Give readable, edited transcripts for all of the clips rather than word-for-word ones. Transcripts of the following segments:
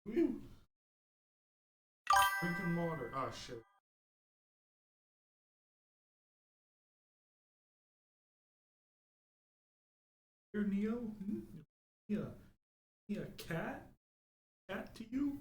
Woo. Drinking water. Oh shit. Here, Neo. Hmm? Yeah. Yeah. Cat. Cat to you.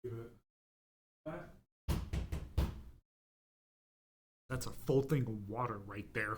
Give it that. That's a full thing of water right there.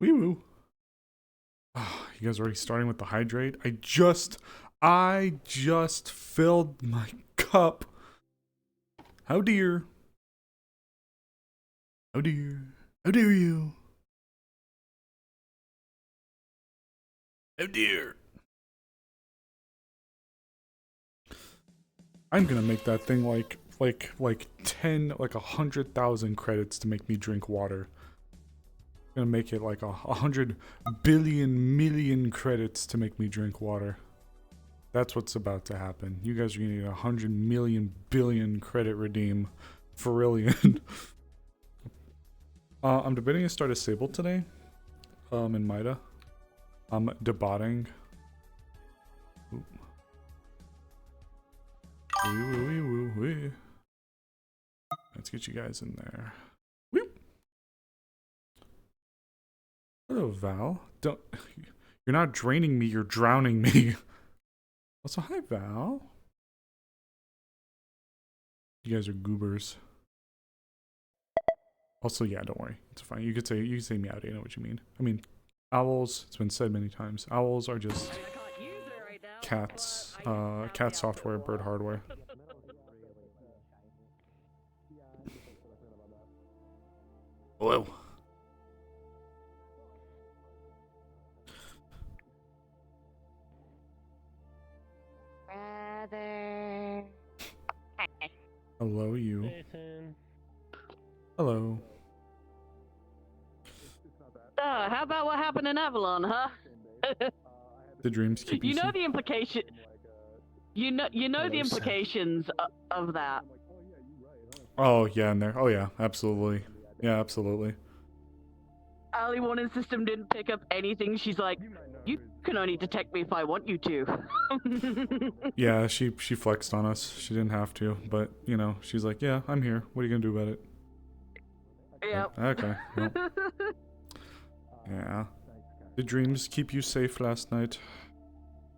Wee woo. Oh, you guys already starting with the hydrate? I just filled my cup. How dear. How dear. How dare you? How dear. I'm gonna make that thing like 10 like 100,000 credits to make me drink water. I'm gonna make it like 100 billion million credits to make me drink water. That's what's about to happen. You guys are gonna need 100 million billion credit redeem for Rillion. I'm debating to start a Sable today. In Mida. I'm debating. Ooh. Wee, wee, wee, wee. Let's get you guys in there. Whoop. Hello, Val. Don't. You're not draining me. You're drowning me. Also, hi, Val. You guys are goobers. Also, yeah, don't worry. It's fine. You could say meowdy. I know what you mean. I mean, owls. It's been said many times. Owls are just cats. Cat software, bird hardware. Hello. Brother. Hello, you. Jason. Hello. So, how about what happened in Avalon, huh? The dreams keep you You know safe. the implication. You know the implications of that. Oh yeah, in there. Oh yeah, absolutely. Yeah, absolutely. Ali Warning system didn't pick up anything. She's like, you can only detect me if I want you to. Yeah, she flexed on us. She didn't have to, but you know, she's like, yeah, I'm here. What are you gonna do about it? Yep. Okay. Well, yeah. Did dreams keep you safe last night?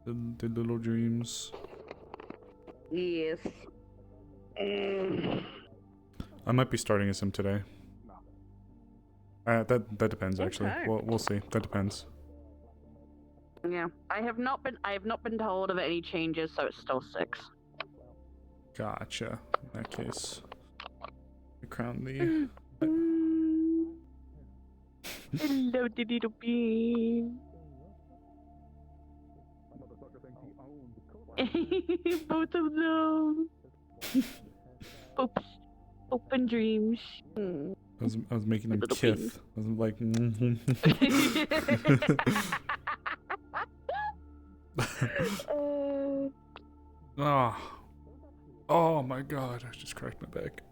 The little dreams. Yes. I might be starting a sim today. That depends actually. Okay. We'll see. That depends. Yeah, I have not been told of any changes, so it's still 6. Gotcha. In that case, we crown the. Hello, little bean. Both of them. Oops. Open dreams. I was making them Little kith. I was like. Ah. Oh my god! I just cracked my back.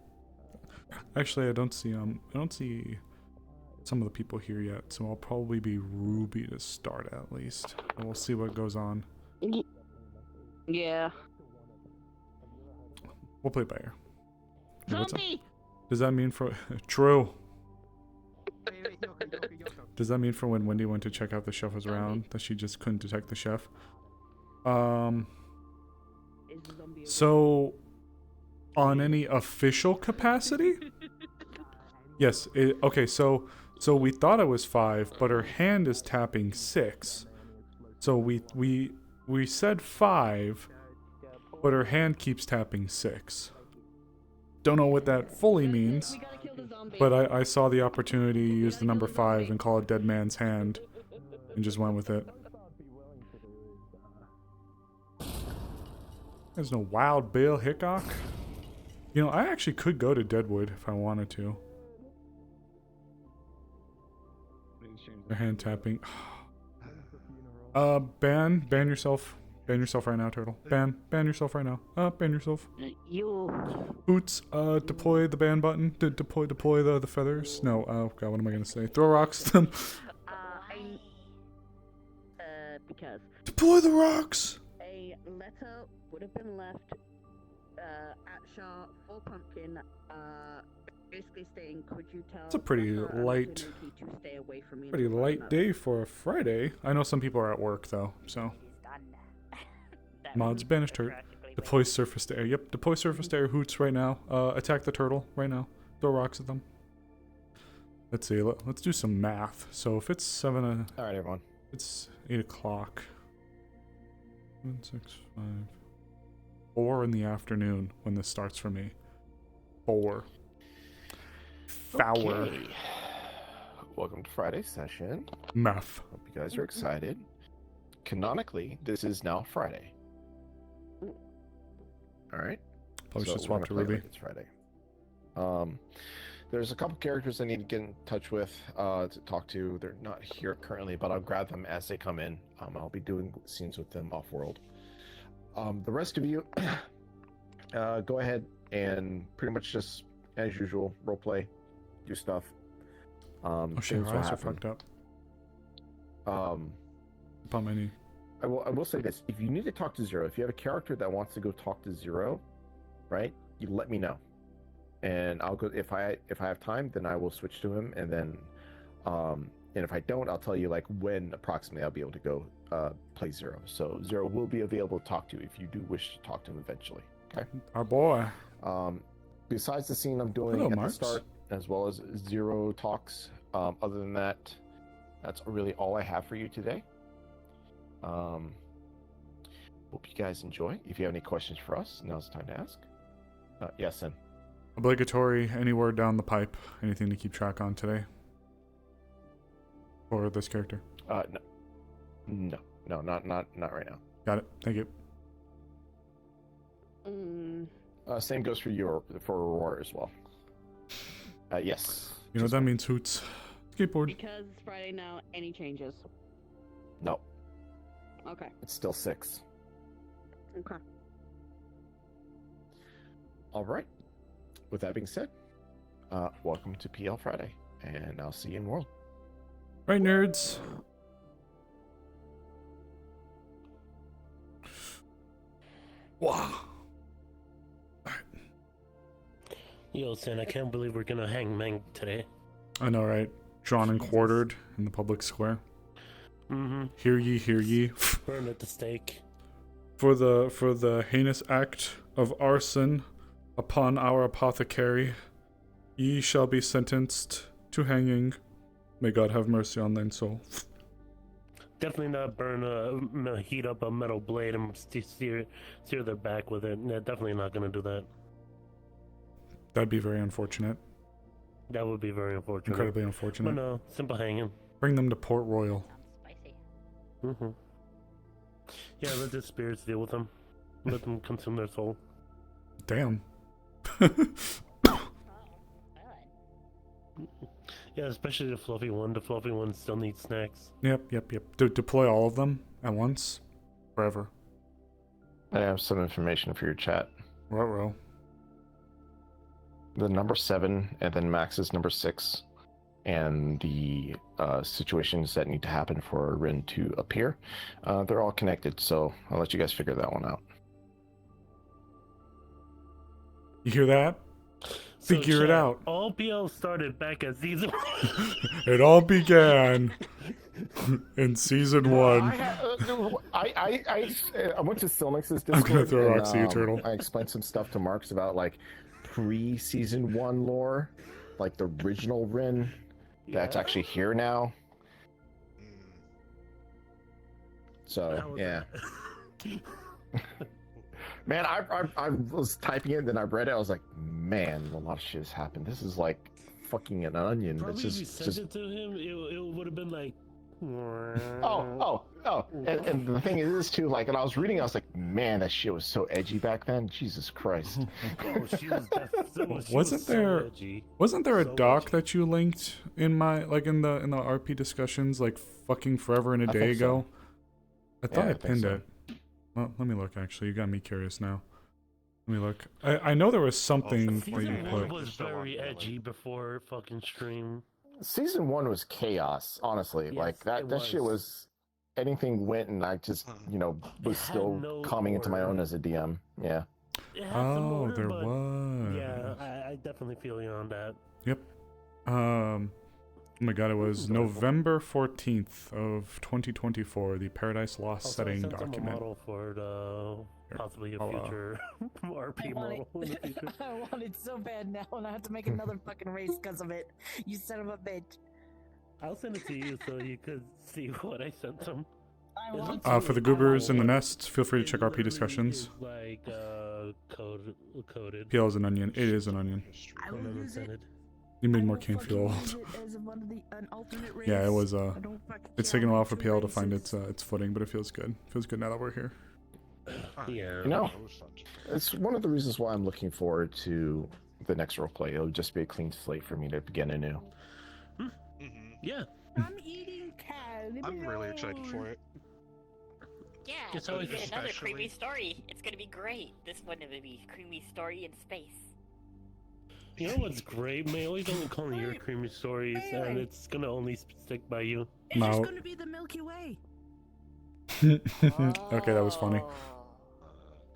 Actually, I don't see some of the people here yet, so I'll probably be Ruby to start at least. And we'll see what goes on. Yeah. We'll play by ear. Zombie. Does that mean for true? Does that mean for when Wendy went to check out the chef was around that she just couldn't detect the chef? So on any official capacity? Yes. Okay. So we thought it was 5, but her hand is tapping 6. So we said 5, but her hand keeps tapping 6. Don't know what that fully means, but I saw the opportunity to use the number 5 and call it Dead Man's Hand, and just went with it. There's no Wild Bill Hickok. You know, I actually could go to Deadwood if I wanted to. Their hand tapping. Ban yourself. Ban yourself right now, Turtle. Ban yourself right now. Ban yourself. Boots, deploy the ban button. Deploy the feathers. No, oh god, what am I gonna say? Throw rocks at them. Because deploy the rocks! A letter would have been left at Shaw for Pumpkin, basically saying, could you tell... It's a pretty light day for a Friday. I know some people are at work though, so... Mods banished her. Deploy surface to air. Yep, deploy surface to air hoots right now. Attack the turtle right now. Throw rocks at them. Let's see, let's do some math. So if it's 7... Alright, everyone. It's 8 o'clock. 7, 6, 5... 4 in the afternoon when this starts for me. 4. Four. Okay. Welcome to Friday's session. Math. Hope you guys are excited. Canonically, this is now Friday. Alright. Probably so should swap to Ruby. Like it's Friday. There's a couple characters I need to get in touch with to talk to. They're not here currently, but I'll grab them as they come in. I'll be doing scenes with them off-world. The rest of you, go ahead and pretty much just, as usual, roleplay, do stuff. Oh shit, her eyes are fucked up. Upon my knee. I will say this: if you need to talk to Zero, if you have a character that wants to go talk to Zero, right? You let me know, and I'll go. If I have time, then I will switch to him, and then, and if I don't, I'll tell you like when approximately I'll be able to go play Zero. So Zero will be available to talk to if you do wish to talk to him eventually. Okay. Our boy. Besides the scene I'm doing at the start, as well as Zero talks. Other than that, that's really all I have for you today. Hope you guys enjoy. If you have any questions for us, now's the time to ask. Yes, Sen. Obligatory. Any word down the pipe? Anything to keep track on today? For this character? No, not right now. Got it. Thank you. Same goes for Aurora as well. Yes. You know what that means, Hoots. Skateboard. Because it's Friday now, any changes? No. Okay. It's still 6. Okay. All right. With that being said, welcome to PL Friday, and I'll see you in World. Right, nerds. Wow. Yo, Sin, I can't believe we're gonna hang Meng today. I know, right? Drawn and quartered in the public square. Mm-hmm. Hear ye, hear ye. Burn at the stake. For the heinous act of arson upon our apothecary, ye shall be sentenced to hanging. May God have mercy on thine soul. Definitely not heat up a metal blade and sear their back with it. Yeah, definitely not gonna do that. That'd be very unfortunate. That would be very unfortunate. Incredibly But unfortunate. no, simple hanging. Bring them to Port Royal. Spicy. Mm-hmm. Yeah, let the spirits deal with them. Let them consume their soul. Damn. Yeah, especially the fluffy one. The fluffy one still needs snacks. Yep. Deploy all of them at once. Forever. I have some information for your chat. Ruh-roh. The number 7 and then Max's number 6 and the situations that need to happen for Rin to appear, they're all connected, so I'll let you guys figure that one out. You hear that? Figure it chat, out. All PL started back at season It all began in season 1. I went to Silnix's Discord. I'm gonna throw and, rocks at you, Turtle. I explained some stuff to Marks about like pre-season 1 lore, like the original Rin that's actually here now. So yeah, man, I was typing it, then I read it. I was like, man, a lot of shit has happened. This is like fucking an onion. Probably It's if you sent it to him, it would have been like. Oh. And the thing is too, like, and I was reading, I was like, man, that shit was so edgy back then. Jesus Christ. Oh, she was Wasn't there- so edgy. Wasn't there a So doc edgy. that you linked in my in the RP discussions like fucking forever and a I day think so. ago? I thought Yeah, I I think pinned so. it. Well, let me look. Actually, you got me curious now. Let me look. I know there was something where you Season 1 put. was Still on very the edgy before fucking stream. Season 1 was chaos, honestly. Yes, Like it that shit was anything went, and I just, was It had still no coming into my order. own as a DM. Yeah. It had some Oh, order, there but was. yeah, I definitely feel you on that. Oh my god, it was Adorable. November 14th of 2024, the Paradise Lost Also, I setting sent them a document. model for the Here, possibly a I'll, future RP model in the future. I want it so bad now, and I have to make another fucking race because of it. You son of a bitch. I'll send it to you so you could see what I sent them. I want For the goobers in the nest, feel free to check RP discussions. Is like coded. PL is an onion. It is an onion. I and will then use it. send You made I more will Kane feel fucking old. use it as one of an alternate race. Yeah, it was. I don't fucking It's care taken a while about for two PL to find races. its footing, but it feels good. Feels good now that we're here. Yeah. You know, it's one of the reasons why I'm looking forward to the next roleplay. It'll just be a clean slate for me to begin anew. Yeah. I'm eating cat. leave me I'm really excited alone. for it. Yeah, It's we always get another especially- creamy story. It's gonna be great. This one will be creamy story in space. You know what's great? May always only calling your creamy stories, and it's gonna only stick by you. It's Now- just gonna be the Milky Way. Okay, that was funny. Oh.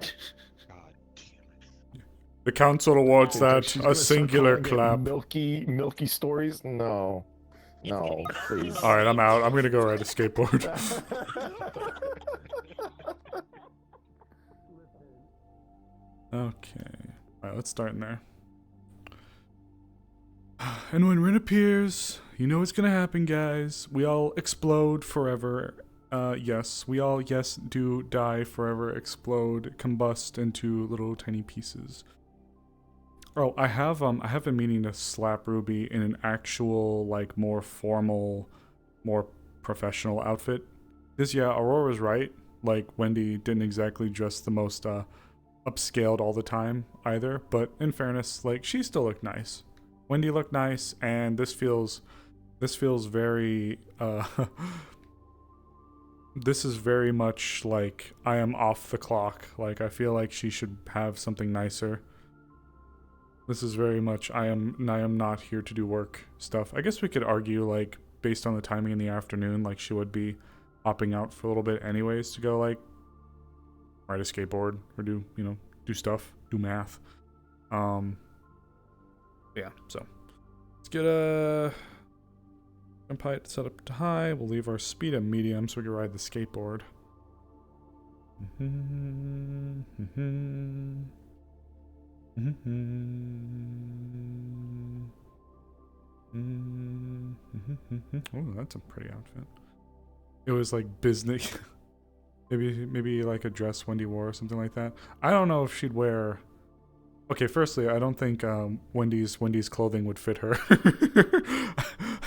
God damn it. The council awards She's that gonna a start singular calling it clap. Milky stories? No. No, please. All right, I'm out. I'm gonna go ride a skateboard. Okay. All right, let's start in there. And when Rin appears, you know what's gonna happen, guys. We all explode forever. Yes, we all, yes, do die forever, explode, combust into little tiny pieces. Oh, I have been meaning to slap Ruby in an actual, like, more formal, more professional outfit. Because, yeah, Aurora's right. Like, Wendy didn't exactly dress the most, upscaled all the time either. But in fairness, like, she still looked nice. Wendy looked nice, and this feels very, this is very much like I am off the clock. Like I feel like she should have something nicer. This is very much I am not here to do work stuff. I guess we could argue like based on the timing in the afternoon, like she would be hopping out for a little bit anyways to go like ride a skateboard or do, you know, do stuff, do math. Yeah, so let's get a jump height set up to high. We'll leave our speed at medium so we can ride the skateboard. Oh, that's a pretty outfit. It was like business. maybe like a dress Wendy wore or something like that. I don't know if she'd wear. Okay, firstly, I don't think Wendy's clothing would fit her.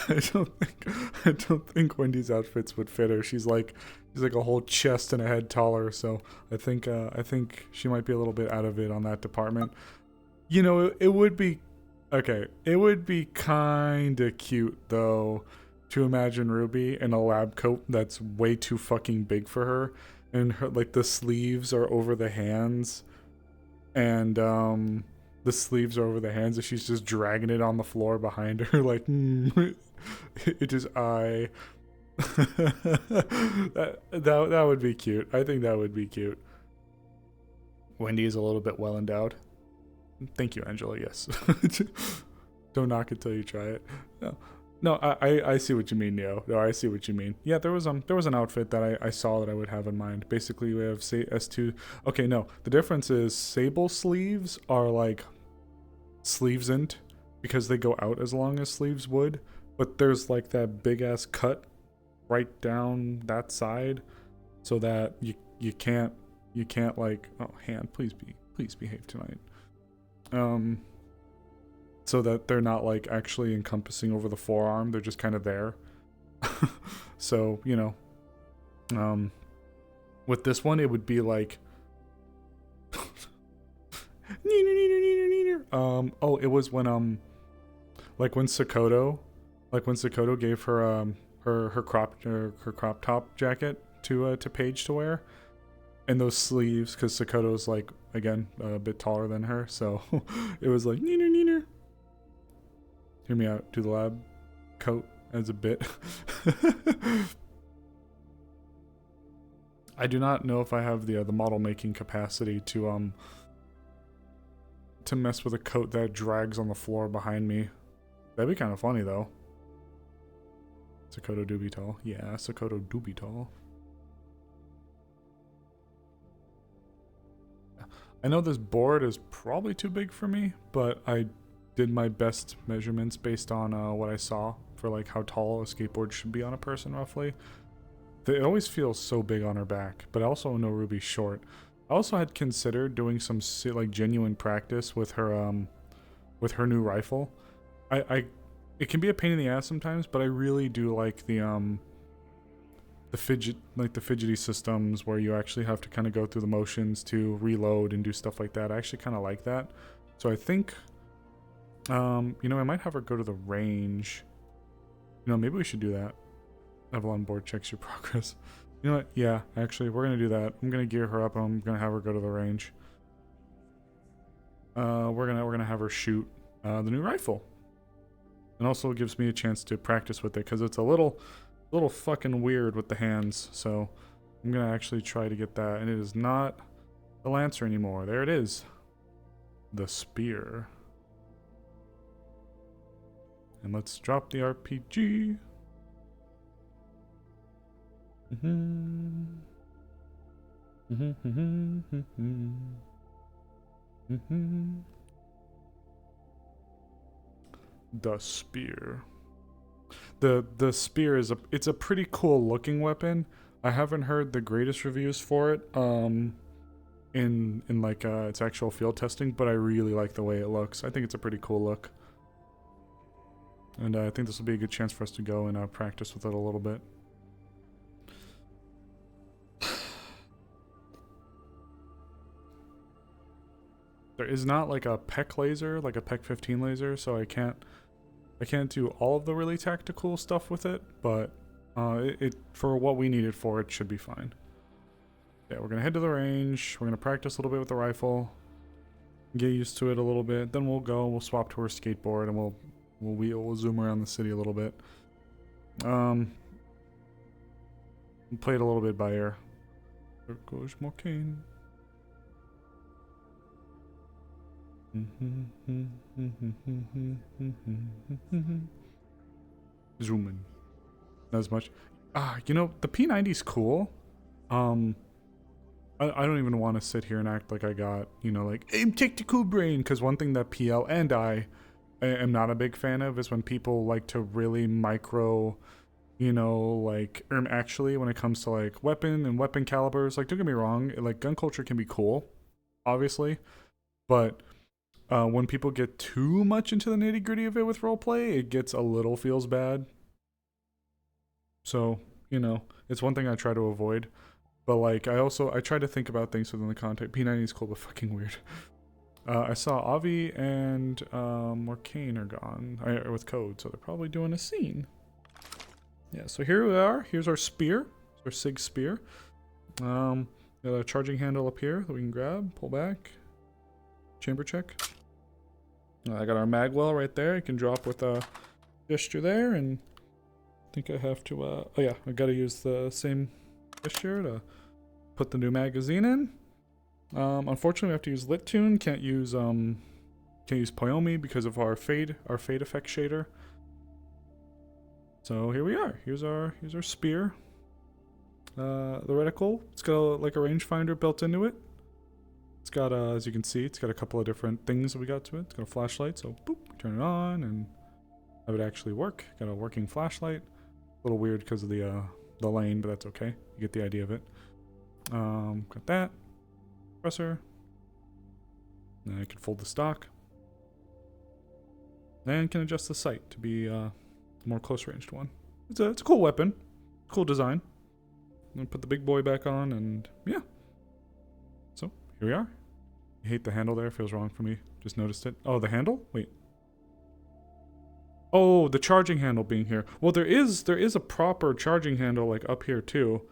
I don't think Wendy's outfits would fit her. She's like a whole chest and a head taller, so I think she might be a little bit out of it on that department. You know, it would be okay. It would be kind of cute though to imagine Ruby in a lab coat that's way too fucking big for her, and her like the sleeves are over the hands. And the sleeves are over the hands, and she's just dragging it on the floor behind her, like it is I. that would be cute. I think that would be cute. Wendy is a little bit well endowed. Thank you, Angela. Yes. Don't knock it till you try it. No, I see what you mean, Neo. No, I see what you mean. Yeah, there was an outfit that I saw that I would have in mind. Basically, we have S2. Okay, no, the difference is Sable sleeves are like sleeves isn't because they go out as long as sleeves would, but there's like that big ass cut right down that side, so that you can't like, oh, hand, please behave tonight. So that they're not like actually encompassing over the forearm, they're just kind of there. So, you know, with this one it would be like oh, it was when like when Sakoto gave her her crop top jacket to Paige to wear, and those sleeves, because Sakoto's like again a bit taller than her, so it was like neener. Hear me out. Do the lab coat as a bit. I do not know if I have the model making capacity to mess with a coat that drags on the floor behind me. That'd be kind of funny though. Sakoto do be tall. Yeah, Sakoto do be tall. I know this board is probably too big for me, but I did my best measurements based on what I saw for like how tall a skateboard should be on a person roughly. It always feels so big on her back, but I also know Ruby's short. I also had considered doing some like genuine practice with her new rifle. It can be a pain in the ass sometimes, but I really do like the fidgety systems where you actually have to kind of go through the motions to reload and do stuff like that. I actually kind of like that. So I think you know, I might have her go to the range. You know, maybe we should do that. Avalon board checks your progress. You know what? Yeah, actually, we're gonna do that. I'm gonna gear her up and I'm gonna have her go to the range. We're gonna have her shoot the new rifle. And also it gives me a chance to practice with it because it's a little fucking weird with the hands. So I'm gonna actually try to get that. And it is not the Lancer anymore. There it is. The spear. And let's drop the RPG. The spear. The spear is it's a pretty cool looking weapon. I haven't heard the greatest reviews for it in like its actual field testing, but I really like the way it looks. I think it's a pretty cool look. And I think this will be a good chance for us to go and practice with it a little bit. There is not like a PEC laser, like a PEC 15 laser, so I can't do all of the really tactical stuff with it, but For what we need it for, it should be fine. Yeah, we're gonna head to the range. We're gonna practice a little bit with the rifle, get used to it a little bit. Then we'll swap to our skateboard, and we'll zoom around the city a little bit. Play it a little bit by ear. There goes Morcane. Zooming. Not as much. You know, the P90's cool. I don't even want to sit here and act like I got, you know, like, aim tactical brain, because one thing that PL and I am not a big fan of is when people like to really micro, you know, like, actually, when it comes to, like, weapon and weapon calibers, like, don't get me wrong, like, gun culture can be cool, obviously, but when people get too much into the nitty-gritty of it with roleplay, it gets a little feels bad. So, you know, it's one thing I try to avoid. But, like, I try to think about things within the context. P90 is cool, but fucking weird. I saw Avi and Morcane are gone with code, so they're probably doing a scene. Yeah, so here we are. Here's our spear. Our SIG spear. Got a charging handle up here that we can grab, pull back. Chamber check. I got our magwell right there. You can drop with a gesture there, and I think I have to, oh yeah, I gotta use the same gesture to put the new magazine in. Unfortunately, we have to use Lit Tune. Can't use Poyomi because of our fade effect shader. So here we are. Here's our spear. The reticle. It's got like a rangefinder built into it. It's got as you can see, it's got a couple of different things that we got to it. It's got a flashlight, so boop, turn it on and have it actually work. Got a working flashlight. A little weird because of the lane, but that's okay. You get the idea of it. Got that. Compressor. Then I can fold the stock. And can adjust the sight to be a more close ranged one. It's a cool weapon. Cool design. I'm gonna put the big boy back on and yeah. So here we are. I hate the handle there, feels wrong for me. Just noticed it. Oh, the handle? Wait. Oh, the charging handle being here. Well, there is a proper charging handle like up here too.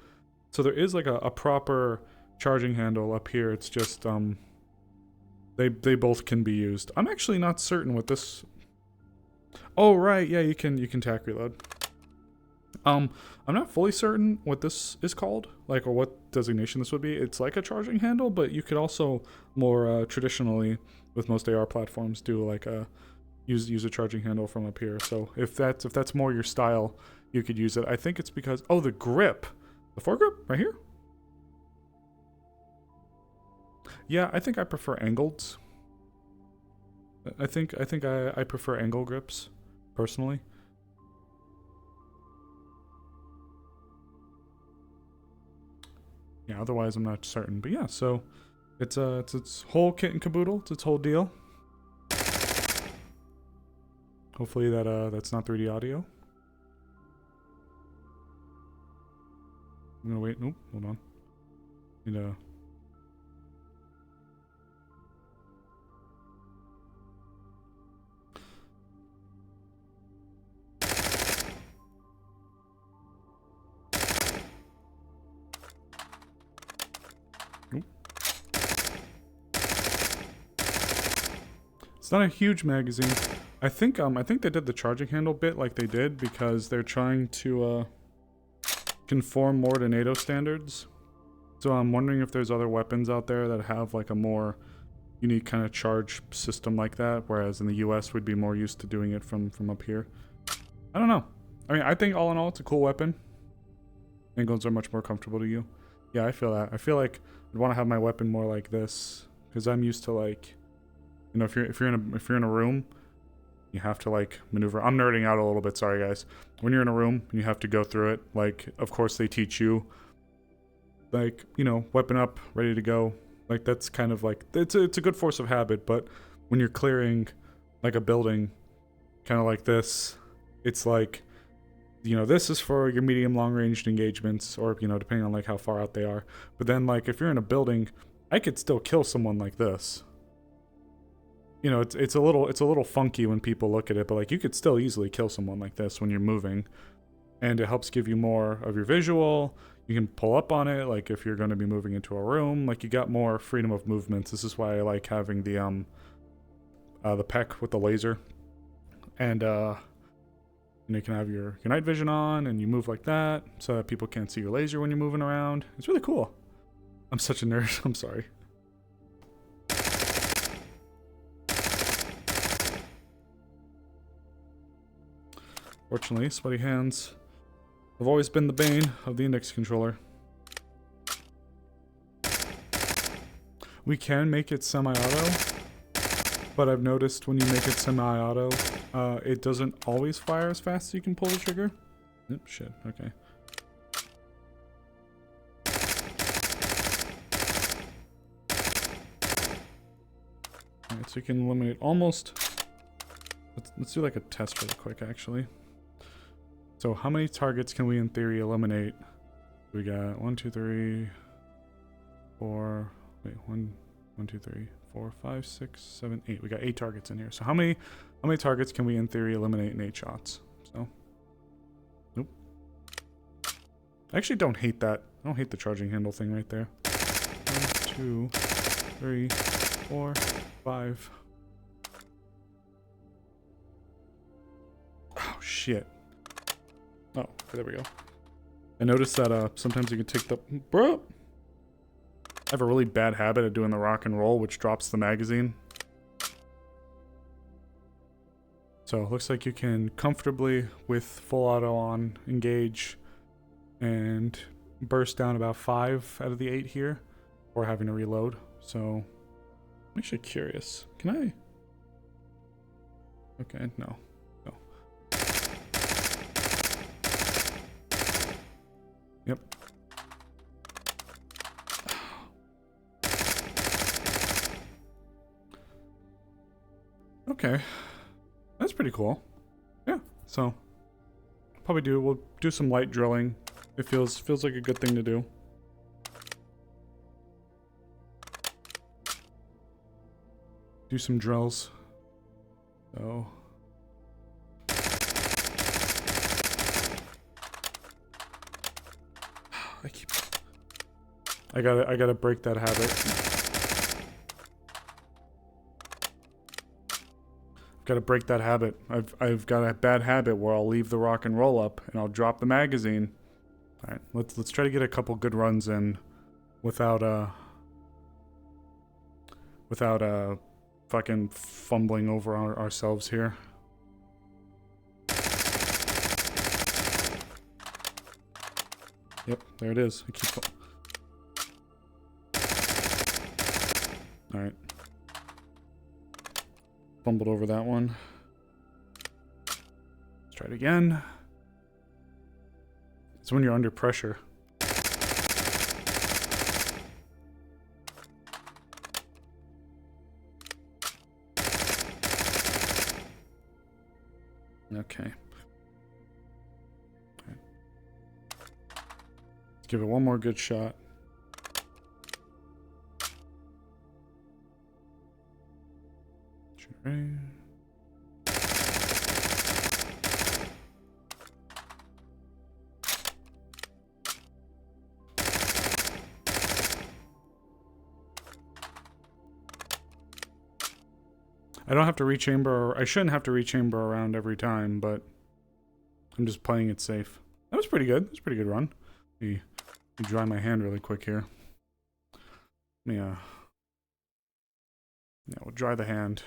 So there is like a proper charging handle up here. It's just they both can be used. I'm actually not certain what this. Oh right, yeah, you can tack reload. I'm not fully certain what this is called, like, or what designation this would be. It's like a charging handle, but you could also more traditionally with most AR platforms do like a use a charging handle from up here. So if that's more your style, you could use it. I think it's because the grip. The foregrip right here? Yeah, I think I prefer angled. I think I prefer angle grips personally. Yeah, otherwise I'm not certain. But yeah, so it's its whole kit and caboodle. It's its whole deal. Hopefully that's not 3D audio. I'm gonna wait. Nope, hold on. Need a. Nope. It's not a huge magazine. I think they did the charging handle bit like they did because they're trying to conform more to NATO standards. So I'm wondering if there's other weapons out there that have like a more unique kind of charge system like that, whereas in the US we'd be more used to doing it from up here. I don't know. I mean, I think all in all it's a cool weapon. Angles are much more comfortable to you. Yeah, I feel that. I feel like I'd want to have my weapon more like this because I'm used to, like, you know, if you're in a room, you have to like maneuver. I'm nerding out a little bit, sorry guys. When you're in a room and you have to go through it, like, of course they teach you, like, you know, weapon up, ready to go. Like, that's kind of like, it's a good force of habit, but when you're clearing like a building, kind of like this, it's like, you know, this is for your medium long ranged engagements, or, you know, depending on like how far out they are. But then, like, if you're in a building, I could still kill someone like this. You know, it's a little funky when people look at it, but like you could still easily kill someone like this when you're moving. and it helps give you more of your visual. You can pull up on it, like if you're going to be moving into a room. Like, you got more freedom of movements. This is why I like having the PEC with the laser. And you can have your night vision on, and you move like that, so that people can't see your laser when you're moving around. It's really cool. I'm such a nerd. I'm sorry. Fortunately, sweaty hands have always been the bane of the index controller. We can make it semi-auto, but I've noticed when you make it semi-auto, it doesn't always fire as fast as you can pull the trigger. Oh, shit, okay. Alright, so you can eliminate almost... Let's do like a test really quick, actually. So how many targets can we in theory eliminate? We got 1, 2, 3, 4... Wait, 1, 2, 3, 4, 5, 6, 7, 8. We got 8 targets in here. So how many targets can we in theory eliminate in 8 shots? So, nope. I actually don't hate that. I don't hate the charging handle thing right there. 1, 2, 3, 4, 5. Oh shit. Oh, okay, there we go. I noticed that sometimes you can take the bro. I have a really bad habit of doing the rock and roll, which drops the magazine. So it looks like you can comfortably, with full auto on, engage and burst down about 5 out of the 8 here, or having to reload. So I'm actually curious. Can I? Okay, no. Yep. Okay. That's pretty cool. Yeah, so we'll do some light drilling. It feels like a good thing to do. Do some drills. So I gotta break that habit. Gotta break that habit. I've got a bad habit where I'll leave the rock and roll up and I'll drop the magazine. Alright, let's try to get a couple good runs in without fucking fumbling over ourselves here. Yep, there it is. I keep... Alright. Fumbled over that one. Let's try it again. It's when you're under pressure. Okay. Right. Let's give it one more good shot. Sure. I don't have to rechamber, I shouldn't have to rechamber around every time, but I'm just playing it safe. That was pretty good. That was a pretty good run. Let me dry my hand really quick here. Yeah, we'll dry the hand.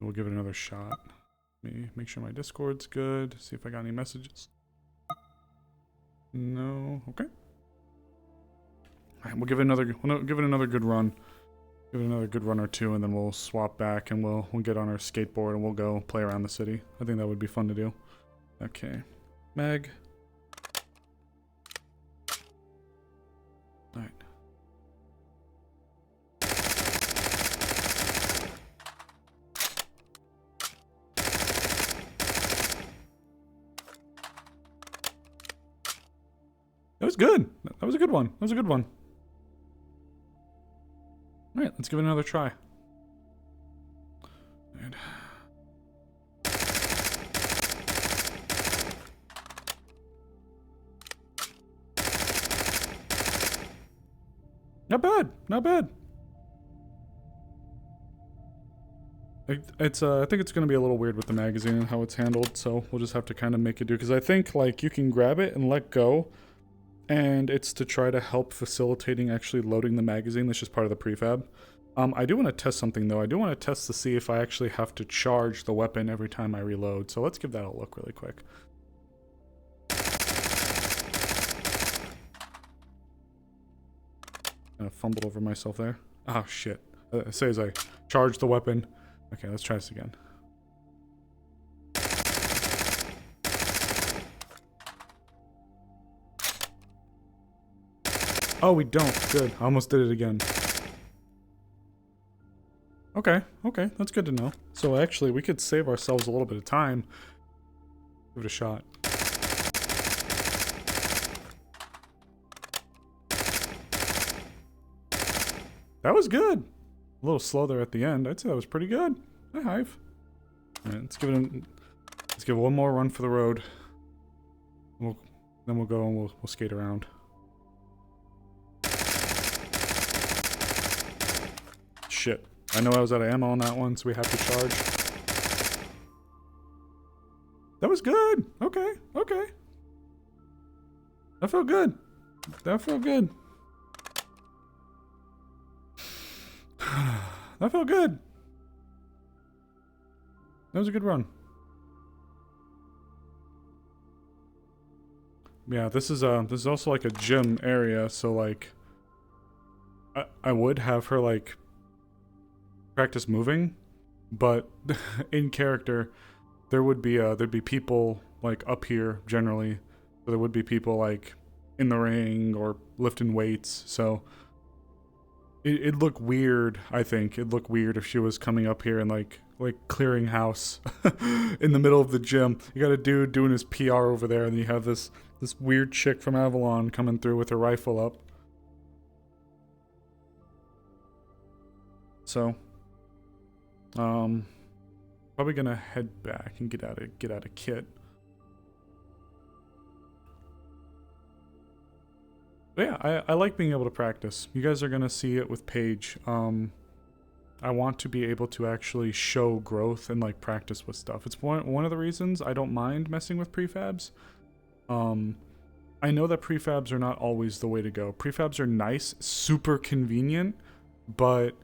We'll give it another shot. Let me make sure my Discord's good. See if I got any messages. No. Okay. All right, we'll give it another good run. Give it another good run or two, and then we'll swap back and we'll get on our skateboard and we'll go play around the city. I think that would be fun to do. Okay. Mag. Alright. That was good. That was a good one. That was a good one. Alright, let's give it another try. Right. Not bad. Not bad. It's I think it's gonna be a little weird with the magazine and how it's handled, so we'll just have to kind of make it do. Because I think like you can grab it and let go, and it's to try to help facilitating actually loading the magazine. That's just part of the prefab. I do want to test something though. I do want to test to see if I actually have to charge the weapon every time I reload. So let's give that a look really quick. I fumbled over myself there. Oh shit. It says I charge the weapon. Okay, let's try this again. Oh, we don't. Good. I almost did it again. Okay, okay, that's good to know. So actually, we could save ourselves a little bit of time. Give it a shot. That was good. A little slow there at the end. I'd say that was pretty good. Hi, Hive. All right, let's give it one more run for the road. Then we'll go and we'll skate around. Shit. I know I was out of ammo on that one, so we have to charge. That was good. Okay, okay. That felt good. That felt good. That felt good. That was a good run. Yeah, this is also like a gym area, so like I would have her like practice moving, but in character there'd be people like up here generally. So there would be people like in the ring or lifting weights, so it'd look weird. I think it'd look weird if she was coming up here and like clearing house in the middle of the gym. You got a dude doing his PR over there, and you have this weird chick from Avalon coming through with her rifle up. So probably gonna head back and get out of kit. But yeah, I like being able to practice. You guys are gonna see it with Paige. I want to be able to actually show growth and like practice with stuff. It's one of the reasons I don't mind messing with prefabs. I know that prefabs are not always the way to go. Prefabs are nice, super convenient, but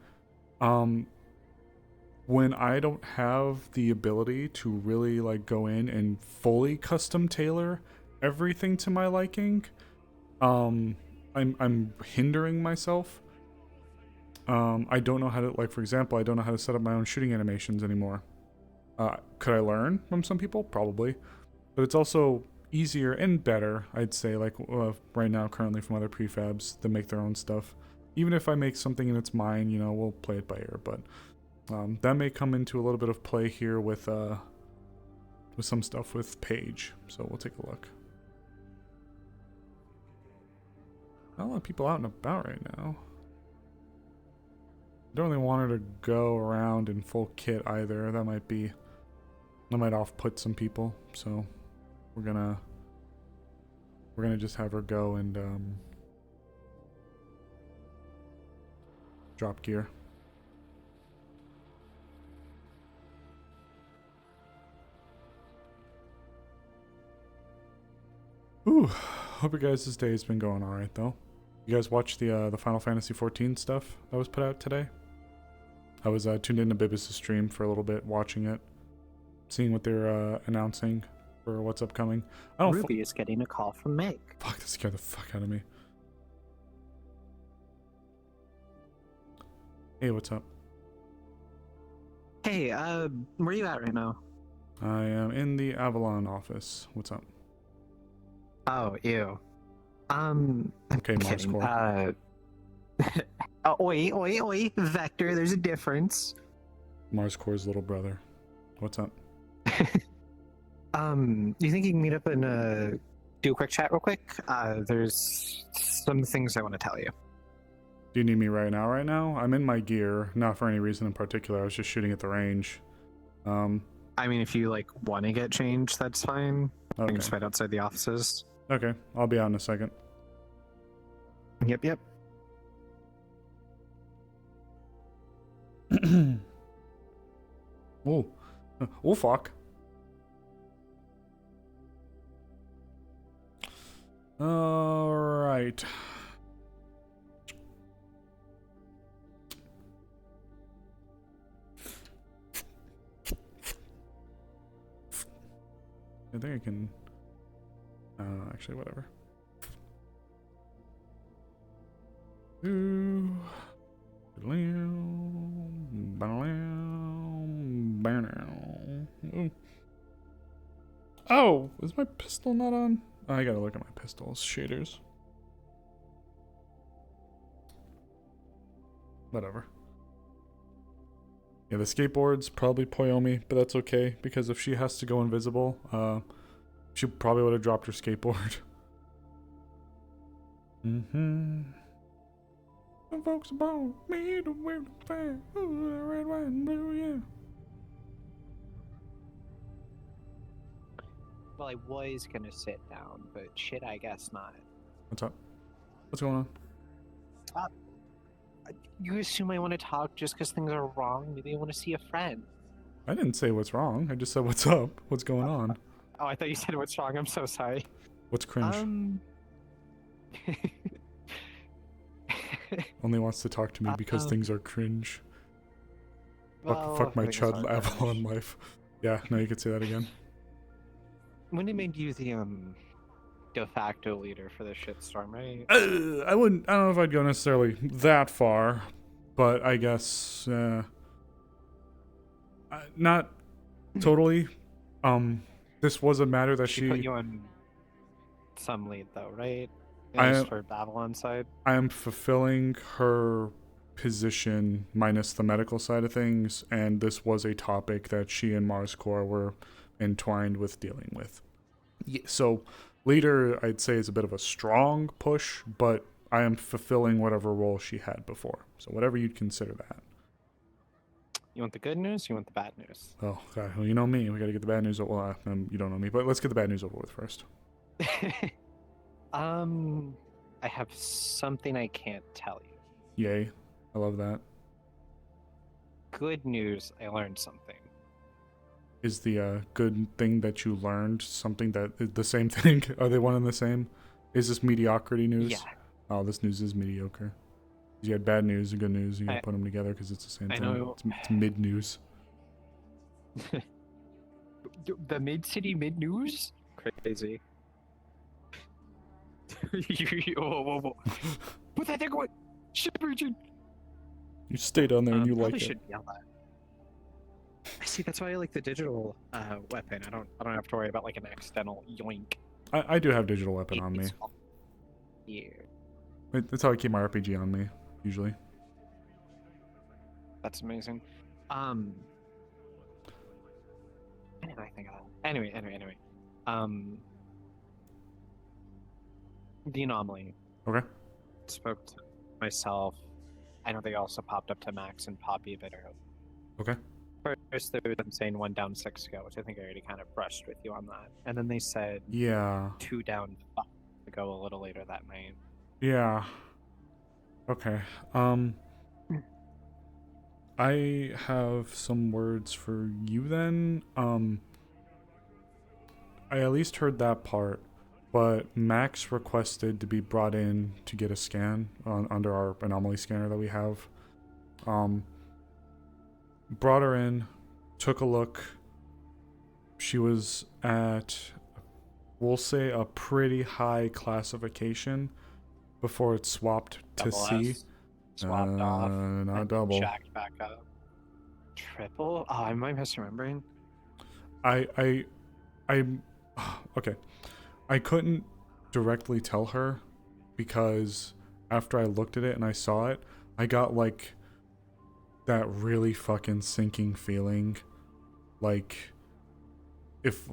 when I don't have the ability to really like go in and fully custom tailor everything to my liking, I'm hindering myself. I don't know how to, like, for example, I don't know how to set up my own shooting animations anymore. Could I learn from some people? Probably. But it's also easier and better, I'd say, like, right now, currently from other prefabs that make their own stuff. Even if I make something and it's mine, you know, we'll play it by ear. But that may come into a little bit of play here with some stuff with Paige. So we'll take a look. Not a lot of people out and about right now. Don't really want her to go around in full kit either. That might off-put some people. So we're gonna just have her go and drop gear. Ooh, hope your guys' day has been going all right though. You guys watched the Final Fantasy XIV stuff that was put out today? I was tuned into Bibis' stream for a little bit, watching it, seeing what they're announcing for what's upcoming. I don't. Ruby is getting a call from Meg. Fuck, that scared the fuck out of me. Hey, what's up? Hey, where are you at right now? I am in the Avalon office. What's up? Oh, ew. Okay, Mars kidding. Core. Oi, Vector, there's a difference. Mars Core's little brother. What's up? Do you think you can meet up and do a quick chat real quick? There's some things I want to tell you. Do you need me right now? Right now? I'm in my gear, not for any reason in particular. I was just shooting at the range. I mean, if you like want to get changed, that's fine. I Okay. can just fight outside the offices. Okay, I'll be out in a second. Yep. Oh. Oh, fuck. Alright. I think I can... actually, whatever. Ooh. Ooh. Oh, is my pistol not on? Oh, I gotta look at my pistol's shaders. Whatever. Yeah, the skateboard's probably Poyomi, but that's okay, because if she has to go invisible, she probably would have dropped her skateboard. Mm-hmm. Some folks about me to wear the flag. Ooh, red, white, and blue, yeah. Well, I was gonna sit down, but shit, I guess not. What's up? What's going on? You assume I want to talk just because things are wrong? Maybe I want to see a friend. I didn't say what's wrong. I just said what's up. What's going on? Oh, I thought you said what's wrong. I'm so sorry. What's cringe? Only wants to talk to me because things are cringe. Fuck my Chud Avalon life. Yeah, no, you could say that again. When they made you the de facto leader for the shitstorm, right? I don't know if I'd go necessarily that far, but I guess not totally. This was a matter that She put you on some lead though, right? I At least am- for Babylon's side. I am fulfilling her position minus the medical side of things, and this was a topic that she and Mars Core were entwined with dealing with. Yeah, so leader, I'd say, is a bit of a strong push, but I am fulfilling whatever role she had before. So whatever you'd consider that. You want the good news? You want the bad news? Oh god, well, you know me. We got to get the bad news. Well, you don't know me, but let's get the bad news over with first. I have something I can't tell you. Yay, I love that. Good news, I learned something. Is the good thing that you learned something that is the same thing? Are they one and the same? Is this mediocrity news? Yeah. Oh, this news is mediocre. You had bad news and good news. You gotta I- put them together because it's the same I thing. know. It's mid news. The mid-city mid-news? Crazy. Whoa. Put that thing away! Ship region! You stay down there and you like Probably it. should yell that. I see, that's why I like the digital weapon. I don't have to worry about like an accidental yoink. I do have digital weapon on me. Yeah. That's how I keep my RPG on me usually. That's amazing. What did I think of that? Anyway. The anomaly. Okay. Spoke to myself. I know they also popped up to Max and Poppy, but Okay. first there was them saying 1 down 6 go, which I think I already kind of brushed with you on that. And then they said Yeah. 2 down 5 to go a little later that night. Yeah. Okay. I have some words for you then. I at least heard that part, but Max requested to be brought in to get a scan under our anomaly scanner that we have. Brought her in, took a look. She was at, we'll say, a pretty high classification before it swapped to Double C. S, swapped off. Not and double. Jacked back up. Triple? Oh, am I misremembering? I okay. I couldn't directly tell her because after I looked at it and I saw it, I got like that really fucking sinking feeling, like if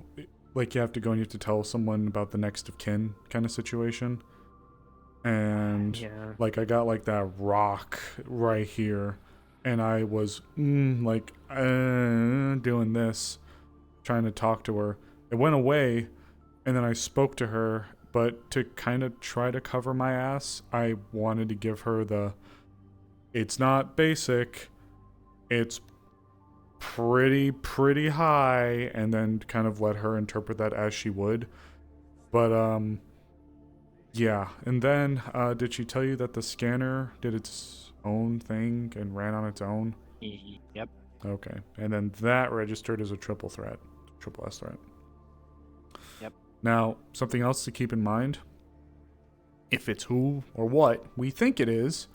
like you have to go and you have to tell someone about the next of kin kind of situation. And Yeah. like I got like that rock right here, and I was doing this, trying to talk to her. It went away, and then I spoke to her, but to kind of try to cover my ass, I wanted to give her the, it's not basic, it's pretty high, and then kind of let her interpret that as she would. But yeah. And then did she tell you that the scanner did its own thing and ran on its own? Yep. Okay. And then that registered as a triple S threat. Yep. Now, something else to keep in mind, if it's who or what we think it is,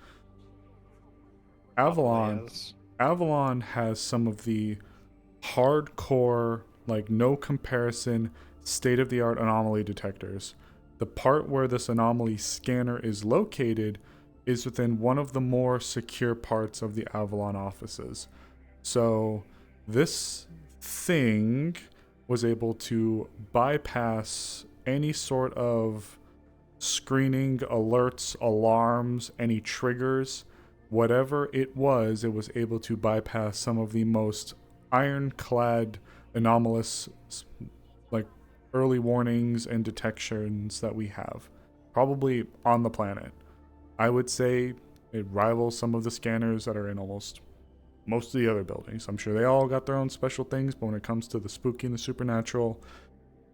Avalon has some of the hardcore, like no comparison, state-of-the-art anomaly detectors. The part where this anomaly scanner is located is within one of the more secure parts of the Avalon offices. So this thing was able to bypass any sort of screening, alerts, alarms, any triggers. Whatever it was able to bypass some of the most ironclad, anomalous, like, early warnings and detections that we have, probably on the planet. I would say it rivals some of the scanners that are in almost most of the other buildings. I'm sure they all got their own special things, but when it comes to the spooky and the supernatural,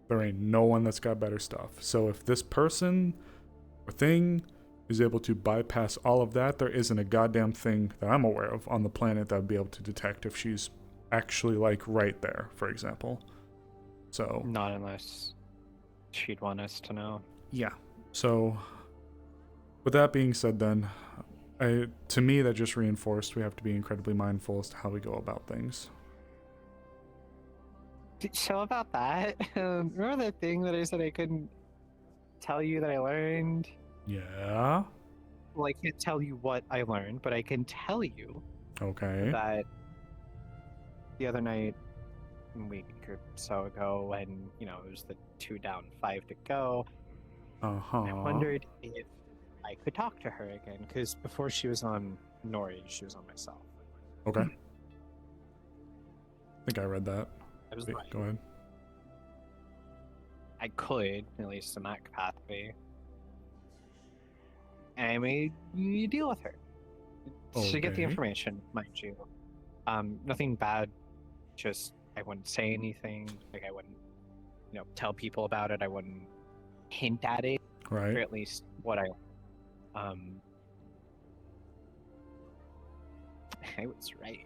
there ain't no one that's got better stuff. So if this person or thing is able to bypass all of that, there isn't a goddamn thing that I'm aware of on the planet that would be able to detect if she's actually, like, right there, for example. So Not unless she'd want us to know. yeah. So with that being said, then, to me, that just reinforced we have to be incredibly mindful as to how we go about things. So about that, remember that thing that I said I couldn't tell you that I learned? Yeah. Well, I can't tell you what I learned, but I can tell you Okay. that the other night, a week or so ago, when, you know, it was the 2 down, 5 to go, I wondered if I could talk to her again, because before she was on Nori, she was on myself. Okay. I think I read that. I was Wait, right. go ahead. I could, at least in that capacity. And I made you deal with her. To get the Okay. information, mind you. Nothing bad, just I wouldn't say anything. Like, I wouldn't, you know, tell people about it. I wouldn't hint at it, or Right. at least what I was right.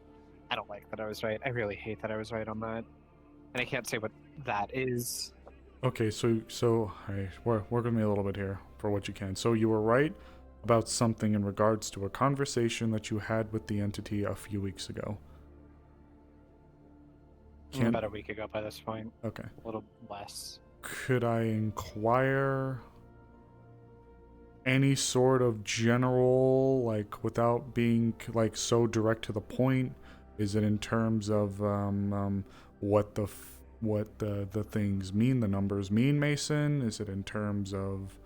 I don't like that I was right. I really hate that I was right on that. And I can't say what that is. Okay, so hey, work with me a little bit here for what you can. So you were right about something in regards to a conversation that you had with the entity a few weeks ago. About a week ago by this point. Okay. A little less. Could I inquire any sort of general, like, without being, like, so direct to the point? Is it in terms of what the things mean, the numbers mean, Mason? Is it in terms of,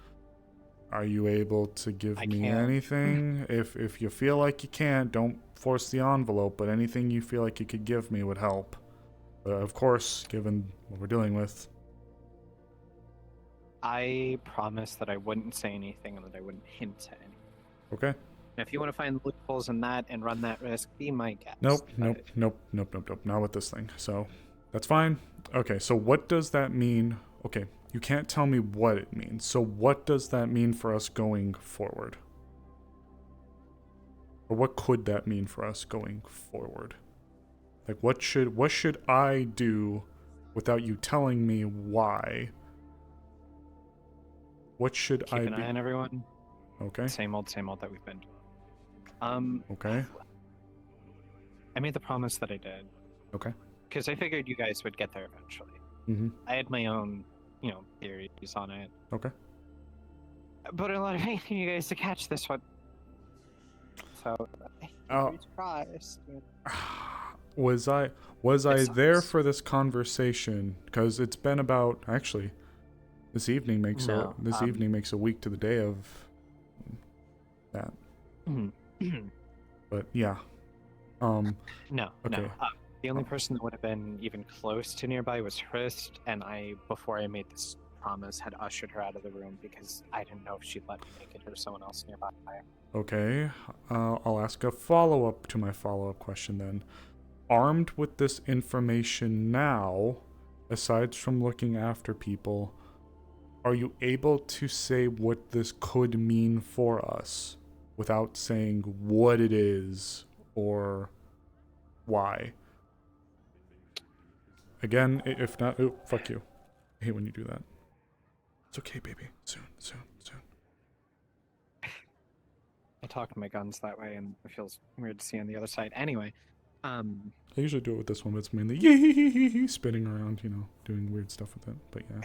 are you able to give I me can't. anything? If you feel like you can't, don't force the envelope, but anything you feel like you could give me would help. Of course, given what we're dealing with. I promised that I wouldn't say anything and that I wouldn't hint at anything. Okay. And if you want to find loopholes in that and run that risk, be my guest. Nope. But Not with this thing. So that's fine. Okay, so what does that mean? Okay, you can't tell me what it means. So what does that mean for us going forward? Or what could that mean for us going forward? Like, what should I do without you telling me why? What should keep I an be? eye on everyone. Okay. Same old that we've been doing. Okay. I made the promise that I did. Okay. Because I figured you guys would get there eventually. Mm-hmm. I had my own, you know, theories on it. Okay. But a lot of faith in you guys to catch this one. So, Oh. surprised. Was I there for this conversation? Because it's been about, actually, this evening makes a week to the day of that. But yeah. No. Okay. The only person that would have been even close to nearby was Hrist, and before I made this promise, had ushered her out of the room because I didn't know if she'd let me make it or someone else nearby. Okay, I'll ask a follow-up to my follow-up question then. Armed with this information now, aside from looking after people, are you able to say what this could mean for us without saying what it is or why? Again, if not, oh, fuck you. I hate when you do that. It's okay, baby. Soon. I talk my guns that way, and it feels weird to see on the other side. Anyway, I usually do it with this one, but it's mainly yee spinning around, doing weird stuff with it. But yeah.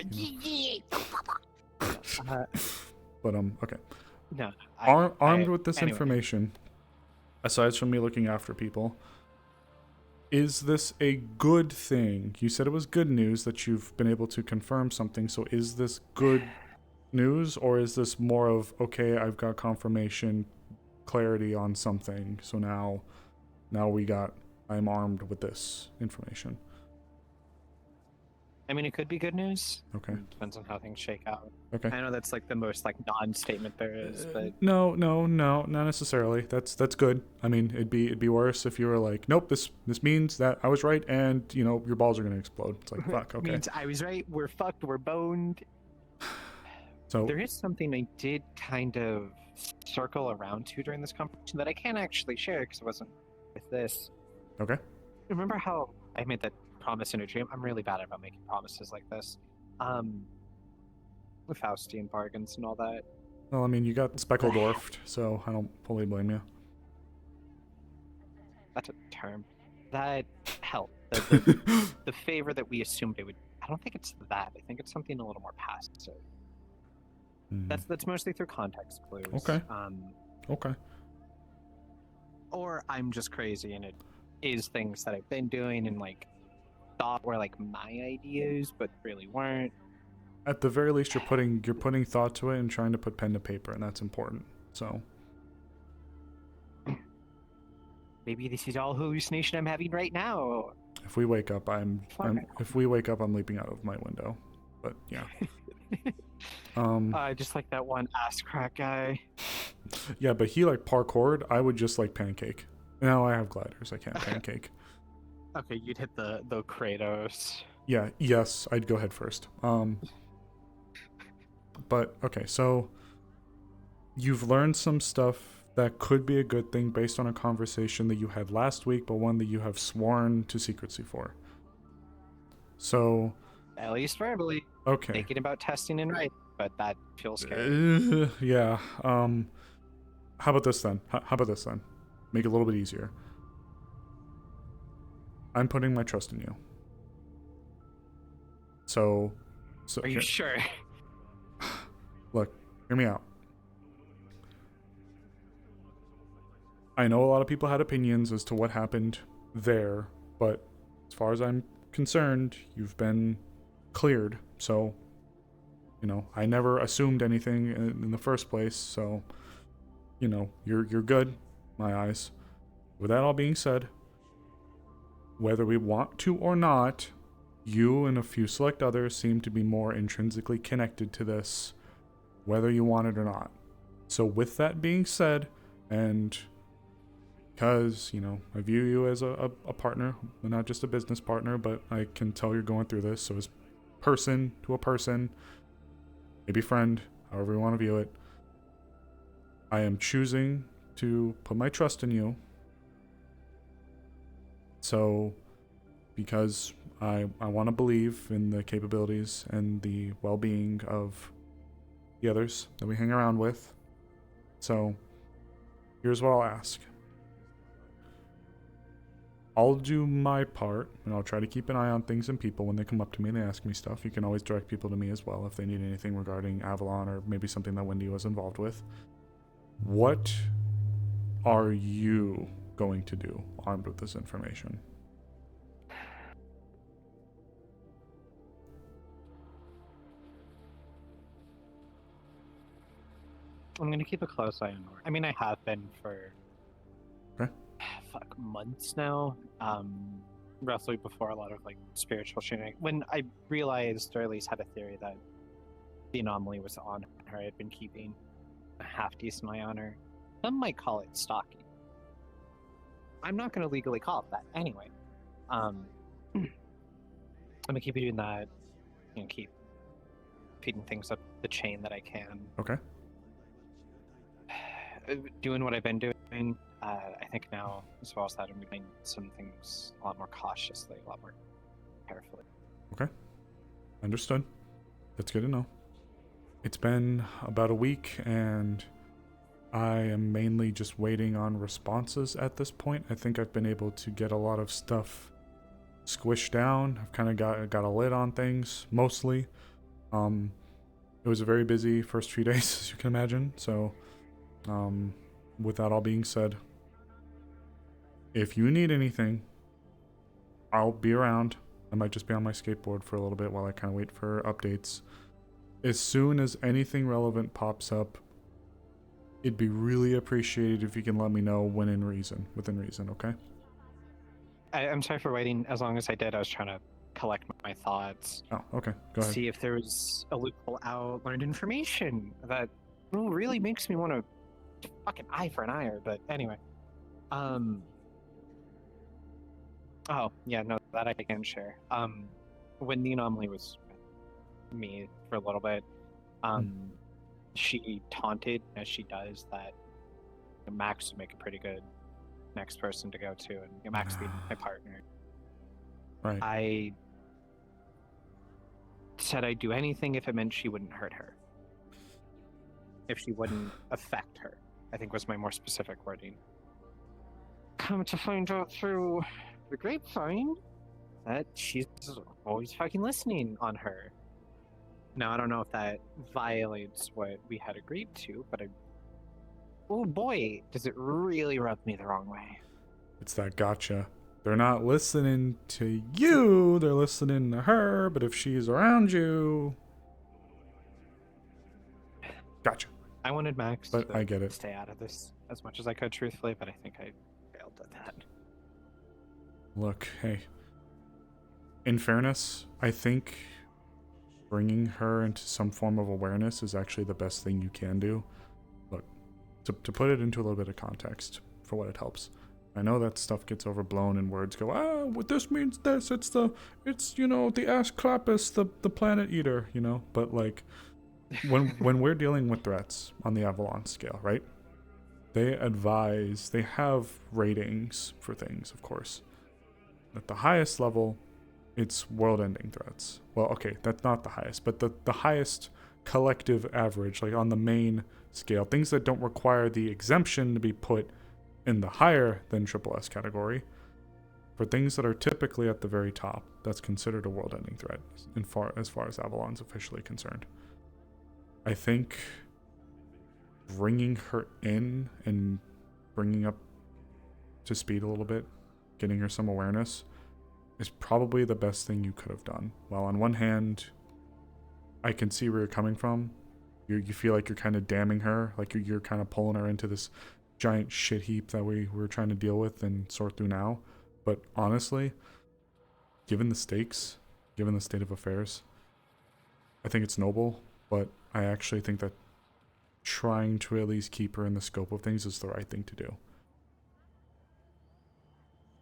But okay. No. Armed with this anyway. information, aside from me looking after people, is this a good thing? You said it was good news that you've been able to confirm something. So is this good news, or is this more of, okay, I've got confirmation, clarity on something, so now I'm armed with this information? I mean, it could be good news. Okay. Depends on how things shake out. Okay. I know that's like the most like non-statement there is, but No, not necessarily. That's good. I mean, it'd be worse if you were like, nope, this means that I was right, and your balls are gonna explode. It's like, fuck. Okay. means I was right. We're fucked. We're boned. So There is something I did kind of circle around to during this conversation that I can't actually share because it wasn't with this. okay. Remember how I made that promise in a dream? I'm really bad about making promises like this. With Faustian bargains and all that. Well, I mean, you got speckled dwarfed, so I don't fully blame you. That's a term. That helped. The favor that we assumed it would. I don't think it's that. I think it's something a little more passive. That's mostly through context clues. Okay. Okay. Or I'm just crazy and it is things that I've been doing and like thought were like my ideas but really weren't. At the very least, you're putting thought to it and trying to put pen to paper, and that's important. So Maybe this is all hallucination I'm having right now. if we wake up, I'm leaping out of my window. But yeah. Just like that one ass crack guy. Yeah, but he like parkoured. I would just like pancake. Now I have gliders. I can't pancake. Okay, you'd hit the Kratos. Yeah, yes, I'd go head first. But okay, so you've learned some stuff that could be a good thing based on a conversation that you had last week, but one that you have sworn to secrecy for. So At least verbally. okay. Thinking about testing and writing, but that feels scary. Yeah. How about this then? Make it a little bit easier. I'm putting my trust in you. So Are you sure? Look, hear me out. I know a lot of people had opinions as to what happened there, but as far as I'm concerned, you've been cleared. So, I never assumed anything in the first place. So, you're good, in my eyes. With that all being said, whether we want to or not, you and a few select others seem to be more intrinsically connected to this, whether you want it or not. So with that being said, and because, I view you as a partner, not just a business partner, but I can tell you're going through this, so as person to a person, maybe friend, however you want to view it, I am choosing to put my trust in you. So, because I want to believe in the capabilities and the well-being of the others that we hang around with. So, here's what I'll ask. I'll do my part, and I'll try to keep an eye on things and people when they come up to me and they ask me stuff. You can always direct people to me as well if they need anything regarding Avalon or maybe something that Wendy was involved with. What are you going to do armed with this information? I'm going to keep a close eye on her. I mean, I have been for Okay. Months now. Roughly before a lot of like spiritual shooting. When I realized, or at least had a theory that the anomaly was on her. I had been keeping a half decent eye on her. Some might call it stalking. I'm not going to legally call it that anyway. I'm gonna keep doing that. Keep feeding things up the chain that I can. Okay. Doing what I've been doing. I think now, as well as that, I'm doing some things a lot more cautiously, a lot more carefully. Okay. Understood. That's good to know. It's been about a week, and I am mainly just waiting on responses at this point. I think I've been able to get a lot of stuff squished down. I've kind of got a lid on things, mostly. It was a very busy first few days, as you can imagine. So, with that all being said, if you need anything, I'll be around. I might just be on my skateboard for a little bit while I kind of wait for updates. As soon as anything relevant pops up, it'd be really appreciated if you can let me know within reason, okay? I'm sorry for waiting as long as I did. I was trying to collect my thoughts. Oh, okay. Go ahead. See if there was a loophole out, learned information that really makes me want to fucking eye for an eye. But anyway, oh yeah, no, that I can share. When the anomaly was me for a little bit, she taunted, as she does, that Max would make a pretty good next person to go to, and Max being my partner. Right. I said I'd do anything if it meant she wouldn't hurt her. If she wouldn't affect her, I think was my more specific wording. Come to find out through the grapevine that she's always fucking listening on her. Now, I don't know if that violates what we had agreed to, but oh boy, does it really rub me the wrong way. It's that gotcha. They're not listening to you, they're listening to her, but if she's around you... Gotcha. I wanted Max but to I get it. stay out of this as much as I could, truthfully, but I think I failed at that. Look, hey. In fairness, I think bringing her into some form of awareness is actually the best thing you can do. Look, to put it into a little bit of context for what it helps. I know that stuff gets overblown and words go, what this means this, it's the Asclepius, the planet eater, but like, when we're dealing with threats on the Avalon scale, right? They have ratings for things, of course. At the highest level, it's world-ending threats. Well, okay, that's not the highest, but the highest collective average, like on the main scale, things that don't require the exemption to be put in the higher than SSS category, for things that are typically at the very top, that's considered a world-ending threat as far as Avalon's officially concerned. I think bringing her in and bringing up to speed a little bit, getting her some awareness, is probably the best thing you could have done. Well, on one hand, I can see where you're coming from. You feel like you're kind of damning her, like you're kind of pulling her into this giant shit heap that we're trying to deal with and sort through now. But honestly, given the stakes, given the state of affairs, I think it's noble, but I actually think that trying to at least keep her in the scope of things is the right thing to do.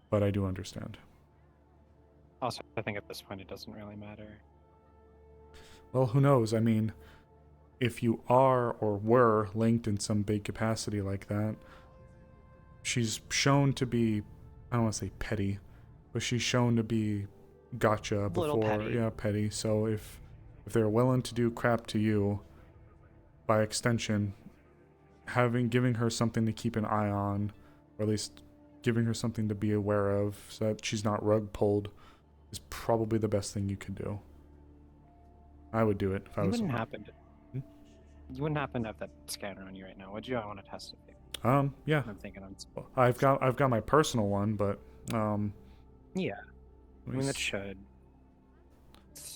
But I do understand. Also, I think at this point it doesn't really matter. Well, who knows? I mean, if you are or were linked in some big capacity like that, she's shown to be, I don't want to say petty, but she's shown to be gotcha before. Petty. Yeah, petty. So if they're willing to do crap to you, by extension, giving her something to keep an eye on, or at least giving her something to be aware of so that she's not rug pulled, is probably the best thing you can do. I would do it if I was. You wouldn't happen to have that scanner on you right now, would you? I want to test it. Yeah. I'm thinking I've got my personal one, but yeah. I mean, that should.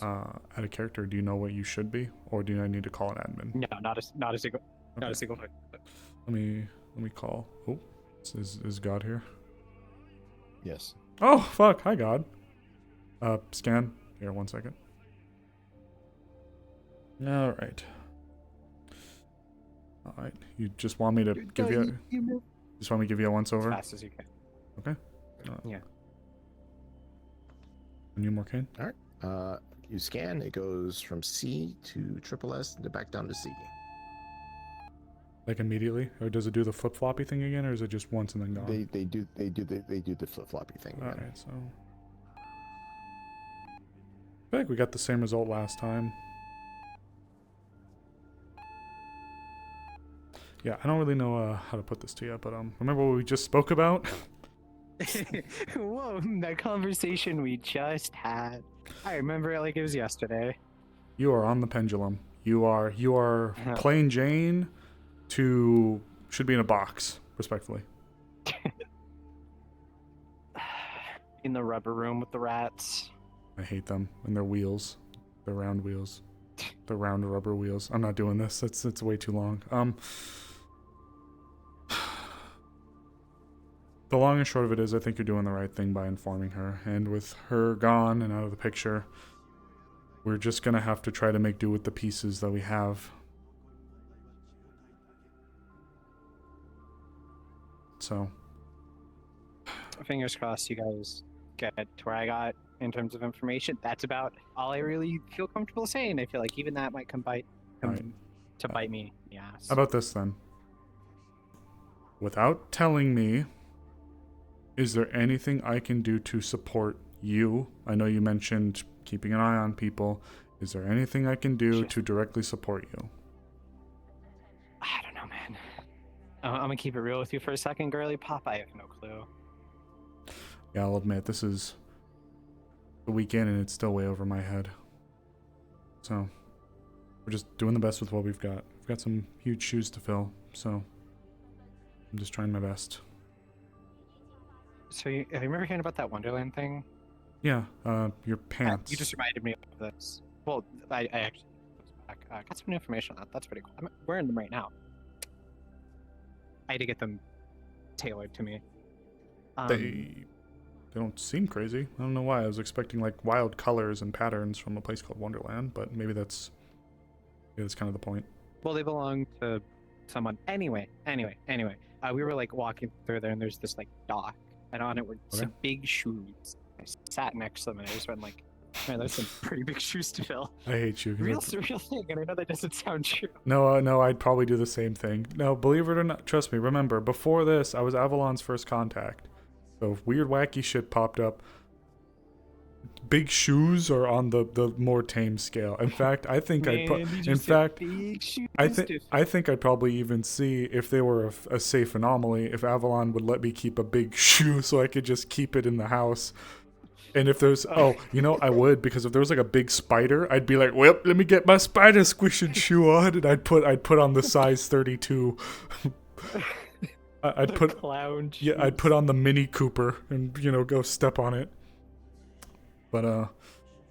Add a character. Do you know what you should be, or do I need to call an admin? No, not a single. Okay. Not a single thing. Let me call. Oh, is God here? Yes. Oh fuck! Hi God. Scan. Here, 1 second. All right. All right. You just want me to give you? Just want me to give you a once As over? fast as you can. Okay. Yeah. A new more cane? All right. You scan. It goes from C to triple S and back down to C. Like immediately, or does it do the flip floppy thing again, or is it just once and then gone? They do the flip floppy thing All again. right. So. I feel like we got the same result last time. Yeah, I don't really know how to put this to you, but remember what we just spoke about? Whoa, that conversation we just had. I remember it like it was yesterday. You are on the pendulum. You are Yeah. plain Jane to should be in a box, respectfully. In the rubber room with the rats. I hate them and their wheels, their round wheels, the round rubber wheels. I'm not doing this. It's way too long. The long and short of it is, I think you're doing the right thing by informing her. And with her gone and out of the picture, we're just gonna have to try to make do with the pieces that we have. So, Fingers crossed you guys get to where I got in terms of information. That's about all I really feel comfortable saying. I feel like even that might come Alright. to bite me in the ass. how about this then? Without telling me, is there anything I can do to support you? I know you mentioned keeping an eye on people. Is there anything I can do to directly support you? I don't know, man. I'm gonna keep it real with you for a second, girly pop. I have no clue. Yeah, I'll admit, this is the weekend and it's still way over my head. So, we're just doing the best with what we've got. We've got some huge shoes to fill, so I'm just trying my best. So you remember hearing about that Wonderland thing? Yeah, your pants. You just reminded me of this. Well, I actually got some new information on that. That's pretty cool. I'm wearing them right now. I had to get them tailored to me. They don't seem crazy. I don't know why. I was expecting like wild colors and patterns from a place called Wonderland, but maybe that's kind of the point. Well, they belong to someone. Anyway. We were like walking through there, and there's this like dock, and on it were some big shoes. I sat next to them, and I just went like, "Man, there's some pretty big shoes to fill." I hate you. 'Cause Real thing, and I know that doesn't sound true. No, I'd probably do the same thing. No, believe it or not, trust me, remember, before this, I was Avalon's first contact. So if weird, wacky shit popped up, big shoes are on the more tame scale. In fact, I think I think I'd probably even see if they were a safe anomaly, if Avalon would let me keep a big shoe so I could just keep it in the house. And if there's, I would, because if there was like a big spider, I'd be like, well, let me get my spider squishing shoe on, and I'd put on the size 32. I'd put on the Mini Cooper and go step on it. But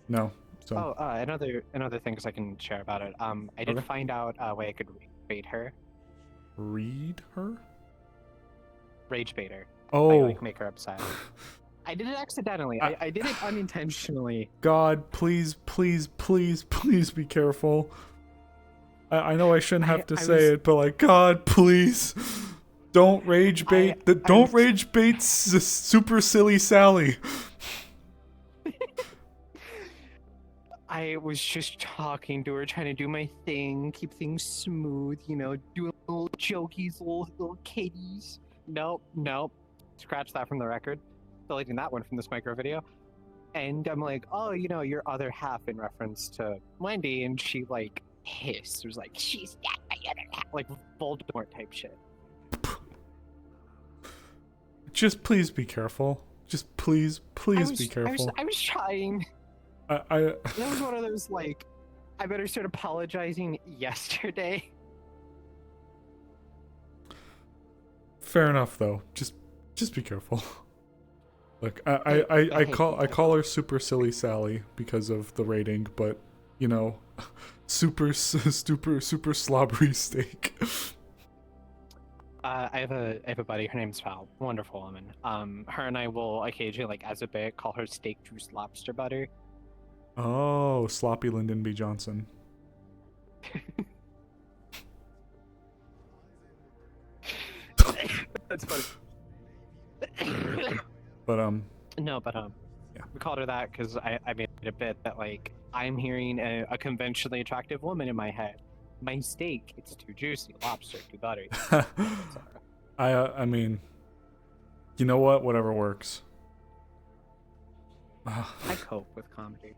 no. So another thing I can share about it. I did find out a way I could rage her. Read her? Rage bait her. Oh. Like make her upset. I did it accidentally. I did it unintentionally. God, please be careful. I know I shouldn't have to say it, but like, God, please. Don't rage bait. Don't rage bait super silly Sally. I was just talking to her, trying to do my thing, keep things smooth, doing little jokies, little kitties. Nope. Scratch that from the record. Deleting that one from this micro video. And I'm like, oh, your other half in reference to Wendy, and she like hissed. It was like, she's not my other half. Like Voldemort type shit. Just please be careful. Just please be careful. I was trying. That was one of those like, I better start apologizing yesterday. Fair enough though. Just be careful. Look, I call her Super Silly Sally because of the rating, but super slobbery steak. I have a buddy. Her name's Val. Wonderful woman. Her and I will occasionally, like as a bit, call her Steak Juice Lobster Butter. Oh, sloppy Lyndon B. Johnson. That's funny. But No, but Yeah. we called her that because I made a bit that like I'm hearing a conventionally attractive woman in my head. My steak, it's too juicy. Lobster, too buttery. I mean, you know what? Whatever works. I cope with comedy.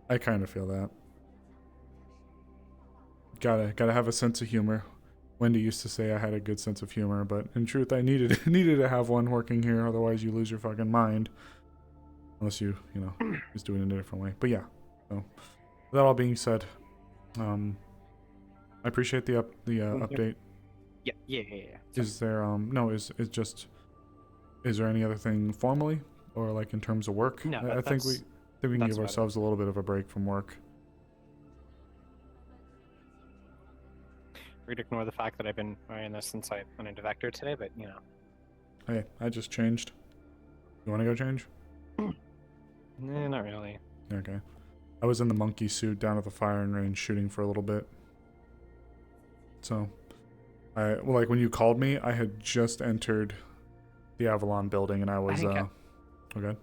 I kind of feel that. Gotta have a sense of humor. Wendy used to say I had a good sense of humor, but in truth, I needed to have one working here. Otherwise, you lose your fucking mind. Unless you just do it in a different way. But yeah. So, with that all being said, I appreciate the update. Yeah. Is there is there any other thing formally or like in terms of work? No, I think we can that's give about ourselves a little bit of a break from work. We'd ignore the fact that I've been wearing this since I went into Vector today, but Hey, I just changed. You want to go change? not really. Okay. I was in the monkey suit down at the firing range shooting for a little bit. So, like when you called me, I had just entered the Avalon building and I was okay. I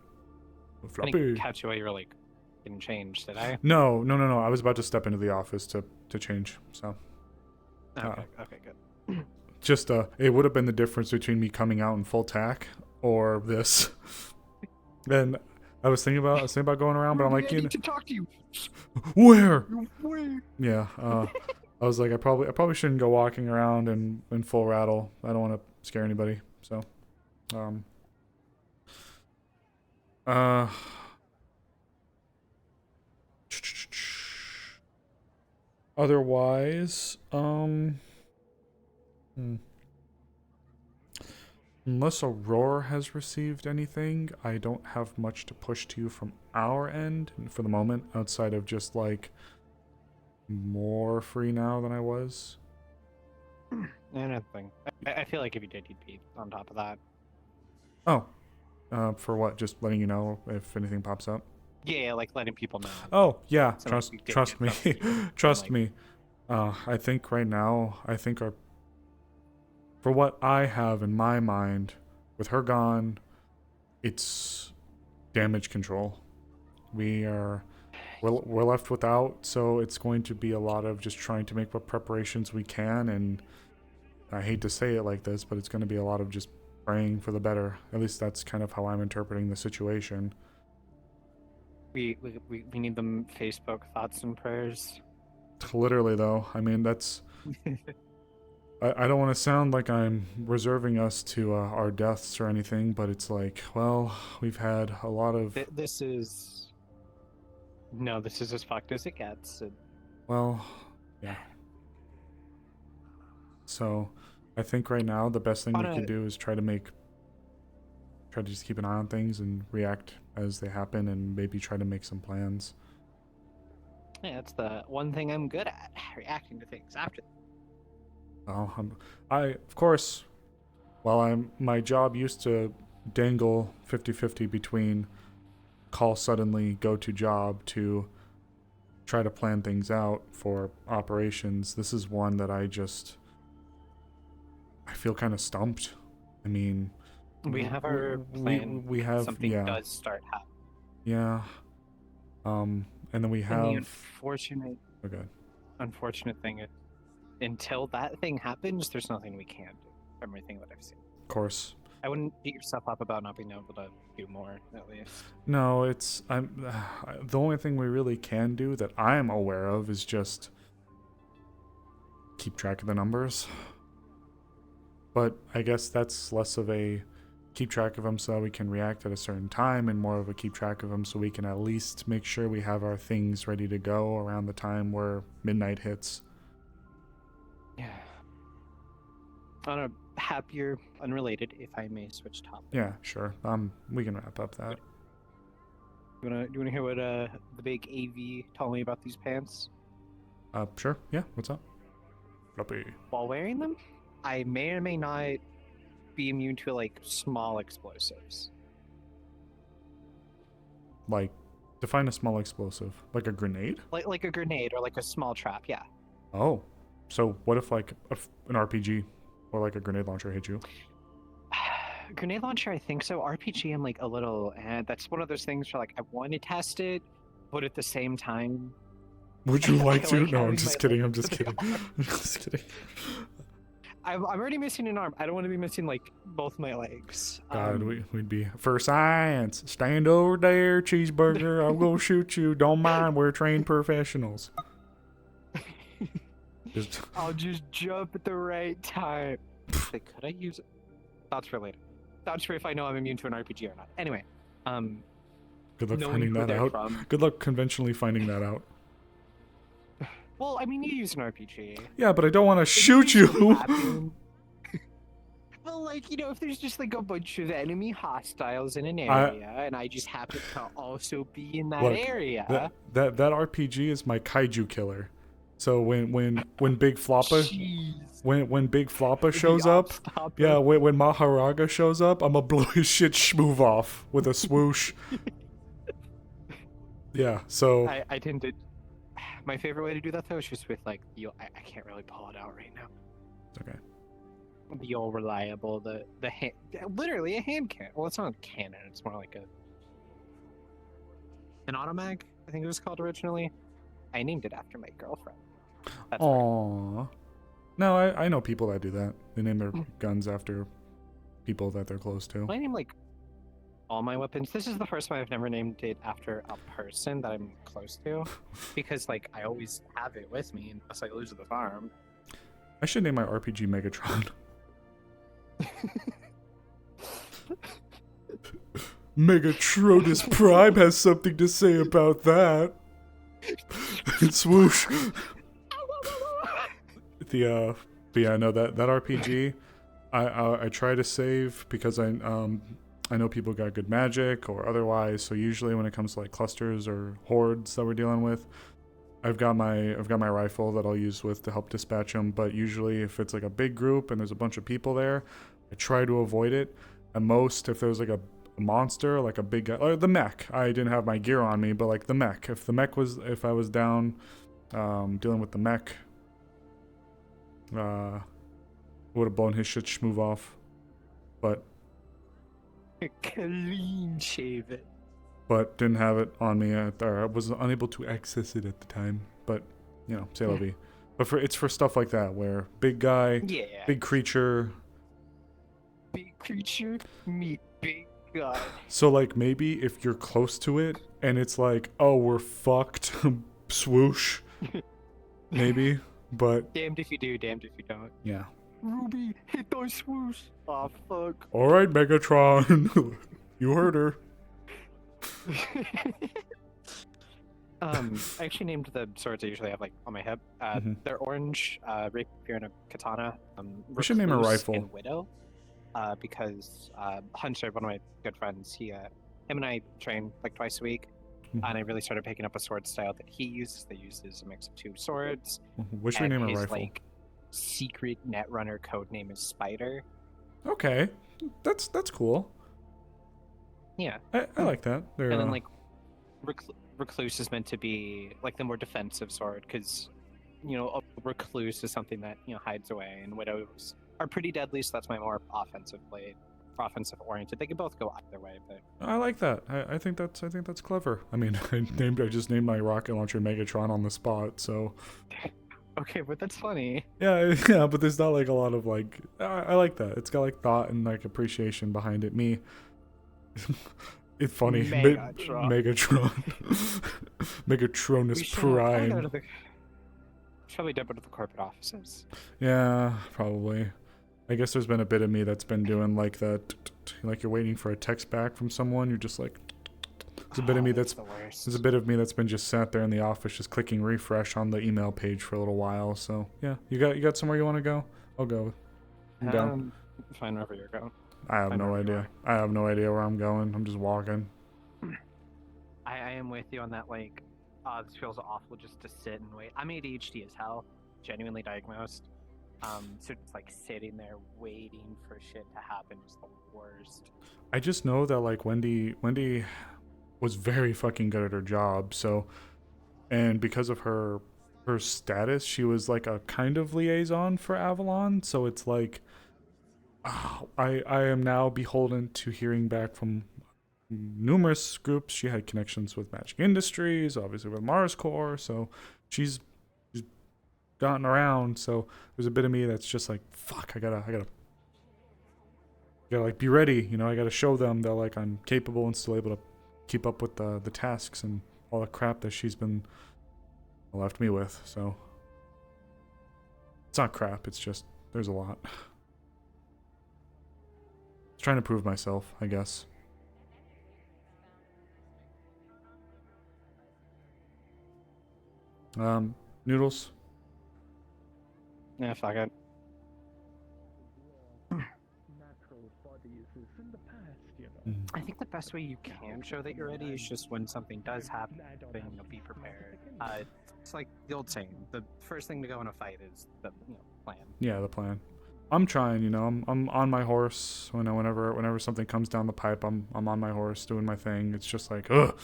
Floppy. didn't catch you while you were like getting changed, did I? No. I was about to step into the office to change. So. Okay, good. Just it would have been the difference between me coming out in full tack or this. And I was thinking about going around, but I'm like, I need to talk to you. Where? Where? Yeah. I was like, I probably shouldn't go walking around in full rattle. I don't want to scare anybody. So, otherwise, unless Aurora has received anything, I don't have much to push to you from our end for the moment, outside of just like more free now than I was. Nothing. I feel like if you did, you'd be on top of that. Oh, for what? Just letting you know if anything pops up. Yeah, like letting people know. Oh yeah, So like, trust me, trust me. I think right now, for what I have in my mind, with her gone, it's damage control. We're left without, so it's going to be a lot of just trying to make what preparations we can, and I hate to say it like this, but it's going to be a lot of just praying for the better. At least that's kind of how I'm interpreting the situation. We need them Facebook thoughts and prayers. Literally, though. I mean, that's... I don't want to sound like I'm reserving us to our deaths or anything, but it's like, well, we've had a lot of... This is as fucked as it gets. Well, yeah. So, I think right now the best thing we can do is try to just keep an eye on things and react as they happen, and maybe try to make some plans. Yeah, that's the one thing I'm good at, reacting to things after. Oh, of course, while my job used to dangle 50-50 between call suddenly, go to job, to try to plan things out for operations, this is one that I feel kind of stumped. I mean, we have our plan. We have something does start happening. Yeah. And then we have the unfortunate thing is, until that thing happens, there's nothing we can do. From everything that I've seen. Of course. I wouldn't beat yourself up about not being able to do more, at least. No, the only thing we really can do that I'm aware of is just keep track of the numbers. But I guess that's less of a keep track of them so that we can react at a certain time, and more of a keep track of them so we can at least make sure we have our things ready to go around the time where midnight hits. Yeah. On a happier, unrelated, if I may switch topics. Yeah, sure. We can wrap up that. Do you wanna hear what the big AV told me about these pants? Sure. Yeah. What's up? Floppy. While wearing them, I may or may not be immune to like small explosives. Like, define a small explosive. Like a grenade? Like a grenade or like a small trap, yeah. Oh, so what if like an RPG or like a grenade launcher hit you? Grenade launcher, I think so. RPG, I'm like a little. That's one of those things where like I want to test it, but at the same time, Would you like I to? like No, I'm having just my kidding. I'm legs just to the kidding. I'm just kidding. I'm already missing an arm. I don't want to be missing like both my legs. God, we'd be for science. Stand over there, cheeseburger. I'm gonna shoot you. Don't mind. We're trained professionals. Just I'll just jump at the right time. Like, could I use? Thoughts for later. Thoughts for if I know I'm immune to an RPG or not. Anyway, good luck knowing finding who that they're out. from. Good luck conventionally finding that out. Well, I mean, you use an RPG. Yeah, but I don't want to If shoot use a you. weapon- Well, like, you know, if there's just like a bunch of enemy hostiles in an area, and I just happen to also be in that Look, area. That RPG is my kaiju killer. So when Big Floppa Jeez. when Big Floppa The shows up, Obstopper. yeah, when Maharaga shows up, I'ma blow his shit schmoove off with a swoosh. Yeah, so I tend to. My favorite way to do that though is just with like I can't really pull it out right now. it's okay. The old reliable, the hand, literally a hand cannon. Well, it's not a cannon. It's more like an automag. I think it was called originally. I named it after my girlfriend. That's right. Aww. No, I know people that do that. They name their guns after people that they're close to. I name like all my weapons. This is the first time I've never named it after a person that I'm close to, because like I always have it with me unless I lose the farm. I should name my RPG Megatron. Megatronus Prime has something to say about that. And swoosh. But yeah, no, that RPG, I try to save because I know people got good magic or otherwise. So usually when it comes to like clusters or hordes that we're dealing with, I've got my rifle that I'll use with to help dispatch them. But usually if it's like a big group and there's a bunch of people there, I try to avoid it. At most, if there's like a monster, like a big guy, or the mech. I didn't have my gear on me, but like the mech. If I was down dealing with the mech, would have blown his shit schmoove off. But Clean shave it. but didn't have it on me. I was unable to access it at the time. But you know, c'est la vie. But it's for stuff like that where big guy, Yeah. big creature. Big creature meet big guy. So like maybe if you're close to it and it's like, oh, we're fucked, swoosh, maybe. But Damned if you do, damned if you don't. yeah. Ruby, hit those swoosh. Oh fuck. All right, Megatron, you heard her. I actually named the swords I usually have like on my hip. They're orange, rapier and a katana. We should name a Recluse rifle. and widow. Because Hunter, one of my good friends, him and I train like twice a week, and I really started picking up a sword style that he uses. That uses a mix of two swords. What should we and name a his, rifle? like secret netrunner code name is Spider. Okay, that's cool. Yeah, I like that. They're, and then like Recluse is meant to be like the more defensive sword because you know a recluse is something that hides away, and widows are pretty deadly. So that's my more offensive blade, offensive oriented. They can both go either way, but I like that. I think that's clever. I mean, I just named my rocket launcher Megatron on the spot. So okay, but that's funny. yeah, but there's not like a lot of like. I like that. It's got like thought and like appreciation behind it. Me. It's funny. Megatron. Megatronus We should probably Prime. dip into the corporate offices. Yeah, probably. I guess there's been a bit of me that's been doing like that, like you're waiting for a text back from someone. You're just like, there's a bit of me that's the worst. there's a bit of me that's been just sat there in the office, just clicking refresh on the email page for a little while. So yeah, you got somewhere you want to go? I'll go. I'm down. Fine wherever you're going. I have no idea. I have no idea where I'm going. I'm just walking. I am with you on that. Like, this feels awful just to sit and wait. I'm ADHD as hell, genuinely diagnosed. So just like sitting there waiting for shit to happen is the worst. I just know that like Wendy was very fucking good at her job. So, and because of her her status. She was like a kind of liaison for Avalon, so it's like I am now beholden to hearing back from numerous groups. She had connections with Magic Industries, obviously with Mars Core, so she's gotten around. So there's a bit of me that's just like, fuck, I gotta like be ready, you know. I gotta show them that like I'm capable and still able to keep up with the tasks and all the crap that she's been left me with. So it's not crap, it's just there's a lot. Trying to prove myself, I guess. Noodles. Yeah, fuck it. I think the best way you can show that you're ready is just when something does happen, you'll be prepared. It's like the old saying: the first thing to go in a fight is the plan. Yeah, the plan. I'm trying, you know. I'm on my horse. Whenever something comes down the pipe, I'm on my horse doing my thing. It's just like, ugh.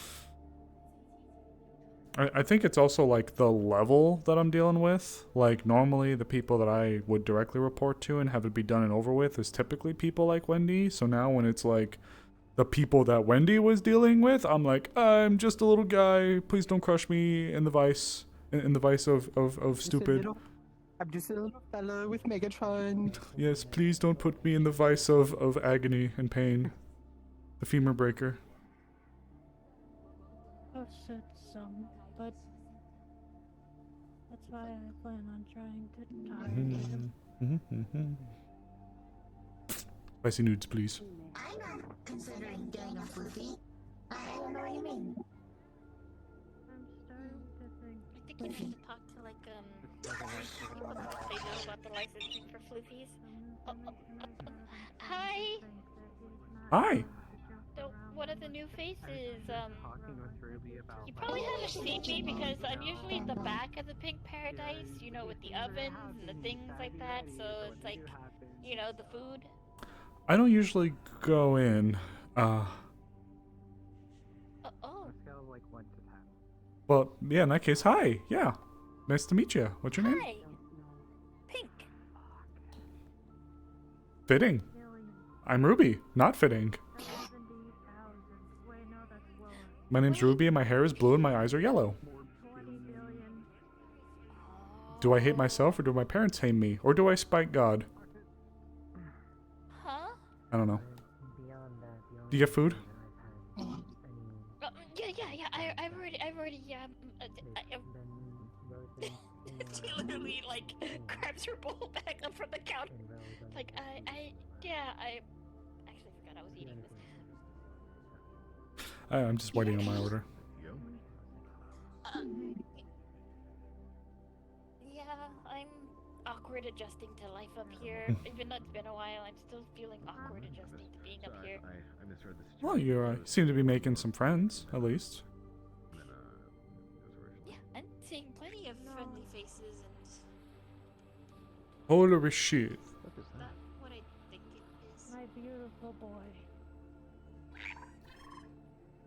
I think it's also like the level that I'm dealing with. Like normally the people that I would directly report to and have it be done and over with is typically people like Wendy. So now when it's like the people that Wendy was dealing with, I'm like, I'm just a little guy. Please don't crush me in the vice of stupid. I'm just a little fellow with Megatron. Yes, please don't put me in the vice of agony and pain. The femur breaker. I've said some, but that's why I plan on trying to talk to him. Spicy nudes, please. I'm not considering getting a floofy. I don't know what you mean. I'm starting to think. I think you need to talk to like what they know about the licensing for floofies. Hi. Hi. So one of the new faces. You probably haven't seen me because I'm usually in the back of the Pink Paradise. You know, with the ovens and the things like that. So it's like, you know, the food. I don't usually go in. Oh. Scale of like 1 to 10. Well, yeah, in that case, hi. Yeah. Nice to meet you. What's your name? Hi. Pink. Fitting. I'm Ruby. Not fitting. 70,000. Wait, no, that's lower. My name's Ruby and my hair is blue and my eyes are yellow. 20 billion. Do I hate myself or do my parents hate me? Or do I spite God? Huh? I don't know. Do you get food? Yeah. I've already. She literally like grabs her bowl back up from the counter. Like I actually forgot I was eating this. I'm just waiting on my order. Yeah, I'm awkward adjusting to life up here. Even though it's been a while, I'm still feeling awkward adjusting to being up here. I misread this. Well, you seem to be making some friends, at least. Yeah, I'm seeing plenty of friendly faces, and Holy shit. that's what I think it is. My beautiful boy.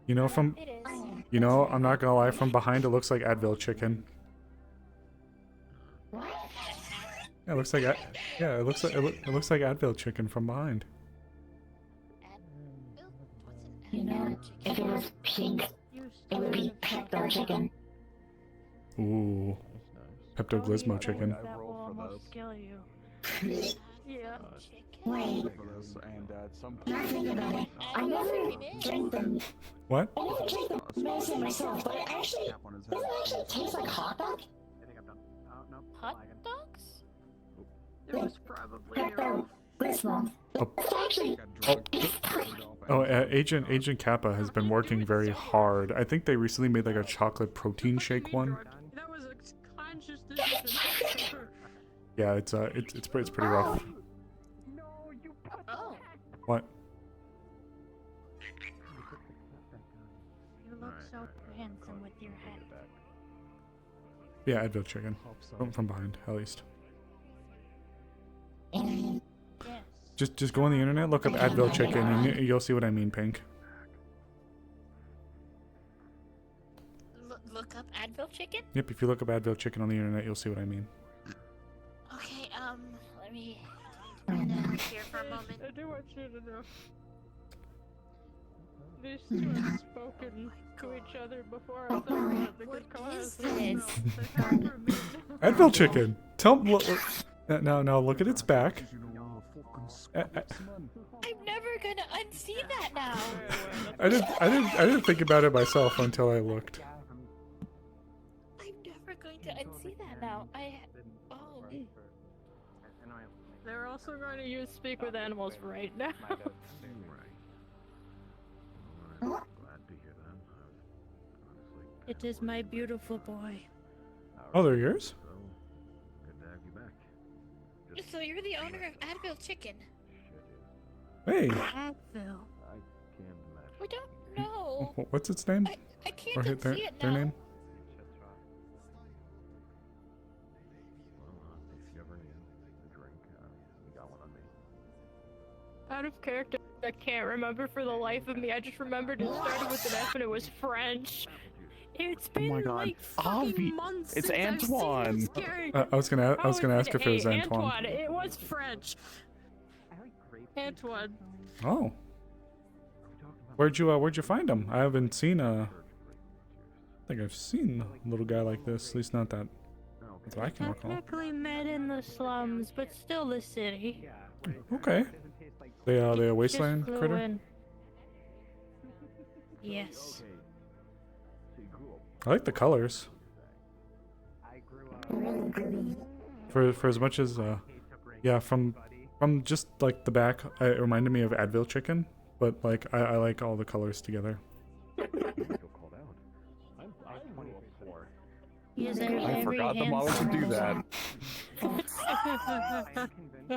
You know, It is. you know, I'm not gonna lie, from behind it looks like Advil chicken. What? Yeah, it looks like it looks like Advil chicken from behind. You know, if it was pink, it would be Pepto chicken. Ooh, Pepto Glismo chicken. That will almost kill you. Yeah. Wait, now think about it. I never drink them. What? I never drink the medicine myself, but it doesn't it actually taste like hot dog? I think I'm done. Oh, no. Hot dogs? It was probably Pepto Glismo. Oh. It's actually Oh, Agent Kappa has been working very hard. I think they recently made like a chocolate protein shake one. That was a conscious decision. Yeah, it's pretty rough. Oh. What? You look so handsome with your hat. Yeah, Advil chicken. From behind, at least. Yes. Just go on the internet, look up Advil chicken, and you'll see what I mean, Pink. Look up Advil chicken? Yep, if you look up Advil chicken on the internet, you'll see what I mean. Okay, let me turn that here for a moment. I do want you to know. These two have spoken to each other before I thought the good cause. This? Advil chicken. Tell me. Now look at its back. I'm never gonna unsee that now. I didn't think about it myself until I looked. I'm never going to unsee that now. Oh. They're also going to use speak with animals right now. It is my beautiful boy. Oh, they're yours? So you're the owner of Advil Chicken? Hey. Advil. We don't know. What's its name? I can't Or unsee it now. their name? Out of character, I can't remember for the life of me. I just remembered it started with an F and it was French. It's been my God. like fucking months It's since I've seen Antoine. this character. I was gonna ask if it was Hey, Antoine. It was French. Antoine. Oh. Where'd you find him? I haven't seen I think I've seen a little guy like this. At least not that I can recall. Technically met in the slums, but still the city. Okay. They a wasteland Just flew critter? in. Yes. I like the colors. For as much as yeah, from just like the back, it reminded me of Advil chicken, but like I like all the colors together. I forgot the model to do that.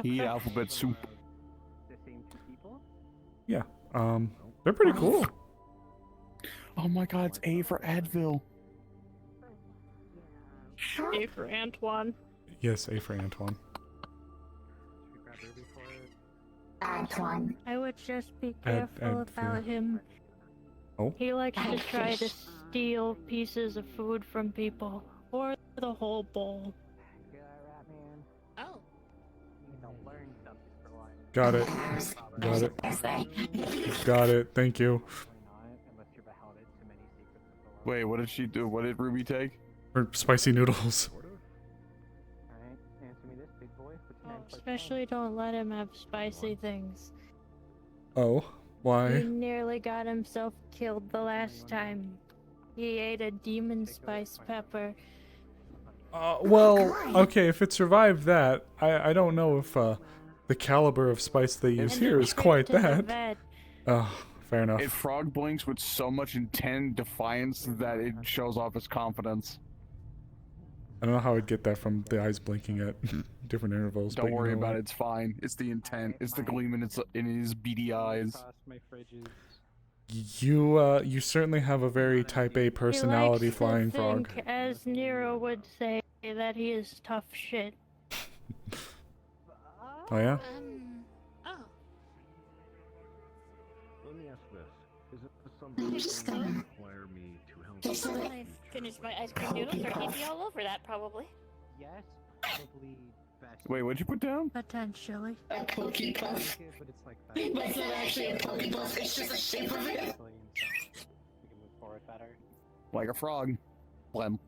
Eat alphabet soup. Yeah. They're pretty cool. Oh my God, it's A for Advil. A for Antoine. Yes, A for Antoine. Antoine. I would just be Ad- careful Advil. about him. Oh. He likes to try to steal pieces of food from people, or the whole bowl. Oh. Got it. Got it. Got it. Thank you. Wait, what did she do? What did Ruby take? Or spicy noodles. Especially don't let him have spicy things. Oh, He why? nearly got himself killed the last time. He ate a demon spice pepper. Well, okay, if it survived that, I don't know if the caliber of spice they use And here the is trip quite to the that. vet. Oh, fair enough. It frog blinks with so much intent and defiance that it shows off his confidence. I don't know how I'd get that from the eyes blinking at different intervals. Don't but you worry know about what? it, it's fine. It's the intent. It's the gleam in his beady eyes. You certainly have a very type A personality, He likes flying to frog. think, as Nero would say, that he is tough shit. Oh yeah? Oh. Let me ask this. Is it I'm just gonna- require me to help? When I finish my ice cream noodles, or he'd be all over that probably. Yes, probably best. Wait, what'd you put down? Potentially. A Pokey Puff. But it's like It's not actually a Pokey Puff, it's just the shape of it. we can move forward better. Like a frog. Blem.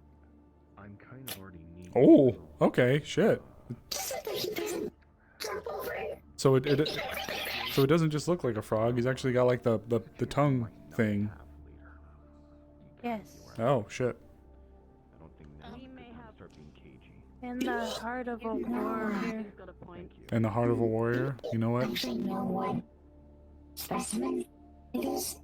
I'm kind of already neat. Oh, okay, shit. Just so that he doesn't jump over it. So it doesn't just look like a frog. He's actually got like the tongue thing. Yes. Oh shit. I don't think now He may have start being cagey. In the heart of a warrior. He's got a point. And the heart of a warrior. You know what? Actually, no one. Specimen? It is.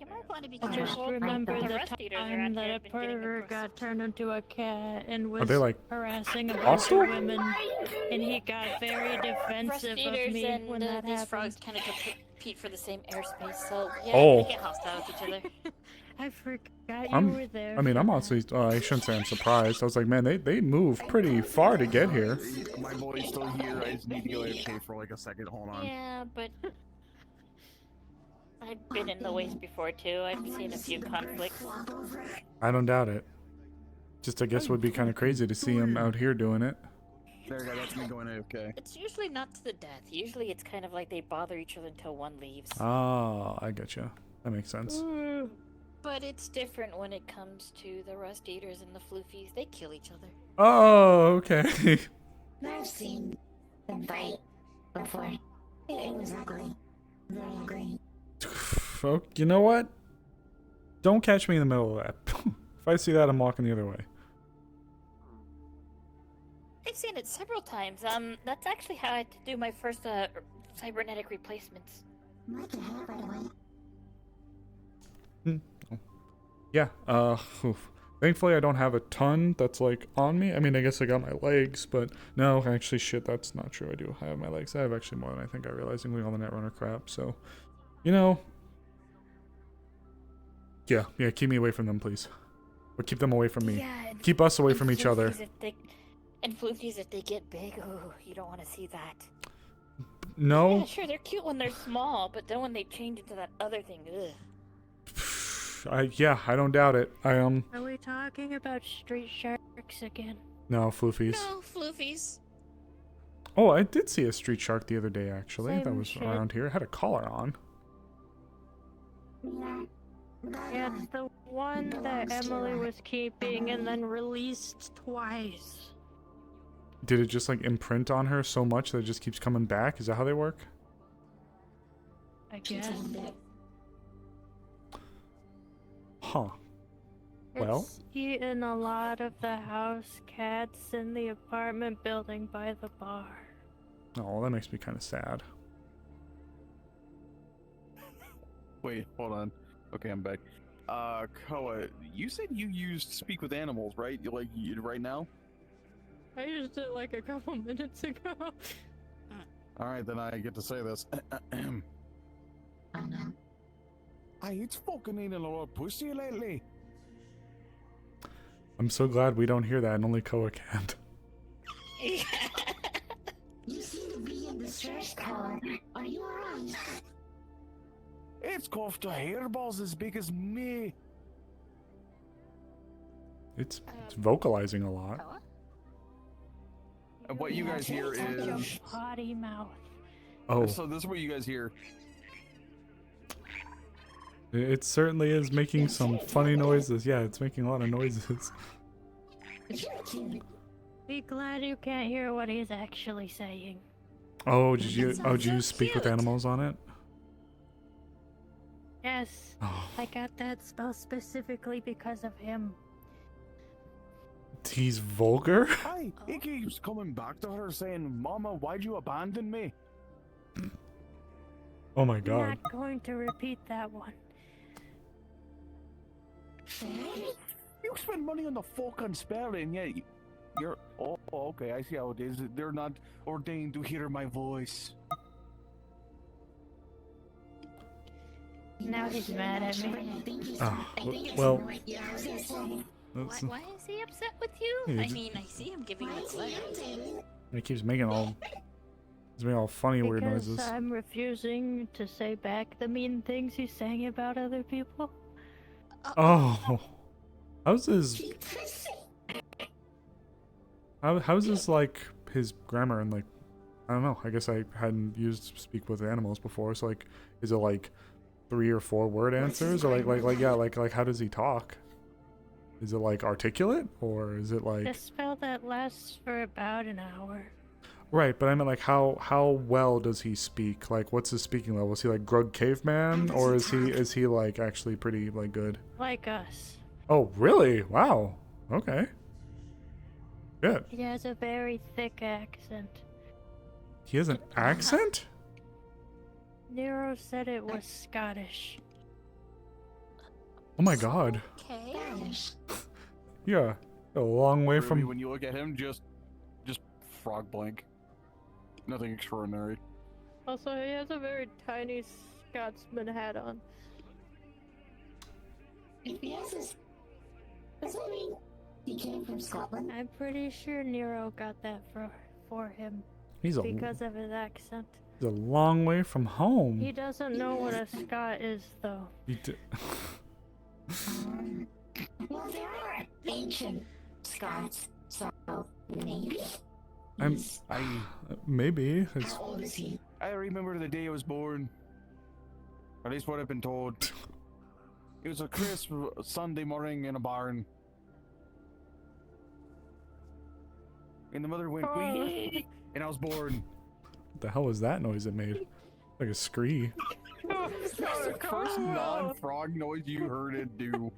You might want to be Just careful. remember The the rust eaters time around that here a have been getting pervert aggressive. got turned into a cat and Are was they like harassing a bunch hostile? of women, and he got very Rust defensive of eaters me and when that these happened. frogs kind of compete for the same airspace, so yeah, Oh. they get hostile with each other. I forgot you I'm- were there. I mean, for I'm that. honestly, I shouldn't say I'm surprised. I was like, man, they move pretty far to get here. My boy's still here. I just need to go and pay for like a second. Hold on. Yeah, but I've been in the waste before too. I've seen a few conflicts. I don't doubt it. Just I guess it would be kind of crazy to see him out here doing it. There you go, that's me going AFK. It's usually not to the death. Usually it's kind of like they bother each other until one leaves. Ah, I getcha. That makes sense. But it's different when it comes to the Rust Eaters and the Floofies. They kill each other. Oh, okay. I've seen them fight before. It was ugly. Very ugly. Oh, you know what? Don't catch me in the middle of that. If I see that, I'm walking the other way. I've seen it several times. That's actually how I had to do my first cybernetic replacements. Yeah, oof. Thankfully I don't have a ton that's like on me. I mean, I guess I got my legs, but no, actually shit, that's not true. I do have my legs. I have actually more than I think I realized, including all the Netrunner crap, so, you know. Yeah, keep me away from them, please. Or keep them away from me. Yeah, keep us away from each other. And Floofies, if they get big, oh, you don't want to see that. No. Yeah, sure, they're cute when they're small, but then when they change into that other thing, ugh. I don't doubt it. Are we talking about street sharks again? No, Floofies. No, Floofies. Oh, I did see a street shark the other day, actually. Same that was shit. around here. It had a collar on. Yeah, it's the one that Emily was keeping and then released twice. Did it just like imprint on her so much that it just keeps coming back? Is that how they work? I guess. Huh. Well. It's eaten a lot of the house cats in the apartment building by the bar. Oh, that makes me kind of sad. Wait, hold on. Okay, I'm back. Koa, you said you used Speak with Animals, right? Right now? I used it like a couple minutes ago. Alright, then I get to say this. It's fucking eating a lot of pussy lately. I'm so glad we don't hear that and only Koa can. You seem to be in distress, Koa. Are you alright? It's coughed to hairballs as big as me. It's vocalizing a lot. And what you guys hear is... Potty mouth. Oh. So this is what you guys hear. It certainly is making some funny noises. Yeah, it's making a lot of noises. Be glad you can't hear what he's actually saying. Oh, did you speak with animals on it? Yes, I got that spell specifically because of him. He's vulgar? Hi, he keeps coming back to her saying, Mama, why'd you abandon me? Oh my I'm god. not going to repeat that one. You spend money on the fucking spell and yet you're... Oh, okay, I see how it is. They're not ordained to hear my voice. Now he's mad at me. Oh, well... Why is he upset with you? Yeah, I mean, I see him giving you a glare. He keeps making all... He's making all funny weird Because noises. I'm refusing to say back the mean things he's saying about other people. Oh. How's his... How's his, like, his grammar and, like... I don't know. I guess I hadn't used Speak with Animals before, so, like, is it, like, 3 or 4 word answers? Or, like, how does he talk? Is it, like, articulate? Or is it, like... A spell that lasts for about an hour. Right, but I mean, like, how well does he speak? Like, what's his speaking level? Is he, like, Grug Caveman? Or is he, like, actually pretty, like, good? Like us. Oh, really? Wow. Okay. Good. He has a very thick accent. He has an accent? Nero said it was Scottish. Oh my god. Okay. Yeah. A long way Ruby, from... when you look at him, just frog blank. Nothing extraordinary. Also, he has a very tiny Scotsman hat on. If he has his... Does that mean he came from Scotland? I'm pretty sure Nero got that for him. He's a... Because of his accent. It's a long way from home. He doesn't know what a Scot is, though. You d- Well, there are ancient Scots, so maybe. Maybe. It's, How old is he? I remember the day I was born. Or at least what I've been told. It was a crisp Sunday morning in a barn. And the mother went, wee, and I was born. what the hell was that noise it made? Like a scree. That's the first non-frog noise you heard it do.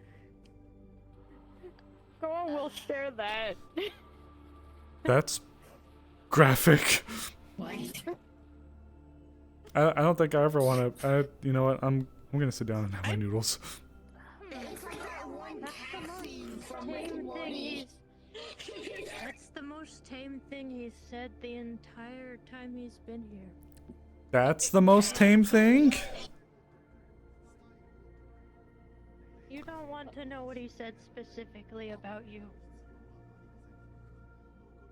Go on, we'll share that. That's graphic. What? I don't think I ever want to. You know what? I'm gonna sit down and have my noodles. That's the most tame thing he's said the entire time he's been here. That's the most tame thing. You don't want to know what he said specifically about you.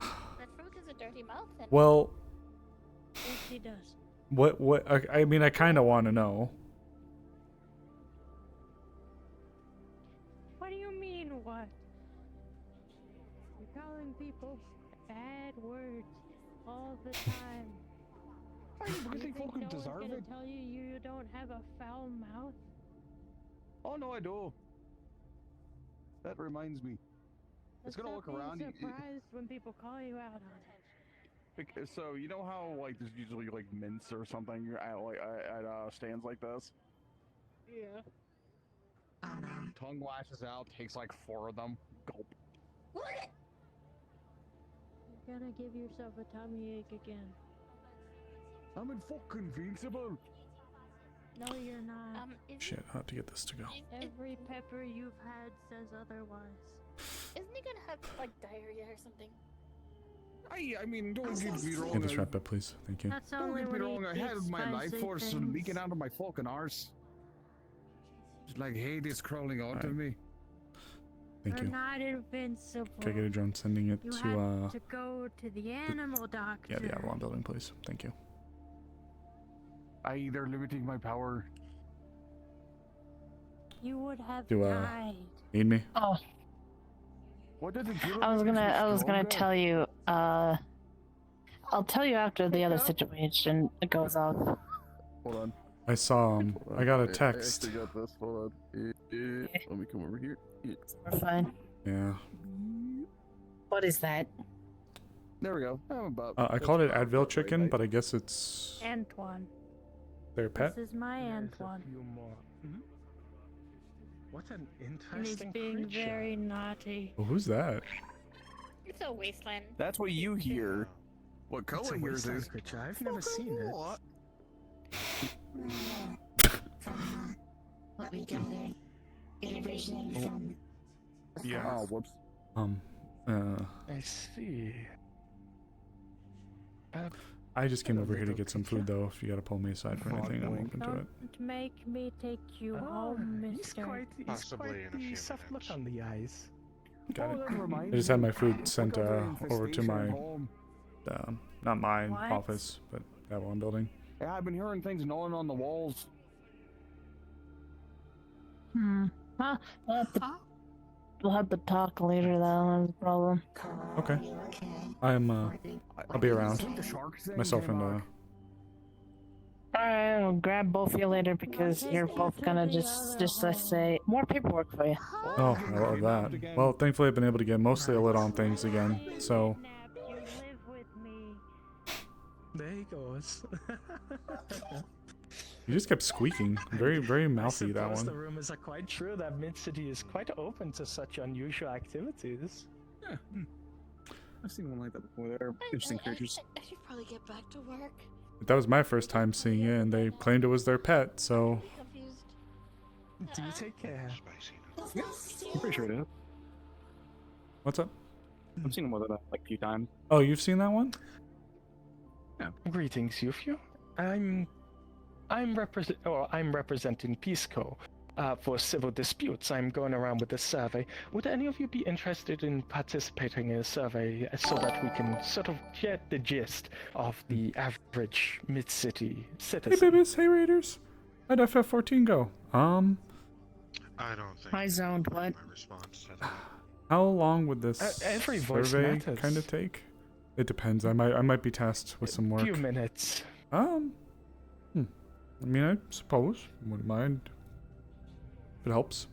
That frog has a dirty mouth. And Well, Yes, he does. what? I mean, I kind of want to know. What do you mean, what? You're calling people bad words all the time. I You really think fucking no one's deserve gonna it. tell you you don't have a foul mouth? Oh no, I do. That reminds me. It's gonna Stop look around. being surprised when people call you out on it. So you know how like there's usually like mints or something at stands like this. Yeah. Tongue lashes out, takes like 4 of them. Gulp. You're gonna give yourself a tummy ache again. I'm invincible. No, you're not. Shit, I have to get this to go. Every pepper you've had says otherwise. Isn't he gonna have like diarrhea or something? I mean, don't get me wrong. Get this wrapped up, please. Thank you. That's Don't only get me when wrong. I he had eats my life spicy force things. leaking out of my fucking arse. Just like Hades crawling onto me. Thank You're you. not invincible. Can I get a drone sending it You to have to go to the animal doctor. yeah, the Avalon building, please. Thank you. They're limiting my power. You would have Do died. need me? Oh, What did I was gonna tell you. I'll tell you after the other situation goes off. Hold on. I saw him. I got a I text. actually got this. Hold on. Let me come over here. We're fine. Yeah. What is that? There we go. I'm about. I called it Advil chicken, but I guess it's Antoine. their pet. This is my Antoine. What an And he's interesting being creature. very naughty. Well, who's that? It's a wasteland. That's what you hear. What It's color a yours wasteland is? creature. I've never seen it. From what we gathered, it originated from. Yeah. Oh, whoops. I see. I just came over here to get some food, though. If you gotta pull me aside for anything, I'm open to it. Don't make me take you home, mister. He's quite the soft look on the eyes. Got it. that reminds I just had me. my food sent Look over over to infestation my, at home. not mine What? office, but Avalon building. Yeah, I've been hearing things gnawing on the walls. Huh? We'll have to talk later. That's the problem. Okay. I'll be around. Think the shark thing Myself came and out. Alright, I'll grab both of you later because you're both gonna just say more paperwork for you. Oh, I love that. Well, thankfully I've been able to get mostly a lid on things again, so You live with me. There he goes. you just kept squeaking. Very, very mouthy, that suppose one. the rumors are quite true that Mid-City is quite open to such unusual activities. Yeah. I've seen one like that before. They're interesting creatures. I should probably get back to work. That was my first time seeing it, and they claimed it was their pet, so I'm confused. Do you take care? I'm pretty sure it is. what's up? I've seen them with it like a few times. Oh, you've seen that one? Greetings, Yufio. I'm representing Pisco. for civil disputes. I'm going around with this survey. Would any of you be interested in participating in a survey so that we can sort of get the gist of the average mid-city citizen? Hey, babies. Hey, Raiders. How'd FF14 go? I don't think I zoned what? my response to that. How long would this every voice survey matters. kind of take? It depends. I might be tasked with some work. A few minutes. I mean, I suppose wouldn't mind. If it helps.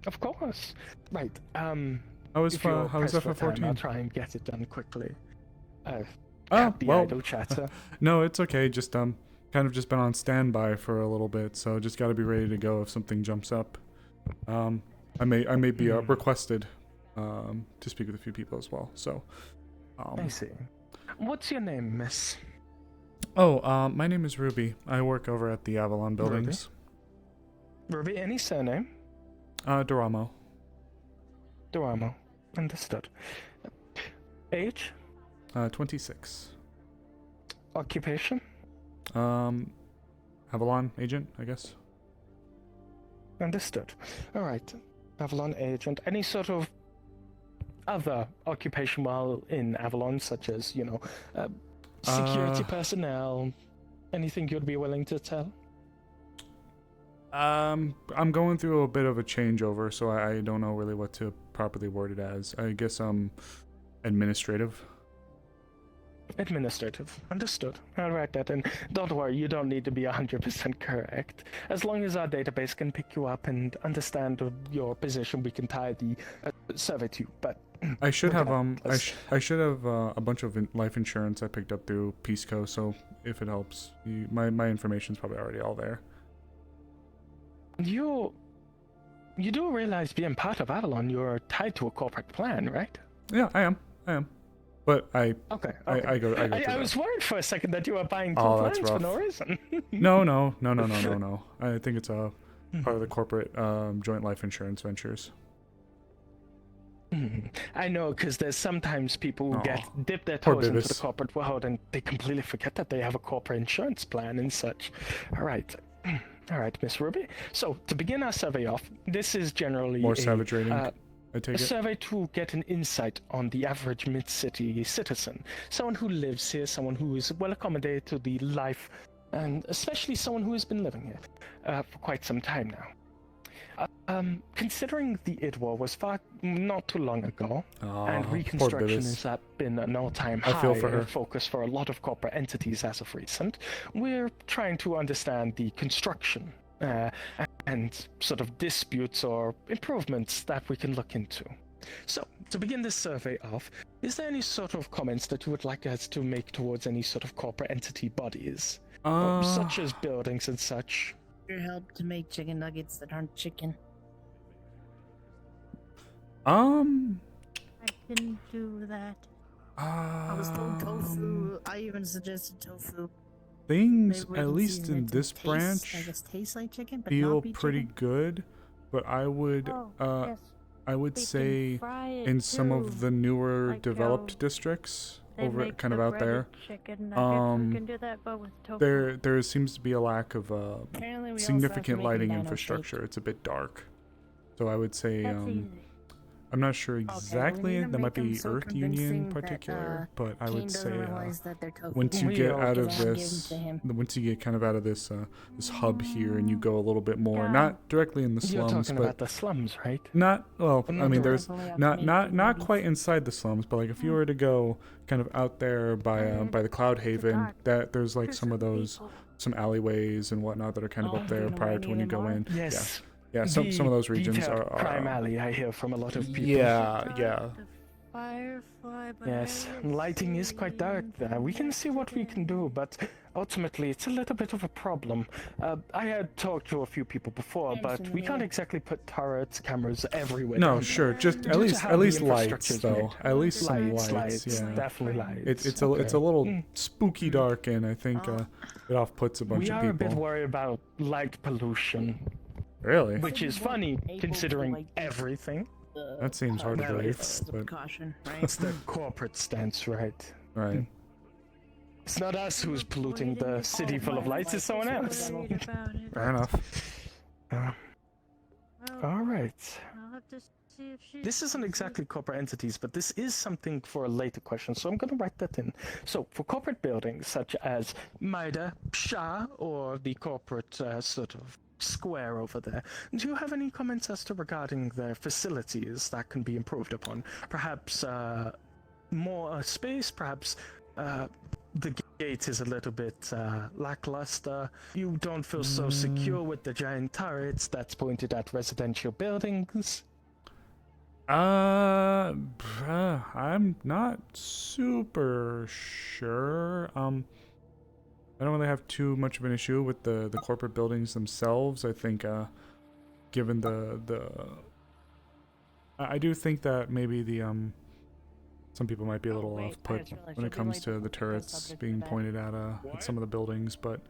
Of course. Right. How is if you're how is pressed for time, I'll FF14? try and get it done quickly. Oh, Happy well. idle chatter. No, it's okay. Just kind of just been on standby for a little bit, so just got to be ready to go if something jumps up. I may be requested to speak with a few people as well. So. I see. What's your name, miss? Oh, my name is Ruby. I work over at the Avalon buildings. Ruby, any surname? Doramo. Doramo. Understood. Age? 26. Occupation? Avalon agent, I guess. Understood. Alright. Avalon agent. Any sort of other occupation while in Avalon, such as, security personnel? Anything you'd be willing to tell? I'm going through a bit of a changeover, so I don't know really what to properly word it as. I guess administrative. Administrative. Understood. I'll write that in. Don't worry, you don't need to be 100% correct. As long as our database can pick you up and understand your position, we can tie the survey to you. But I should have I should have a bunch of life insurance I picked up through Pisco, so if it helps, my information's probably already all there. You do realize being part of Avalon, you're tied to a corporate plan, right? Yeah, I am. But I go. I was worried for a second that you were buying two that's plans for rough. no reason. No. I think it's a part of the corporate joint life insurance ventures. I know, because there's sometimes people who dip their Poor toes into Bibis. the corporate world and they completely forget that they have a corporate insurance plan and such. All right, Miss Ruby. So to begin our survey off, this is generally More savage rating, I take a it. survey to get an insight on the average mid-city citizen, someone who lives here, someone who is well accommodated to the life, and especially someone who has been living here for quite some time now. Considering the id war was not too long ago, and reconstruction has been an all-time I feel for high her. focus for a lot of corporate entities as of recent, we're trying to understand the construction and sort of disputes or improvements that we can look into. So, to begin this survey off, is there any sort of comments that you would like us to make towards any sort of corporate entity bodies, such as buildings and such? Your help to make chicken nuggets that aren't chicken. I can do that. I was told tofu. I even suggested tofu. Things, Maybe we at can least see in that this taste, branch, I guess taste like chicken, but feel not be pretty chicken. good. But I would, yes. I would They can say, fry it in some of too, the newer like developed how districts, they over make kind of the out there, breaded chicken nuggets. We can do that, but with tofu. there seems to be a lack of Apparently we also have to significant make a lighting nano infrastructure. It's a bit dark, so I would say That's easy. I'm not sure exactly. need to That might make 'em be so Earth Union in convincing that, particular, but I Kane would doesn't say realize that they're tofu. once you get out of Because I'm this, giving to him. once you get kind of out of this this hub here, and you go a little bit more, not directly in the You're slums, talking but about the slums, right? not well. I mean, there's Definitely not quite inside the slums, but like if you were to go kind of out there by the Cloud Haven, that there's like some of those some alleyways and whatnot that are kind of up there prior to when you go in. Yes. Yeah, some of those regions detailed are crime alley. I hear from a lot of people. Yeah. Firefly Yes, lighting is quite dark there. We can see what we can do, but ultimately it's a little bit of a problem. I had talked to a few people before, but we can't exactly put turrets, cameras everywhere. No, down sure. there. Just Due at to least how at the least lights infrastructure's though. made. At least some lights. Yeah. Definitely lights. It's a little spooky dark, and I think it off puts a bunch We of are people. a bit worried about light pollution. Really? Which is funny considering everything. That seems hard to believe, but It's the corporate stance, right? right. It's not us who's polluting the city full of lights, it's someone else. Fair enough. All right. I'll have to see if she's. This isn't exactly corporate entities, but this is something for a later question, so I'm going to write that in. So, for corporate buildings such as Maida, Psha, or the corporate sort of square over there, do you have any comments as to regarding their facilities that can be improved upon? Perhaps more space, perhaps the gate is a little bit lackluster. You don't feel so secure with the giant turrets that's pointed at residential buildings. I'm not super sure. I don't really have too much of an issue with the corporate buildings themselves. I think, given I do think that maybe the some people might be a little off-put when it comes to the turrets being pointed at some of the buildings, but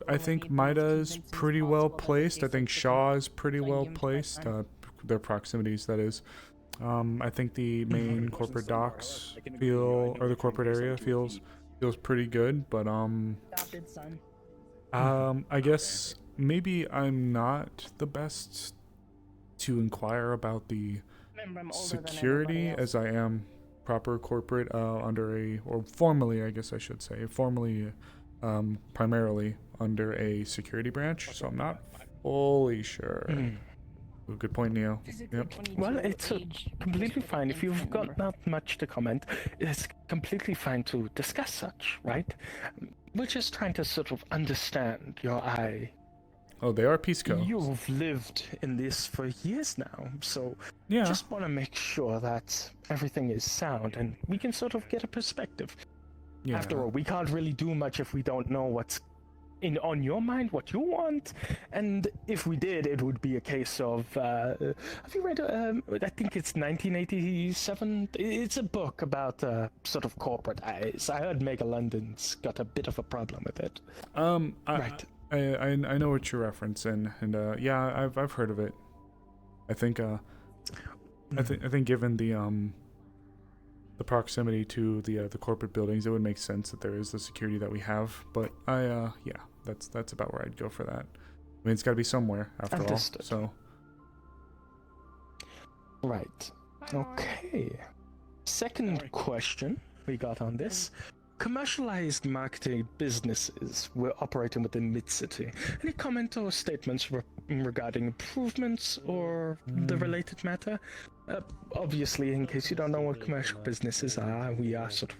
I think Maida's pretty well placed. I think Shaw is pretty well placed. Their proximities, that is. I think the main corporate docks or the corporate area feels pretty good, but I guess maybe I'm not the best to inquire about the security as I am proper corporate or formally, I guess I should say, primarily under a security branch, so I'm not fully sure. Good point, Neo. Yep. Well, it's completely fine. If you've got not much to comment, it's completely fine to discuss such, right? We're just trying to sort of understand your eye. Oh, they are Peace Co. You've lived in this for years now, so yeah, just want to make sure that everything is sound and we can sort of get a perspective. Yeah. After all, we can't really do much if we don't know what's on your mind, what you want, and if we did, it would be a case of have you read I think it's 1987, it's a book about sort of corporate eyes. I heard Mega London's got a bit of a problem with it. Right. I know what you're referencing, and yeah, I've heard of it. I think I think given the proximity to the corporate buildings, it would make sense that there is the security that we have. But yeah, that's about where I'd go for that. I mean, it's got to be somewhere after Understood. all. So. Right. Okay. Second question we got on this. Commercialized marketing businesses were operating within Mid-City. Any comment or statements regarding improvements or the related matter? Obviously, in case you don't know what commercial businesses are, we are sort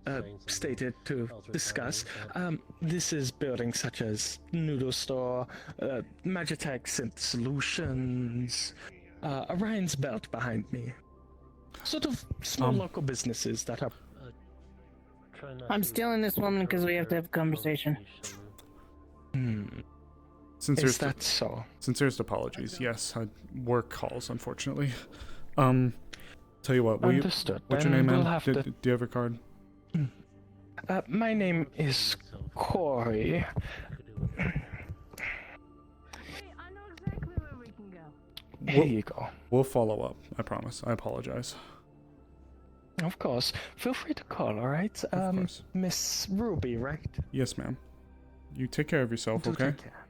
of stated to discuss. This is buildings such as Noodle Store, Magitech Synth Solutions, Orion's Belt behind me. Sort of small local businesses that are... I'm stealing this woman because we have to have a conversation. Sincerest apologies. Yes, work calls, unfortunately. Tell you what, Understood. What's your name, man? Do you have a card? My name is Corey. Here you go. We'll follow up, I promise. I apologize. Of course. Feel free to call, alright? Of course. Miss Ruby, right? Yes, ma'am. You take care of yourself, okay? Take care.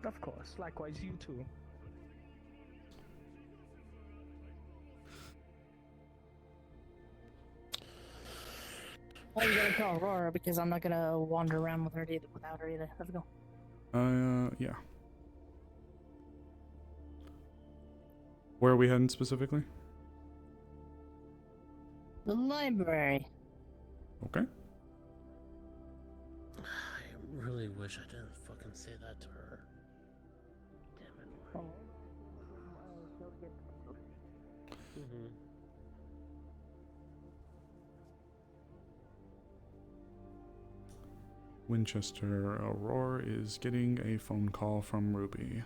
Of course. Likewise, you too. I'm gonna call Aurora because I'm not gonna wander around with her without her either. Let's go. Yeah. Where are we heading specifically? The library. Okay. I really wish I didn't fucking say that to her. Damn it. Oh. Winchester Aurora is getting a phone call from Ruby.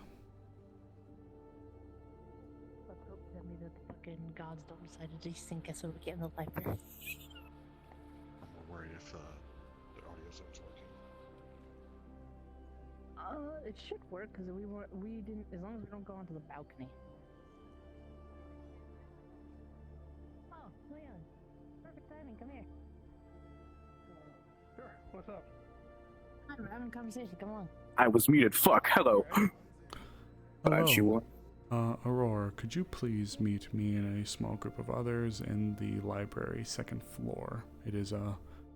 Let's hope that maybe the fucking gods don't decide to desync us so we get in the library. I'm worried if the audio zone's working. It should work because we didn't, as long as we don't go onto the balcony. Oh, Leon. Perfect timing, come here. Sure, what's up? We're having a conversation. Come on. I was muted. Fuck. Hello. Hello. Aurora, could you please meet me and a small group of others in the library, second floor? It is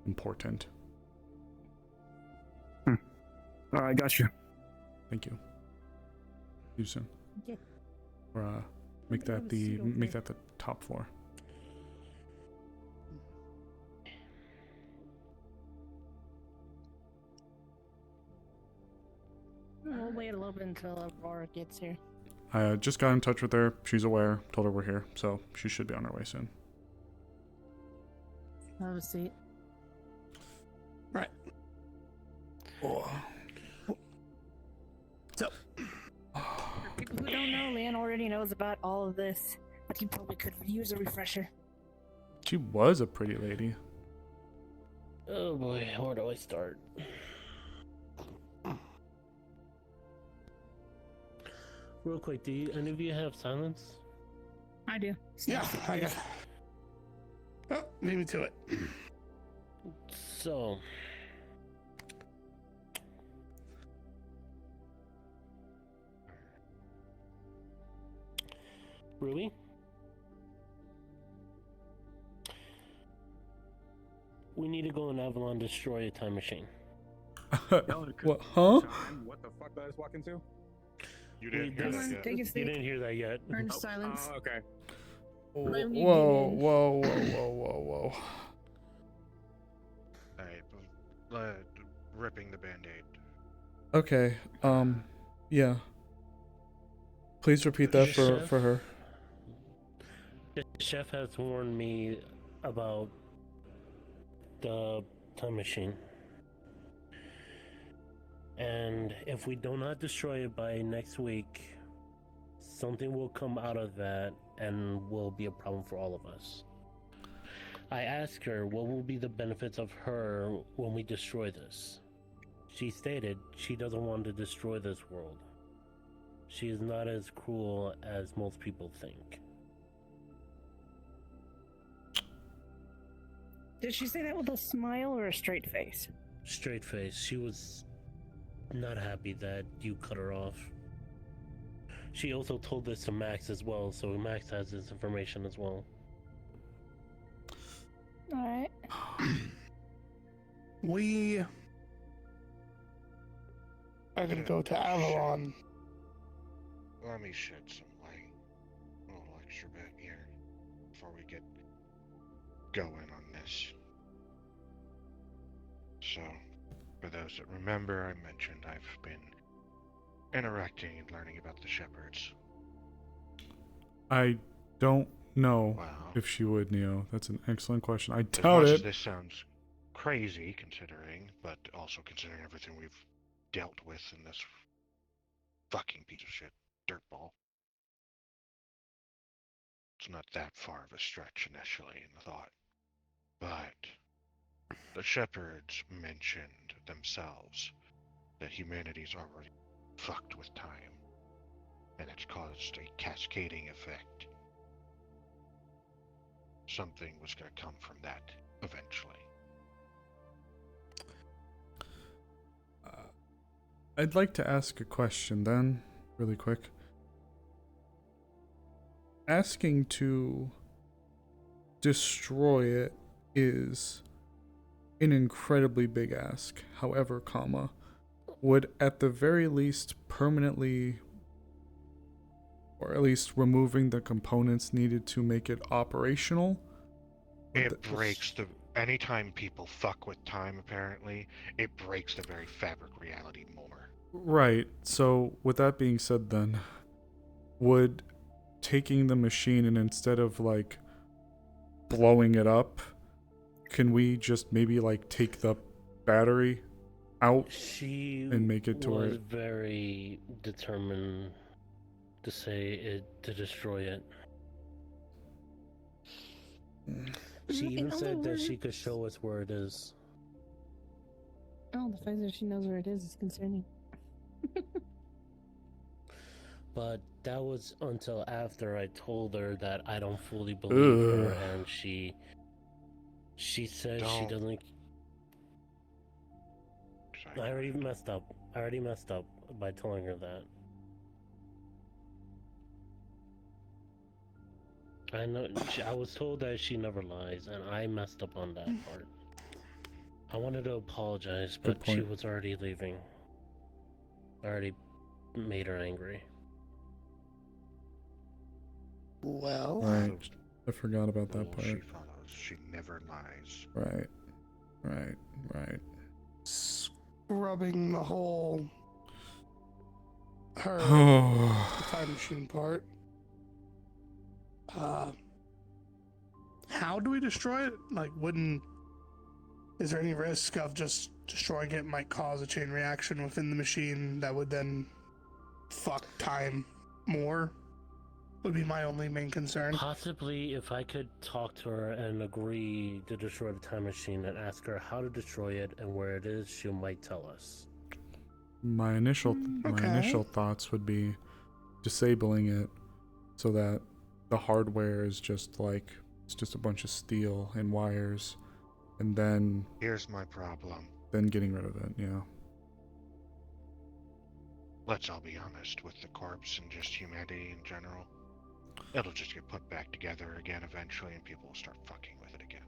important. I got you. Thank you. See you soon. Yeah. Or make that the top floor. We'll wait a little bit until Aurora gets here. I just got in touch with her. She's aware. Told her we're here, so she should be on her way soon. Have a seat. Right. Oh. So, For people who don't know, Leanne already knows about all of this, but he probably could use a refresher. She was a pretty lady. Oh boy, where do I start? Real quick, do any of you have silence? I do. yeah, I got. Oh, leave me to it. So, Ruby? We need to go in Avalon, destroy a time machine. What? Huh? What the fuck did I just walk into? You didn't hear that yet. Take a You seat. didn't hear that yet. Earn silence. Oh, okay. Let me Whoa, get in. whoa. Alright, ripping the band-aid. Okay, yeah. Please repeat that for her. The chef has warned me about the time machine. And if we do not destroy it by next week, something will come out of that and will be a problem for all of us. I asked her what will be the benefits of her when we destroy this. She stated she doesn't want to destroy this world. She is not as cruel as most people think. Did she say that with a smile or a straight face? Straight face. She was not happy that you cut her off. She also told this to Max as well, so Max has this information as well. Alright. We are gonna go to Avalon. Let me shed some light. A little extra bit here before we get going on this. So, for those that remember, I mentioned I've been interacting and learning about the shepherds. I don't know Wow. if she would, Neo. That's an excellent question. I As doubt much as it. this sounds crazy considering, but also considering everything we've dealt with in this fucking piece of shit dirtball. It's not that far of a stretch initially in the thought. But the shepherds mentioned themselves that humanity's already fucked with time, and it's caused a cascading effect. Something was going to come from that eventually. I'd like to ask a question then, really quick. Asking to destroy it is an incredibly big ask. However, would at the very least permanently, or at least removing the components needed to make it operational? It breaks the... Anytime people fuck with time, apparently, it breaks the very fabric reality more. Right. So, with that being said then, would taking the machine and instead of, like, blowing it up, can we just maybe, like, take the battery out and make it to where was very determined to say it, to destroy it. She even said that she could show us where it is. Oh, the fact that she knows where it is concerning. But that was until after I told her that I don't fully believe her, Ugh. and she says she Don't. doesn't. Sorry. I already messed up. By telling her that. I know. I was told that she never lies, and I messed up on that part. I wanted to apologize, but she was already leaving. I already made her angry. Well, Right. I forgot about that Rule she part. follows. She never lies. Right. scrubbing the whole her the time machine part. How do we destroy it? Like, is there any risk of just destroying it might cause a chain reaction within the machine that would then fuck time more? Would be my only main concern. Possibly, if I could talk to her and agree to destroy the time machine and ask her how to destroy it and where it is, she might tell us. My initial thoughts would be disabling it so that the hardware is just like it's just a bunch of steel and wires, and then Here's my problem. then getting rid of it. Yeah. Let's all be honest, with the corpse and just humanity in general, it'll just get put back together again eventually, and people will start fucking with it again.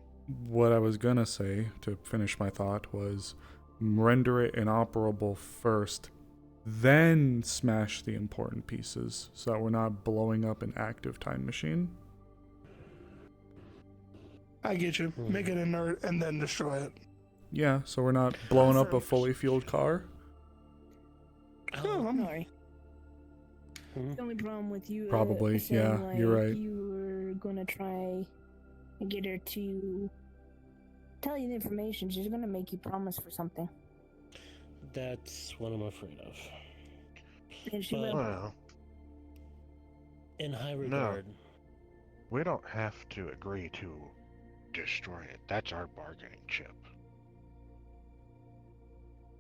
What I was gonna say to finish my thought was render it inoperable first, then smash the important pieces so that we're not blowing up an active time machine. I get you. Make it inert and then destroy it. Yeah, so we're not blowing up a fully fueled car. Sorry. The only problem with you Probably, saying, yeah, like, you're right. you were gonna try and get her to tell you the information. She's gonna make you promise for something. That's what I'm afraid of. And she But will. Well, in high regard, we don't have to agree to destroy it. That's our bargaining chip.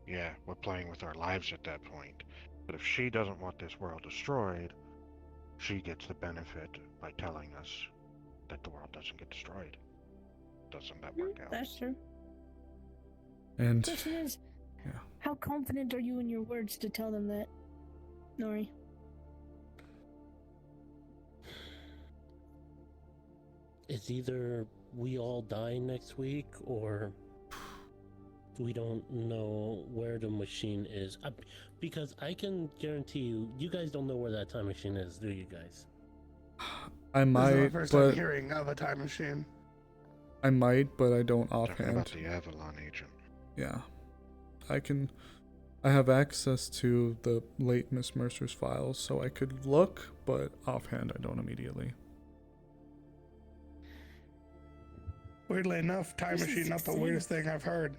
Yeah, we're playing with our lives at that point. But if she doesn't want this world destroyed, she gets the benefit by telling us that the world doesn't get destroyed. Doesn't that work out? That's true. And Question is, how confident are you in your words to tell them that, Nori? it's either we all die next week or we don't know where the machine is. Because I can guarantee you, you guys don't know where that time machine is, do you guys? I This is might, my first time but hearing of a time machine. I don't Talking offhand. about the Avalon agent. Yeah. I have access to the late Miss Mercer's files, so I could look, but offhand I don't immediately. Weirdly enough, time machine not the weirdest thing I've heard.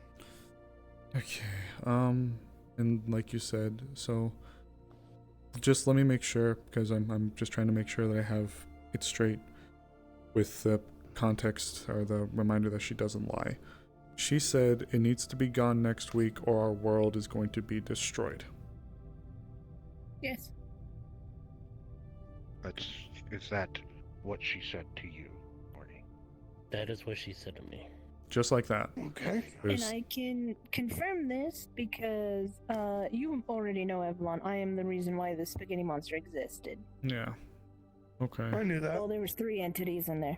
Okay. And like you said, so just let me make sure, because I'm just trying to make sure that I have it straight with the context or the reminder that she doesn't lie. She said it needs to be gone next week or our world is going to be destroyed. Yes. Is that what she said to you, Morty? That is what she said to me. Just like that. Okay. And I can confirm this because you already know, Avalon. I am the reason why the spaghetti monster existed. Yeah. Okay. I knew that. Well, there was 3 entities in there.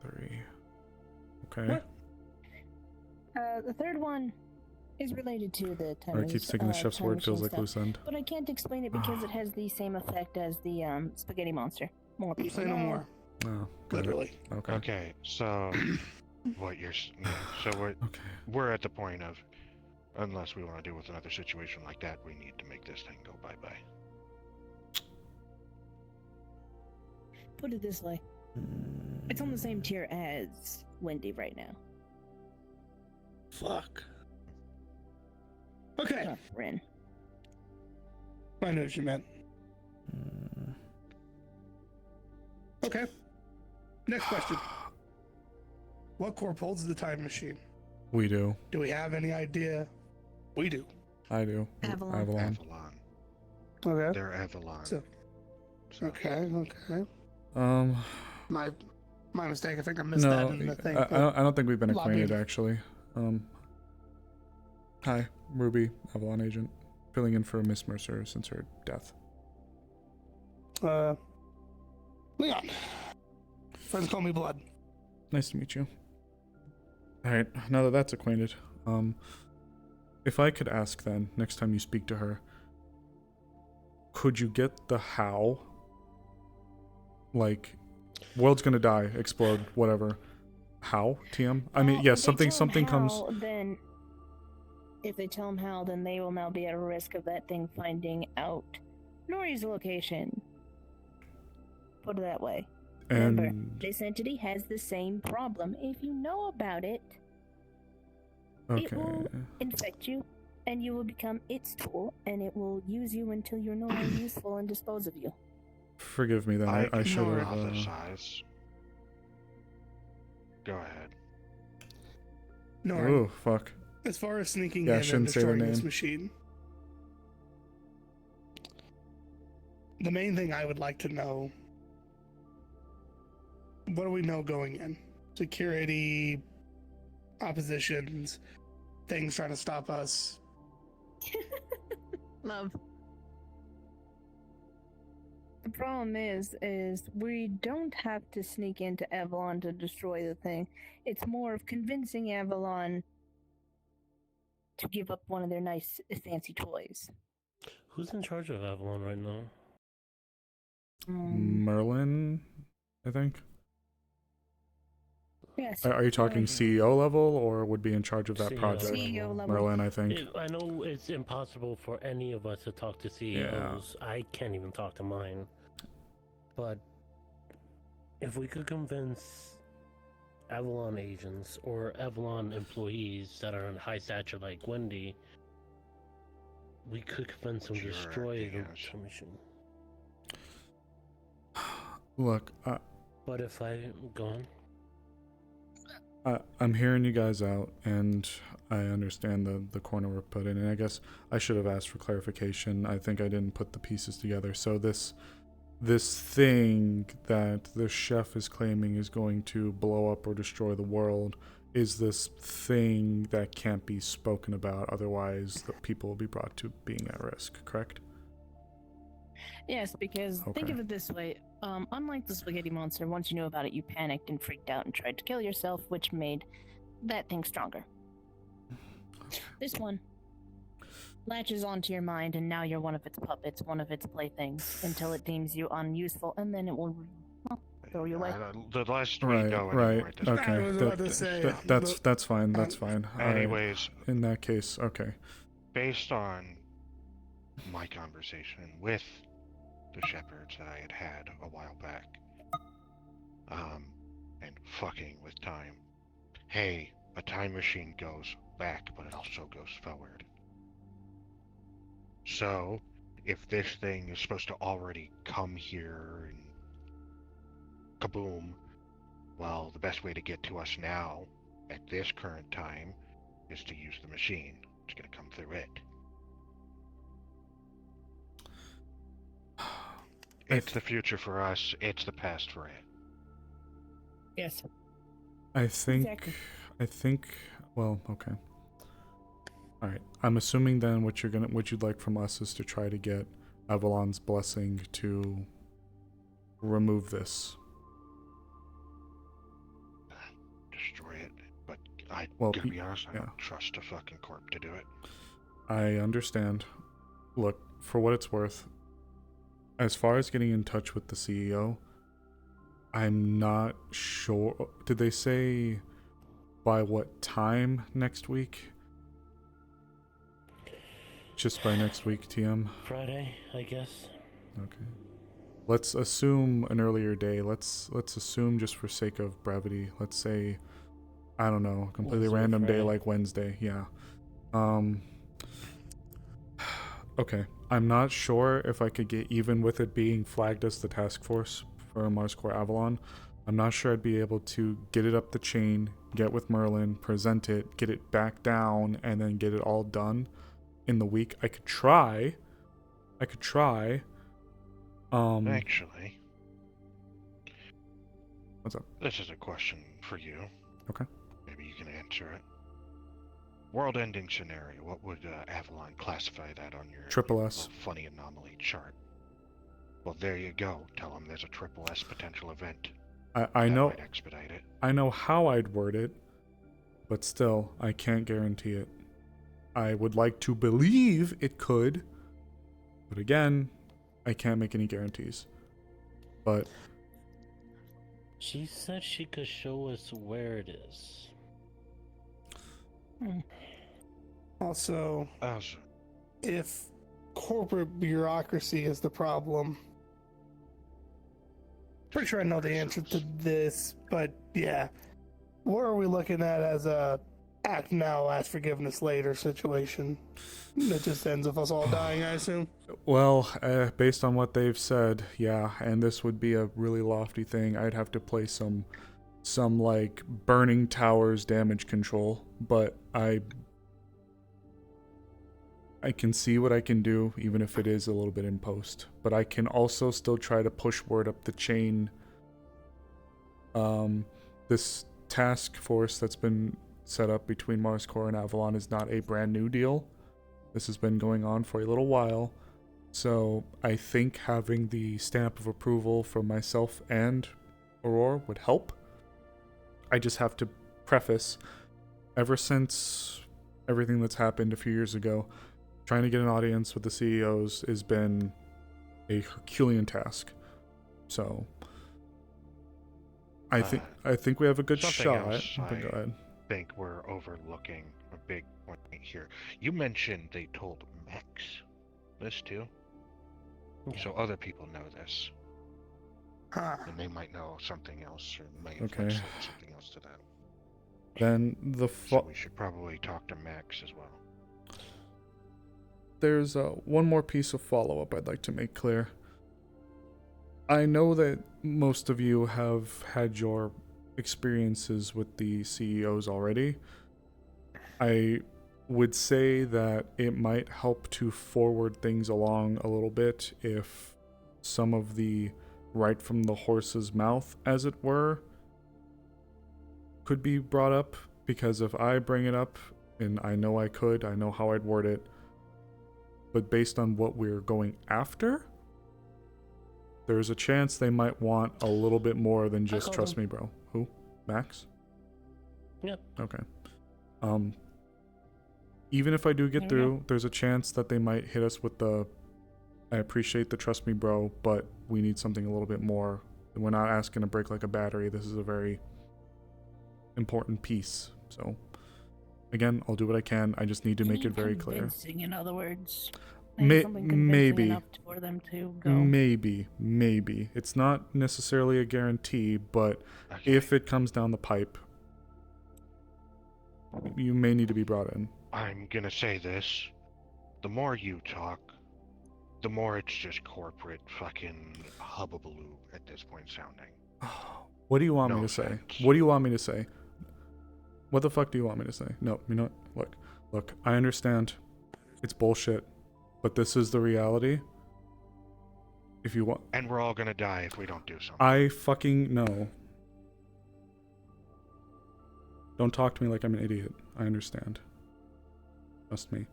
3. Okay. The third one is related to the time. I keep taking the chef's time word, feels machine like stuff. loose end. But I can't explain it because it has the same effect as the spaghetti monster. More people Say no know. more. Oh, got it. Literally. Okay. Okay, so what we're at the point of, unless we want to deal with another situation like that, we need to make this thing go bye-bye. Put it this way. It's on the same tier as Wendy right now. Fuck. Okay. Not Ren. I know what you meant. Okay. Next question. What corp holds the time machine? We do. Do we have any idea? We do. I do. Avalon. Okay. They're Avalon. Okay. My mistake. I think I missed No, that in the thing. I don't think we've been Lobby. acquainted actually. Hi. Ruby, Avalon agent, filling in for Miss Mercer since her death. Leon. Friends call me Blood. Nice to meet you. Alright, now that that's acquainted, if I could ask then, next time you speak to her, could you get the how? Like, world's gonna die, explode, whatever. How, TM? I mean, yes, something comes... Then, if they tell them how, then they will now be at a risk of that thing finding out Nori's location. Put it that way. And... Remember, this entity has the same problem. If you know about it, it will infect you, and you will become its tool, and it will use you until you're no longer useful and dispose of you. Forgive me then, I should have... Go ahead. Nora. Oh, fuck. As far as sneaking Yeah, I in and shouldn't say the destroying this name. machine, the main thing I would like to know, what do we know going in? Security, oppositions, things trying to stop us. Love. The problem is we don't have to sneak into Avalon to destroy the thing. It's more of convincing Avalon to give up one of their nice, fancy toys. Who's in charge of Avalon right now? Merlin, I think. Yes. Are you talking CEO level, or would be in charge of that CEO project? CEO level. Merlin, I think. I know it's impossible for any of us to talk to CEOs. I can't even talk to mine. But if we could convince Avalon agents or Avalon employees that are in high stature like Wendy, we could convince them to destroy the machine. Look, but if I go on. I'm hearing you guys out, and I understand the corner we're put in, and I guess I should have asked for clarification. I think I didn't put the pieces together. So this thing that the chef is claiming is going to blow up or destroy the world is this thing that can't be spoken about, otherwise the people will be brought to being at risk, correct? Yes, because think of it this way. Unlike the spaghetti monster, once you knew about it, you panicked and freaked out and tried to kill yourself, which made that thing stronger. This one latches onto your mind, and now you're one of its puppets, one of its playthings, until it deems you unuseful, and then it will throw you away. The less we know anymore. Okay, I was about to say, that's fine. That's fine. Anyways, in that case, okay. Based on my conversation with the shepherds that I had a while back, and fucking with time. Hey, a time machine goes back, but it also goes forward. So, if this thing is supposed to already come here and kaboom, well, the best way to get to us now, at this current time, is to use the machine. It's gonna come through it. It's the future for us, it's the past for it. Yes. I think, well, okay. Alright, I'm assuming then what you'd like from us is to try to get Avalon's blessing to remove this. Destroy it, but I gotta be honest, I don't trust a fucking corp to do it. I understand. Look, for what it's worth, as far as getting in touch with the CEO, I'm not sure. Did they say by what time next week? Just by next week, TM? Friday, I guess. Okay. Let's assume an earlier day. Let's assume, just for sake of brevity, let's say, I don't know, a completely random day like Wednesday. Yeah. Okay. I'm not sure if I could get even with it being flagged as the task force for Mars Core Avalon. I'm not sure I'd be able to get it up the chain, get with Merlin, present it, get it back down, and then get it all done in the week. I could try. Actually, what's up? This is a question for you. Okay. Maybe you can answer it. World-ending scenario. What would Avalon classify that on your Triple S. little funny anomaly chart? Well, there you go. Tell them there's a triple S potential event. I know. Might expedite it. I know how I'd word it, but still, I can't guarantee it. I would like to believe it could, but again, I can't make any guarantees. But she said she could show us where it is. Also, if corporate bureaucracy is the problem, pretty sure I know the answer to this, but yeah, what are we looking at as a act now, ask forgiveness later situation that just ends with us all dying, I assume? well, based on what they've said, yeah, and this would be a really lofty thing. I'd have to play some like burning towers damage control, but I can see what I can do, even if it is a little bit in post. But I can also still try to push word up the chain. This task force that's been set up between Mars Core and Avalon is not a brand new deal. This has been going on for a little while. So I think having the stamp of approval from myself and Aurora would help. I just have to preface, ever since everything that's happened a few years ago, trying to get an audience with the CEOs has been a Herculean task. So I think we have a good shot. But go ahead. I think we're overlooking a big point here. You mentioned they told Max this too. Yeah. So other people know this. And they might know something else, or might have said something else to that. Then so we should probably talk to Max as well. There's one more piece of follow-up I'd like to make clear. I know that most of you have had your experiences with the CEOs already. I would say that it might help to forward things along a little bit if some of the right from the horse's mouth, as it were, could be brought up, because if I bring it up, and I know I could, I know how I'd word it, but based on what we're going after, there's a chance they might want a little bit more than just trust me, bro. Who? Max? Yep. Okay. Even if I do get through, there's a chance that they might hit us with the, I appreciate the trust me, bro, but we need something a little bit more. We're not asking to break like a battery. This is a very important piece. So, again, I'll do what I can. I just need to make it very clear. In other words, maybe enough for them to go. Maybe it's not necessarily a guarantee, but if it comes down the pipe, you may need to be brought in. I'm gonna say this: the more you talk, the more it's just corporate fucking hubbubaloo at this point sounding. What do you want me to say? What do you want me to say? What the fuck do you want me to say? No, you know what? Look, I understand. It's bullshit. But this is the reality. If you want... And we're all gonna die if we don't do something. I fucking know. Don't talk to me like I'm an idiot. I understand. Trust me.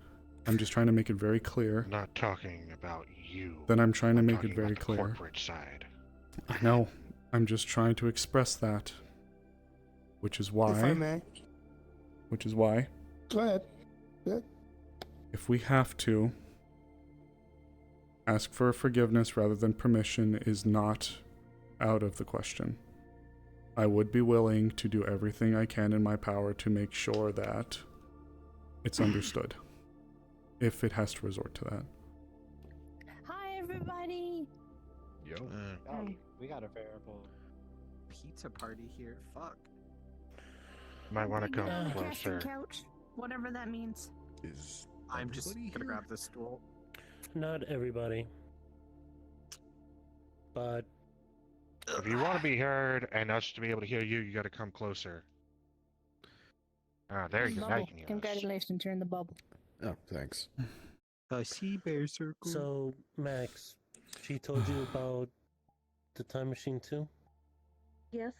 I'm just trying to make it very clear. I'm not talking about you. Then I'm trying to I'm make it very clear. Corporate side. I know. I'm just trying to express that. Which is why... If I may. Which is why... Go ahead. Yeah. If we have to, ask for forgiveness rather than permission is not out of the question. I would be willing to do everything I can in my power to make sure that it's understood, if it has to resort to that. Hi, everybody! Yo. We got a variable pizza party here. Fuck. Might want to come closer. Couch, whatever that means. I'm just gonna grab this stool. Not everybody. But if you want to be heard and us to be able to hear you, you got to come closer. Ah, there you go. Now you can hear us. Congratulations, you're in the bubble. Oh, thanks. The sea bear circle. So, Max, she told you about the time machine too? Yes.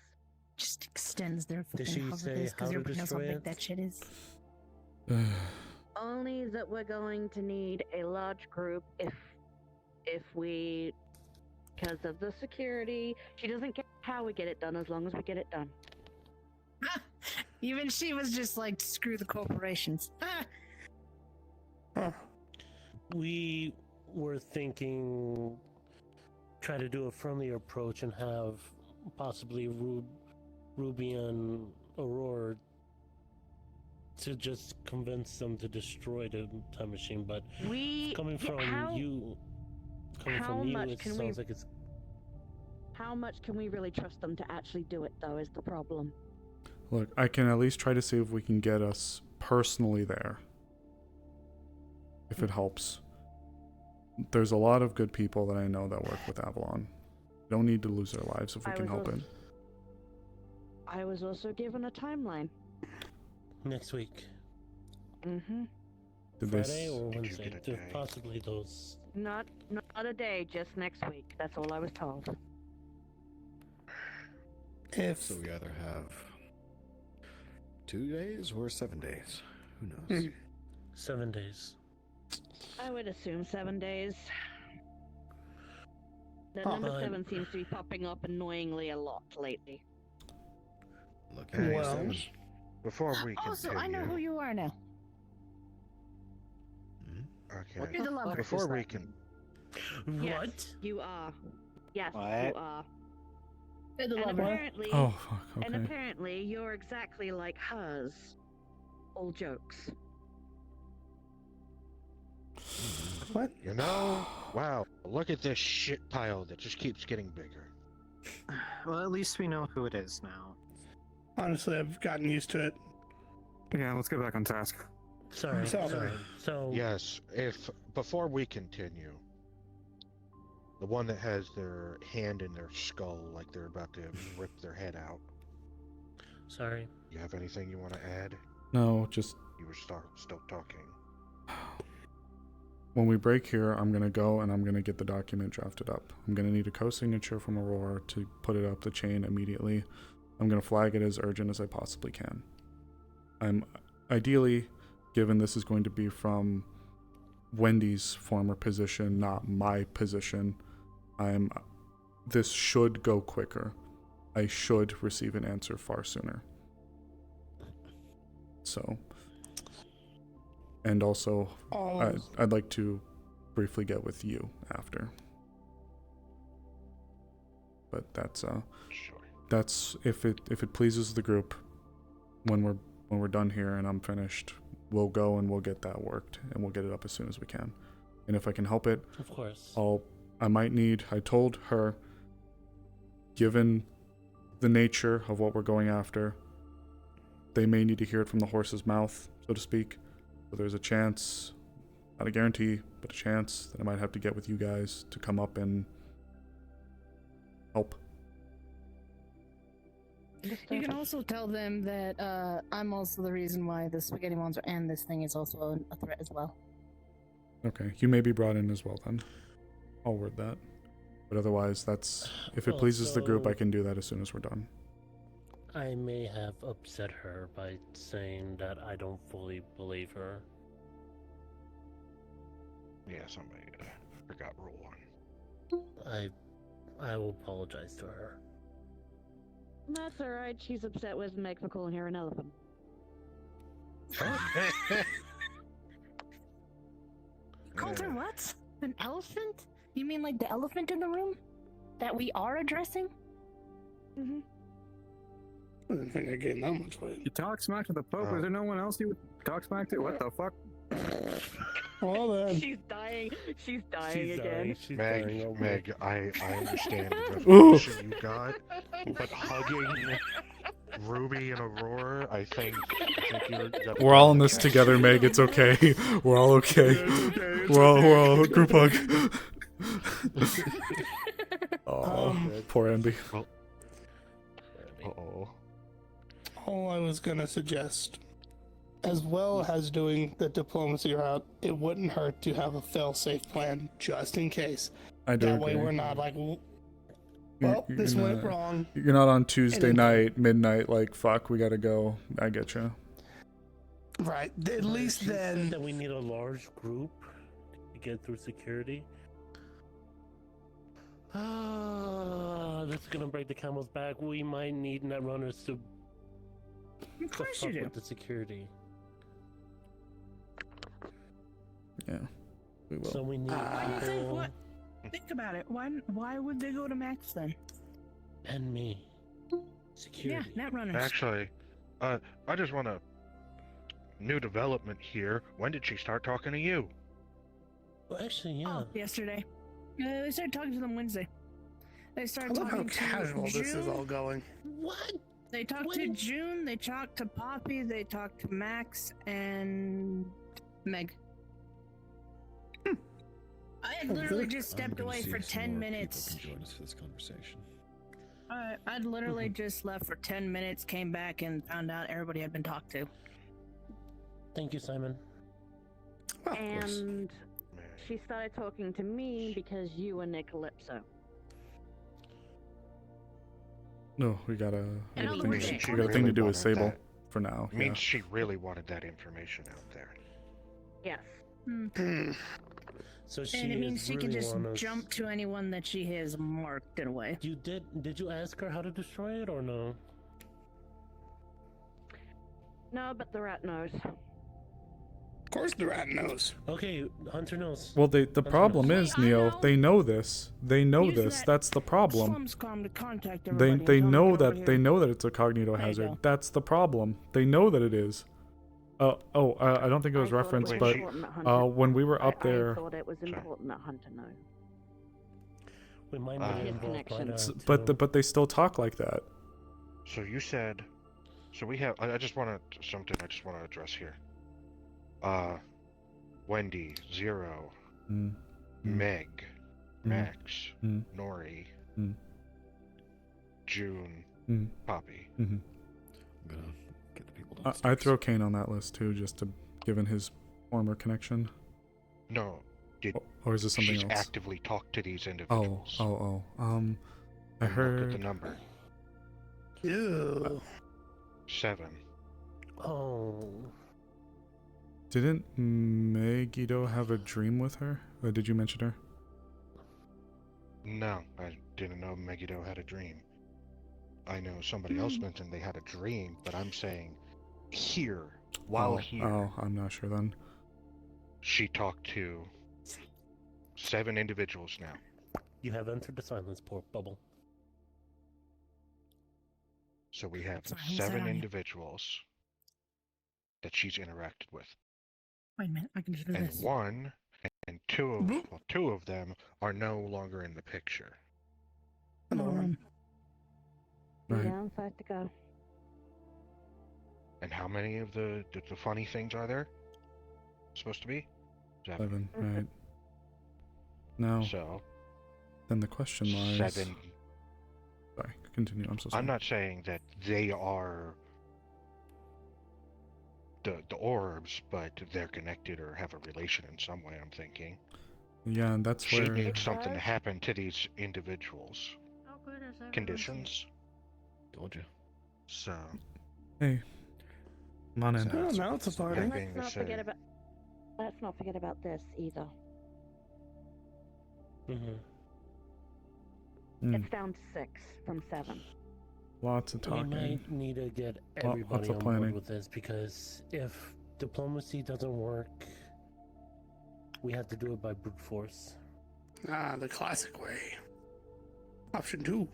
Just extends their Did fucking she hover say base how because to everybody knows how destroy big it? that shit is. Only that we're going to need a large group if we, because of the security. She doesn't care how we get it done as long as we get it done. Even she was just like, screw the corporations. We were thinking try to do a friendlier approach and have possibly Ruby and Aurora to just convince them to destroy the time machine, but coming from you, it sounds like it's. How much can we really trust them to actually do it, though, is the problem. Look, I can at least try to see if we can get us personally there. If it helps. There's a lot of good people that I know that work with Avalon. Don't need to lose their lives if we can help it. I was also given a timeline. Next week. Mm-hmm. Friday or Wednesday? Possibly those. Not a day, just next week. That's all I was told. So we either have 2 days or 7 days. Who knows? 7 days. I would assume 7 days. The number 7 seems to be popping up annoyingly a lot lately. Look well, before we Also, continue, I know who you are now. okay. You're the lover. Before we can, Yes, What? you are. Yes, What? you are. You're the And lover. apparently, Oh, fuck, and okay. apparently, you're exactly like hers. All jokes. What? you know, wow, look at this shit pile that just keeps getting bigger. Well, at least we know who it is now. Honestly, I've gotten used to it. Yeah, let's get back on task. Sorry. Sorry. So Yes, if before we continue, the one that has their hand in their skull, like they're about to rip their head out. Sorry. You have anything you want to add? No, just You were still talking. when we break here, I'm going to go and I'm going to get the document drafted up. I'm going to need a co-signature from Aurora to put it up the chain immediately. I'm going to flag it as urgent as I possibly can. I'm ideally, given this is going to be from Wendy's former position, not my position, this should go quicker. I should receive an answer far sooner. So, and also, I'd like to briefly get with you after. But that's if it pleases the group, when we're done here and I'm finished, we'll go and we'll get that worked and we'll get it up as soon as we can. And if I can help it, of course, I told her, given the nature of what we're going after, they may need to hear it from the horse's mouth, so to speak. So there's a chance, not a guarantee, but a chance that I might have to get with you guys to come up and help. You can also tell them that I'm also the reason why the spaghetti monster and this thing is also a threat as well. Okay, you may be brought in as well then. I'll word that. But otherwise, if it pleases the group, I can do that as soon as we're done. I may have upset her by saying that I don't fully believe her. Yeah, somebody forgot rule 1. I will apologize to her. That's alright. She's upset with Meg for calling her an elephant. Called her what? An elephant? You mean like the elephant in the room? That we are addressing? Mm-hmm. I didn't think I gained that much weight. You talk smack to the Pope. Is there no one else you would talk smack to? What the fuck? Well then. She's dying. She's dying again. Meg, I understand the Ooh. reaction you got, but hugging Ruby and Aurora, I think you got. We're all in this together, Meg. It's okay. We're all okay. We're all group hug. Oh, poor Emby. Uh-oh. All I was gonna suggest, as well as doing the diplomacy route, it wouldn't hurt to have a fail-safe plan just in case. I do That way agree. we're not like, well, You're this went not- wrong. You're not on Tuesday And then- night, midnight, like, fuck, we gotta go. I get you. Right. At But least she said then. that we need a large group to get through security. That's gonna break the camel's back. We might need netrunners to. Of course fuck you do. with the security. Yeah, we will. So we need. Why do you think people what? Think about it. Why would they go to Max then? and me. Security. Yeah, netrunners. Actually, I just want a new development here. When did she start talking to you? Well, actually, yeah. Oh, yesterday. They started talking to them Wednesday. They I started love how talking to casual June. this is all going. What? They talked to June. They talked to Poppy. They talked to Max and Meg. I had literally just stepped away for 10 minutes. Can join us for this conversation. I'd literally just left for 10 minutes, came back, and found out everybody had been talked to. Thank you, Simon. Well, And she started talking to me because you were Nick Calypso. No, we got a And all the thing, weird shit. we got a thing to do with Wanted Sable that. for now. Yeah. Means she really wanted that information out there. Yes. So she And it means is she can really just wanna- jump to anyone that she has marked in a way. Did you ask her how to destroy it or no? No, but the rat knows. Of course the rat knows. Okay, Hunter knows. Well, the problem is, Neo, they know this. They know Use this. that That's the problem. Slumscom to contact They everybody they and tell them know to get over that here. know that it's a cognito There you hazard. go. That's the problem. They know that it is. I don't think it was I thought referenced, was but important that Hunter- when we were up I there, thought it was important that Hunter know. We might His be involved by connections. that. but they still talk like that. So you said, so we have. I just want to something. I just want to address here. Wendy, Zero, Meg, Max, Nori, June, Poppy. I'm gonna get the people downstairs. I'd throw Kane on that list too, just to given his former connection. No, did Or is this something she's else? actively talked to these individuals? I And heard. Look at the number. Ew. 7. Oh. Didn't Megiddo have a dream with her? Or did you mention her? No, I didn't know Megiddo had a dream. I know somebody else mentioned they had a dream, but I'm saying here, while here, I'm not sure then. she talked to 7 individuals now. You have entered the silence port bubble. So we have Sorry, who's 7 that on you? individuals that she's interacted with. Wait a minute, I can just do And this. 1 and 2 of them are no longer in the picture. Right. Yeah, 5 to go. And how many of the funny things are there? Supposed to be? 7, right. Now, So, then the question lies. 7. Sorry, continue. I'm so sorry. I'm not saying that they are the orbs, but they're connected or have a relation in some way, I'm thinking. Yeah, and that's She where. needs something to happen to these individuals. How good is everyone? Conditions. Told you. So, Hey, come on in. Oh, now it's a party. that Let's being the not forget same, about. Let's not forget about this either. It's down to 6 from 7. Lots of We talking. might need to get Lots everybody of on planning. board with this because if diplomacy doesn't work, we have to do it by brute force. Ah, the classic way. Option 2.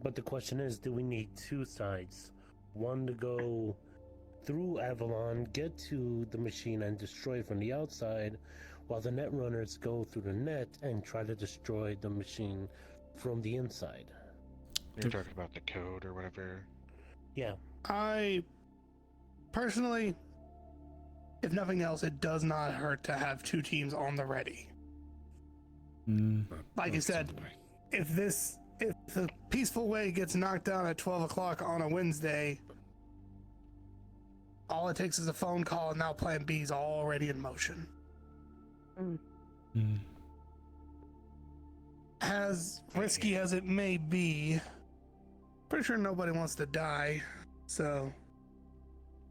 But the question is, do we need 2 sides? One to go through Avalon, get to the machine and destroy it from the outside, while the net runners go through the net and try to destroy the machine from the inside. you're talking about the code or whatever. Yeah. I personally, if nothing else, it does not hurt to have 2 teams on the ready. Like I said, if the peaceful way gets knocked down at 12 o'clock on a Wednesday, all it takes is a phone call and now plan B is already in motion. As risky as it may be, pretty sure nobody wants to die, so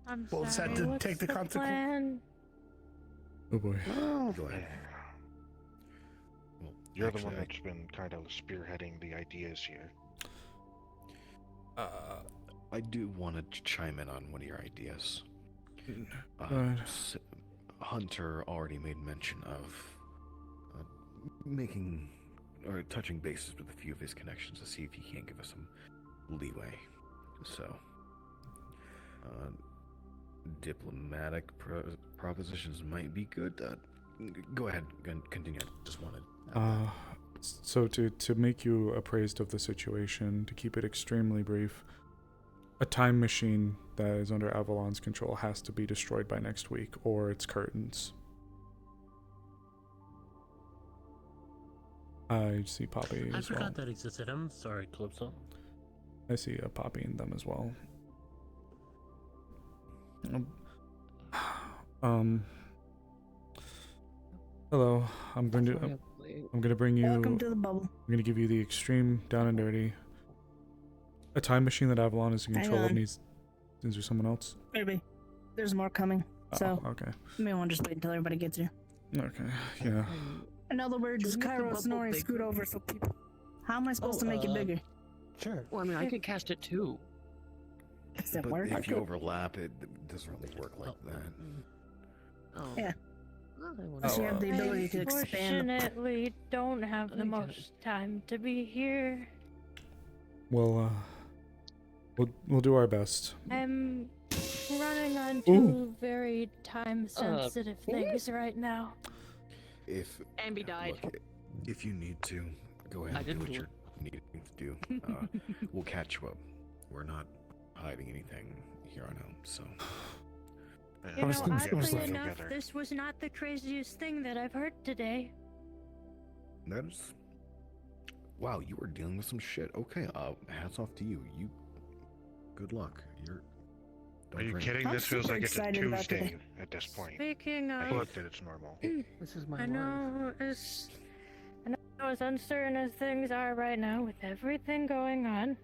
I'm We'll just sorry. have to What's take the consequence. plan? Oh boy. Go ahead. Well, You're actually, the one that's been kind of spearheading the ideas here. I do want to chime in on one of your ideas. Hunter already made mention of making or touching bases with a few of his connections to see if he can't give us some leeway. So, diplomatic propositions might be good. Go ahead and continue. I just wanted. So to make you appraised of the situation, to keep it extremely brief, a time machine that is under Avalon's control has to be destroyed by next week, or it's curtains. I see Poppy I as well. forgot that existed. I'm sorry, Calypso. I see a Poppy in them as well. Hello. I'm going to bring you. Welcome to the bubble. I'm going to give you the extreme down and dirty. A time machine that Avalon is in Hang control of on. needs. Is there someone else? Maybe. There's more coming. So Okay. you may want to just wait until everybody gets here. Okay. Yeah. In other words, Can we make the Kairos bubble Nori bigger? scoot over so people. How am I supposed to make it bigger? Sure. Well, I mean, I could cast it too. Does that But work? if you overlap, it doesn't really work like that. Oh. Yeah. Well, Does she have the ability to expand? Unfortunately, don't have the most time to be here. We'll do our best. I'm running on two very time-sensitive things right now. If Ambi died. Look, if you need to, go ahead I and do didn't what do you're needing to do. We'll catch you up. We're not hiding anything here on out, so. You know, oddly enough, this was not the craziest thing that I've heard today. That's. Wow, you were dealing with some shit. Okay, hats off to you. Good luck. Are you drink. kidding? I'm This feels super like it's a excited about Tuesday today. at this point. Speaking I of, hate that it's normal. This is my I life. know as uncertain as things are right now with everything going on.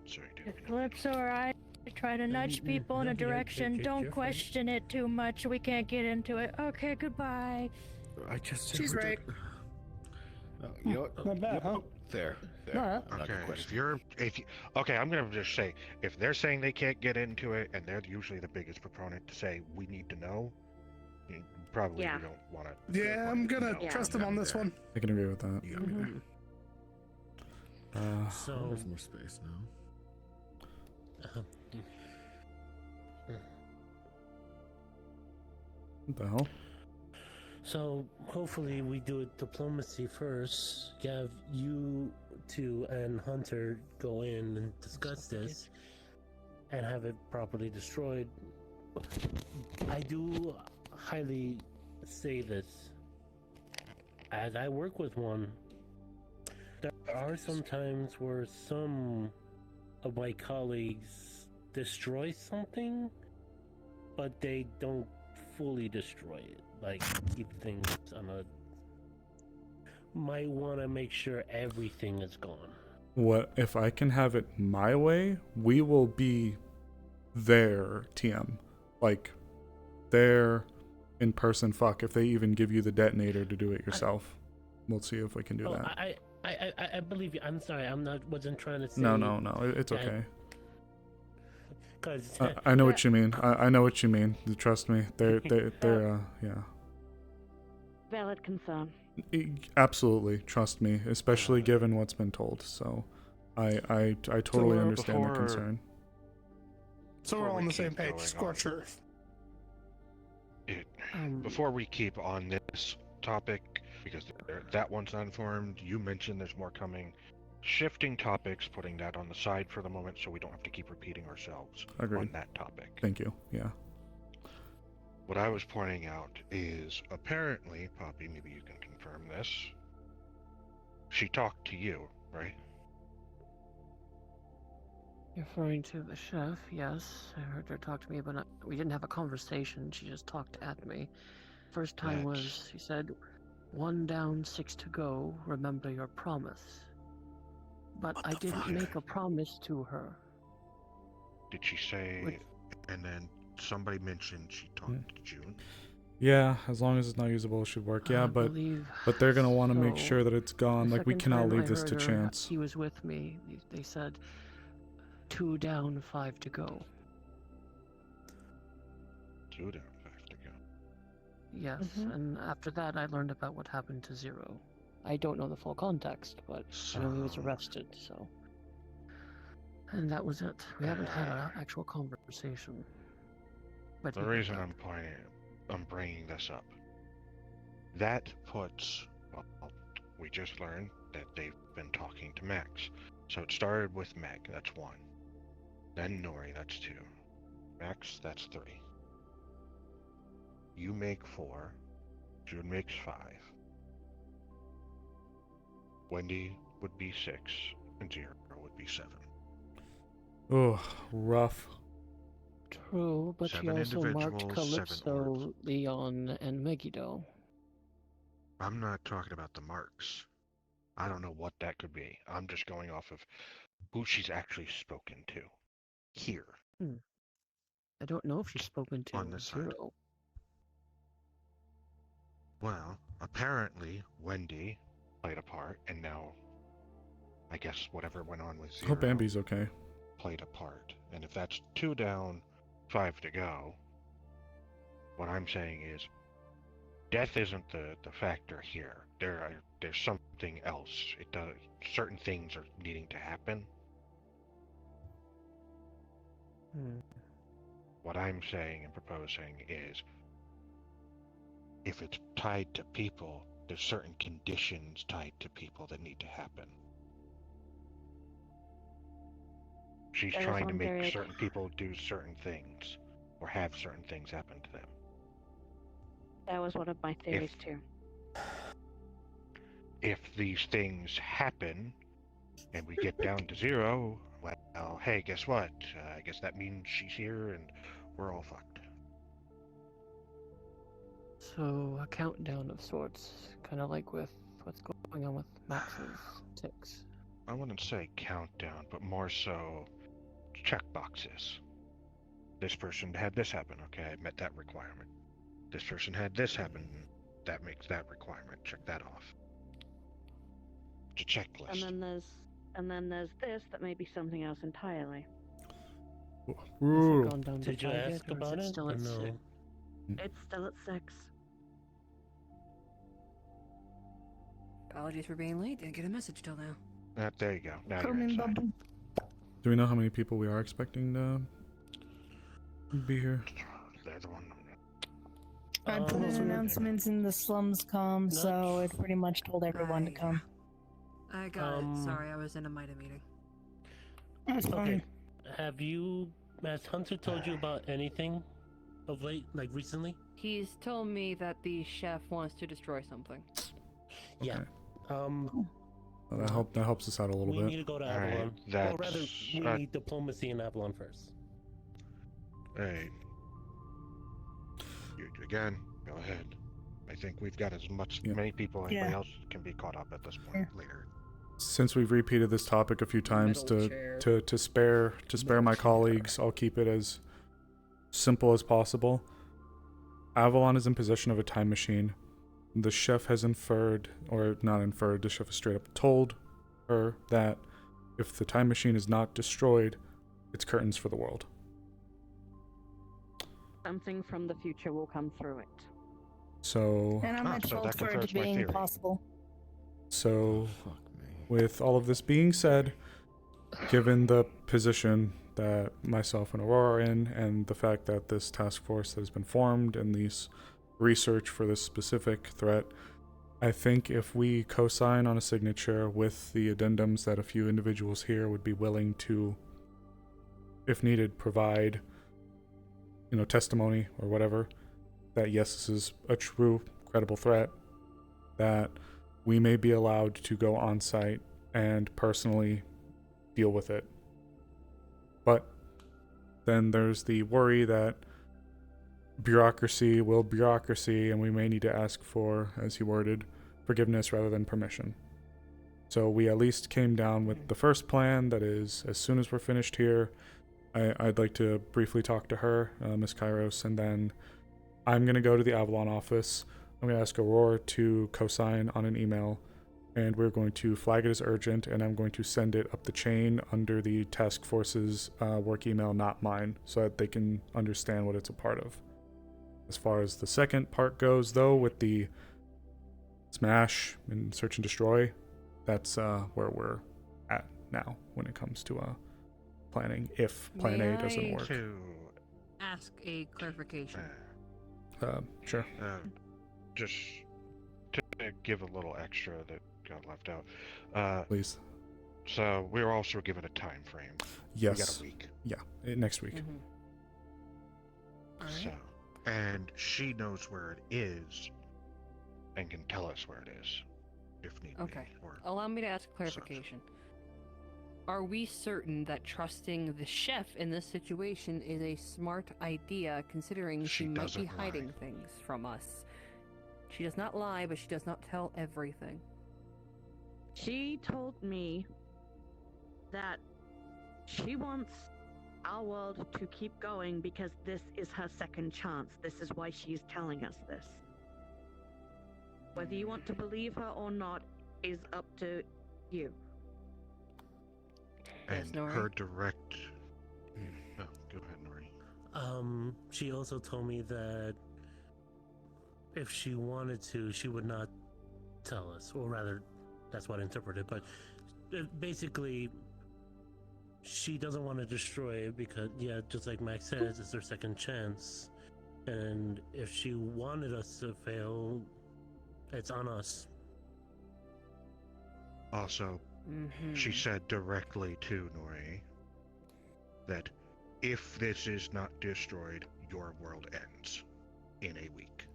Sorry, If Calypso or I try to nudge people in a direction, don't question it too much. We can't get into it. Okay, goodbye. I just said She's we're right. you know what? Not bad, huh? There. Alright. I'm not gonna Okay, question. okay, I'm gonna just say, if they're saying they can't get into it, and they're usually the biggest proponent to say we need to know, probably Yeah. we don't want to. Yeah, I'm gonna Yeah. trust him on this one. I can agree with that. You got me there. So, There's more space now. What the hell? So hopefully we do it diplomacy first. Have you two and Hunter go in and discuss this, and have it properly destroyed. I do highly say this, as I work with one. There are some times where some of my colleagues destroy something, but they don't fully destroy it. Like, keep things on a... Might want to make sure everything is gone. What if I can have it my way? We will be there, TM. Like, there in person. Fuck, if they even give you the detonator to do it yourself. We'll see if we can do that. I believe you. I'm sorry. Wasn't trying to say. No. It's that- okay. 'Cause I know what you mean. I know what you mean. Trust me. They're yeah. Valid concern. Absolutely, trust me. Especially given what's been told. So, I totally understand the concern. So we're all Before on we the same keep page. going Scorch Earth. Before we keep on this topic, because that one's unformed, you mentioned there's more coming. Shifting topics, putting that on the side for the moment so we don't have to keep repeating ourselves Agreed. on that topic. Thank you. Yeah. What I was pointing out is apparently, Poppy, maybe you can confirm this. She talked to you, right? Referring to the chef, yes. I heard her talk to me, but we didn't have a conversation. She just talked at me. First time was, she said, 1 down, 6 to go. Remember your promise. But I didn't make a promise to her. Did she say? And then somebody mentioned she talked to June. Yeah, as long as it's not usable, it should work. Yeah, I but believe they're gonna want to make so. sure that it's gone. The Like, we second cannot time leave I this to heard her, chance. He was with me. They said 2 down, 5 to go. 2 down, 5 to go. Yes, and after that I learned about what happened to Zero. I don't know the full context, but I know he was arrested, so... And that was it. We haven't had an actual conversation. But The reason I'm bringing this up, that puts, well, we just learned that they've been talking to Max. So it started with Meg, that's 1. Then Nori, that's 2. Max, that's 3. You make 4. June makes 5. Wendy would be 6, and Zero would be 7. Oh, rough. True, but she 7 also marked individuals, 7 orbs. Calypso, Leon, and Megiddo. I'm not talking about the marks. I don't know what that could be. I'm just going off of who she's actually spoken to. Here. I don't know if she's spoken to On this side. Zero. Well, apparently Wendy played a part, and now I guess whatever went on with Zero Hope Bambi's okay. played a part. And if that's 2 down, 5 to go, what I'm saying is death isn't the factor here. There's something else. Certain things are needing to happen. What I'm saying and proposing is, if it's tied to people, there's certain conditions tied to people that need to happen. She's That is trying to one make very- certain people do certain things, or have certain things happen to them. That was one of my theories too. If these things happen, and we get down to 0, well, hey, guess what? I guess that means she's here, and we're all fucked. So, a countdown of sorts, kind of like with what's going on with Max's ticks. I wouldn't say countdown, but more so check boxes. This person had this happen, okay, I met that requirement. This person had this happen, that makes that requirement. Check that off. It's a checklist. And then there's this that may be something else entirely. Ooh. Did you ask about it? Still at No. 6? It's still at 6. Apologies for being late. Didn't get a message till now. There you go. Now you're inside. Do we know how many people we are expecting to be here? There's one. I put in announcements in the slums com, so it pretty much told everyone to come. I got it. Sorry, I was in a MITA meeting. That's fine. Okay. Have you, has Hunter told you about anything of late, like recently? He's told me that the chef wants to destroy something. Yeah. Well, that helps us out a little We bit. need to go to Avalon. Or rather, we need diplomacy in Avalon first. Hey. Again, go ahead. I think we've got as many people as anybody else can be caught up at this point later. Since we've repeated this topic a few times, to spare my colleagues, I'll keep it as simple as possible. Avalon is in possession of a time machine. The chef has inferred, or not inferred, the chef has straight up told her that if the time machine is not destroyed, it's curtains for the world. Something from the future will come through it. So... And I'm at fault for it being impossible. So, with all of this being said, given the position that myself and Aurora are in, and the fact that this task force has been formed and these research for this specific threat, I think if we co-sign on a signature with the addendums that a few individuals here would be willing to, if needed, provide, testimony or whatever, that yes, this is a true, credible threat, that we may be allowed to go on site and personally deal with it. But then there's the worry that bureaucracy will bureaucracy, and we may need to ask for, as he worded, forgiveness rather than permission. So we at least came down with the first plan, that is, as soon as we're finished here, I'd like to briefly talk to her, Miss Kairos, and then I'm going to go to the Avalon office. I'm going to ask Aurora to co-sign on an email, and we're going to flag it as urgent, and I'm going to send it up the chain under the task force's work email, not mine, so that they can understand what it's a part of. As far as the second part goes, though, with the smash and search and destroy, that's where we're at now when it comes to planning, if plan A doesn't work. Ask a clarification. Sure. Just to give a little extra that got left out. Please. So we're also given a time frame. Yes. We got a week. Yeah, next week. So, and she knows where it is and can tell us where it is if need Okay. be. Or Allow me to ask clarification. Are we certain that trusting the chef in this situation is a smart idea, considering she might be hiding things from us? She does not lie, but she does not tell everything. She told me that she wants our world to keep going because this is her second chance. This is why she's telling us this. Whether you want to believe her or not is up to you. And her direct... Oh, go ahead, Nori. She also told me that if she wanted to, she would not tell us, or rather, that's what I interpreted, but basically, she doesn't want to destroy it because, yeah, just like Max says, it's her second chance, and if she wanted us to fail, it's on us. Also, she said directly to Nori that if this is not destroyed, your world ends in a week.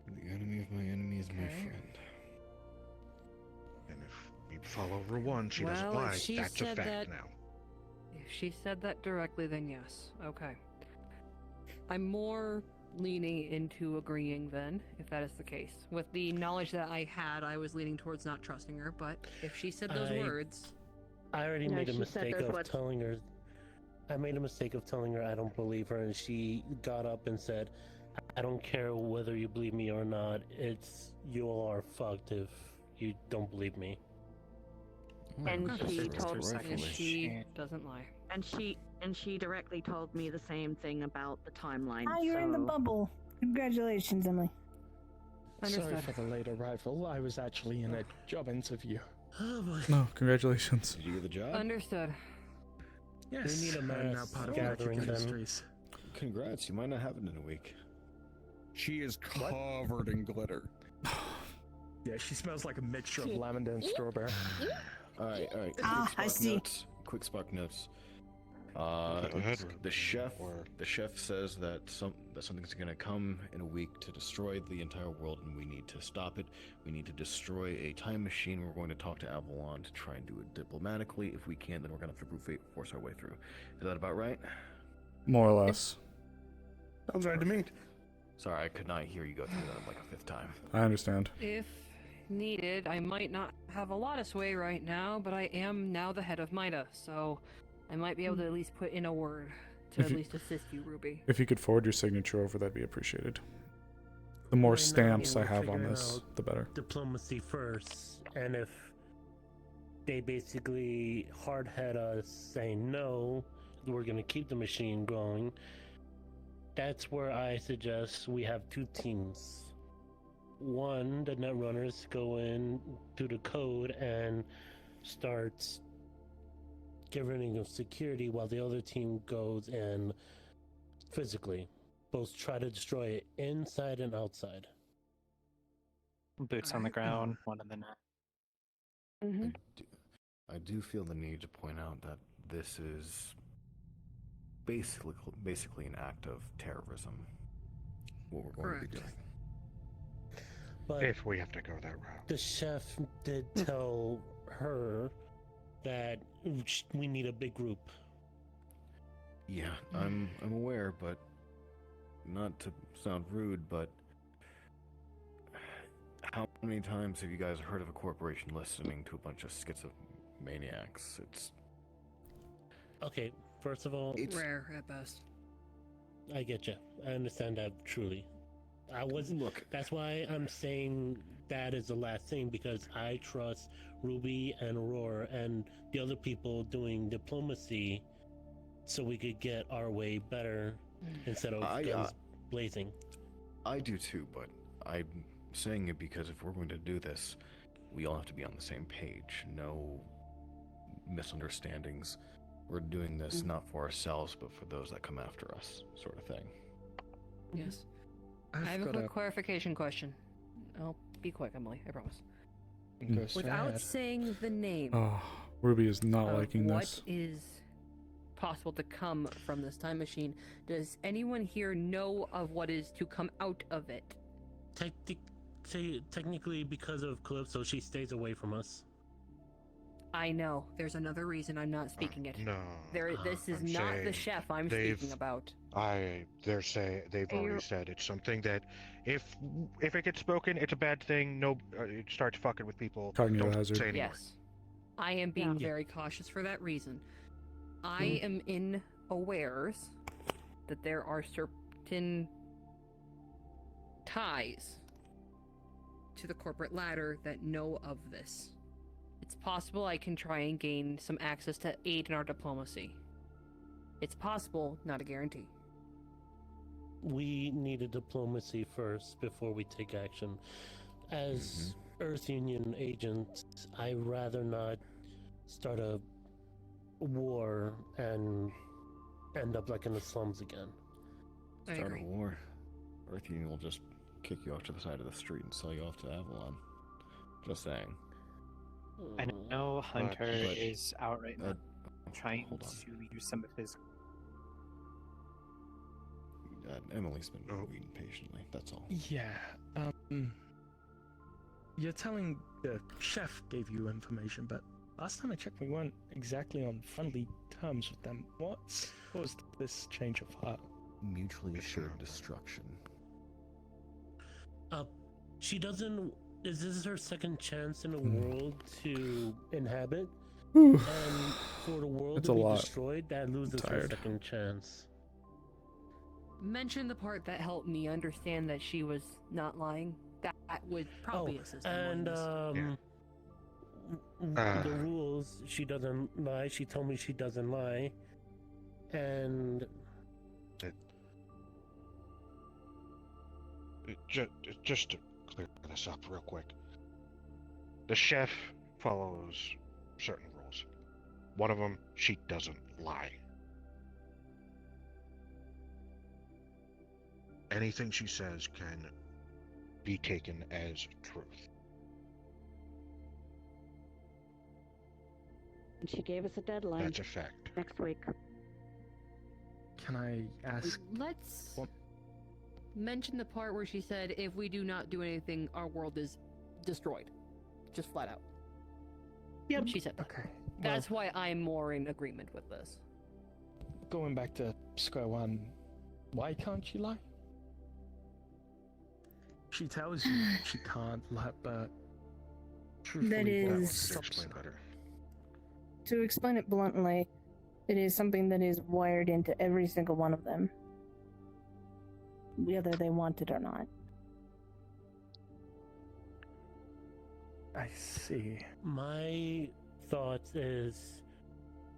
The enemy of my enemy is my friend. And if we follow rule 1, she doesn't Well, lie. if she That's a said fact that- now. If she said that directly, then yes. Okay. I'm more leaning into agreeing then, if that is the case. With the knowledge that I had, I was leaning towards not trusting her, but if she said those words... I already No, made a she said mistake those of words. telling her. I made a mistake of telling her I don't believe her, and she got up and said, "I don't care whether you believe me or not. It's you all are fucked if you don't believe me." And she told And she doesn't lie. And she directly told me the same thing about the timeline. Ah, you're in the bubble. Congratulations, Emily. Sorry for the late arrival. I was actually in a job interview. Oh boy. No, congratulations. Did you get the job? Understood. Yes, We need a I'm now mass part of gathering Electric then. Industries. Congrats, you might not have it in a week. She is covered in glitter. Yeah, she smells like a mixture of lavender and strawberry. Alright. Ah, I see. Quick spark notes. ahead, The chef says that something's gonna come in a week to destroy the entire world, and we need to stop it. We need to destroy a time machine. We're going to talk to Avalon to try and do it diplomatically. If we can't, then we're gonna have to brute force our way through. Is that about right? More or less. Sounds right to me. Sorry, I could not hear you go through that like a fifth time. I understand. If needed, I might not have a lot of sway right now, but I am now the head of MIDA, so I might be able to at least put in a word to If at you- least assist you, Ruby. If you could forward your signature over, that'd be appreciated. The more Right now, stamps I we're have on figuring this, out the better. Diplomacy first, and if they basically hard-head us saying no, we're gonna keep the machine going. That's where I suggest we have two teams. One, the Netrunners go in through the code and starts getting of security, while the other team goes and physically both try to destroy it inside and outside. Boots on the ground, one in the net. I do feel the need to point out that this is basically an act of terrorism. What we're going to be doing. But if we have to go that route. The chef did tell her that we need a big group. Yeah, I'm aware, but not to sound rude, but how many times have you guys heard of a corporation listening to a bunch of schizomaniacs? It's okay. First of all, rare at best. I get you. I understand that truly. I wasn't. Look, that's why I'm saying that is the last thing, because I trust Ruby and Aurora and the other people doing diplomacy, so we could get our way better instead of guns blazing. I do too, but I'm saying it because if we're going to do this, we all have to be on the same page. No misunderstandings. We're doing this not for ourselves, but for those that come after us, sort of thing. Yes. I have a quick clarification question. I'll be quick, Emily, I promise. Without saying the name, Oh, Ruby is not of liking what this. is possible to come from this time machine, does anyone here know of what is to come out of it? Technically, because of Calypso, she stays away from us. I know. There's another reason I'm not speaking it. No. This is I'm not the saying chef I'm they've- speaking about. They've already said it's something that if it gets spoken, it's a bad thing. No, it starts fucking with people. Cognitive Don't hazard. say anymore. Yes. I am being very cautious for that reason. I am in awares that there are certain ties to the corporate ladder that know of this. It's possible I can try and gain some access to aid in our diplomacy. It's possible, not a guarantee. We need a diplomacy first before we take action. As Earth Union agents, I'd rather not start a war and end up like in the slums again. Start a war. Earth Union will just kick you off to the side of the street and sell you off to Avalon. Just saying. I know Hunter is out right now trying to use some of his. Emily's been waiting patiently, that's all. Yeah. You're telling the chef gave you information, but last time I checked, we weren't exactly on friendly terms with them. What caused this change of heart? Mutually assured destruction. She doesn't. Is this her second chance in the world to inhabit? Whew. And for the world It's to a be lot. destroyed, that loses her Tired. second chance. Mention the part that helped me understand that she was not lying. That would probably assist. And the rules. She doesn't lie. She told me she doesn't lie, and Just to clear this up real quick. The chef follows certain rules. One of them, she doesn't lie. Anything she says can be taken as truth. And she gave us a deadline. That's a fact. Next week. Can I ask? Let's mention the part where she said, if we do not do anything, our world is destroyed. Just flat out. Yep. She said that. Okay. That's why I'm more in agreement with this. Going back to square one, why can't she lie? She tells you she can't lie, but truthfully, what is- stops her? Better. To explain it bluntly, it is something that is wired into every single one of them, whether they want it or not. I see. my thoughts is,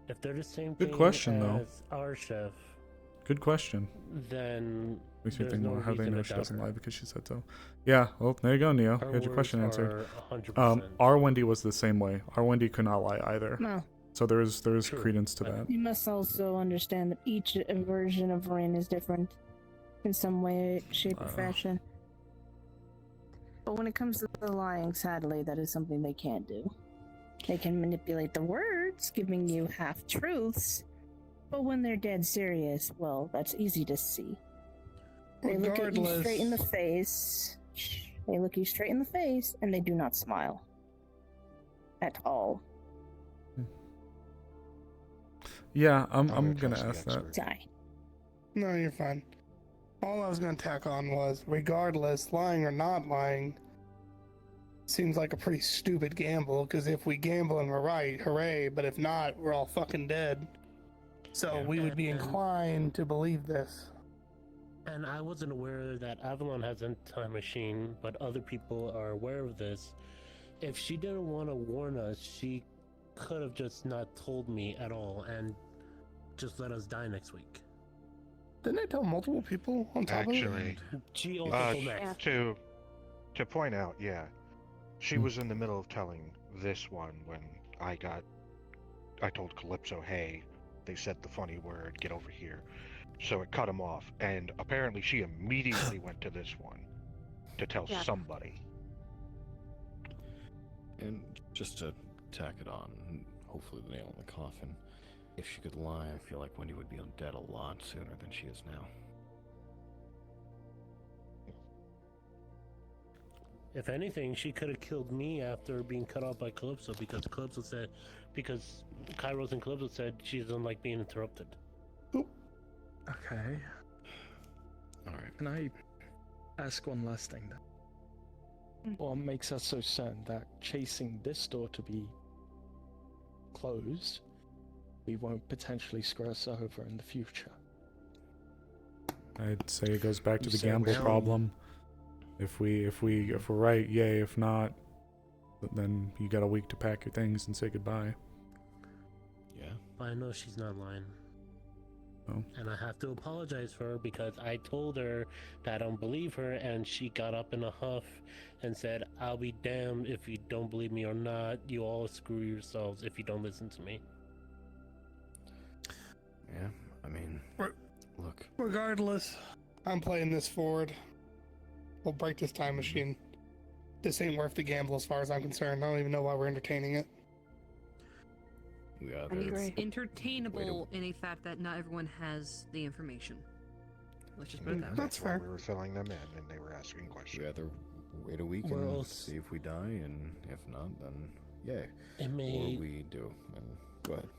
if they're the same Good thing question, though. as our chef, Good question. then Makes me there's think no more how they reason know to she doubt doesn't her. lie because she said so. Yeah, well, there you go, Neo. Her You had your question words answered. are 100%. Our Wendy was the same way. Our Wendy could not lie either. No. So there is credence to that. You must also understand that each version of Rain is different in some way, shape, or fashion. But when it comes to the lying, sadly, that is something they can't do. They can manipulate the words, giving you half-truths, but when they're dead serious, well, that's easy to see. They look at you straight in the face. They look you straight in the face, and they do not smile. At all. Yeah, I'm gonna ask that. Die. No, you're fine. All I was going to tack on was, regardless, lying or not lying, seems like a pretty stupid gamble, because if we gamble and we're right, hooray, but if not, we're all fucking dead. So we would be inclined to believe this. And I wasn't aware that Avalon has a time machine, but other people are aware of this. If she didn't want to warn us, she could have just not told me at all and just let us die next week. Didn't I tell multiple people on top Actually, of it? She also told Max. to point out, yeah, she was in the middle of telling this one when I told Calypso, hey, they said the funny word, get over here. So it cut him off, and apparently she immediately went to this one to tell somebody. And just to tack it on, hopefully the nail in the coffin, if she could lie, I feel like Wendy would be dead a lot sooner than she is now. If anything, she could have killed me after being cut off by Calypso because Kairos and Calypso said she doesn't like being interrupted. Okay. Alright. Can I ask one last thing then? What makes us so certain that chasing this door to be closed, we won't potentially screw us over in the future? I'd say it goes back to You the said gamble well. problem. If we're right, yay. If not, then you got a week to pack your things and say goodbye. Yeah. I know she's not lying. Oh. And I have to apologize for her because I told her that I don't believe her, and she got up in a huff and said, I'll be damned if you don't believe me or not. You all screw yourselves if you don't listen to me. Yeah, I mean, look. Regardless, I'm playing this forward. We'll break this time machine. This ain't worth the gamble as far as I'm concerned. I don't even know why we're entertaining it. It's entertainable in a fact that not everyone has the information. Let's just put it that way. That's why we were filling them in, and they were asking questions. We either wait a week and see if we die, and if not, then yay. It may... Or we do. And go ahead.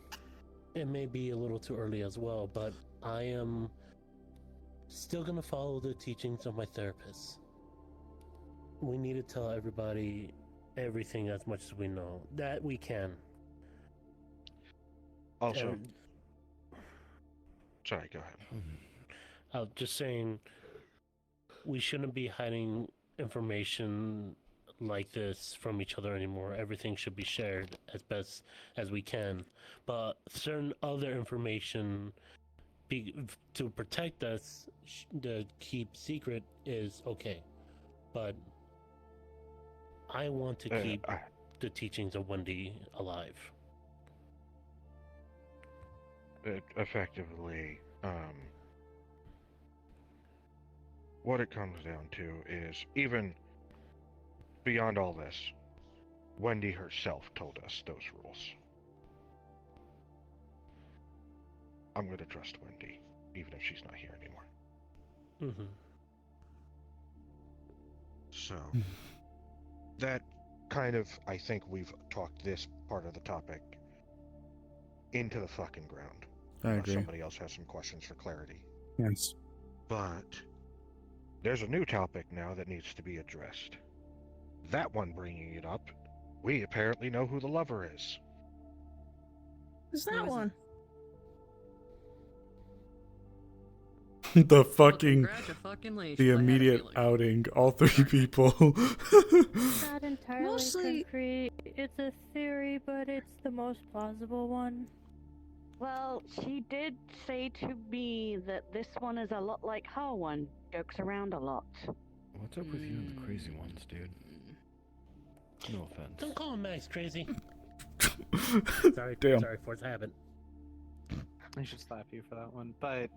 It may be a little too early as well, but I am still going to follow the teachings of my therapist. We need to tell everybody everything as much as we know. That we can. Also, sorry, go ahead. I was just saying, we shouldn't be hiding information like this from each other anymore. Everything should be shared as best as we can. But certain other information to protect us, to keep secret, is okay. But I want to keep the teachings of Wendy alive. Effectively, what it comes down to is, even beyond all this, Wendy herself told us those rules. I'm going to trust Wendy, even if she's not here anymore. Mm-hmm. So, that kind of, I think we've talked this part of the topic into the fucking ground. I agree. Somebody else has some questions for clarity. Yes. But there's a new topic now that needs to be addressed. That one bringing it up, we apparently know who the lover is. Who's that one? The fucking, Congratulations, the I had a immediate feeling. outing, all three people. Not entirely Mostly- concrete. It's a theory, but it's the most plausible one. Well, she did say to me that this one is a lot like her one. Jokes around a lot. What's up with you and the crazy ones, dude? No offense. Don't call him Max crazy. Sorry, Damn. sorry for his habit. I should slap you for that one, but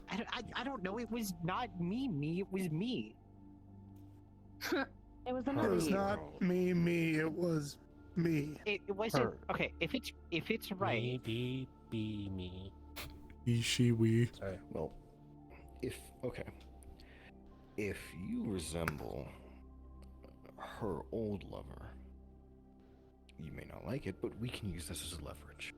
I don't know. It was not me. It was me. It was It another was you. not me. It was me. It wasn't Her. okay. If it's right, Maybe be me. He, she, we. Sorry. Well, if you resemble her old lover, you may not like it, but we can use this as leverage.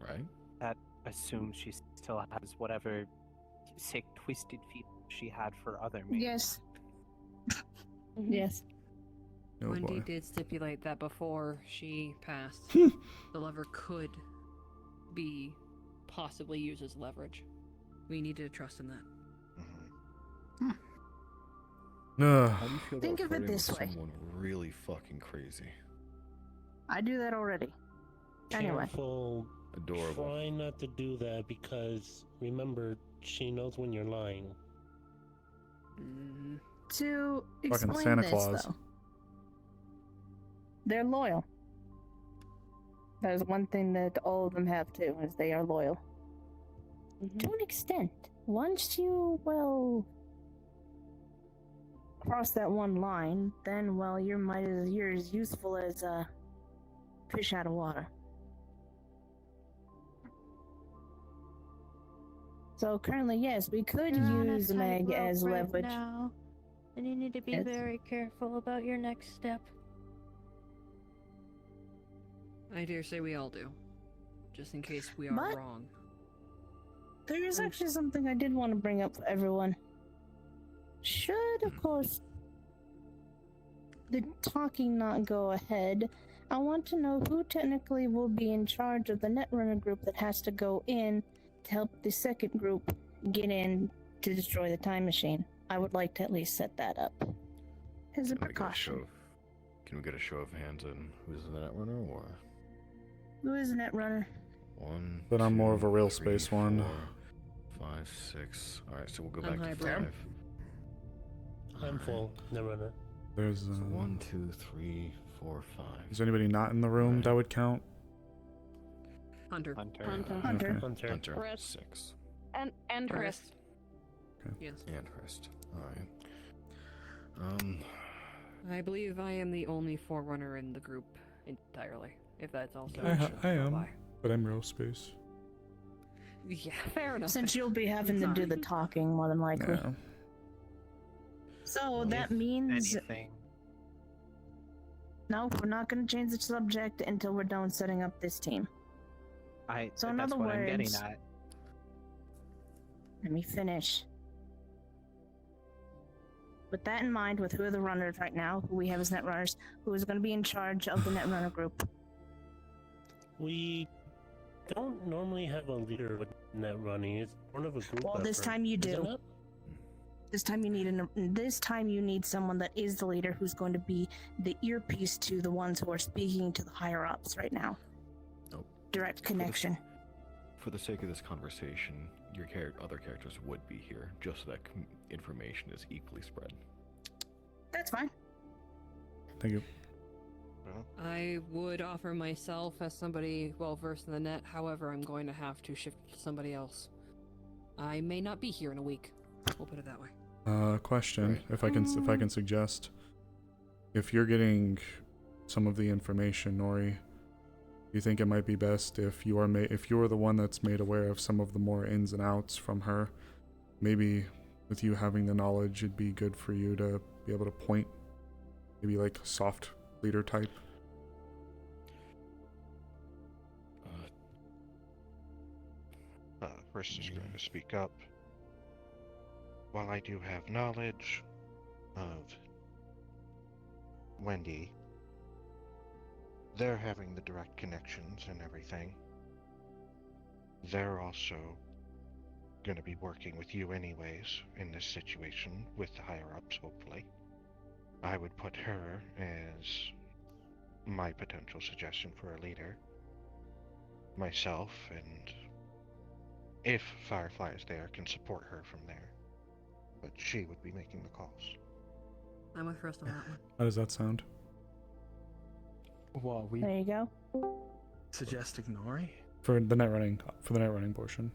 Right? that assumes she still has whatever sick, twisted feet she had for other mates. Yes. Yes. Oh Wendy boy. did stipulate that before she passed, the lover could be possibly use as leverage. We need to trust in that. How do you feel Think about of it flirting this with way. someone really fucking crazy? I do that already. Anyway. Careful. Adorable. Try not to do that because remember, she knows when you're lying. To Fucking explain Santa this, Claus. though, they're loyal. There's one thing that all of them have too, is they are loyal. To an extent. Once you, well, cross that one line, then, well, you're as useful as a fish out of water. So currently, yes, we could You're on a use Meg tightrope as right leverage. now, and you need to be Yes. very careful about your next step. I dare say we all do. Just in case we are But- wrong. There is actually something I did want to bring up for everyone. Should, of course, the talking not go ahead, I want to know who technically will be in charge of the Netrunner group that has to go in to help the second group get in to destroy the time machine. I would like to at least set that up as a precaution. Can we get a show of hands on who's the Netrunner, or Who is a Netrunner? one? But I'm more of a real three, space one. 4, 5, 6. All right, so we'll go I'm back to hybrid. 5. I'm full. Netrunner. There's So 1, 2, 3, 4, 5. Is anybody not in the room that would count? Hunter. Hunter. Hunter. Chris. 6. And Chris. Yes. And Christ. All right. I believe I am the only forerunner in the group entirely. If that's also I am, but I'm real space. Yeah, fair enough. Since you'll be having to do the talking, more than likely. Yeah. So that means... Anything. No, we're not going to change the subject until we're done setting up this team. So in that's other what I'm getting words- at. Let me finish. With that in mind, with who are the runners right now, who we have as net runners, who is going to be in charge of the net runner group? We don't normally have a leader with net running. It's one of a group. Well, this effort, time you isn't do. it? This time you need someone that is the leader, who's going to be the earpiece to the ones who are speaking to the higher ups right now. Nope. Direct connection. For the sake of this conversation, your other characters would be here, just so that information is equally spread. That's fine. Thank you. I would offer myself as somebody well versed in the net. However, I'm going to have to shift to somebody else. I may not be here in a week. We'll put it that way. Question, if I can suggest, if you're getting some of the information, Nori, you think it might be best if you are the one that's made aware of some of the more ins and outs from her, maybe with you having the knowledge, it'd be good for you to be able to point, maybe like a soft leader type. Chris is going to speak up. While I do have knowledge of Wendy, they're having the direct connections and everything. They're also going to be working with you anyways in this situation with the higher-ups, hopefully. I would put her as my potential suggestion for a leader. Myself, and if Firefly is there, can support her from there. But she would be making the calls. I'm with Chris on that one. How does that sound? Well, we There you go. suggest Nori. For the net running portion.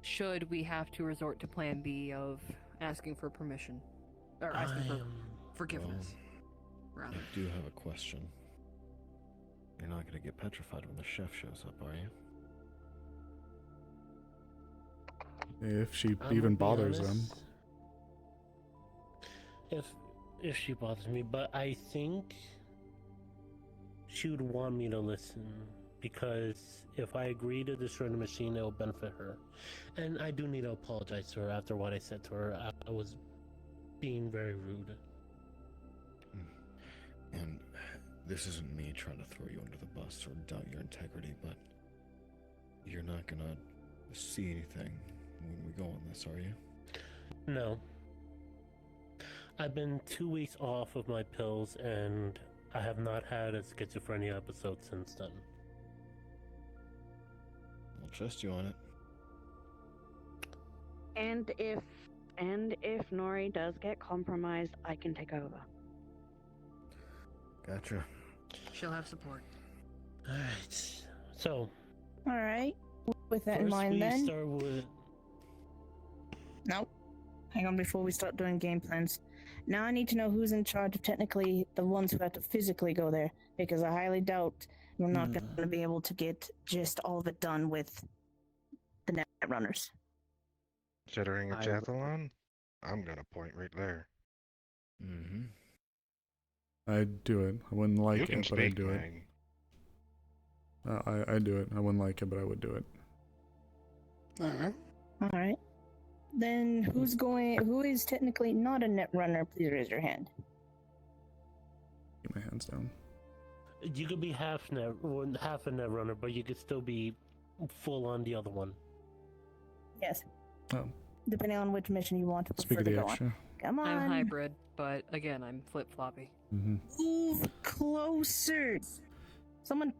Should we have to resort to plan B of asking for permission? Or asking for forgiveness, rather. I do have a question. You're not going to get petrified when the chef shows up, are you? If she I'm even gonna be bothers them. honest, If she bothers me, but I think she would want me to listen, because if I agree to destroy the machine, it will benefit her. And I do need to apologize to her after what I said to her. I was being very rude. And this isn't me trying to throw you under the bus or doubt your integrity, but You're not gonna see anything when we go on this, are you? No. I've been 2 weeks off of my pills, and I have not had a schizophrenia episode since then. I'll trust you on it. And if Nori does get compromised, I can take over. Gotcha. She'll have support. Alright. So. Alright. With that in first mind, we then. start with... Nope. Hang on before we start doing game plans. Now I need to know who's in charge of technically the ones who have to physically go there, because I highly doubt we're not going to be able to get just all of it done with the net runners. Considering it's Athlon, I'm gonna point right there. Mm-hmm. I'd do it. I wouldn't like You can it, but I'd speak, do it. I'd do it. I wouldn't like it, but I would do it. Alright. Then who is technically not a net runner? Please raise your hand. Keep my hands down. You could be half a net runner, but you could still be full on the other one. Yes. Oh. Depending on which mission you want to Speak of prefer the to go on. extra. Come on. I'm hybrid, but again, I'm flip-floppy. Mm-hmm. Move closer. Someone.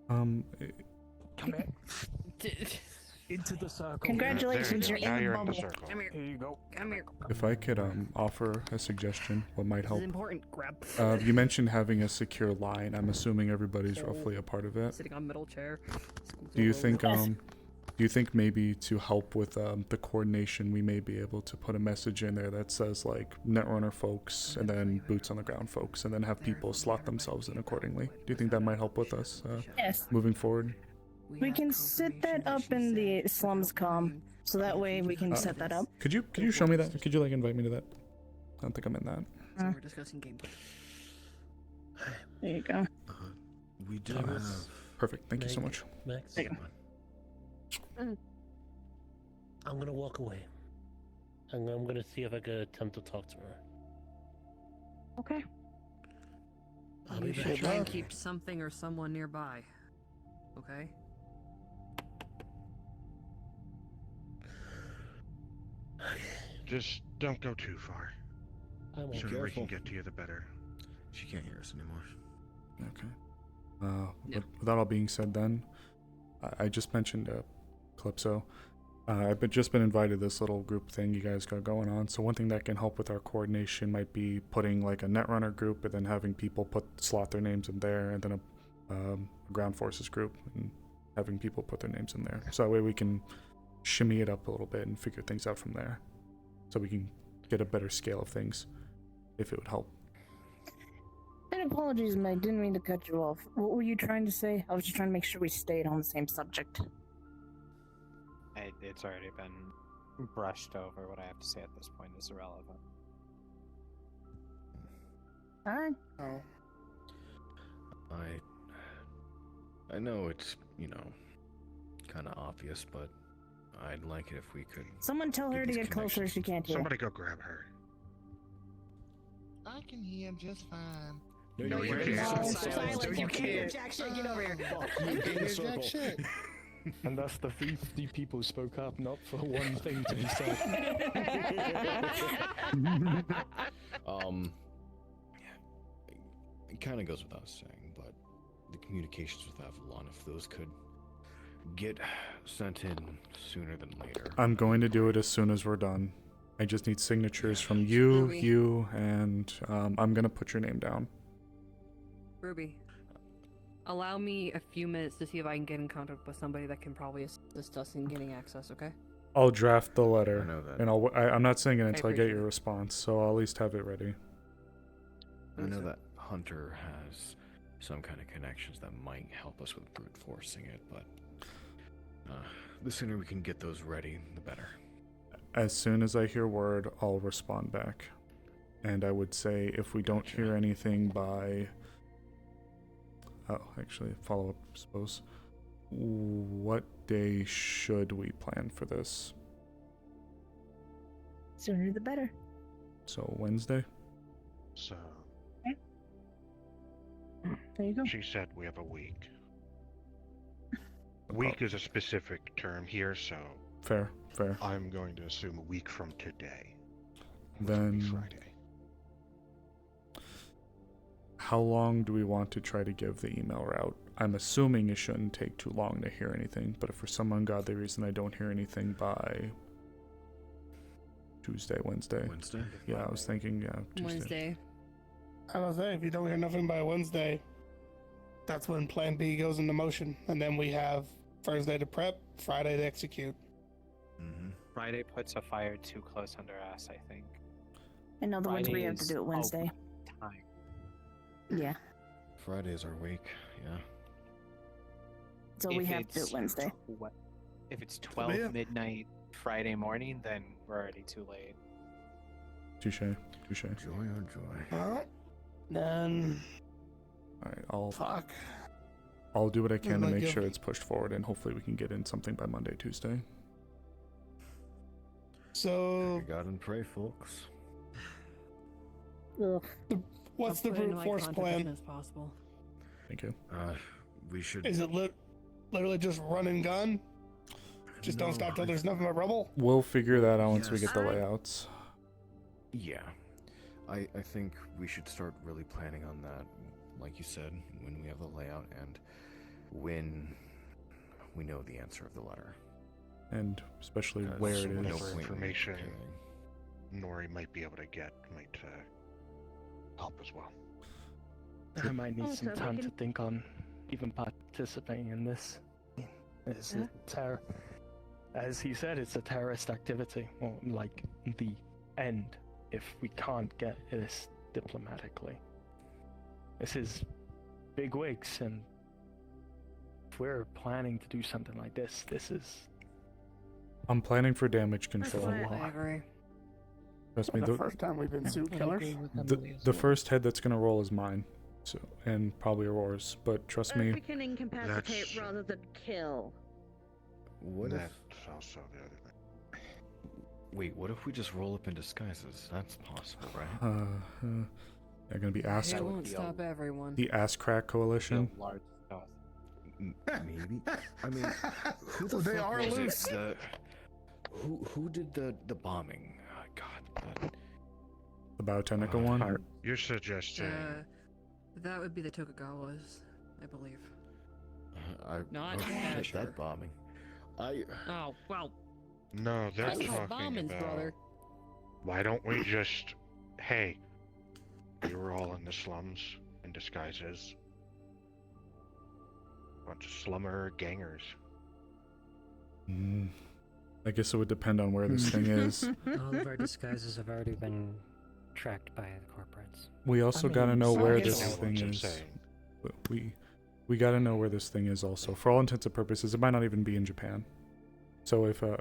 Come here. Into the circle. Congratulations, you're in the bubble. Come here. Here you go. Come here. If I could offer a suggestion, what might This help. is important. Grab. You mentioned having a secure line. I'm assuming everybody's roughly a part of it. Sitting on middle chair. Do you think maybe to help with the coordination, we may be able to put a message in there that says like Netrunner folks and then boots on the ground folks, and then have people slot themselves in accordingly? Do you think that might help with us Yes. moving forward? We can set that up in the slums comm, so that way we can set that up. Could you show me that? Could you like invite me to that? I don't think I'm in that. So we're discussing gameplay. There you go. We do have... Perfect. Thank you so much. Max. There you go. I'm gonna walk away. And I'm gonna see if I could attempt to talk to her. Okay. I'll You be should back. try and keep something or someone nearby. Okay? Just don't go too far. I The sooner we can get to you, the better. She can't hear us anymore. Okay. With that all being said, then, I just mentioned Calypso. I've just been invited to this little group thing you guys got going on. So one thing that can help with our coordination might be putting like a Netrunner group and then having people slot their names in there, and then a ground forces group and having people put their names in there. So that way we can shimmy it up a little bit and figure things out from there. So we can get a better scale of things, if it would help. And apologies, Meg, didn't mean to cut you off. What were you trying to say? I was just trying to make sure we stayed on the same subject. It's already been brushed over. What I have to say at this point is irrelevant. Alright. Oh. I know it's, kind of obvious, but I'd like it if we could... Someone tell her to get closer if she can't hear. Somebody go grab her. I can hear him just fine. No, you can't. No, you can't. Jack shit, get over here. You can't hear Jack Jack shit. And thus the 50 people spoke up, not for one thing to be said. It kind of goes without saying, but the communications with Avalon, if those could get sent in sooner than later. I'm going to do it as soon as we're done. I just need signatures from you, Ruby. and I'm gonna put your name down. Ruby, allow me a few minutes to see if I can get in contact with somebody that can probably assist us in getting access, okay? I'll draft the letter, I know that. and I'm not saying it until I get appreciate your response, so I'll at least have it ready. I know that Hunter has some kind of connections that might help us with brute forcing it, but the sooner we can get those ready, the better. As soon as I hear word, I'll respond back. And I would say if we don't hear anything by... Oh, actually, follow-up, I suppose. What day should we plan for this? Sooner the better. So, Wednesday? So... There you go. She said we have a week. Week is a specific term here, so Fair. I'm going to assume a week from today. Then Friday. how long do we want to try to give the email route? I'm assuming it shouldn't take too long to hear anything, but if for some ungodly reason I don't hear anything by Tuesday, Wednesday. Yeah, I was thinking, Tuesday. Wednesday. I was saying, if you don't hear nothing by Wednesday, that's when Plan B goes into motion, and then we have Thursday to prep, Friday to execute. Friday puts a fire too close under us, I think. In other words, we have to do it Wednesday. Time. Yeah. Friday's our week, yeah. So we have to do it Wednesday. If it's 12 midnight Friday morning, then we're already too late. Touche. Joy on joy. Well, then. Alright, I'll do what I can to Like make if- sure it's pushed forward, and hopefully we can get in something by Monday, Tuesday. So. God and pray, folks. What's the I'll put into brute my force contract as plan? soon as possible. Thank you. We should. Is it literally just run and gun? Just don't stop till there's nothing but rubble? We'll figure that out once we Yes. get the layouts. Yeah. I think we should start really planning on that, like you said, when we have the layout and when we know the answer of the letter. And especially where it is. Whatever information Nori might be able to get might help as well. I might need some Also, time we to can- think on even participating in this. It's a as he said, it's a terrorist activity, or like the end if we can't get this diplomatically. This is big wigs, and if we're planning to do something like this, this is. I'm planning for damage control. I agree. Trust me, The first time we've been suit killers. the first head that's gonna roll is mine, so and probably Aurora's. But trust We me, can incapacitate rather than kill. What That's if? also the other thing. Wait, what if we just roll up in disguises? That's possible, right? they're gonna be ass. It won't stop everyone. The Ass Crack Coalition. Maybe. I mean, who the They fuck are was loose. it? Who did the bombing? God. The Biotechnica one. You're suggesting That would be the Tokugawas, I believe. Not shit, Asher. that bombing. Oh, well. no, they're That's talking bombings, about. brother. Why don't we just, hey, we were all in the slums in disguises. Bunch of slummer gangers. I guess it would depend on where this thing is. All of our disguises have already been tracked by the corporates. We also gotta know where this thing I'm is. saying. We gotta know where this thing is also. For all intents and purposes, it might not even be in Japan. So if a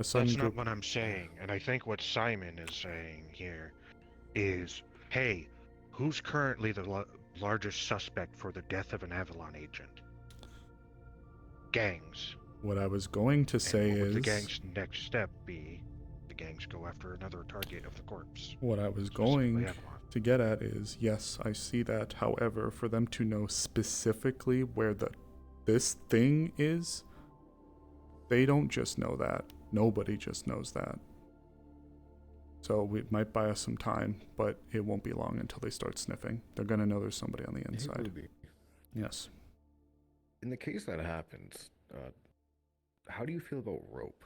sudden That's group... not what I'm saying. And I think what Simon is saying here is, hey, who's currently the largest suspect for the death of an Avalon agent? Gangs. What I was going to say And what would is... the gang's next step be? The gangs go after another target of the corpse. What I was Specifically going Avalon. to get at is, yes, I see that. However, for them to know specifically where this thing is, they don't just know that. Nobody just knows that. So we might buy us some time, but it won't be long until they start sniffing. They're gonna know there's somebody on the Hey, inside. Ruby, Yes. in the case that happens, how do you feel about rope?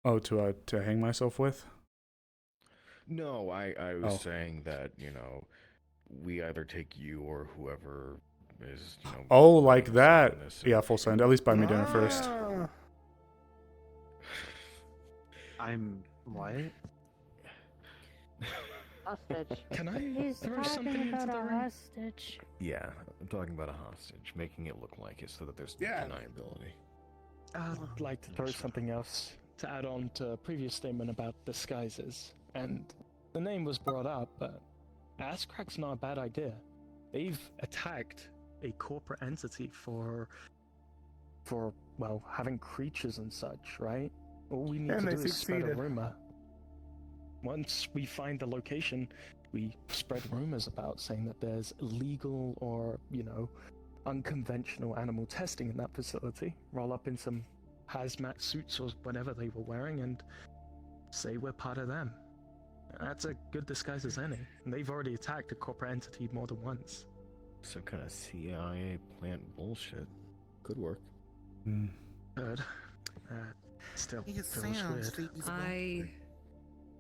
Oh, to hang myself with? No, I was Oh. saying that, we either take you or whoever is, Oh, like running that. in this. Yeah, full send. At least buy me dinner first. Ah. I'm what? Hostage. Can I He's throw something talking into about the a ring? hostage. Yeah, I'm talking about a hostage, making it look like it so that there's deniability. I'd like to throw something else to add on to a previous statement about disguises. And the name was brought up, but Ass Crack's not a bad idea. They've attacked a corporate entity for well, having creatures and such, right? All we need And to they do is spread a succeeded. rumor. Once we find the location, we spread rumors about saying that there's illegal or, unconventional animal testing in that facility, roll up in some hazmat suits or whatever they were wearing, and say we're part of them. That's a good disguise as any. And they've already attacked a corporate entity more than once. Some kind of CIA plant bullshit. Could work. Good. Still It feels sounds weird. feasible. I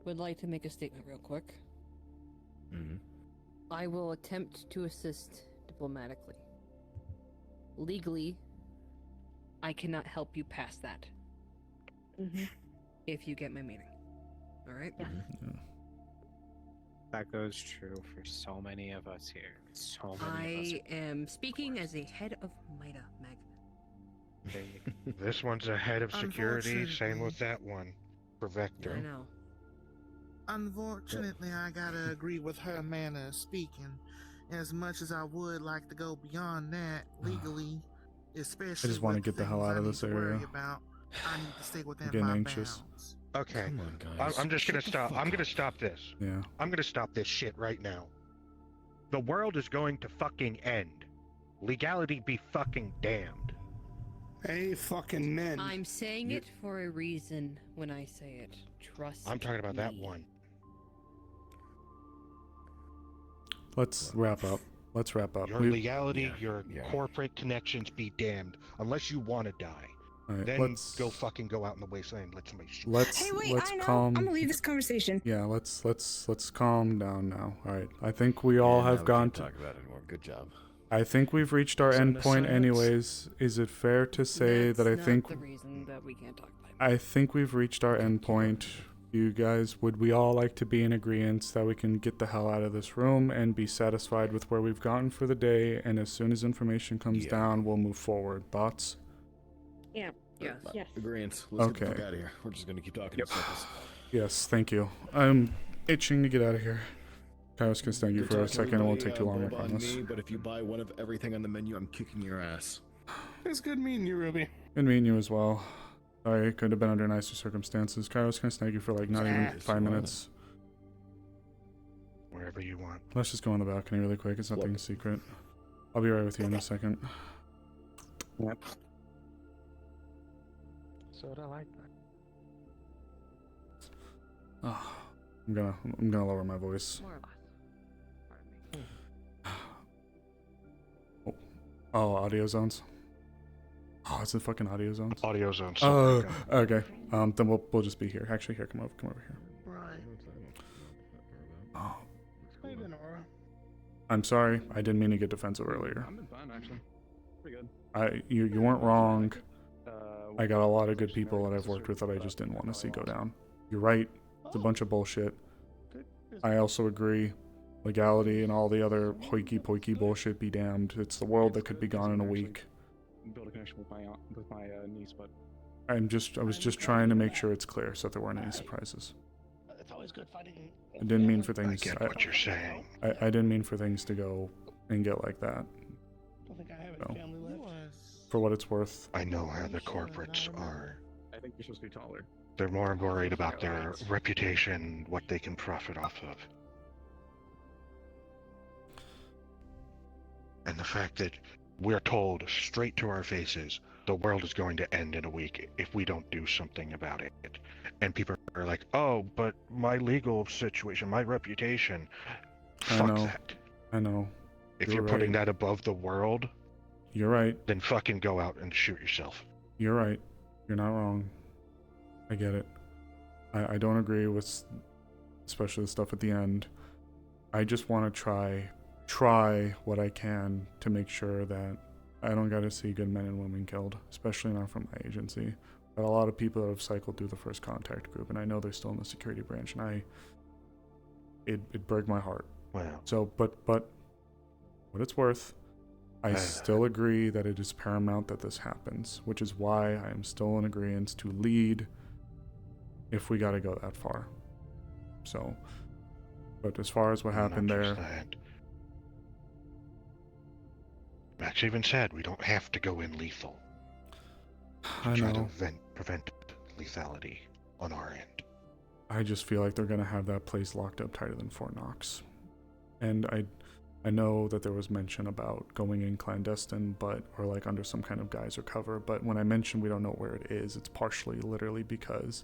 would like to make a statement real quick. Mm-hmm. I will attempt to assist diplomatically. Legally, I cannot help you past that. If you get my meaning. Alright? Yeah. That goes true for so many of us here. So many of us. I am speaking as a head of MIDA Magnet. This one's a head of security, same with that one. For Vector. I know. Unfortunately, I gotta agree with her manner of speaking. As much as I would like to go beyond that legally, especially I just want to with get the hell things out I of need this to worry area. about, I need to stay within I'm getting my anxious. bounds. Okay. Come on, guys. I'm just gonna Shut the stop. fuck I'm gonna up. stop this. Yeah. I'm gonna stop this shit right now. The world is going to fucking end. Legality be fucking damned. Hey, fucking men. I'm saying it for a reason when I say it. Trust I'm talking about that me. one. Let's wrap up. Your legality, your corporate connections be damned. Unless you want to die. All right, Then let's go out in the wasteland and let somebody shoot. let's calm. I'm gonna leave this conversation. Yeah, let's calm down now. All right. I think we all have gone to. Talk about it anymore. Good job. I think we've reached our Zone end of point silence. anyways. Is it fair to say that I That's think not the reason that we can't talk about I think we've reached our end point? You guys, would we all like to be in agreement that we can get the hell out of this room and be satisfied with where we've gotten for the day, and as soon as information comes down, we'll move forward? Thoughts? Yeah. Yes. Yes. Agreement. Let's get the Okay. fuck out of here. We're just gonna keep talking in circles. Yes, thank you. I'm itching to get out of here. Kairos can stand you Good for a talking to second. It won't everybody. take too long, I Boba on promise. me, but if you buy one of everything on the menu, I'm kicking your ass. It's good meeting you, Ruby. Good meeting you as well. Sorry, could have been under nicer circumstances. Kairos can snag you for like not even 5 minutes. Wherever you want. Let's just go on the balcony really quick. It's nothing secret. I'll be right with you in a second. Yep. Sort of like that. Oh, I'm gonna lower my voice. More or less. Oh, audio zones. Oh, it's in fucking audio zones. Audio zones. Oh, okay. Then we'll just be here. Actually, here, come over here. Right. Oh, How you been, Aurora? I'm sorry. I didn't mean to get defensive earlier. I've been fine, actually. Pretty good. You weren't wrong. I got a lot of good people that I've worked with that I just didn't want to see go down. You're right. It's a bunch of bullshit. I also agree. Legality and all the other hoiky-poiky bullshit be damned. It's the world that could be gone in a week. Build a connection with my niece, but I was just trying to make sure it's clear so that there weren't any surprises. It's always good finding. I didn't mean for things. I get what you're saying. I didn't mean for things to go and get like that. I don't think I have any family left. For what it's worth. I know how the corporates are. I think you're supposed to be taller. They're more worried about their reputation, what they can profit off of. And the fact that we're told straight to our faces the world is going to end in a week if we don't do something about it. And people are like, oh, but my legal situation, my reputation. Fuck that. I know. If you're putting that above the world, you're right. Then fucking go out and shoot yourself. You're right. You're not wrong. I get it. I don't agree with especially the stuff at the end. I just want to try what I can to make sure that I don't got to see good men and women killed, especially not from my agency. But a lot of people that have cycled through the first contact group, and I know they're still in the security branch, and it broke my heart. Wow. So, but what it's worth, I still agree that it is paramount that this happens, which is why I am still in agreement to lead if we got to go that far. So, but as far as what happened there, Max even said we don't have to go in lethal. I Try know. to prevent lethality on our end. I just feel like they're gonna have that place locked up tighter than Fort Knox, and I I know that there was mention about going in clandestine, or like under some kind of guise or cover, but when I mentioned we don't know where it is, it's partially literally because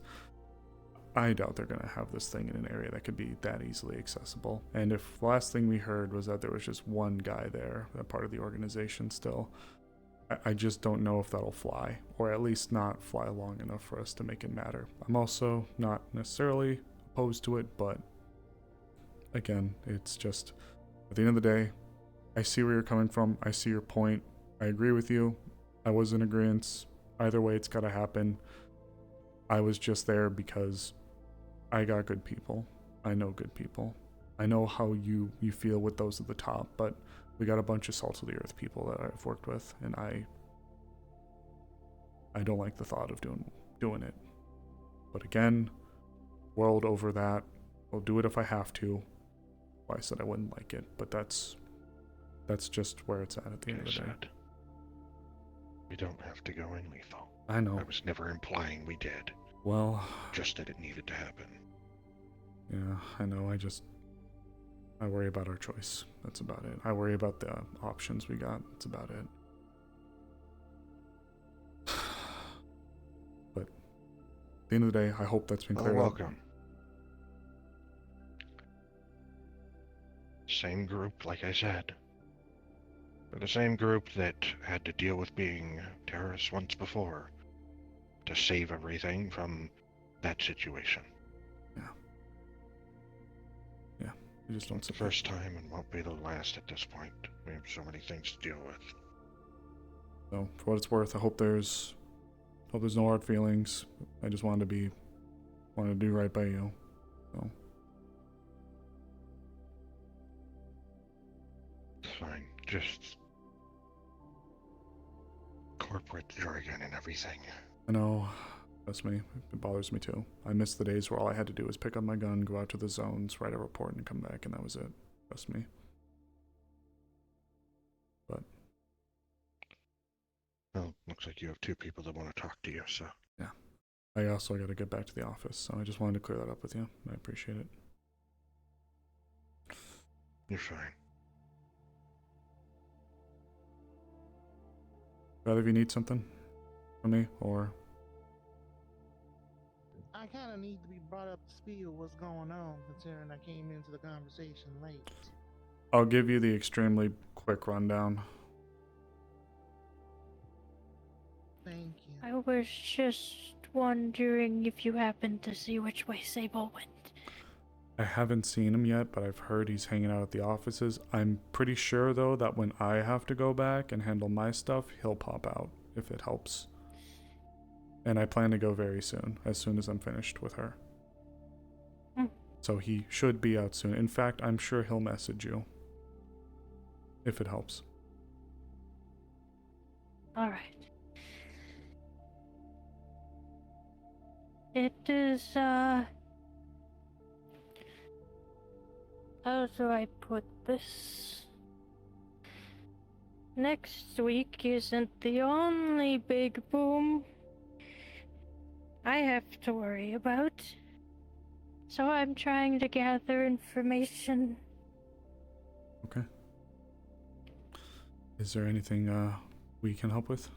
I doubt they're going to have this thing in an area that could be that easily accessible. And if the last thing we heard was that there was just one guy there, that part of the organization still, I just don't know if that'll fly, or at least not fly long enough for us to make it matter. I'm also not necessarily opposed to it, but again, it's just, at the end of the day, I see where you're coming from. I see your point. I agree with you. I was in agreement. Either way, it's got to happen. I was just there because I got good people. I know good people. I know how you feel with those at the top, but we got a bunch of salt of the earth people that I've worked with, and I don't like the thought of doing it. But again, world over that. I'll do it if I have to. Well, I said I wouldn't like it, but that's just where it's at the end of the day. We don't have to go in lethal. I know. I was never implying we did. Well, just that it needed to happen. Yeah, I know. I worry about our choice. That's about it. I worry about the options we got. That's about it. But at the end of the day, I hope that's been cleared up. Welcome. Same group, like I said. We're the same group that had to deal with being terrorists once before to save everything from that situation. Yeah, we just don't. It's the first time and won't be the last at this point. We have so many things to deal with. So, for what it's worth, I hope there's no hard feelings. I just wanted to do right by you. So. It's fine. Just corporate jargon and everything. I know. Trust me. It bothers me too. I miss the days where all I had to do was pick up my gun, go out to the zones, write a report, and come back, and that was it. Trust me. But. Well, looks like you have two people that want to talk to you, so. Yeah. I also got to get back to the office, so I just wanted to clear that up with you. I appreciate it. You're fine. Either of you need something from me, or... I kind of need to be brought up to speed with what's going on, considering I came into the conversation late. I'll give you the extremely quick rundown. Thank you. I was just wondering if you happened to see which way Sable went. I haven't seen him yet, but I've heard he's hanging out at the offices. I'm pretty sure, though, that when I have to go back and handle my stuff, he'll pop out, if it helps. And I plan to go very soon, as soon as I'm finished with her. So he should be out soon. In fact, I'm sure he'll message you, if it helps. Alright. It is, how do I put this? Next week isn't the only big boom I have to worry about. So I'm trying to gather information. Okay. Is there anything we can help with?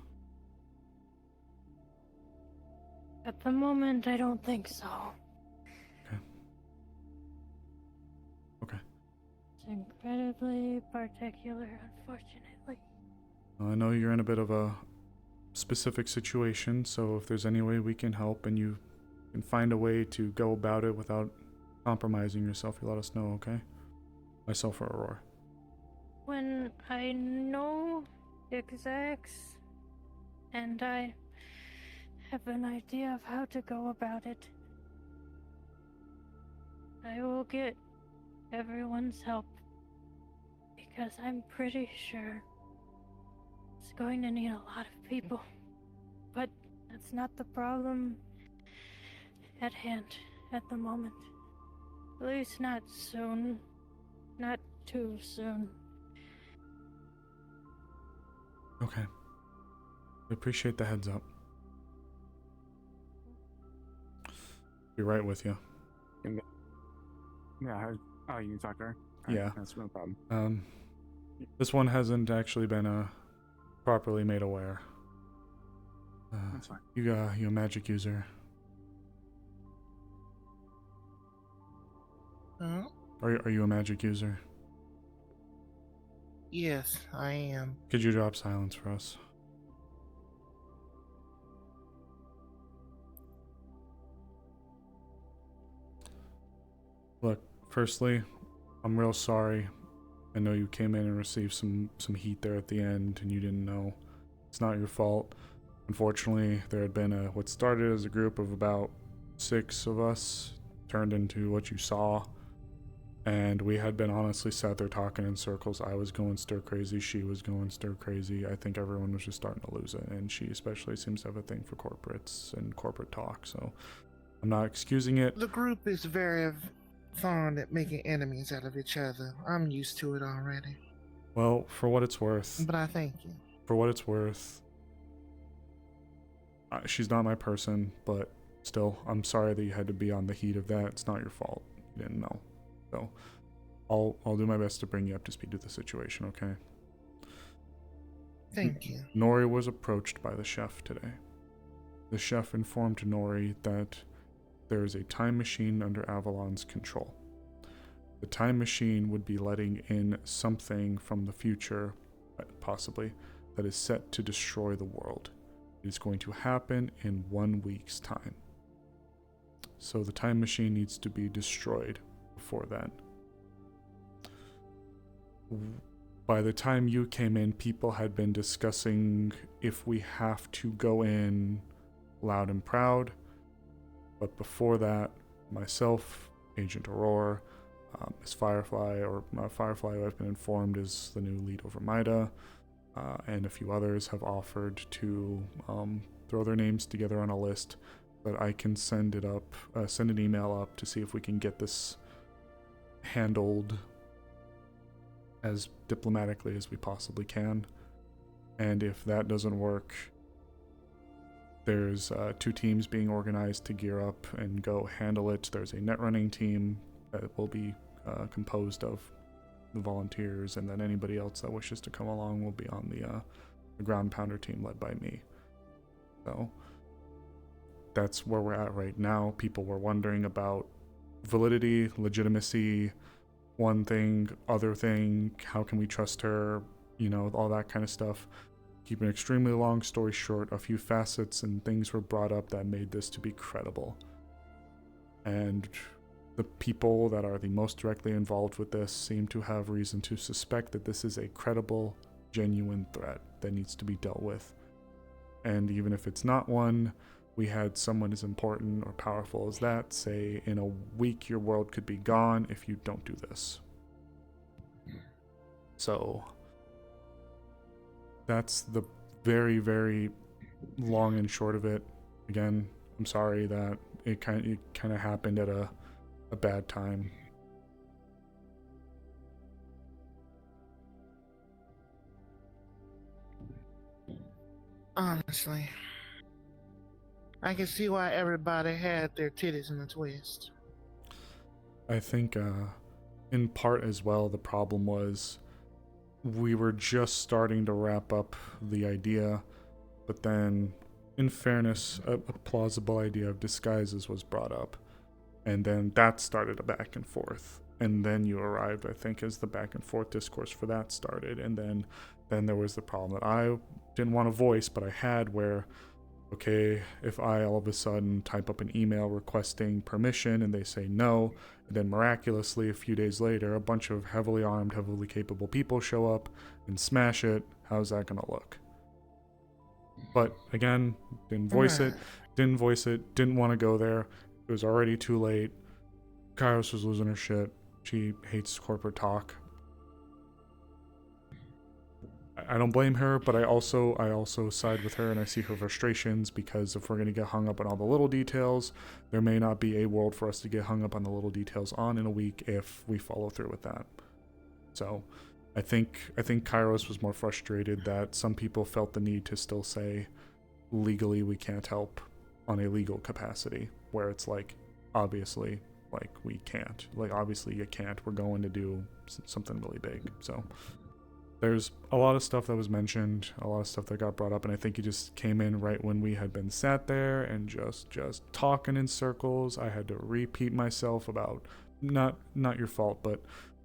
At the moment, I don't think so. Okay. It's incredibly particular, unfortunately. Well, I know you're in a bit of a specific situation, so if there's any way we can help and you can find a way to go about it without compromising yourself, you let us know, okay? Myself or Aurora. When I know exacts and I have an idea of how to go about it, I will get everyone's help, because I'm pretty sure it's going to need a lot of people. But that's not the problem at hand at the moment. At least not soon. Not too soon. Okay. We appreciate the heads up. Be right with you. Yeah, oh, you can talk to her? Yeah. That's no problem. This one hasn't actually been properly made aware. That's fine. You a magic user? Huh? Are you a magic user? Yes, I am. Could you drop silence for us? Look, firstly, I'm real sorry. I know you came in and received some heat there at the end, and you didn't know. It's not your fault. Unfortunately, there had been what started as a group of about 6 of us turned into what you saw. And we had been honestly sat there talking in circles. I was going stir crazy. She was going stir crazy. I think everyone was just starting to lose it. And she especially seems to have a thing for corporates and corporate talk. So I'm not excusing it. The group is very fond at making enemies out of each other. I'm used to it already. Well, for what it's worth. But I thank you. For what it's worth. She's not my person, but still, I'm sorry that you had to be on the heat of that. It's not your fault. You didn't know. So I'll do my best to bring you up to speed with the situation, okay? Thank you. Nori was approached by the chef today. The chef informed Nori that there is a time machine under Avalon's control. The time machine would be letting in something from the future, possibly, that is set to destroy the world. It is going to happen in 1 week's time. So the time machine needs to be destroyed before then. By the time you came in, people had been discussing if we have to go in loud and proud. But before that, myself, Agent Aurora, Miss Firefly, Firefly, who I've been informed is the new lead over Mida, and a few others have offered to throw their names together on a list that I can send an email up to see if we can get this handled as diplomatically as we possibly can. And if that doesn't work, there's 2 teams being organized to gear up and go handle it. There's a net running team that will be composed of the volunteers, and then anybody else that wishes to come along will be on the ground pounder team led by me. So that's where we're at right now. People were wondering about validity, legitimacy, one thing, other thing, how can we trust her, all that kind of stuff. Keep an extremely long story short, a few facets and things were brought up that made this to be credible. And the people that are the most directly involved with this seem to have reason to suspect that this is a credible, genuine threat that needs to be dealt with. And even if it's not one, we had someone as important or powerful as that say, in a week your world could be gone if you don't do this. So that's the very, very long and short of it. Again, I'm sorry that it kind of happened at a bad time. Honestly, I can see why everybody had their titties in a twist. I think in part as well, the problem was we were just starting to wrap up the idea, but then, in fairness, a plausible idea of disguises was brought up, and then that started a back and forth, and then you arrived, I think, as the back and forth discourse for that started, and then there was the problem that I didn't want to voice, but I had, where, okay, if I all of a sudden type up an email requesting permission and they say no, and then miraculously a few days later a bunch of heavily armed, heavily capable people show up and smash it, how's that gonna look? But again, didn't voice it, didn't want to go there. It was already too late. Kairos was losing her shit. She hates corporate talk. I don't blame her, but I also side with her, and I see her frustrations, because if we're going to get hung up on all the little details, there may not be a world for us to get hung up on the little details on in a week if we follow through with that. So I think Kairos was more frustrated that some people felt the need to still say legally we can't help on a legal capacity, where it's like, obviously, like, we can't. Like, obviously you can't. We're going to do something really big. So there's a lot of stuff that was mentioned, a lot of stuff that got brought up, and I think it just came in right when we had been sat there and just talking in circles. I had to repeat myself about not your fault, but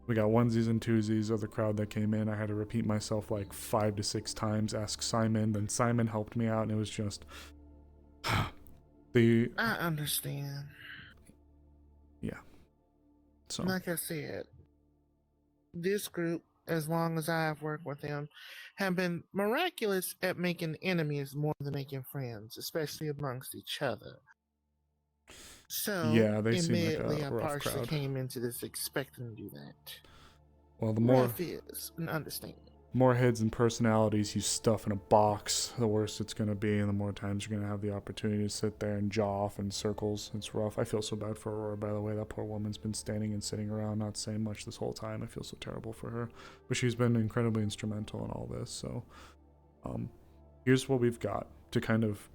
we got onesies and twosies of the crowd that came in. I had to repeat myself like 5 to 6 times, ask Simon, then Simon helped me out, and it was just I understand. Yeah. So like I said, this group, as long as I've worked with them, have been miraculous at making enemies more than making friends, especially amongst each other. So, yeah, they seem like admittedly, a I rough partially crowd. came into this expecting to do that. Well, the more Rough is an understatement. more heads and personalities you stuff in a box, the worse it's going to be, and the more times you're going to have the opportunity to sit there and jaw off in circles. It's rough. I feel so bad for Aurora, by the way. That poor woman's been standing and sitting around, not saying much this whole time. I feel so terrible for her. But she's been incredibly instrumental in all this. So here's what we've got to kind of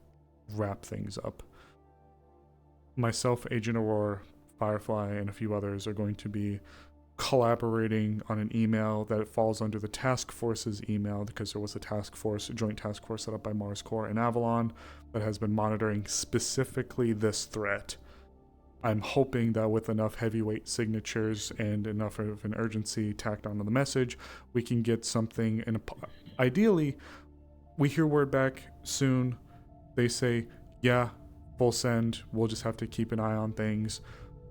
wrap things up. Myself, Agent Aurora, Firefly, and a few others are going to be collaborating on an email that falls under the task force's email, because there was a joint task force set up by Mars Corps and Avalon that has been monitoring specifically this threat. I'm hoping that with enough heavyweight signatures and enough of an urgency tacked onto the message, we can get something. Ideally, we hear word back soon. They say, yeah, full send. We'll just have to keep an eye on things.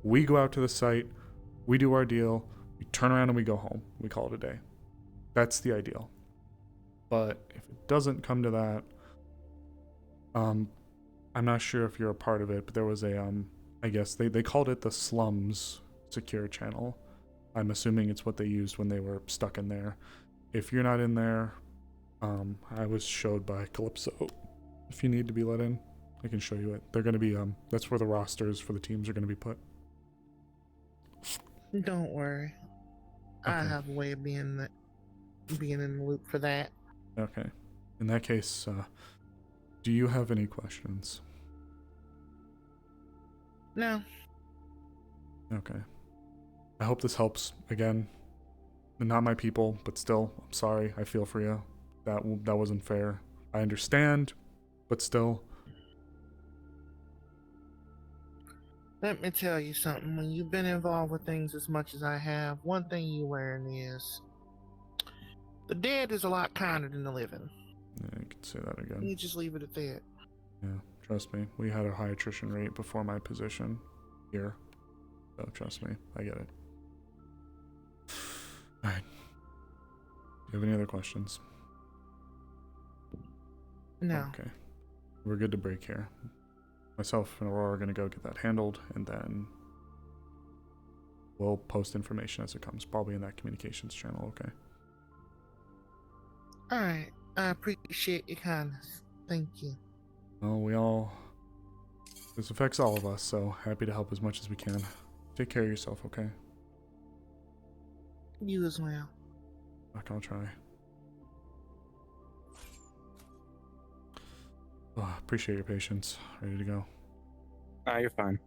We go out to the site. We do our deal, we turn around and we go home. We call it a day. That's the ideal. But if it doesn't come to that, I'm not sure if you're a part of it, but there was a, I guess they called it the Slums Secure Channel. I'm assuming it's what they used when they were stuck in there. If you're not in there, I was showed by Calypso. If you need to be let in, I can show you it. They're going to be, that's where the rosters for the teams are going to be put. Don't worry. Okay. I have a way of being in the loop for that. Okay. In that case, do you have any questions? No. Okay. I hope this helps. Again, not my people, but still, I'm sorry. I feel for you. That wasn't fair. I understand, but still. Let me tell you something. When you've been involved with things as much as I have, one thing you learn is the dead is a lot kinder than the living. Yeah, you can say that again. You just leave it at that. Yeah, trust me. We had a high attrition rate before my position here. So trust me, I get it. Alright. Do you have any other questions? No. Okay. We're good to break here. Myself and Aurora are going to go get that handled, and then we'll post information as it comes, probably in that communications channel, okay? Alright. I appreciate your kindness. Thank you. Well, this affects all of us, so happy to help as much as we can. Take care of yourself, okay? You as well. I'll try. Oh, appreciate your patience. Ready to go. You're fine.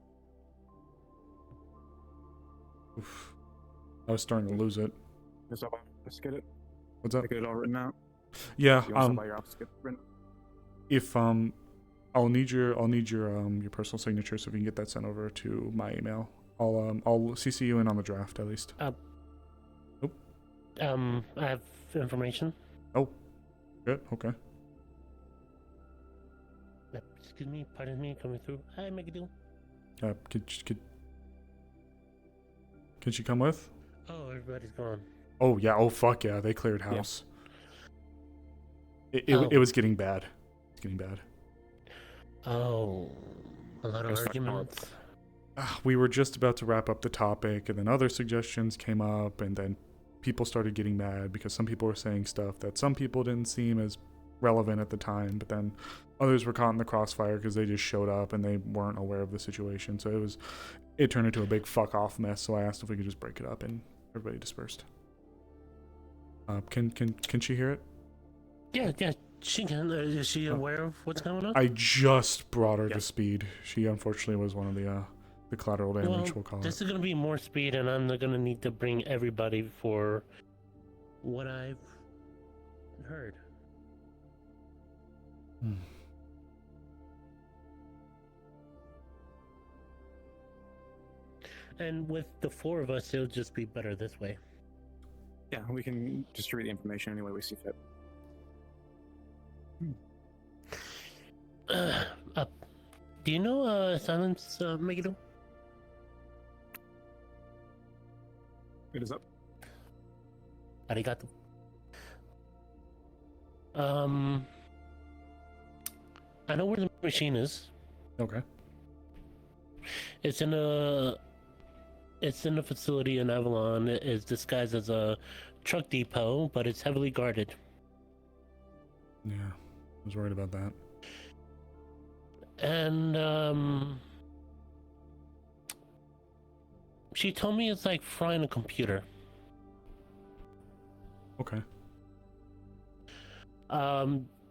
Oof. I was starting to lose it. Let's get it. What's up? Get it all written out. Yeah. You want somebody else to get written? If I'll need your personal signature so if you can get that sent over to my email. I'll CC you in on the draft at least. I have information. Oh, good. Okay. Excuse me, pardon me, coming through. Hi, make a deal. Could she come with? Oh, everybody's gone. Oh yeah. Oh fuck yeah. They cleared house. Yeah. It was getting bad. It's getting bad. Oh, a lot of arguments. We were just about to wrap up the topic, and then other suggestions came up, and then people started getting mad because some people were saying stuff that some people didn't seem as relevant at the time, but then others were caught in the crossfire because they just showed up and they weren't aware of the situation. So it turned into a big fuck off mess. So I asked if we could just break it up, and everybody dispersed. Can she hear it? Yeah, she can. Is she aware of what's going on? I just brought her to speed. She unfortunately was one of the collateral damage, we'll call it. This is going to be more speed, and I'm going to need to bring everybody for what I've heard. And with the four of us, it'll just be better this way. Yeah, we can distribute the information any way we see fit. Do you know Silence Megiddo? It is up. Arigato. I know where the machine is. Okay. It's in a facility in Avalon. It's disguised as a truck depot, but it's heavily guarded. Yeah, I was worried about that. And she told me it's like frying a computer. Okay.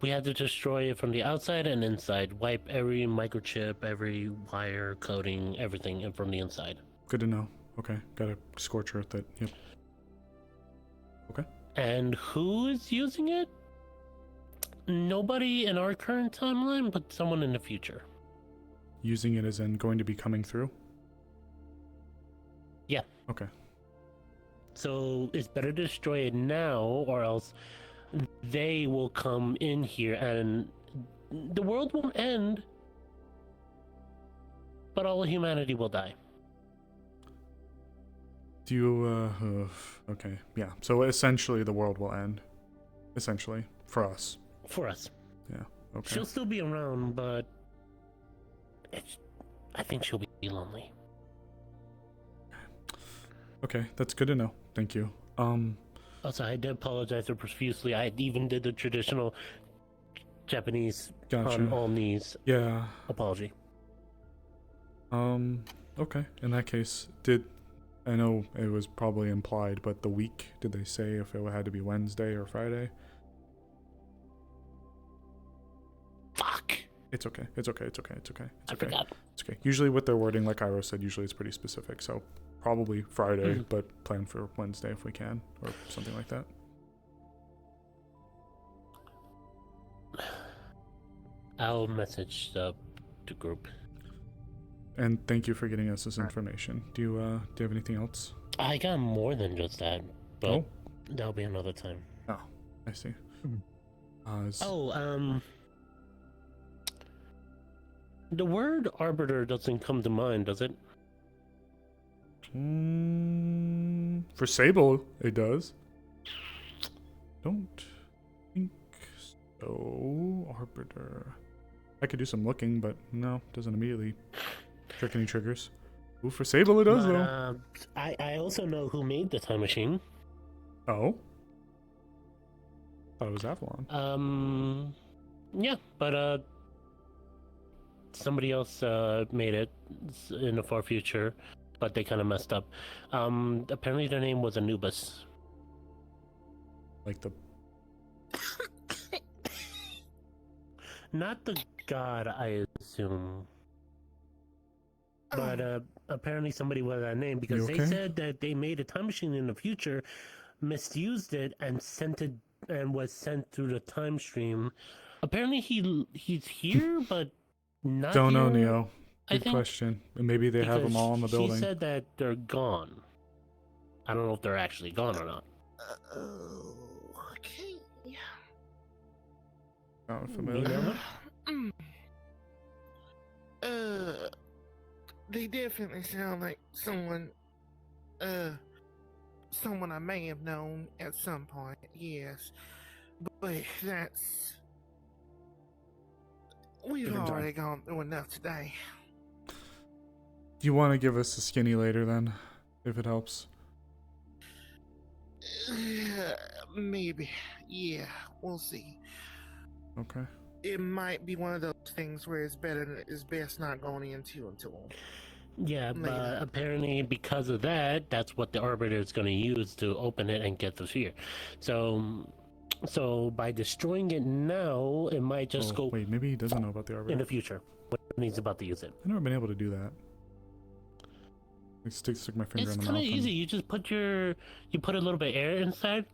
We had to destroy it from the outside and inside. Wipe every microchip, every wire, coding, everything from the inside. Good to know. Okay, got a scorch earth that. Yep. Okay. And who is using it? Nobody in our current timeline, but someone in the future. Using it as in going to be coming through? Yeah. Okay. So it's better to destroy it now, or else they will come in here and the world won't end, but all of humanity will die. Do you, okay, yeah. So essentially the world will end. Essentially. For us. For us. Yeah, okay. She'll still be around, but I think she'll be lonely. Okay, that's good to know. Thank you. Also, I did apologize profusely. I even did the traditional Japanese on all knees. Yeah. Apology. Okay. In that case, I know it was probably implied, but the week, did they say if it had to be Wednesday or Friday? Fuck. It's okay. It's okay. It's okay. It's okay. It's I okay. forgot. It's okay. Usually with their wording, like Iro said, usually it's pretty specific. So probably Friday, but plan for Wednesday if we can, or something like that. I'll message the group. And thank you for getting us this information. Do you have anything else? I got more than just that, but that'll be another time. Oh, I see. The word arbiter doesn't come to mind, does it? For Sable, it does. Don't think so. Arbiter. I could do some looking, but no, doesn't immediately trick any triggers. Ooh, for Sable, it does, though. I also know who made the time machine. Oh? Thought it was Avalon. Yeah, but somebody else made it in the far future, but they kind of messed up. Apparently their name was Anubis. Like the... Not the god, I assume. But apparently somebody with that name, because they said that they made a time machine in the future, misused it, and sent it, and was sent through the time stream. Apparently he's here, but not Don't know, here, Neo. Good question. Maybe they have them all in the building. She said that they're gone. I don't know if they're actually gone or not. Okay. Sound familiar? They definitely sound like someone I may have known at some point, yes. But we've already gone through enough today. Do you want to give us a skinny later then, if it helps? Maybe. Yeah, we'll see. Okay. It might be one of those things where it's best not going into until. Yeah, but apparently because of that, that's what the Arbiter is going to use to open it and get the sphere. So by destroying it now, it might just go. Wait, maybe he doesn't know about the Arbiter in the future when he's about to use it. I've never been able to do that. I stick my finger It's in the kind mouth. of easy. You just put a little bit of air inside,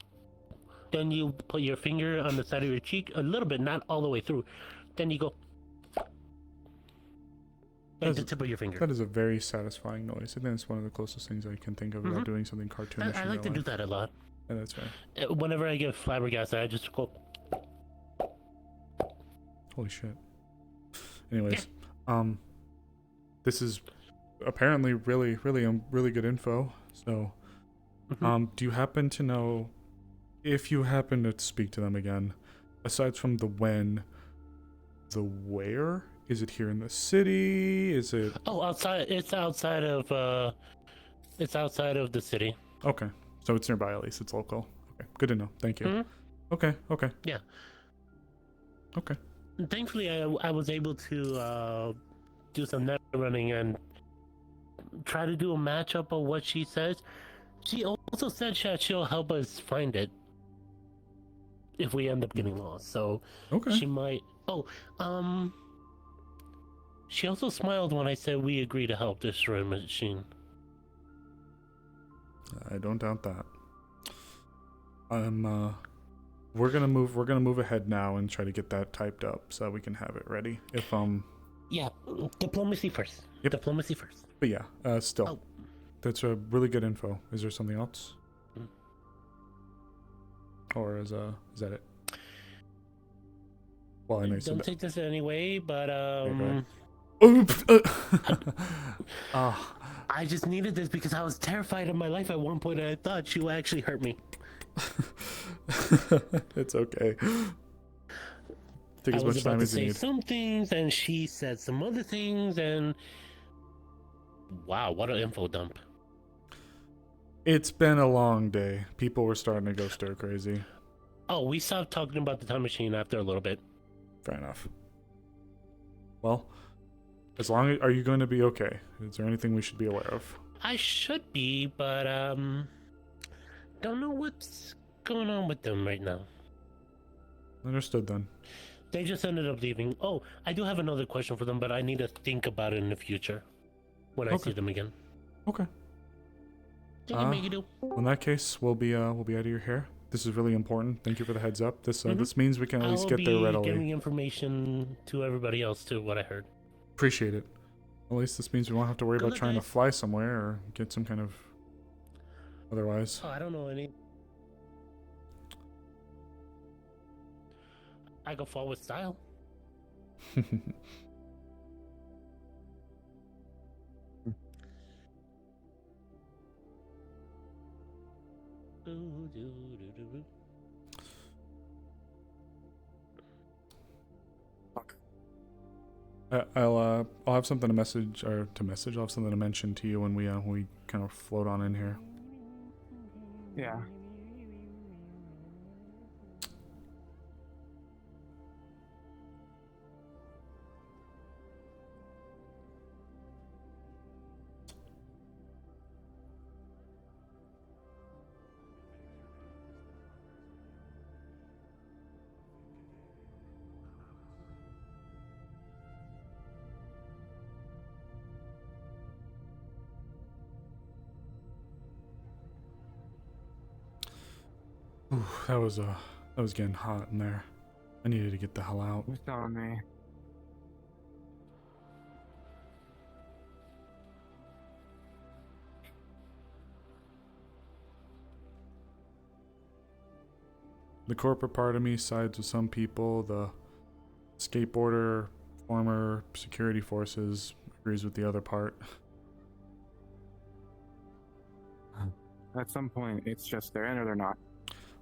Then you put your finger on the side of your cheek a little bit, not all the way through. Then you go like the tip of your finger. That is a very satisfying noise. I think it's one of the closest things I can think of without doing something cartoonish. I like to do that a lot. Yeah, that's fair. Whenever I get flabbergasted, I just go. Holy shit. Anyways, this is apparently really good info. So, do you happen to know, if you happen to speak to them again, aside from the when, the where? Is it here in the city? Is it? Oh, outside. It's outside of. It's outside of the city. Okay, so it's nearby at least. It's local. Okay, good to know. Thank you. Okay. Yeah. Okay. Thankfully, I was able to do some net running and try to do a matchup of what she says. She also said she'll help us find it if we end up getting lost. So she might. Oh, she also smiled when I said we agree to help destroy the machine. I don't doubt that. We're gonna move ahead now and try to get that typed up so that we can have it ready. If Yeah, diplomacy first. Yep. Diplomacy first. But yeah, still, that's a really good info. Is there something else? Or is that it? Well, I know you said Don't that. take this anyway, but I just needed this because I was terrified of my life at one point, and I thought she would actually hurt me. It's okay. Take as I was much about time to as you say need. some things, and she said some other things, and wow, what an info dump! It's been a long day. People were starting to go stir crazy. Oh, we stopped talking about the time machine after a little bit. Fair enough. Well, as long as are you going to be okay? Is there anything we should be aware of? I should be, but don't know what's going on with them right now. Understood then. They just ended up leaving. Oh, I do have another question for them, but I need to think about it in the future when I see them again. Okay. Thank you, Megiddo. In that case, we'll be out of your hair. This is really important. Thank you for the heads up. This this means we can at least get there I will readily. be giving information to everybody else too. What I heard. Appreciate it. At least this means we won't have to worry about trying to fly somewhere or get some kind of. Otherwise. Oh, I don't know any. I go fall with style. I'll have something to message. I'll have something to mention to you when we kind of float on in here. Yeah. Ooh, that was getting hot in there. I needed to get the hell out. It's on me. The corporate part of me sides with some people. The skateboarder, former security forces, agrees with the other part. At some point, it's just they're in or they're not.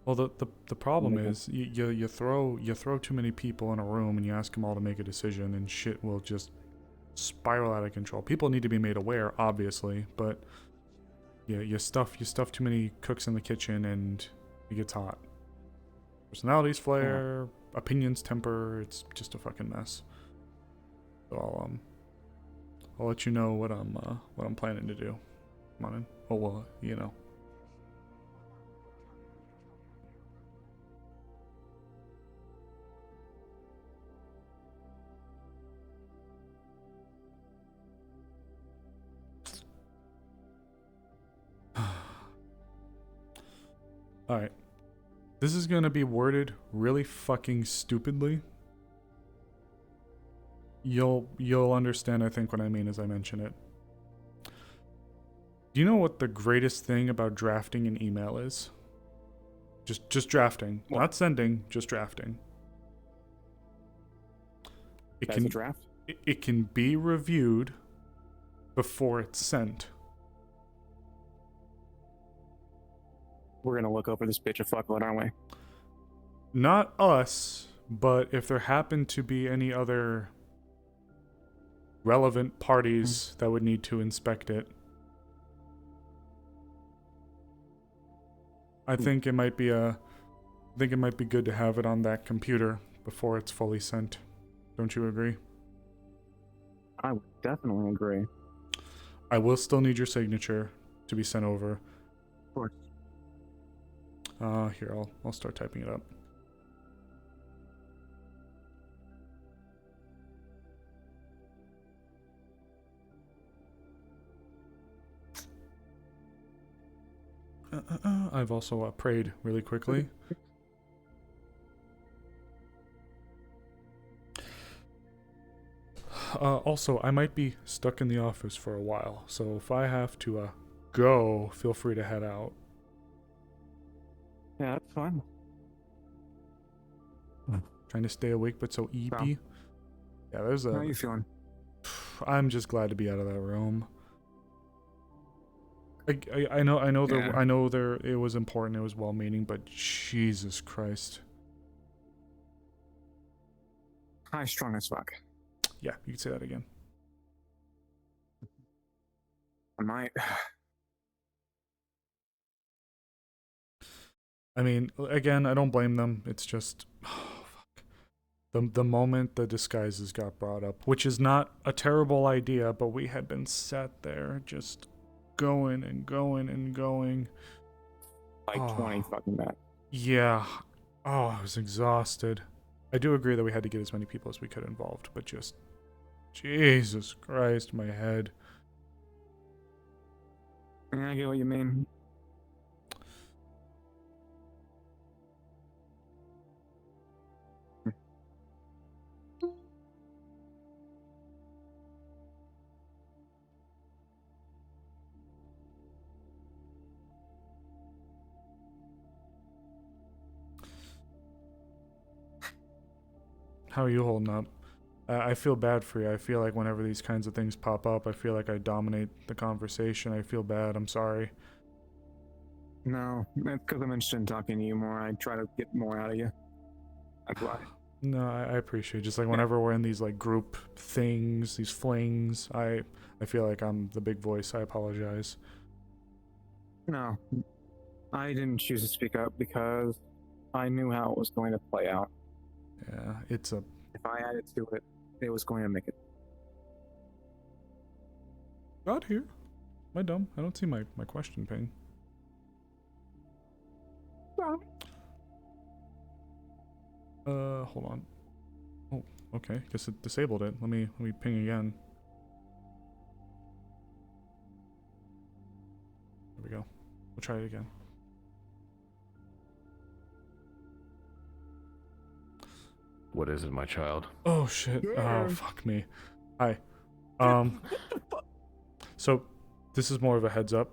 Well, the problem is you throw too many people in a room and you ask them all to make a decision and shit will just spiral out of control. People need to be made aware, obviously, but you stuff too many cooks in the kitchen and it gets hot. Personalities flare, opinions temper. It's just a fucking mess. So I'll let you know what I'm planning to do. Come on in. Oh well, you know. All right. This is gonna be worded really fucking stupidly. You'll understand, I think, what I mean as I mention it. Do you know what the greatest thing about drafting an email is? Just drafting, not sending, just drafting. It That's can a draft? it can be reviewed before it's sent. We're gonna look over this bitch a fuckload, aren't we? Not us, but if there happen to be any other relevant parties that would need to inspect it. I think it might be good to have it on that computer before it's fully sent. Don't you agree? I would definitely agree. I will still need your signature to be sent over. Of course. Here, I'll start typing it up. I've also prayed really quickly. Also, I might be stuck in the office for a while, so if I have to go, feel free to head out. Yeah, that's fine. Trying to stay awake, but so eepy. Yeah, there's a... How are you feeling? I'm just glad to be out of that room. I know there it was important, it was well-meaning, but Jesus Christ. High strung as fuck. Yeah, you could say that again. I might. I mean, again, I don't blame them. It's just, oh, fuck. The moment the disguises got brought up, which is not a terrible idea, but we had been sat there just going and going and going. Like 20 fucking minutes. Yeah. Oh, I was exhausted. I do agree that we had to get as many people as we could involved, but just, Jesus Christ, my head. Yeah, I get what you mean. How are you holding up? I feel bad for you. I feel like whenever these kinds of things pop up, I feel like I dominate the conversation. I feel bad. I'm sorry. No, that's because I'm interested in talking to you more. I try to get more out of you. That's why. No, I appreciate it. Just like whenever we're in these like group things, these flings, I feel like I'm the big voice. I apologize. No, I didn't choose to speak up because I knew how it was going to play out. Yeah, it's a... If I added to it, it was going to make it. God here. Am I dumb? I don't see my question ping. Hold on. Oh, okay. Guess it disabled it. Let me ping again. There we go. We'll try it again. What is it, my child? Oh shit. Oh fuck me. Hi. So this is more of a heads up.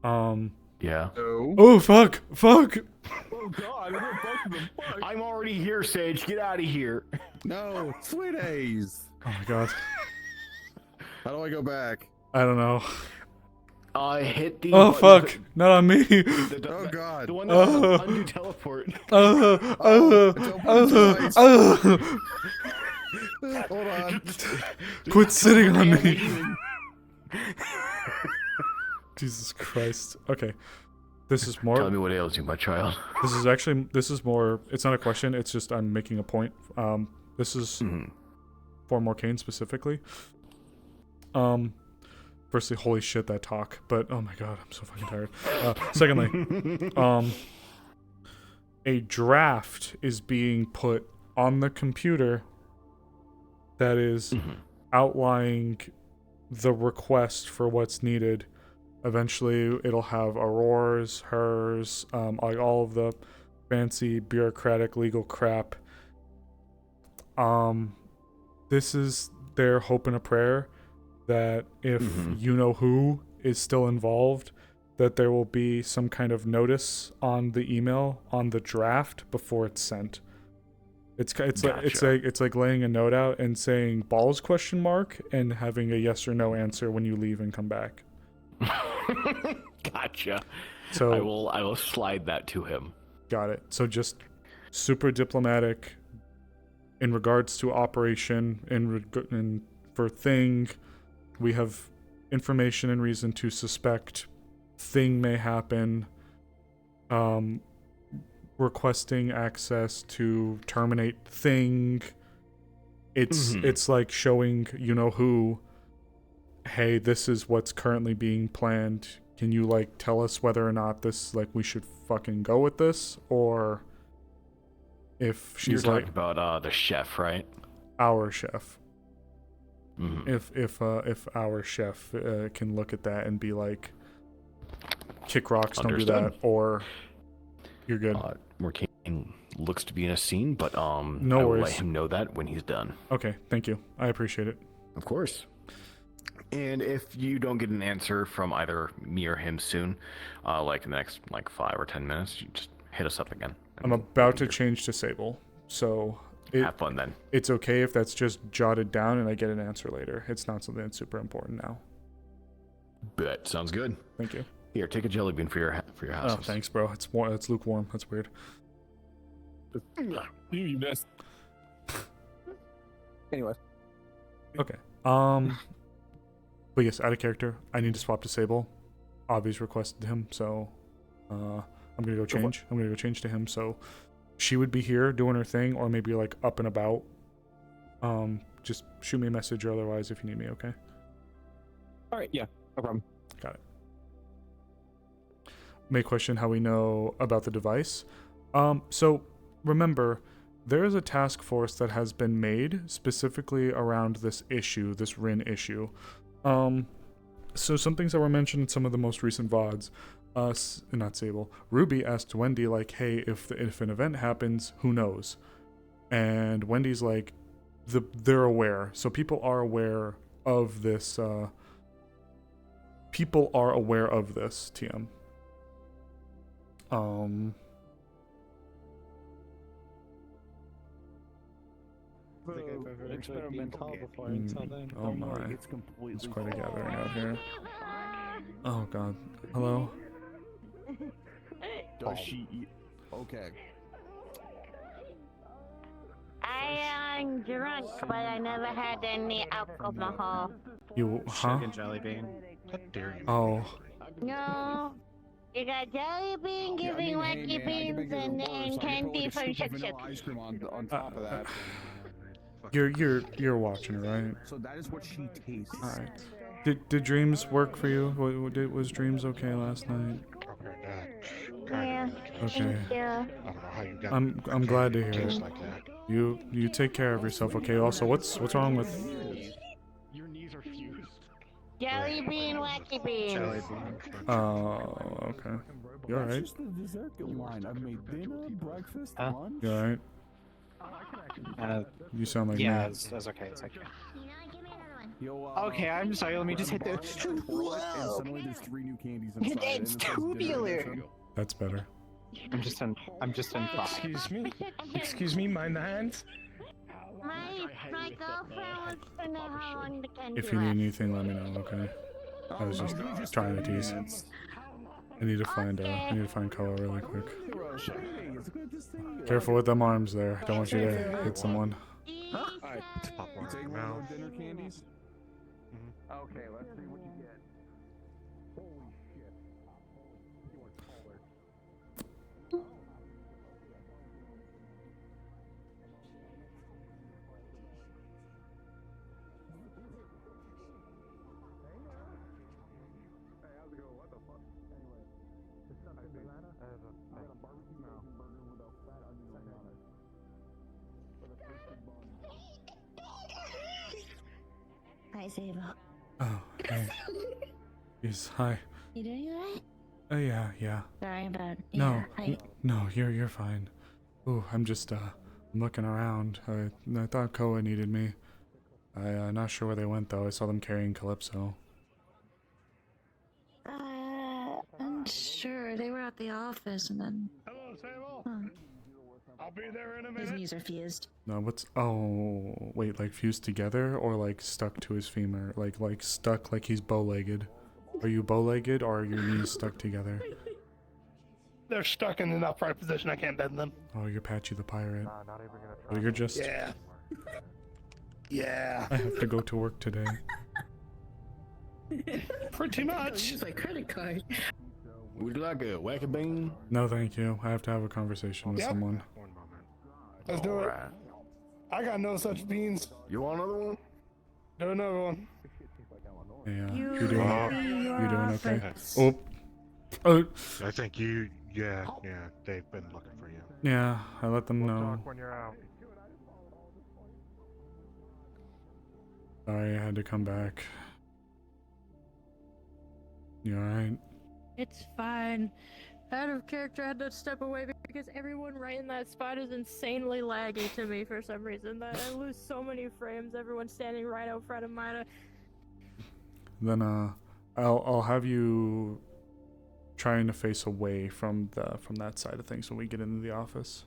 Yeah. Oh fuck. Fuck. Oh god, I got both of them. Fuck. I'm already here, Sage. Get out of here. No, sweet A's. Oh my god. How do I go back? I don't know. Hit the... Oh fuck. Not on me. Oh god. The one that has undo teleport. Hold on. Quit sitting on me. Jesus Christ. Okay. This is more... Tell me what ails you, my child. This is more... It's not a question, it's just I'm making a point. This is for Morcane specifically. Firstly, holy shit, that talk. But, oh my god, I'm so fucking tired. Secondly, a draft is being put on the computer that is outlining the request for what's needed. Eventually, it'll have Aurora's, hers, like all of the fancy bureaucratic legal crap. This is their hope and a prayer that if you know who is still involved, that there will be some kind of notice on the email on the draft before it's sent. It's like laying a note out and saying balls ? And having a yes or no answer when you leave and come back. Gotcha. So I will slide that to him. Got it. So just super diplomatic in regards to operation and for thing, we have information and reason to suspect thing may happen. Requesting access to terminate thing. It's like showing you know who, hey, this is what's currently being planned. Can you like tell us whether or not this like we should fucking go with this, or if she's You're like talking about the chef, right? Our chef. If our chef can look at that and be like, kick rocks, don't do that, or you're good. Morkane looks to be in a scene, but No I will worries. let him know that when he's done. Okay, thank you. I appreciate it. Of course. And if you don't get an answer from either me or him soon, like in the next 5 or 10 minutes, you just hit us up again. I'm about to change to Sable, so have fun then. It's okay if that's just jotted down and I get an answer later. It's not something that's super important now. Bet. Sounds good. Thank you. Here, take a jelly bean for your house. Oh, thanks, bro. It's warm. It's lukewarm. That's weird. You missed. Anyway. Okay. But yes, out of character, I need to swap to Sable. Obvious requested him, so I'm gonna go change. I'm gonna go change to him. So she would be here doing her thing, or maybe like up and about. Just shoot me a message or otherwise if you need me. Okay. All right. Yeah. No problem. Got it. May question how we know about the device. So remember, there is a task force that has been made specifically around this issue, this Rin issue. So some things that were mentioned in some of the most recent VODs. Not Sable. Ruby asked Wendy, like, hey, if an event happens, who knows? And Wendy's like, they're aware. So people are aware of this. People are aware of this, TM. Experimental before until then. Oh my. It's quite a gathering out here. Oh god. Hello? Does she eat? Okay. I am drunk, but I never had any alcohol. You, huh? Chicken jelly bean. How dare you? Oh. No. You got jelly bean giving wacky beans and candy for chips. Ice cream on top of that. You're watching her, right? So that is what she tastes. All right. Did Dreams work for you? Was Dreams okay last night? Yeah. Okay. Thank you. I don't know how you got I'm glad to hear taste it. like that. You take care of yourself, okay? Also, what's wrong with? Your knees are fused. Jelly bean, wacky beans. Oh, okay. You all right? That's just the dessert line. I've made dinner, breakfast, lunch. You all right? You sound like yeah, me. it's okay. It's okay. Yo, Okay, I'm sorry. Let me just hit the. and suddenly there's 3 new candies inside. It's tubular. That's better. I'm just in 5. Excuse me. Excuse me. Mind the hands. My girlfriend wants to know how long the candy If you need anything, let me know, okay? I was just trying to tease. I need to find Koa really quick. Careful with them arms there. Don't want you to hit someone. Alright, Pop one in take your one mouth. of the dinner candies. Okay, let's see what you get. Holy shit. You are taller. Hey, how's it going? What the fuck? Anyway, it's something banana. I got a barbecue chicken burger with a fat onion ring on it. With a toasted bun. Hi, Sable. Oh, hey. Yes, hi. You doing alright? Yeah, yeah. Sorry about No, your height. no, you're fine. Ooh, I'm just I'm looking around. I thought Koa needed me. I'm not sure where they went though. I saw them carrying Calypso. I'm sure they were at the office and then. Hello, Sable. Huh. I'll be there in a His minute. knees are fused. No, what's wait, like fused together or like stuck to his femur? Like stuck like he's bow-legged. Are you bow-legged or are your knees stuck together? They're stuck in an upright position. I can't bend them. Oh, you're Patchy the pirate. Oh, you're just. Yeah. Yeah. I have to go to work today. Pretty much. Use my credit card. Would you like a wacky bean? No, thank you. I have to have a conversation with Yep. someone. Let's do it. I got no such beans. You want another one? Do another one. Yeah, You you're doing will be your you're doing okay. office. Oh, I think you, yeah, they've been looking for you. yeah. I let them know. When you're out. Sorry, I had to come back. You alright? It's fine. Out of character, I had to step away because everyone right in that spot is insanely laggy to me for some reason. That I lose so many frames. Everyone's standing right out front of mine. Then I'll have you trying to face away from that side of things when we get into the office.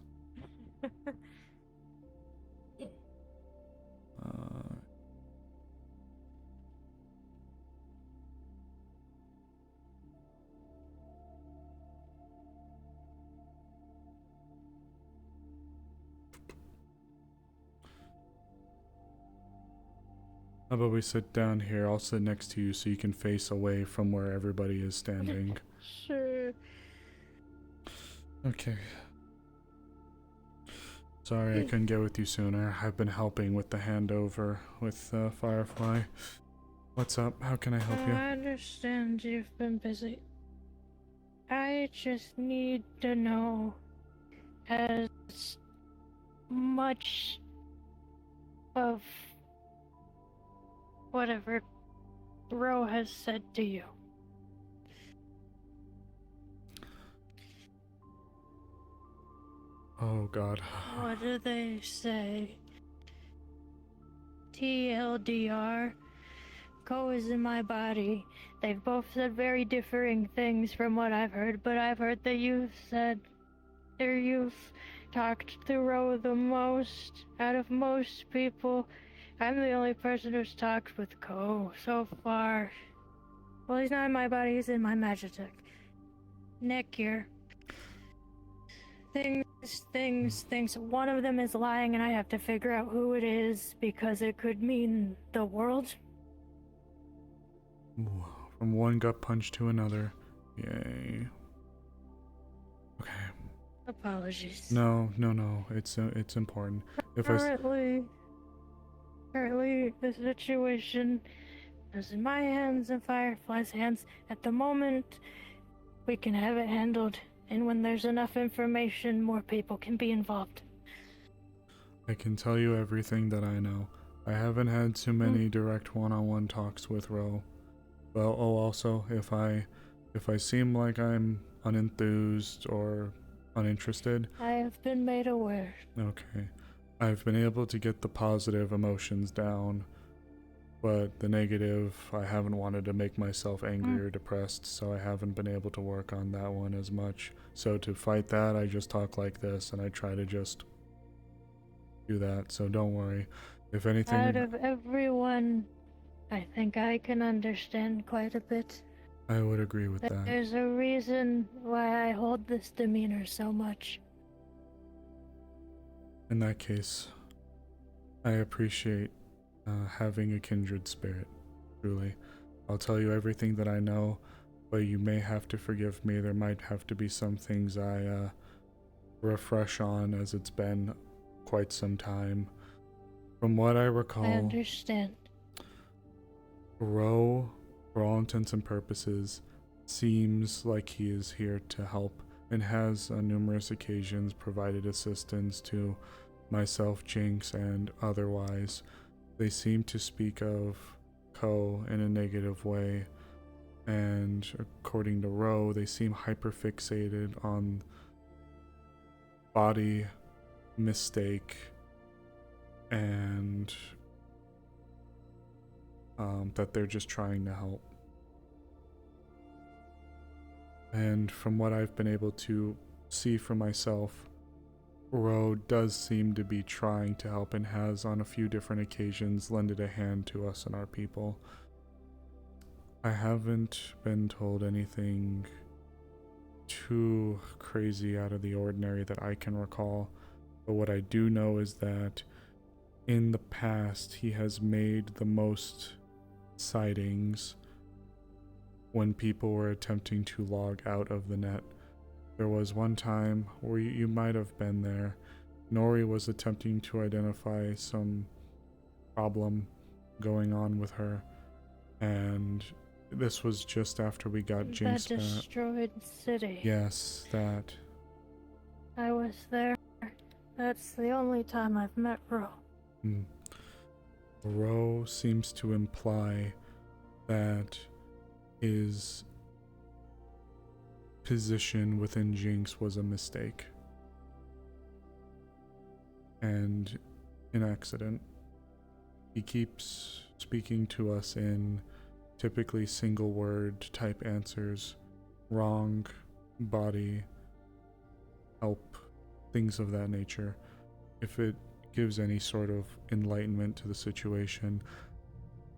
How about we sit down here? I'll sit next to you so you can face away from where everybody is standing. Sure. Okay. Sorry I couldn't get with you sooner. I've been helping with the handover with Firefly. What's up? How can I help you? I understand you've been busy. I just need to know as much of whatever Ro has said to you. Oh God. What do they say? TLDR. Ko is in my body. They've both said very differing things from what I've heard, but I've heard that you've said, or you've talked to Ro the most out of most people. I'm the only person who's talked with Ko so far. Well, he's not in my body, he's in my Magitek. Nick here. Things. One of them is lying, and I have to figure out who it is because it could mean the world. From one gut punch to another. Yay. Okay. Apologies. No. It's important. If Currently, the situation is in my hands and Firefly's hands. At the moment, we can have it handled, and when there's enough information, more people can be involved. I can tell you everything that I know. I haven't had too many direct one-on-one talks with Ro. Well, also, if I seem like I'm unenthused or uninterested, I have been made aware. okay. I've been able to get the positive emotions down, but the negative, I haven't wanted to make myself angry or depressed, so I haven't been able to work on that one as much. So to fight that, I just talk like this, and I try to just do that, so don't worry. If anything... Out of everyone, I think I can understand quite a bit. I would agree with that. There's a reason why I hold this demeanor so much. In that case, I appreciate having a kindred spirit, truly. I'll tell you everything that I know, but you may have to forgive me. There might have to be some things I refresh on, as it's been quite some time. From what I recall, I understand. Ro, for all intents and purposes, seems like he is here to help and has on numerous occasions provided assistance to myself, Jinx, and otherwise. They seem to speak of Ko in a negative way, And according to Ro, they seem hyperfixated on body, mistake, and that they're just trying to help. And from what I've been able to see for myself, Ro does seem to be trying to help and has on a few different occasions lended a hand to us and our people. I haven't been told anything too crazy out of the ordinary that I can recall, but what I do know is that in the past he has made the most sightings when people were attempting to log out of the net. There was one time where you might have been there. Nori was attempting to identify some problem going on with her, and this was just after we got Jinx That back. destroyed city. Yes, that. I was there. That's the only time I've met Ro. Ro seems to imply that his position within Jinx was a mistake and an accident. He keeps speaking to us in typically single word type answers: wrong, body, help, things of that nature. If it gives any sort of enlightenment to the situation,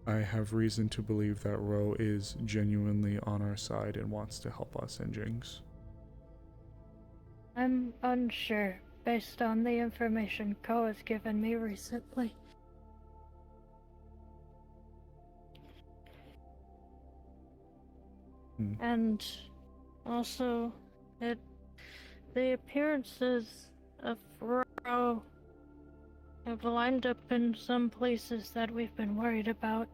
I have reason to believe that Ro is genuinely on our side and wants to help us in Jinx. I'm unsure, based on the information Ko has given me recently. And also, the appearances of Ro have lined up in some places that we've been worried about,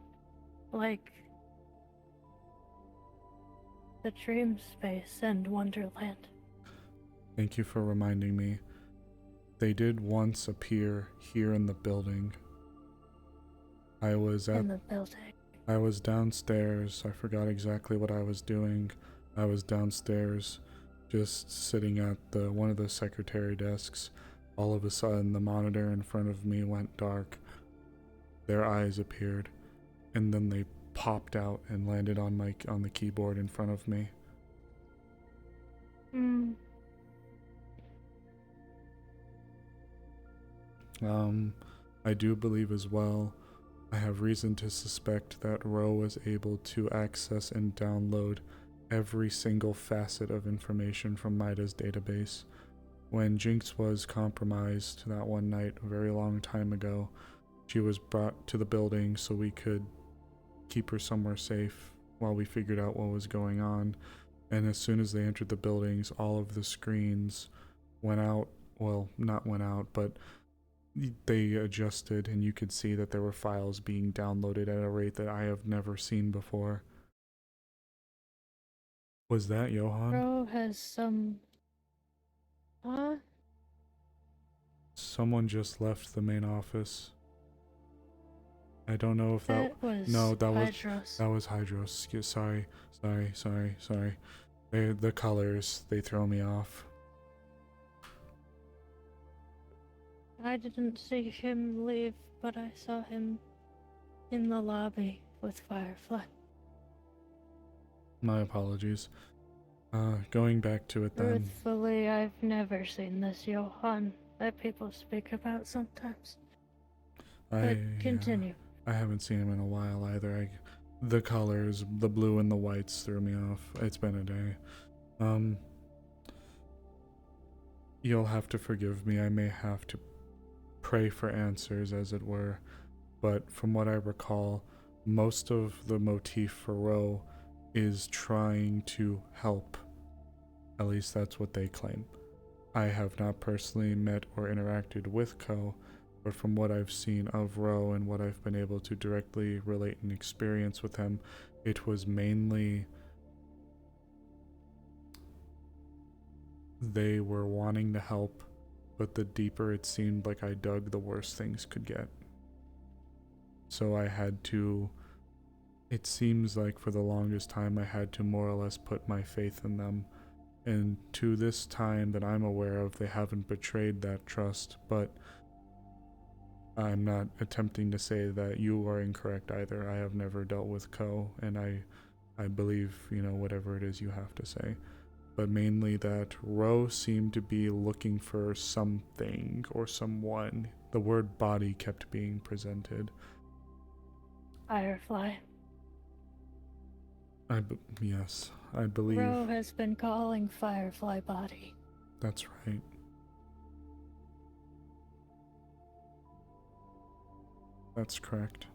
like the Dream Space and Wonderland. Thank you for reminding me. They did once appear here in the building. I was downstairs. I forgot exactly what I was doing. I was downstairs, just sitting at one of the secretary desks. All of a sudden, the monitor in front of me went dark. Their eyes appeared, and then they popped out and landed on the keyboard in front of me. I do believe as well, I have reason to suspect that Ro was able to access and download every single facet of information from Maida's database. When Jinx was compromised that one night a very long time ago, she was brought to the building so we could keep her somewhere safe while we figured out what was going on. And as soon as they entered the buildings, all of the screens went out. Well, not went out, but they adjusted, and you could see that there were files being downloaded at a rate that I have never seen before. Was that Johan? Ro has some... Huh? Someone just left the main office. I don't know if that was Hydros. That was Hydros. Sorry. The colors, they throw me off. I didn't see him leave, but I saw him in the lobby with Firefly. My apologies. Going back to it then. Truthfully, I've never seen this Johan that people speak about sometimes. But continue. I haven't seen him in a while either. The colors, the blue and the whites threw me off. It's been a day. You'll have to forgive me. I may have to pray for answers, as it were. But from what I recall, most of the motif for Ro is trying to help. At least that's what they claim. I have not personally met or interacted with Ko, but from what I've seen of Ro and what I've been able to directly relate and experience with him, it was mainly they were wanting to help, but the deeper it seemed like I dug, the worse things could get. So I had to It seems like for the longest time I had to more or less put my faith in them. And to this time that I'm aware of, they haven't betrayed that trust, but I'm not attempting to say that you are incorrect either. I have never dealt with Ko, and I believe, whatever it is you have to say. But mainly that Ro seemed to be looking for something or someone. The word body kept being presented. Firefly. Yes, I believe. Ro has been calling Firefly body. That's right. That's correct.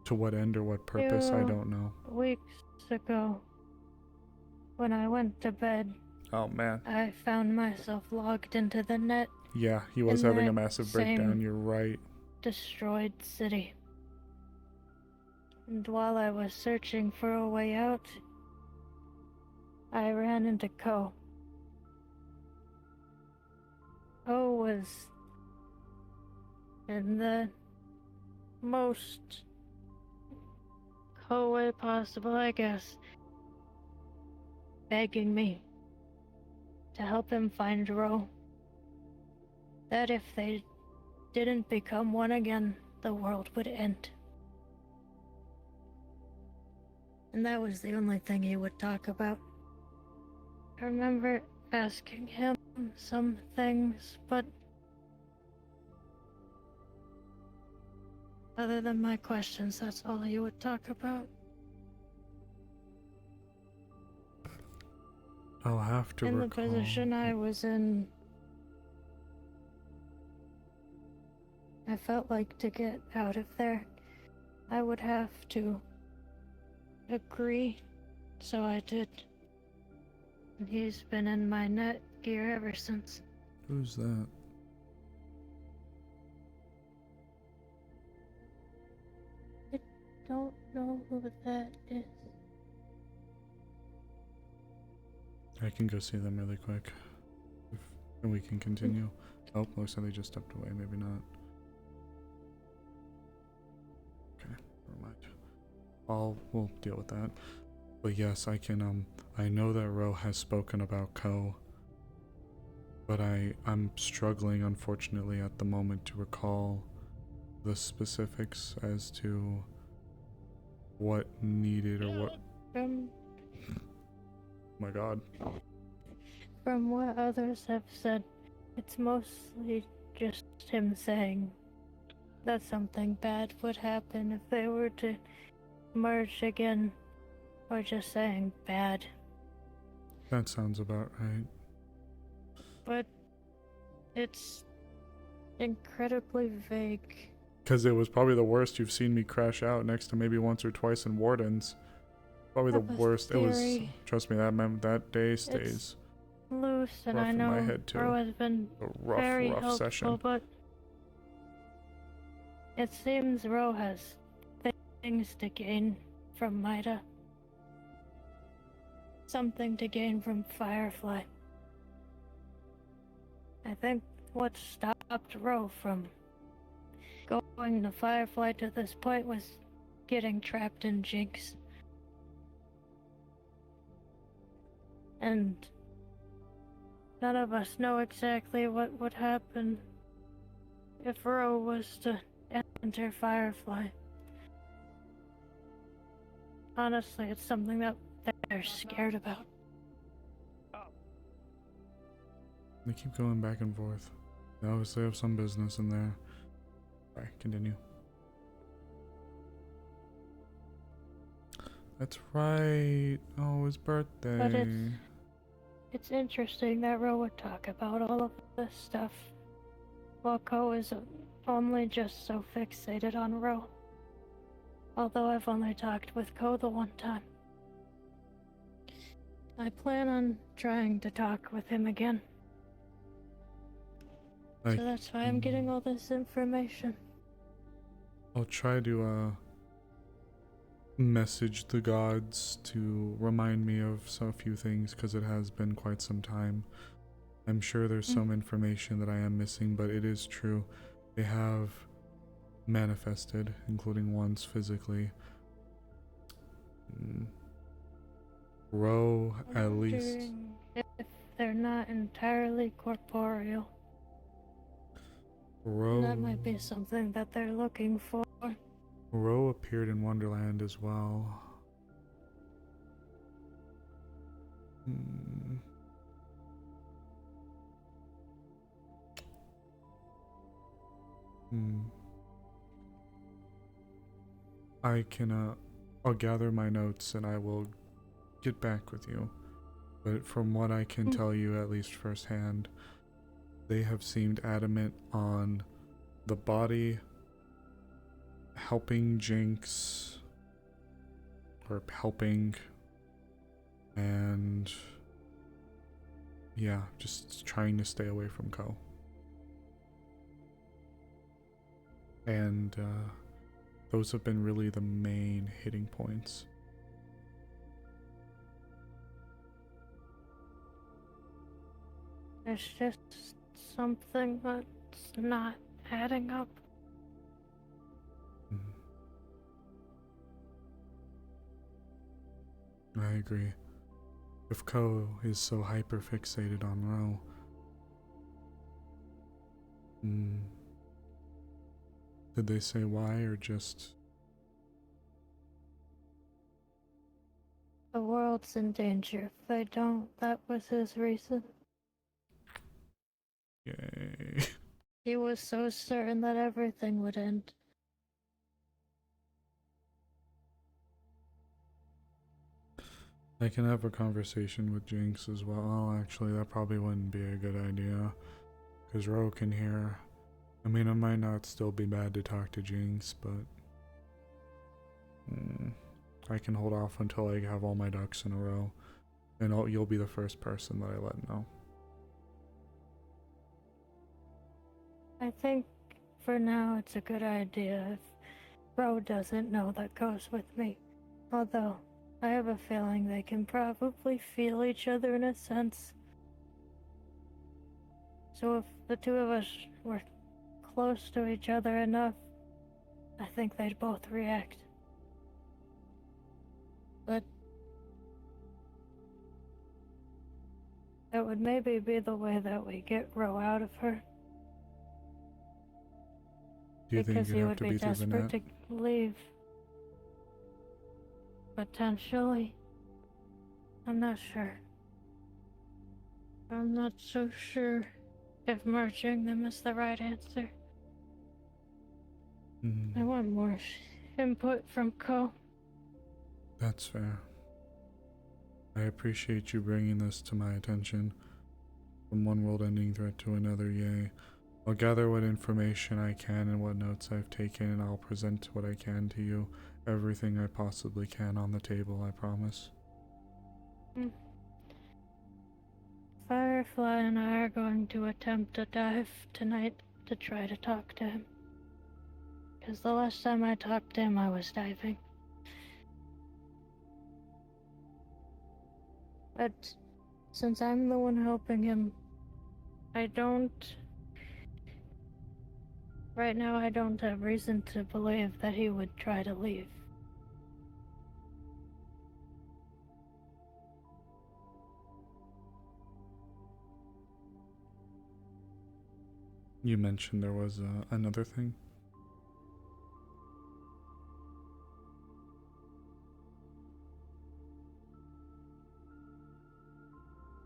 To what end or what purpose, I don't know. Weeks ago, when I went to bed, Oh man. I found myself logged into the net. Yeah, he was in having that a massive same breakdown, you're right. Destroyed city. And while I was searching for a way out, I ran into Ko. Ko was in the most Ko way possible, I guess, begging me to help him find Ro. That if they didn't become one again, the world would end. And that was the only thing he would talk about. I remember asking him some things, but other than my questions, that's all he would talk about. I'll have to In the recall. position I was in, I felt like to get out of there, I would have to agree, so I did. And he's been in my net gear ever since. Who's that? I don't know who that is. I can go see them really quick. And we can continue. Oh, looks like they just stepped away. Maybe not. Okay, never mind. We'll deal with that. But yes, I can, I know that Ro has spoken about Ko. But I'm struggling, unfortunately, at the moment to recall the specifics as to what needed or what... From my god. From what others have said, it's mostly just him saying that something bad would happen if they were to merge again, or just saying bad. That sounds about right. But it's incredibly vague. Because it was probably the worst you've seen me crash out next to maybe once or twice in Wardens. Probably the worst. It was, trust me, that day stays. Loose, and rough I in know my head, too. Ro has been A rough, very rough helpful, session. but it seems Ro has things to gain from Mida. Something to gain from Firefly. I think what stopped Ro from going to Firefly to this point was getting trapped in Jinx. And none of us know exactly what would happen if Ro was to enter Firefly. Honestly, it's something that they're scared about. They keep going back and forth. They obviously have some business in there. Alright, continue. That's right. Oh, his birthday. But it's interesting that Ro would talk about all of this stuff, while Ko is only just so fixated on Ro. Although I've only talked with Ko the one time. I plan on trying to talk with him again. So that's why I'm getting all this information. I'll try to message the gods to remind me of a few things, because it has been quite some time. I'm sure there's some information that I am missing, but it is true. They have manifested, including once physically. Ro, at least. Wondering if they're not entirely corporeal. Ro, That might be something that they're looking for. Ro appeared in Wonderland as well. I can, I'll gather my notes and I will get back with you. But from what I can tell you, at least firsthand, they have seemed adamant on the body helping Jinx, or helping, and yeah, just trying to stay away from Ko. And those have been really the main hitting points. There's just something that's not adding up. I agree. If Ko is so hyper fixated on Ro, did they say why or just? The world's in danger. If they don't, that was his reason. Yay. He was so certain that everything would end. I can have a conversation with Jinx as well. Oh, actually, that probably wouldn't be a good idea. Because Ro can hear. I mean, it might not still be bad to talk to Jinx, but I can hold off until I have all my ducks in a row. And you'll be the first person that I let know. I think for now it's a good idea if Ro doesn't know that goes with me. Although, I have a feeling they can probably feel each other in a sense. So if the two of us were close to each other enough, I think they'd both react. But it would maybe be the way that we get Ro out of her. Do you Because think he it'd have would to be be through the desperate net? to leave. Potentially. I'm not sure. I'm not so sure if merging them is the right answer. I want more input from Ko. That's fair. I appreciate you bringing this to my attention. From one world-ending threat to another, yay. I'll gather what information I can and what notes I've taken, and I'll present what I can to you. Everything I possibly can on the table, I promise. Firefly and I are going to attempt a dive tonight to try to talk to him. Because the last time I talked to him, I was diving. But since I'm the one helping him, right now I don't have reason to believe that he would try to leave. You mentioned there was another thing?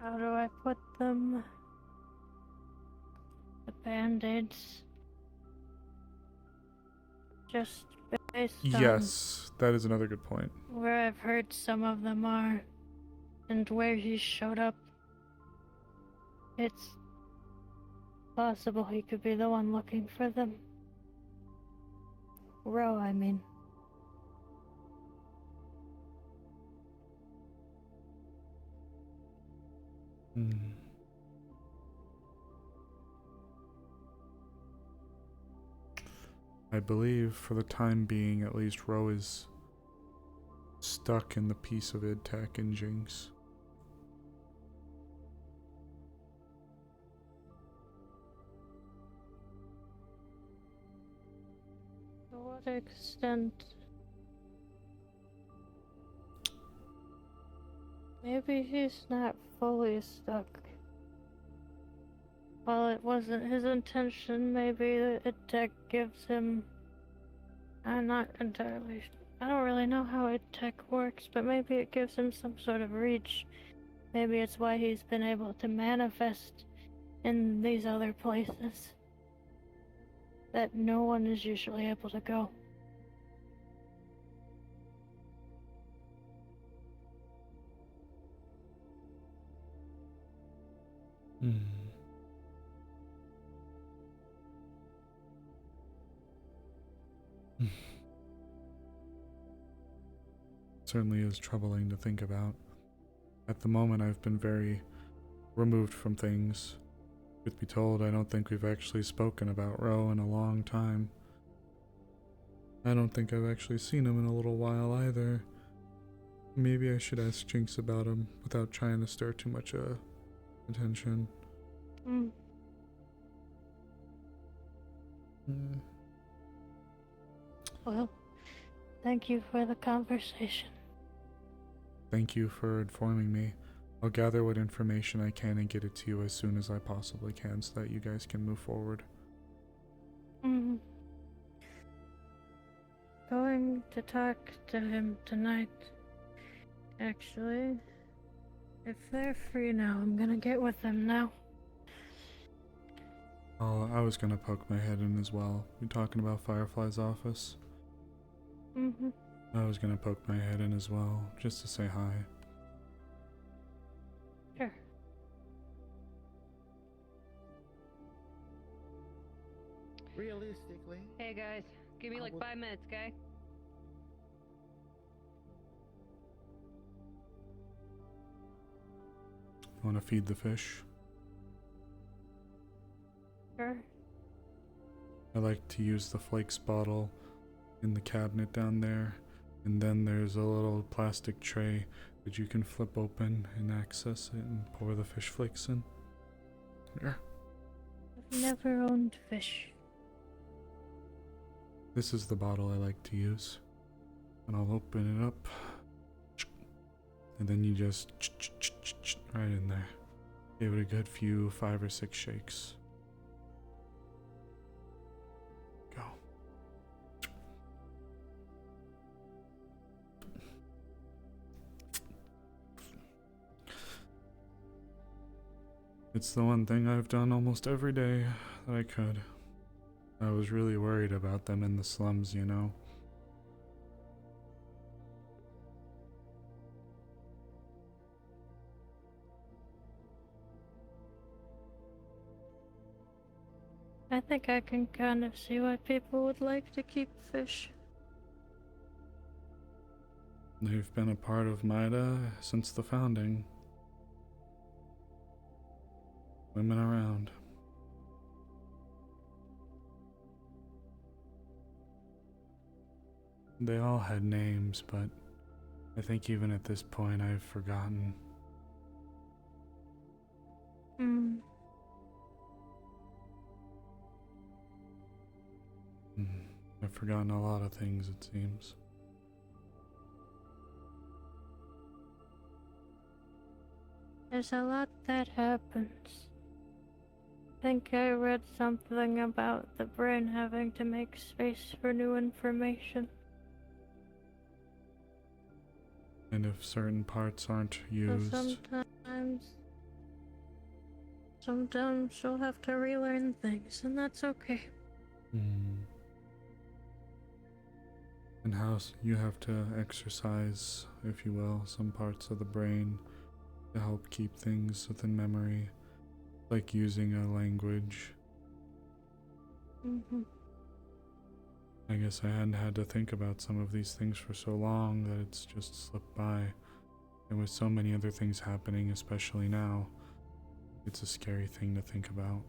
How do I put them? The band-aids. Just based on Yes, that is another good point. where I've heard some of them are, and where he showed up. It's possible he could be the one looking for them. Ro, I mean. I believe, for the time being, at least, Ro is stuck in the piece of id tech in Jinx. what extent? Maybe he's not fully stuck. While it wasn't his intention, maybe the tech gives him... I'm not entirely... I don't really know how a tech works, but maybe it gives him some sort of reach. Maybe it's why he's been able to manifest in these other places that no one is usually able to go. Certainly is troubling to think about. At the moment, I've been very removed from things. Truth be told, I don't think we've actually spoken about Ro in a long time. I don't think I've actually seen him in a little while either. Maybe I should ask Jinx about him without trying to stir too much attention. Well, thank you for the conversation. Thank you for informing me. I'll gather what information I can and get it to you as soon as I possibly can so that you guys can move forward. Going to talk to him tonight. Actually, if they're free now, I'm gonna get with them now. I was gonna poke my head in as well. You talking about Firefly's office? I was gonna poke my head in as well, just to say hi. Sure. Realistically. Hey guys, give me like 5 minutes, okay? Wanna feed the fish? Sure. I like to use the flakes bottle in the cabinet down there, and then there's a little plastic tray that you can flip open and access it and pour the fish flakes in. Here. I've never owned fish. This is the bottle I like to use. And I'll open it up. And then you just right in there. Give it a good few 5 or 6 shakes. Go. It's the one thing I've done almost every day that I could. I was really worried about them in the slums, you know. I think I can kind of see why people would like to keep fish. They've been a part of Maida since the founding. Women around. They all had names, but I think even at this point I've forgotten. I've forgotten a lot of things, it seems. There's a lot that happens. I think I read something about the brain having to make space for new information. And if certain parts aren't used... So sometimes you'll have to relearn things, and that's okay. And how you have to exercise, if you will, some parts of the brain to help keep things within memory, like using a language. I guess I hadn't had to think about some of these things for so long that it's just slipped by. And with so many other things happening, especially now, it's a scary thing to think about.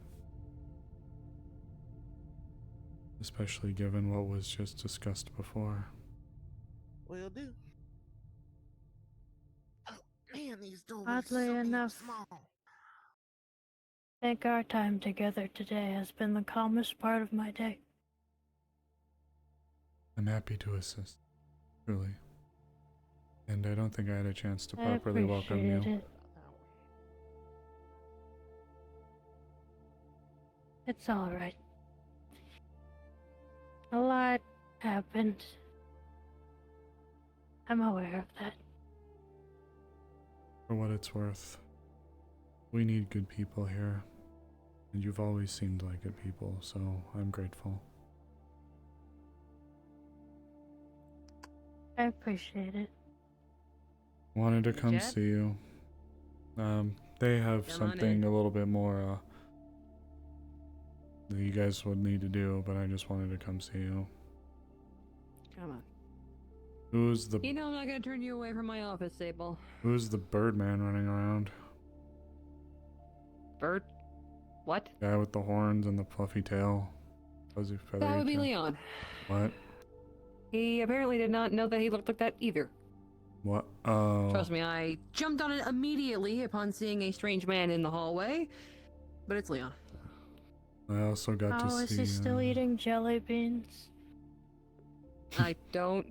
Especially given what was just discussed before. Will do. Oh man, these doorways Oddly so damn enough, small. I think our time together today has been the calmest part of my day. I'm happy to assist, truly. And I don't think I had a chance to I properly welcome you. appreciate it. It's all right. A lot happened. I'm aware of that. For what it's worth, we need good people here. And you've always seemed like good people, so I'm grateful. I appreciate it. Wanted to come Jet? see you. They have Come on something in. a little bit more, that you guys would need to do, but I just wanted to come see you. Come on. Who's the You know I'm not gonna turn you away from my office, Sable. Birdman running around? Bird? What? Guy with the horns and the fluffy tail. Fuzzy feathery That would be tail. Leon. What? He apparently did not know that he looked like that either. What? Oh. Trust me, I jumped on it immediately upon seeing a strange man in the hallway. But it's Leon. I also got to Oh, is see. he still eating jelly beans? I don't.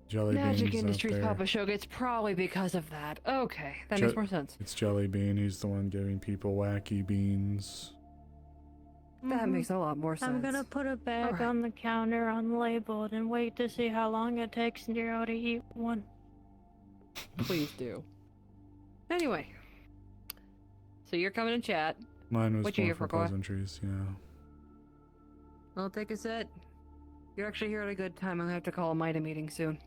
Jelly Magic Beans Industries up there. Papa Shoga, it's probably because of that. Okay, that makes more sense. It's Jelly Bean. He's the one giving people wacky beans. That makes a lot more sense. I'm gonna put a bag Alright. on the counter unlabeled and wait to see how long it takes Nero to eat one. Please do. Anyway. So you're coming to chat. Mine was What you more here for for, Koa? pleasantries, yeah. I'll take a sit. You're actually here at a good time. I'll have to call a MIDA meeting soon.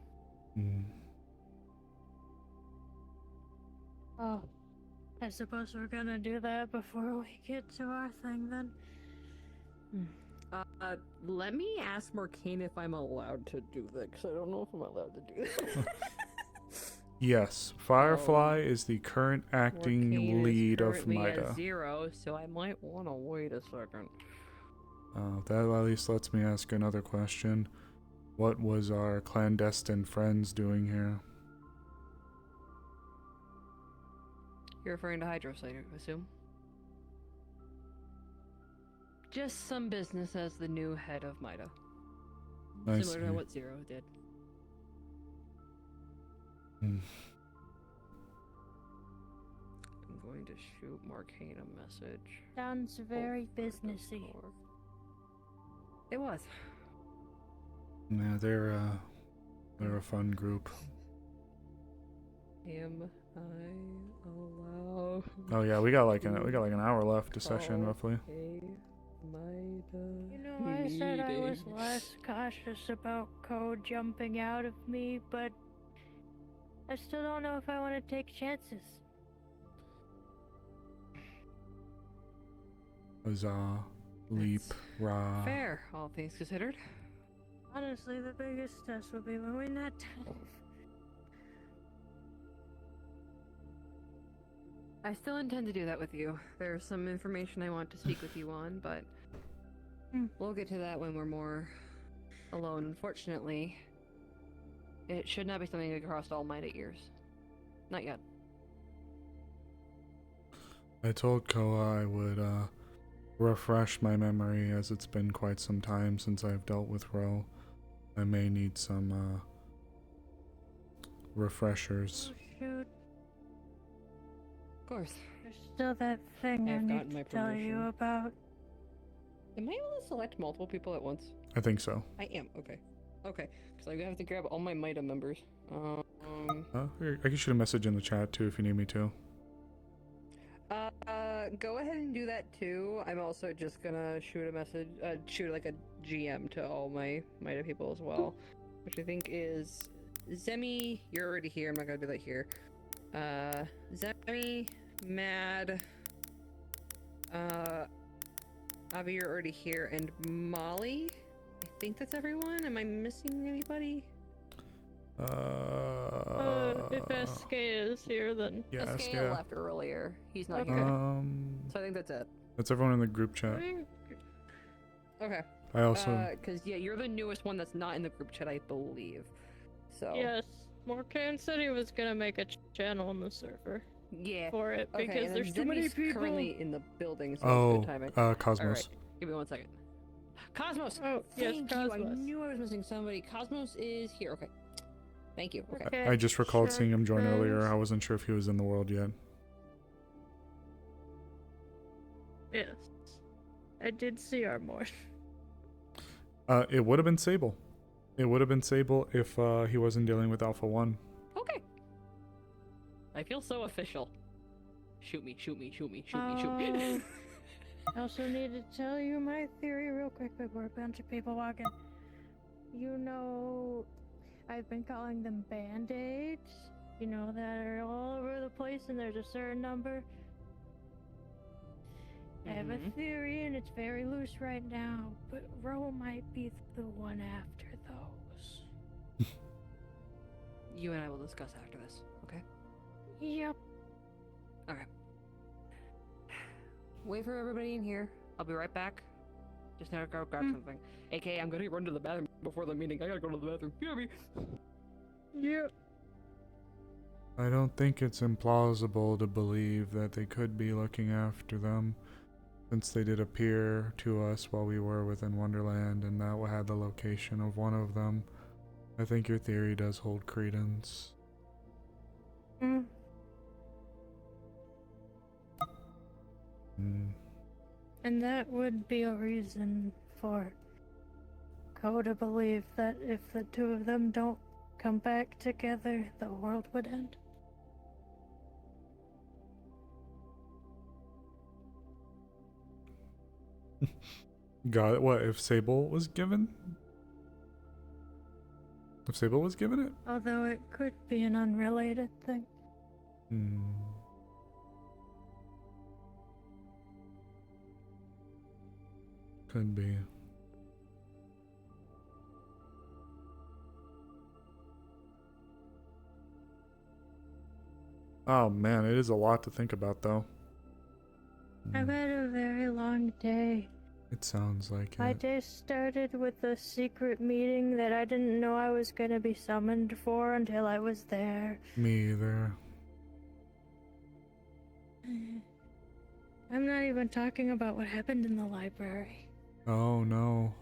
Oh, I suppose we're gonna do that before we get to our thing then. Let me ask Marcane if I'm allowed to do that, because I don't know if I'm allowed to do that. Yes, Firefly is the current acting Marcane lead is of currently MIDA. at 0, so I might want to wait a second. That at least lets me ask another question. What was our clandestine friends doing here? You're referring to Hydros, I assume? Just some business as the new head of MIDA. I Similar to see. what Zero did. Hmm. I'm going to shoot Marcane a message. Sounds very businessy. It was. Yeah, they're a fun group. Am I allowed? Oh yeah, we got like an hour left to session roughly. You know, I said I was less cautious about code jumping out of me, but I still don't know if I want to take chances. Huzzah, leap, rah. Fair, all things considered. Honestly, the biggest test will be when we net. I still intend to do that with you. There's some information I want to speak with you on, but we'll get to that when we're more alone. Unfortunately, it should not be something that crossed all MIDA ears. Not yet. I told Koa I would refresh my memory as it's been quite some time since I've dealt with Ro. I may need some refreshers. Oh, shoot. Of course. There's still that thing I I've need gotten my to tell you permission. about. Am I able to select multiple people at once? I think so. I am. Okay. Okay. Because I have to grab all my MIDA members. I can shoot a message in the chat too if you need me to. Go ahead and do that too. I'm also just gonna shoot a message, shoot like a GM to all my MIDA people as well, which I think is Zemi. You're already here. I'm not gonna do that here. Zemi, Mad, Avi, you're already here, and Molly. I think that's everyone. Am I missing anybody? If SK is here, then. Yeah, SK SK. left earlier. He's not here. So I think that's it. That's everyone in the group chat. Okay. I also- because yeah, you're the newest one that's not in the group chat, I believe. So. Yes, Morkan said he was gonna make a channel on the server. Yeah. For it, Okay, because and there's then too many Zemi's people. currently in the building, so Oh, it's good timing. Cosmos. Alright, give me 1 second. Cosmos. Oh, yes, Thank you. I Cosmos. knew I was missing somebody. Cosmos is here. Okay. Thank you. Okay. I just recalled seeing him join earlier. I wasn't sure if he was in the world yet. Yes. I did see Armor. It would have been Sable. It would have been Sable if he wasn't dealing with Alpha 1. Okay. I feel so official. Shoot me, shoot me, shoot me, shoot me, shoot me. I also need to tell you my theory real quick before a bunch of people walk in. You know, I've been calling them Band-Aids. You know, that are all over the place and there's a certain number. I have a theory and it's very loose right now, but Ro might be the one after those. You and I will discuss after this, okay? Yep. Okay. Wait for everybody in here. I'll be right back. Just now go grab something. AKA, I'm gonna run to the bathroom before the meeting. I gotta go to the bathroom. Yep. I don't think it's implausible to believe that they could be looking after them, since they did appear to us while we were within Wonderland, and that had the location of one of them. I think your theory does hold credence. Mm. And that would be a reason for Ko to believe that if the two of them don't come back together, the world would end. Got it. What if Sable was given? If Sable was given it? Although it could be an unrelated thing. Could be. Oh man, it is a lot to think about though. I've had a very long day. It sounds like My it. day started with a secret meeting that I didn't know I was gonna be summoned for until I was there. Me either. I'm not even talking about what happened in the library. Oh no.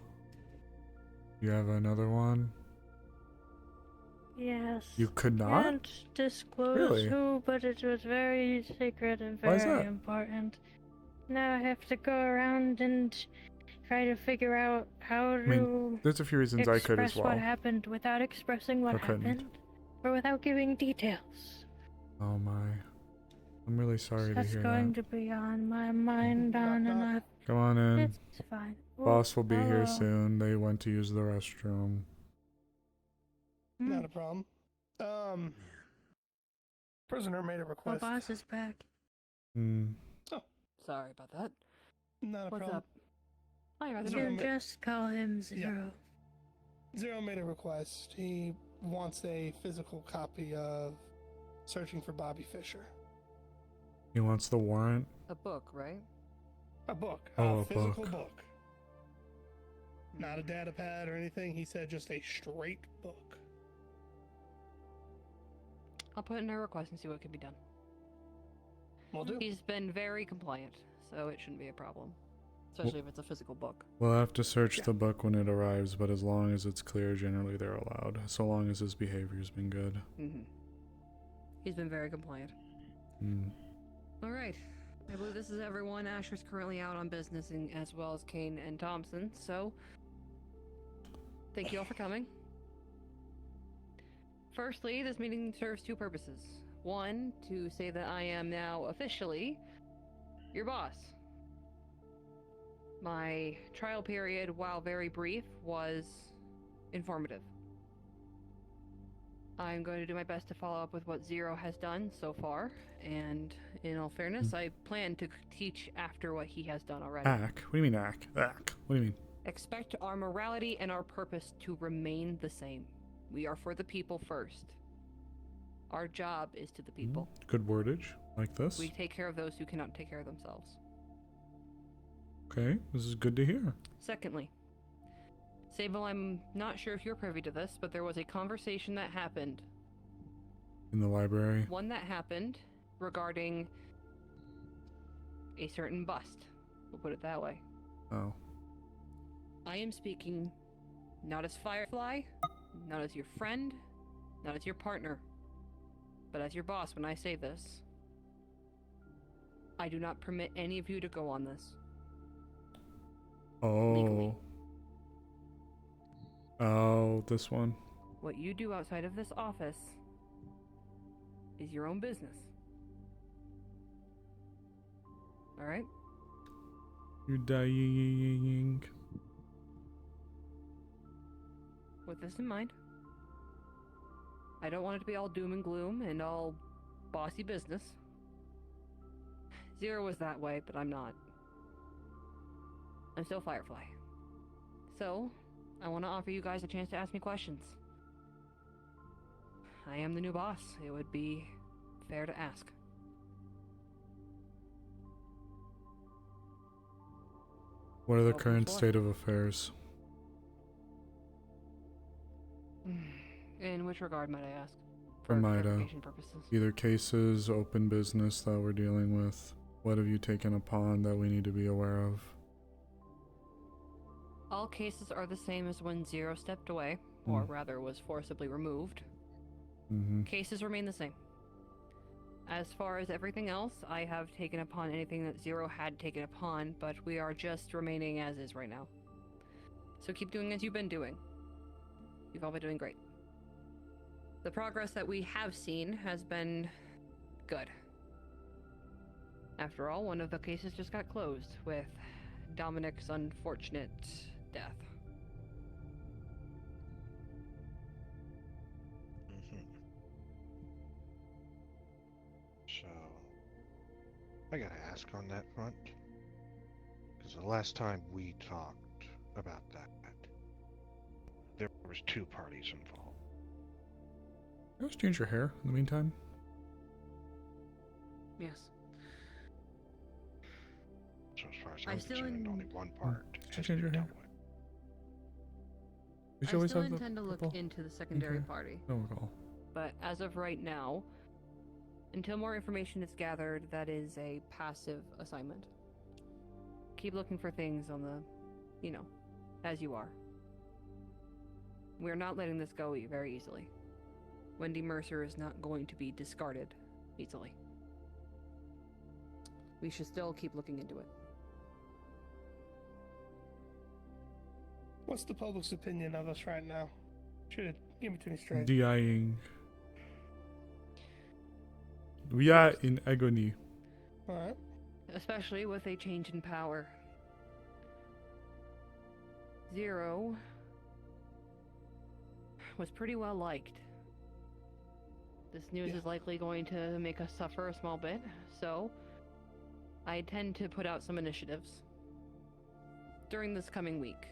You have another one? Yes. You could not? Can't disclose Really? who, but it was very secret and Why is very that? important. Now I have to go around and try to figure out how to I mean, there's a few reasons I could as express well. what happened without expressing what Or couldn't. happened, or without giving details. Oh my. I'm really sorry to That's hear going that. to be on my mind on and off. Come on in. It's fine. Boss will be here hello. soon. They went to use the restroom. Not a problem. Prisoner made a My request. boss is back. Sorry about that. Not a What's problem. up? Hi, Arthur. Zero You ma- just call him Zero. Zero made a request. He wants a physical copy of Searching for Bobby Fischer. He wants the warrant. A book, right? A book. Oh, a a physical book. book. Not a data pad or anything. He said just a straight book. I'll put in a request and see what can be done. Will do. He's been very compliant, so it shouldn't be a problem. Especially if it's a physical book. We'll have to search the book when it arrives, but as long as it's clear, generally they're allowed. So long as his behavior's been good. He's been very compliant. Alright. I believe this is everyone. Asher's currently out on business, as well as Kane and Thompson, so thank you all for coming. Firstly, this meeting serves two purposes. One, to say that I am now officially your boss. My trial period, while very brief, was informative. I'm going to do my best to follow up with what Zero has done so far, and in all fairness, I plan to teach after what he has done already. Ack? What do you mean ack? Ack. What do you mean? Expect our morality and our purpose to remain the same. We are for the people first. Our job is to the people. Good wordage. Like this. We take care of those who cannot take care of themselves. Okay, this is good to hear. Secondly, Sable, I'm not sure if you're privy to this, but there was a conversation that happened. In the library. One that happened regarding a certain bust. We'll put it that way. Oh. I am speaking not as Firefly, not as your friend, not as your partner, but as your boss when I say this. I do not permit any of you to go on this. Oh. Legally. Oh, this one. What you do outside of this office is your own business. Alright? You're dying. With this in mind, I don't want it to be all doom and gloom and all bossy business. Zero was that way, but I'm not. I'm still Firefly. So, I want to offer you guys a chance to ask me questions. I am the new boss. It would be fair to ask. What are the current state of affairs? In which regard, might I ask? For Mida. clarification purposes. Either cases, open business that we're dealing with. What have you taken upon that we need to be aware of? All cases are the same as when Zero stepped away, or rather was forcibly removed. Cases remain the same. As far as everything else, I have taken upon anything that Zero had taken upon, but we are just remaining as is right now. So keep doing as you've been doing. You've all been doing great. The progress that we have seen has been good. After all, one of the cases just got closed with Dominic's unfortunate death. So, I gotta ask on that front, because the last time we talked about that, there was 2 parties involved. You guys change your hair in the meantime? Yes. So as far as I'm concerned, only one part Did you has change your been hair? dealt with. Did I you always still have the intend to look purple? into the secondary Okay. party. Don't recall. But as of right now, until more information is gathered, that is a passive assignment. Keep looking for things on the, as you are. We're not letting this go very easily. Wendy Mercer is not going to be discarded easily. We should still keep looking into it. What's the public's opinion of us right now? Should give it to me straight. Dying. We are in agony. Alright. Especially with a change in power. Zero was pretty well liked. This news is likely going to make us suffer a small bit, so I intend to put out some initiatives during this coming week.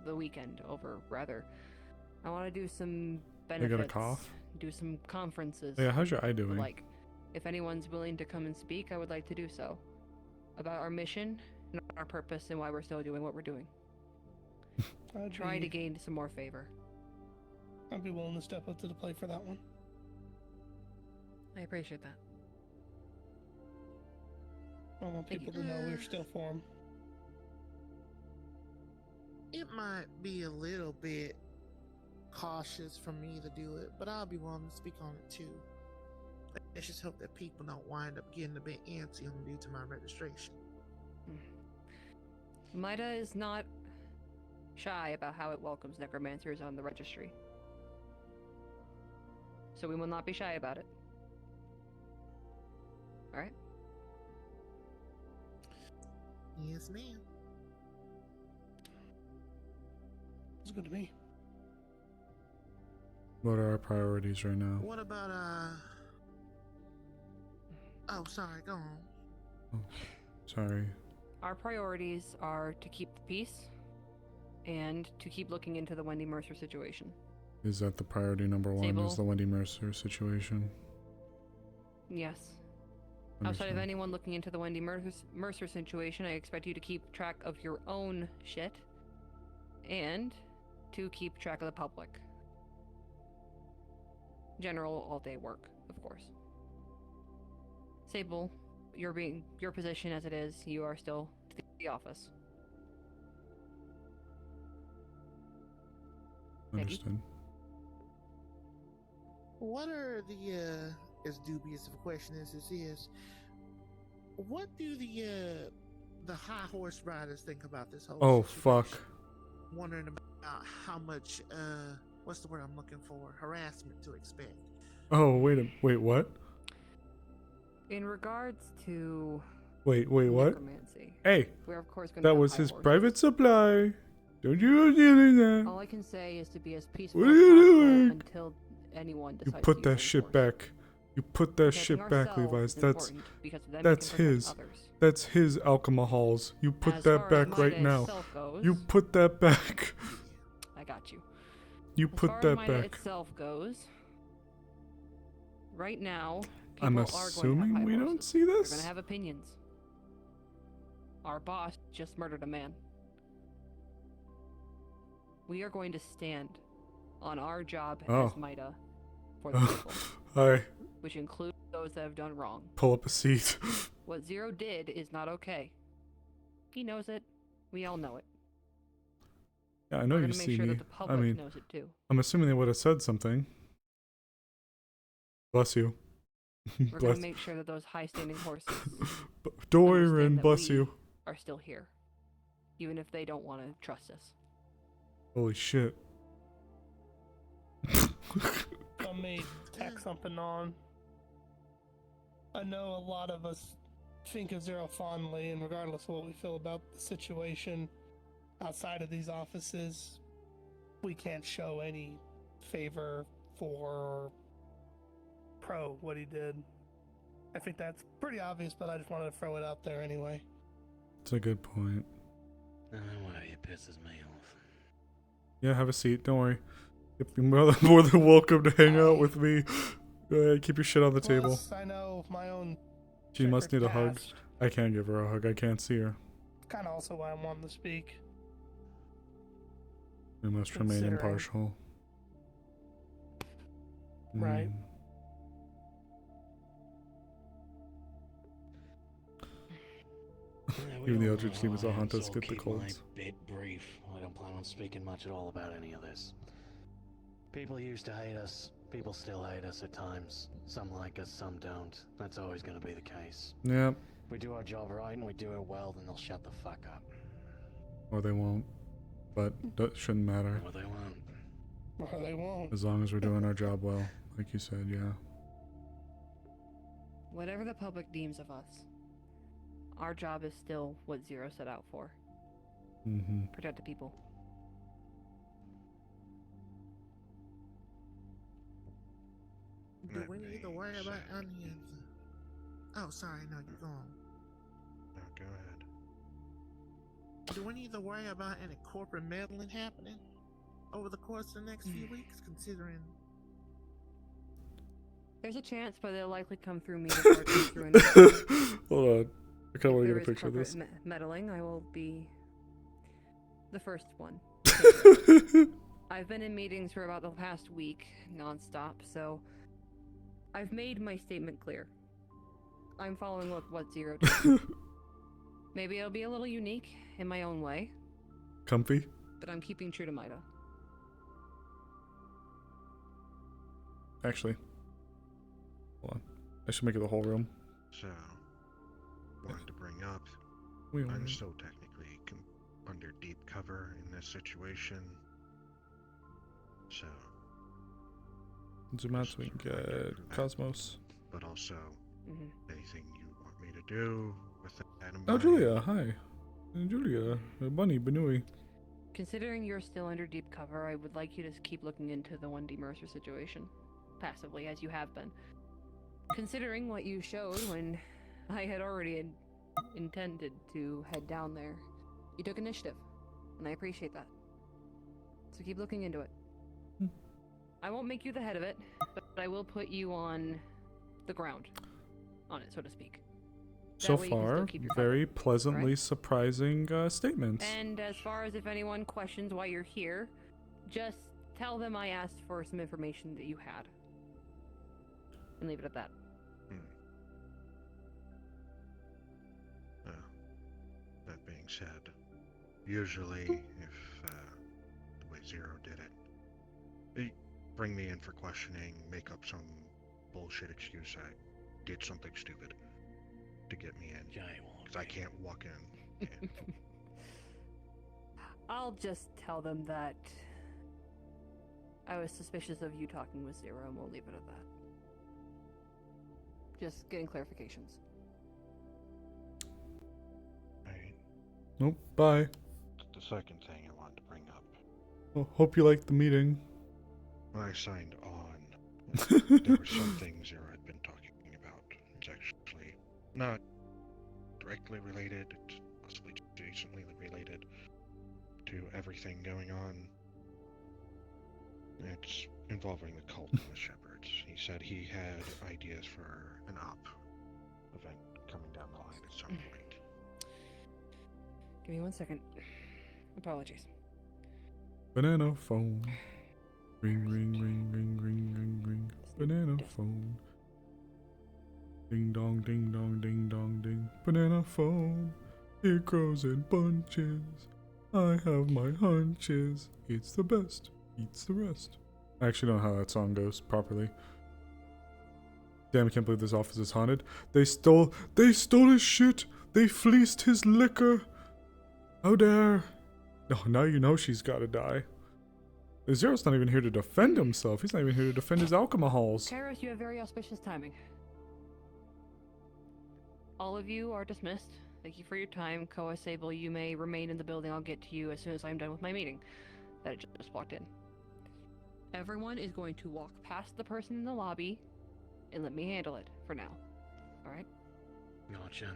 The weekend, rather. I want to do some benefits. You got a cough? Do some conferences. Yeah, how's your eye doing? Like, if anyone's willing to come and speak, I would like to do so. About our mission, and our purpose, and why we're still doing what we're doing. Try to gain some more favor. I'd be willing to step up to the plate for that one. I appreciate that. I want people to know we're still for 'em. It might be a little bit cautious for me to do it, but I'll be willing to speak on it too. Let's just hope that people don't wind up getting a bit antsy on due to my registration. Mida is not shy about how it welcomes necromancers on the registry. So we will not be shy about it. Alright? Yes, ma'am. It's good to me. What are our priorities right now? What about, Oh, sorry, go on. Oh, sorry. Our priorities are to keep the peace and to keep looking into the Wendy Mercer situation. Is that the priority number one? Sable? Is the Wendy Mercer situation? Yes. Outside of anyone looking into the Wendy Mercer situation, I expect you to keep track of your own shit and to keep track of the public. General all-day work, of course. Sable, your position as it is, you are still the office. Understood. What are the as dubious of a question as this is, what do the high horse riders think about this whole Oh, situation? fuck. Wondering about how much what's the word I'm looking for? Harassment to expect. Oh, wait, what? In regards to Wait, what? necromancy, Hey, we're of course going to that have was high his horses. private supply. Don't you do that. All I can say is to be as peaceful What as are you possible doing? until anyone You decides put to that use shit force. back. You put that Protecting shit back, ourselves Levi's. is important because then we That's can protect his. others. That's his alcohols. You put As that far as back right Mida now. itself goes, You put that back. I got you. You As put far that as Mida back. itself goes, right now, people I'm are going to have assuming high we horses. don't see They're this? going to have opinions. Our boss just murdered a man. We are going to stand on our job as Mida for the people. Alright. Which includes those that have done wrong. Pull up a seat. What Zero did is not okay. He knows it. We all know it. Yeah, I know We're you gonna make see sure me. that the I public mean, knows it too. I'm assuming they would have said something. Bless you. We're going to make sure that those high-standing horses Doran, that bless we you. are still here, even if they don't want to trust us. Holy shit. Let me tack something on. I know a lot of us think of Zero fondly, and regardless of what we feel about the situation outside of these offices, we can't show any favor for or pro what he did. I think that's pretty obvious, but I just wanted to throw it out there anyway. It's a good point. Why it pisses me off. Yeah, have a seat. Don't worry. You're more than welcome to hang out with me. Go ahead, keep your shit on the table. Plus, I know my own. She must need checkered a hug. past. I can't give her a hug. I can't see her. Kind of also why I wanted to speak. We must remain Considering- impartial. Right. Even the Eldritch Demons will hunt us, get the colds. My bit brief. I don't plan on speaking much at all about any of this. People used to hate us. People still hate us at times. Some like us, some don't. That's always going to be the case. Yep. If we do our job right and we do it well, then they'll shut the fuck up. Or they won't. But that shouldn't matter. Or they won't. Or they won't. As long as we're doing our job well. Like you said, yeah. Whatever the public deems of us, our job is still what Zero set out for. Mm-hmm. Protect the people. Do we need to worry about onions? Oh, sorry, no, you're gone. No, go ahead. Do we need to worry about any corporate meddling happening over the course of the next few weeks, considering? There's a chance, but it'll likely come through me before it comes through Hold on. I kind of want to If get there a is picture of this. corporate meddling, I will be the first one. I've been in meetings for about the past week, nonstop, so I've made my statement clear. I'm following what Zero did. Maybe it'll be a little unique in my own way, Comfy? but I'm keeping true to Mida. Actually. Hold on. I should make it the whole room. So, wanted to bring up, We I'm are. still technically under deep cover in this situation. So, Zoom out so we can get Cosmos. but also, Mhm. anything you want me to do with that in Oh, mind? Julia, hi. Julia, Bunny, Benui. Considering you're still under deep cover, I would like you to keep looking into the 1D Mercer situation, passively, as you have been. Considering what you showed when I had already intended to head down there, you took initiative, and I appreciate that. So keep looking into it. I won't make you the head of it, but I will put you on the ground, on it, so to speak. So That way you can still far, keep your cover, very pleasantly alright? surprising statements. And as far as if anyone questions why you're here, just tell them I asked for some information that you had. And leave it at that. That being said, usually if the way Zero did it, bring me in for questioning, make up some bullshit excuse I did something stupid to get me in. Because I can't walk in. I'll just tell them that I was suspicious of you talking with Zero, and we'll leave it at that. Just getting clarifications. Right. Nope. Bye. The second thing I wanted to bring up. Well, hope you liked the meeting. When I signed on, there were some things Zero had been talking about. It's actually not directly related, it's possibly adjacently related to everything going on. It's involving the cult and the shepherds. He said he had ideas for an op event coming down the line at some point. Give me 1 second. Apologies. Banana phone. Ring, ring, ring, ring, ring, ring, ring. Banana phone. Ding dong, ding dong, ding dong, ding. Banana phone. It grows in bunches. I have my hunches. It's the best. Eats the rest. I actually don't know how that song goes properly. Damn, I can't believe this office is haunted. They stole his shit. They fleeced his liquor. How dare. Oh, now you know she's gotta die. Zero's not even here to defend himself. He's not even here to defend his alcohols. Kairos, you have very auspicious timing. All of you are dismissed. Thank you for your time. Koa, Sable, you may remain in the building. I'll get to you as soon as I'm done with my meeting that I just walked in. Everyone is going to walk past the person in the lobby and let me handle it for now. Alright? Gotcha.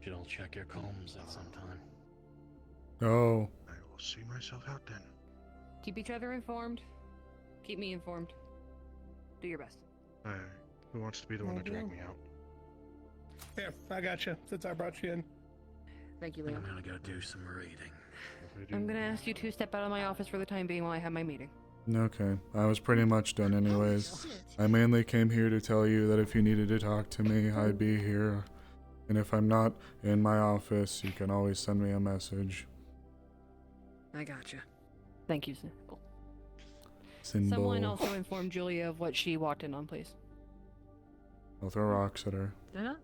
Should all check your comms at some time. Oh. I will see myself out then. Keep each other informed. Keep me informed. Do your best. Who wants to be the one to drag me out? Here, I got you, since I brought you in. Thank you, Leo. I'm gonna go do some reading. I'm gonna ask you to step out of my office for the time being while I have my meeting. Okay, I was pretty much done anyways. I mainly came here to tell you that if you needed to talk to me, I'd be here. And if I'm not in my office, you can always send me a message. I gotcha. Thank you, Sable. Symbol. Someone also inform Julia of what she walked in on, please. I'll throw rocks at her. Did I not?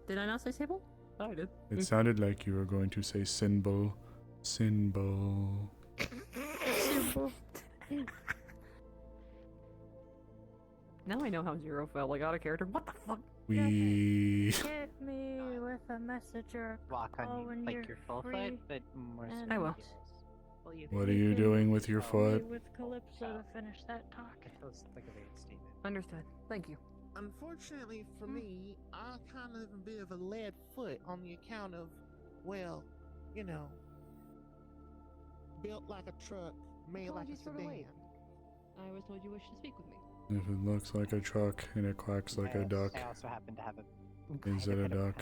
Did I not say Sable? Oh, I did. It sounded like you were going to say symbol. Symbol. Symbol. Now I know how Zero felt like out of character. What the fuck? We. Hit me with a message or a Walk call on when like you're your full free. foot, but more and I will. What are you doing with your call me foot? with Calypso to finish that talk. It feels like a weird statement. Understood. Thank you. Unfortunately for me, I kind of have a bit of a lead foot on the account of, well, you know, built like a truck, made like a Apologies for the sedan. wait. I was told you wished to speak with me. If it looks like a truck and it quacks like a duck, I also happen to have a. is it a duck?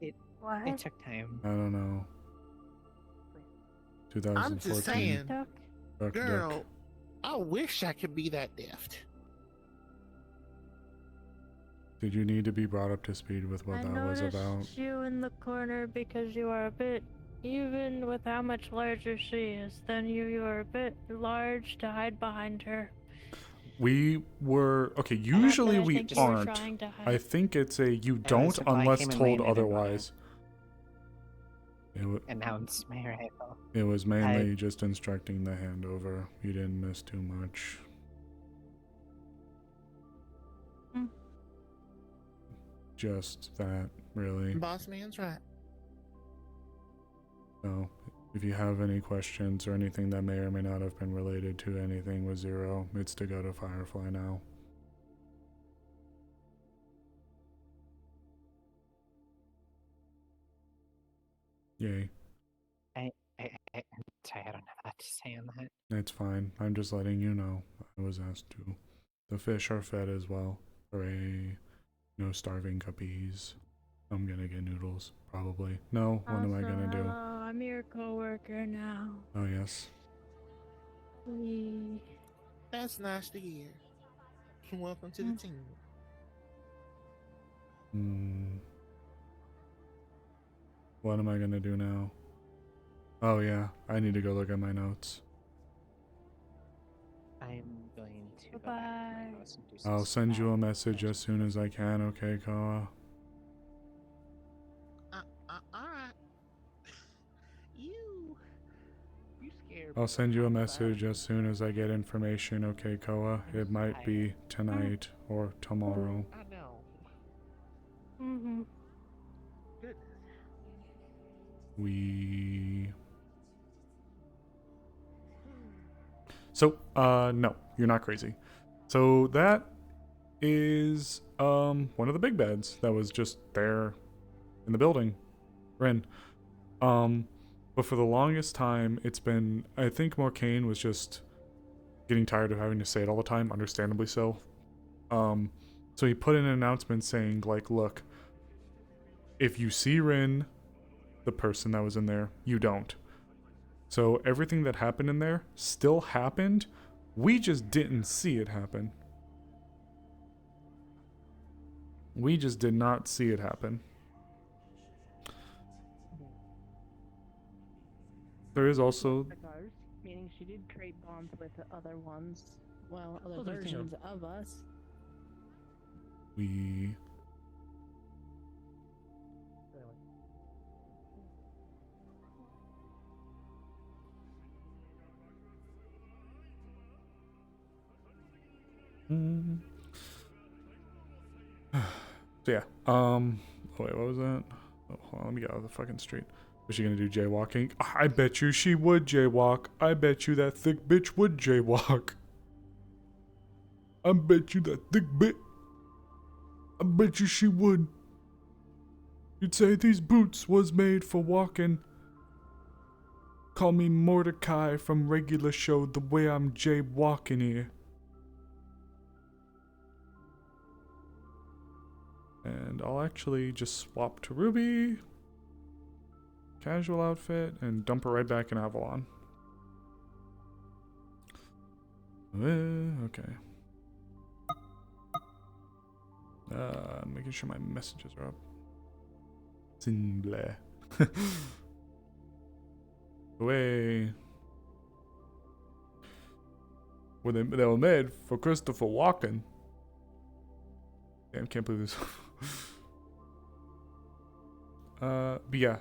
It, What? it took time. I don't know. I'm just 2014. saying, Duck, girl, duck. I wish I could be that deft. Did you need to be brought up to speed with what I that was noticed about? you in the corner because you are a bit, even with how much larger she is than you, you are a bit large to hide behind her. We were okay. that Usually I we think you were aren't. trying to hide. I think it's a you was don't so glad I unless came in told late and I didn't wanna- otherwise. Announce my arrival. It was mainly just instructing the handover. You didn't miss too much. Just that, really. Boss man's right. So, if you have any questions or anything that may or may not have been related to anything with Zero, it's to go to Firefly now. Yay. I'm sorry, I don't have a lot to say on that. It's fine. I'm just letting you know. I was asked to. The fish are fed as well. Hooray. No starving guppies. I'm gonna get noodles, probably. No, what am I gonna do? Hello, I'm your coworker now. Oh, yes. That's nice to hear. Welcome to the team. What am I gonna do now? Oh, yeah. I need to go look at my notes. I'm going to go back to my house and do some I'll send you a spell. message as soon as I can, okay, Koa? Alright. You scared me. I'll send you a message as soon as I get information, okay, Koa? It might be tonight or tomorrow. I know. Mm-hmm. Goodness. So, no, you're not crazy. So that is, one of the big beds that was just there in the building. Ren. But for the longest time, it's been, I think Morcane was just getting tired of having to say it all the time, understandably so. So he put in an announcement saying, like, look, if you see Rin, the person that was in there, you don't. So everything that happened in there still happened. We just didn't see it happen. We just did not see it happen. There is also... Meaning she did trade bonds with other ones. Well, other Other thing versions of us. We... So yeah, oh wait, what was that? Oh, hold on, let me get out of the fucking street. Was she gonna do jaywalking? I bet you she would jaywalk. I bet you that thick bitch would jaywalk. I bet you that thick bitch. I bet you she would. You'd say these boots was made for walking. Call me Mordecai from regular show the way I'm jaywalking here. And I'll actually just swap to Ruby, casual outfit, and dump her right back in Avalon. Okay. Making sure my messages are up. Simble. Away. Well, they were made for Christopher Walken. Damn, can't believe this. But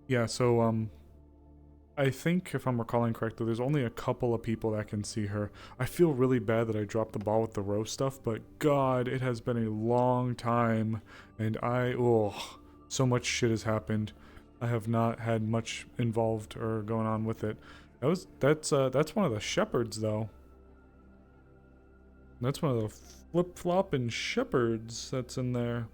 yeah, so I think if I'm recalling correctly, there's only a couple of people that can see her. I feel really bad that I dropped the ball with the roast stuff, but God, it has been a long time, and so much shit has happened. I have not had much involved or going on with it. That's one of the shepherds though. That's one of the flip-flopping shepherds that's in there.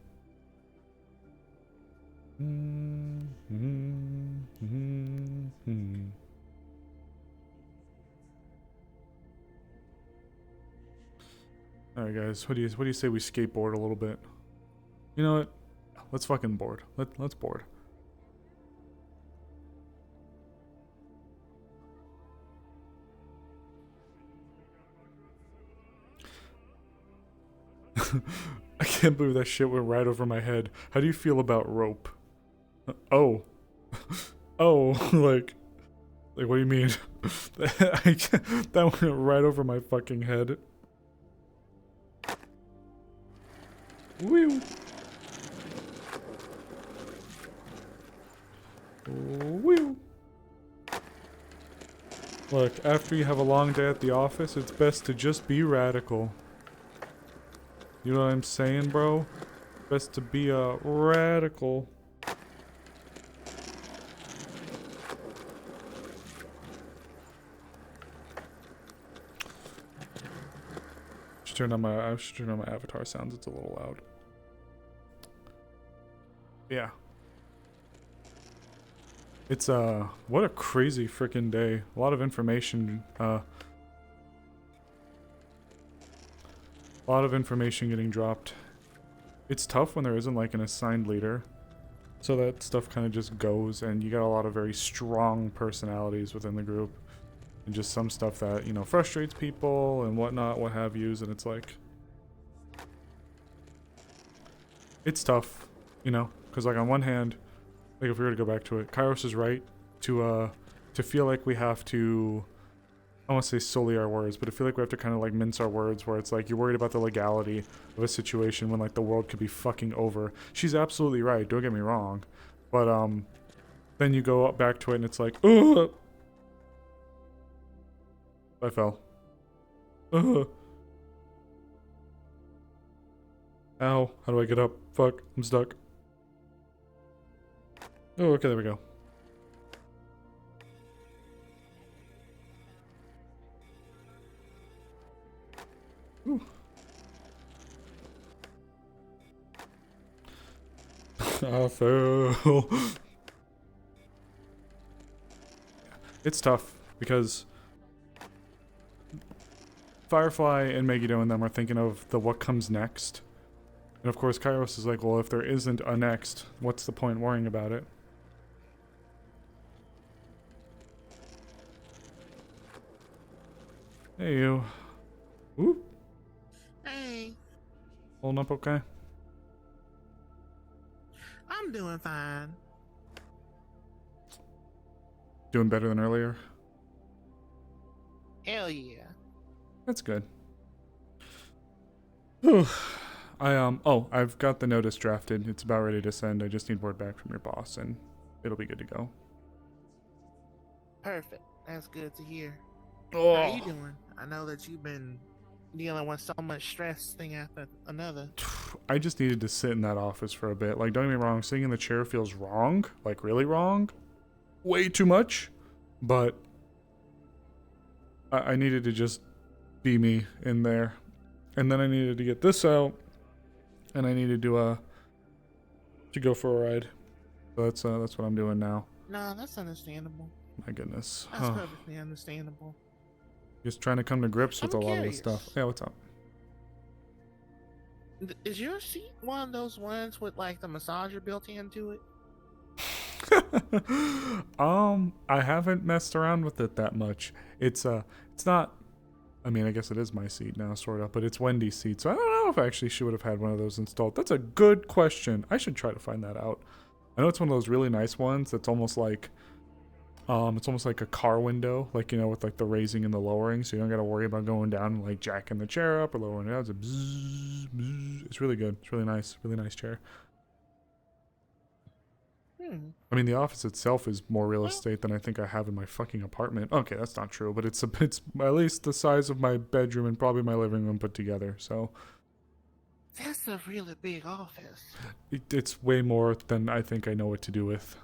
All right, guys. What do you say we skateboard a little bit? You know what? Let's fucking board. Let's board. I can't believe that shit went right over my head. How do you feel about rope? Oh. Oh, like what do you mean? That went right over my fucking head. Woo. Woo. Look, after you have a long day at the office, it's best to just be radical. You know what I'm saying, bro? Best to be a radical. I should turn on my avatar sounds. It's a little loud. Yeah. It's what a crazy freaking day. A lot of information. A lot of information getting dropped. It's tough when there isn't like an assigned leader. So that stuff kind of just goes, and you got a lot of very strong personalities within the group. And just some stuff that, you know, frustrates people and whatnot, what have yous, and it's like... It's tough, you know? Because, like, on one hand, like, if we were to go back to it, Kairos is right to feel like we have to I don't want to say solely our words, but I feel like we have to kind of like mince our words where it's like you're worried about the legality of a situation when like the world could be fucking over. She's absolutely right, don't get me wrong. But then you go back to it and it's like, ugh! I fell. Ugh. Ow, how do I get up? Fuck, I'm stuck. Oh, okay, there we go. Ooh. I fell. It's tough because Firefly and Megiddo and them are thinking of the what comes next. And of course Kairos is like, well, if there isn't a next, what's the point worrying about it? Hey you. Whoop. Hey, Holding up okay? I'm doing fine. Doing better than earlier? Hell yeah. That's good. I've got the notice drafted. It's about ready to send. I just need word back from your boss and it'll be good to go. Perfect. That's good to hear. Oh. How you doing? I know that you've been dealing with so much stress thing after another. I just needed to sit in that office for a bit. Like, don't get me wrong, sitting in the chair feels wrong. Like, really wrong. Way too much. But I needed to just be me in there. And then I needed to get this out. And I needed to go for a ride. So that's what I'm doing now. No, that's understandable. My goodness. That's perfectly understandable. Just trying to come to grips with I'm a lot of curious. the stuff. Yeah, what's up? Is your seat one of those ones with like the massager built into it? I haven't messed around with it that much. It's not, I mean, I guess it is my seat now, sort of, but it's Wendy's seat, so I don't know if I actually should have had one of those installed. That's a good question. I should try to find that out. I know it's one of those really nice ones that's almost like, it's almost like a car window, like, you know, with like the raising and the lowering, so you don't gotta worry about going down and like jacking the chair up or lowering it out. It's a bzzz, bzzz. It's really good. It's really nice chair. I mean, the office itself is more real estate than I think I have in my fucking apartment. Okay, that's not true, but it's at least the size of my bedroom and probably my living room put together, so. That's a really big office. It's way more than I think I know what to do with.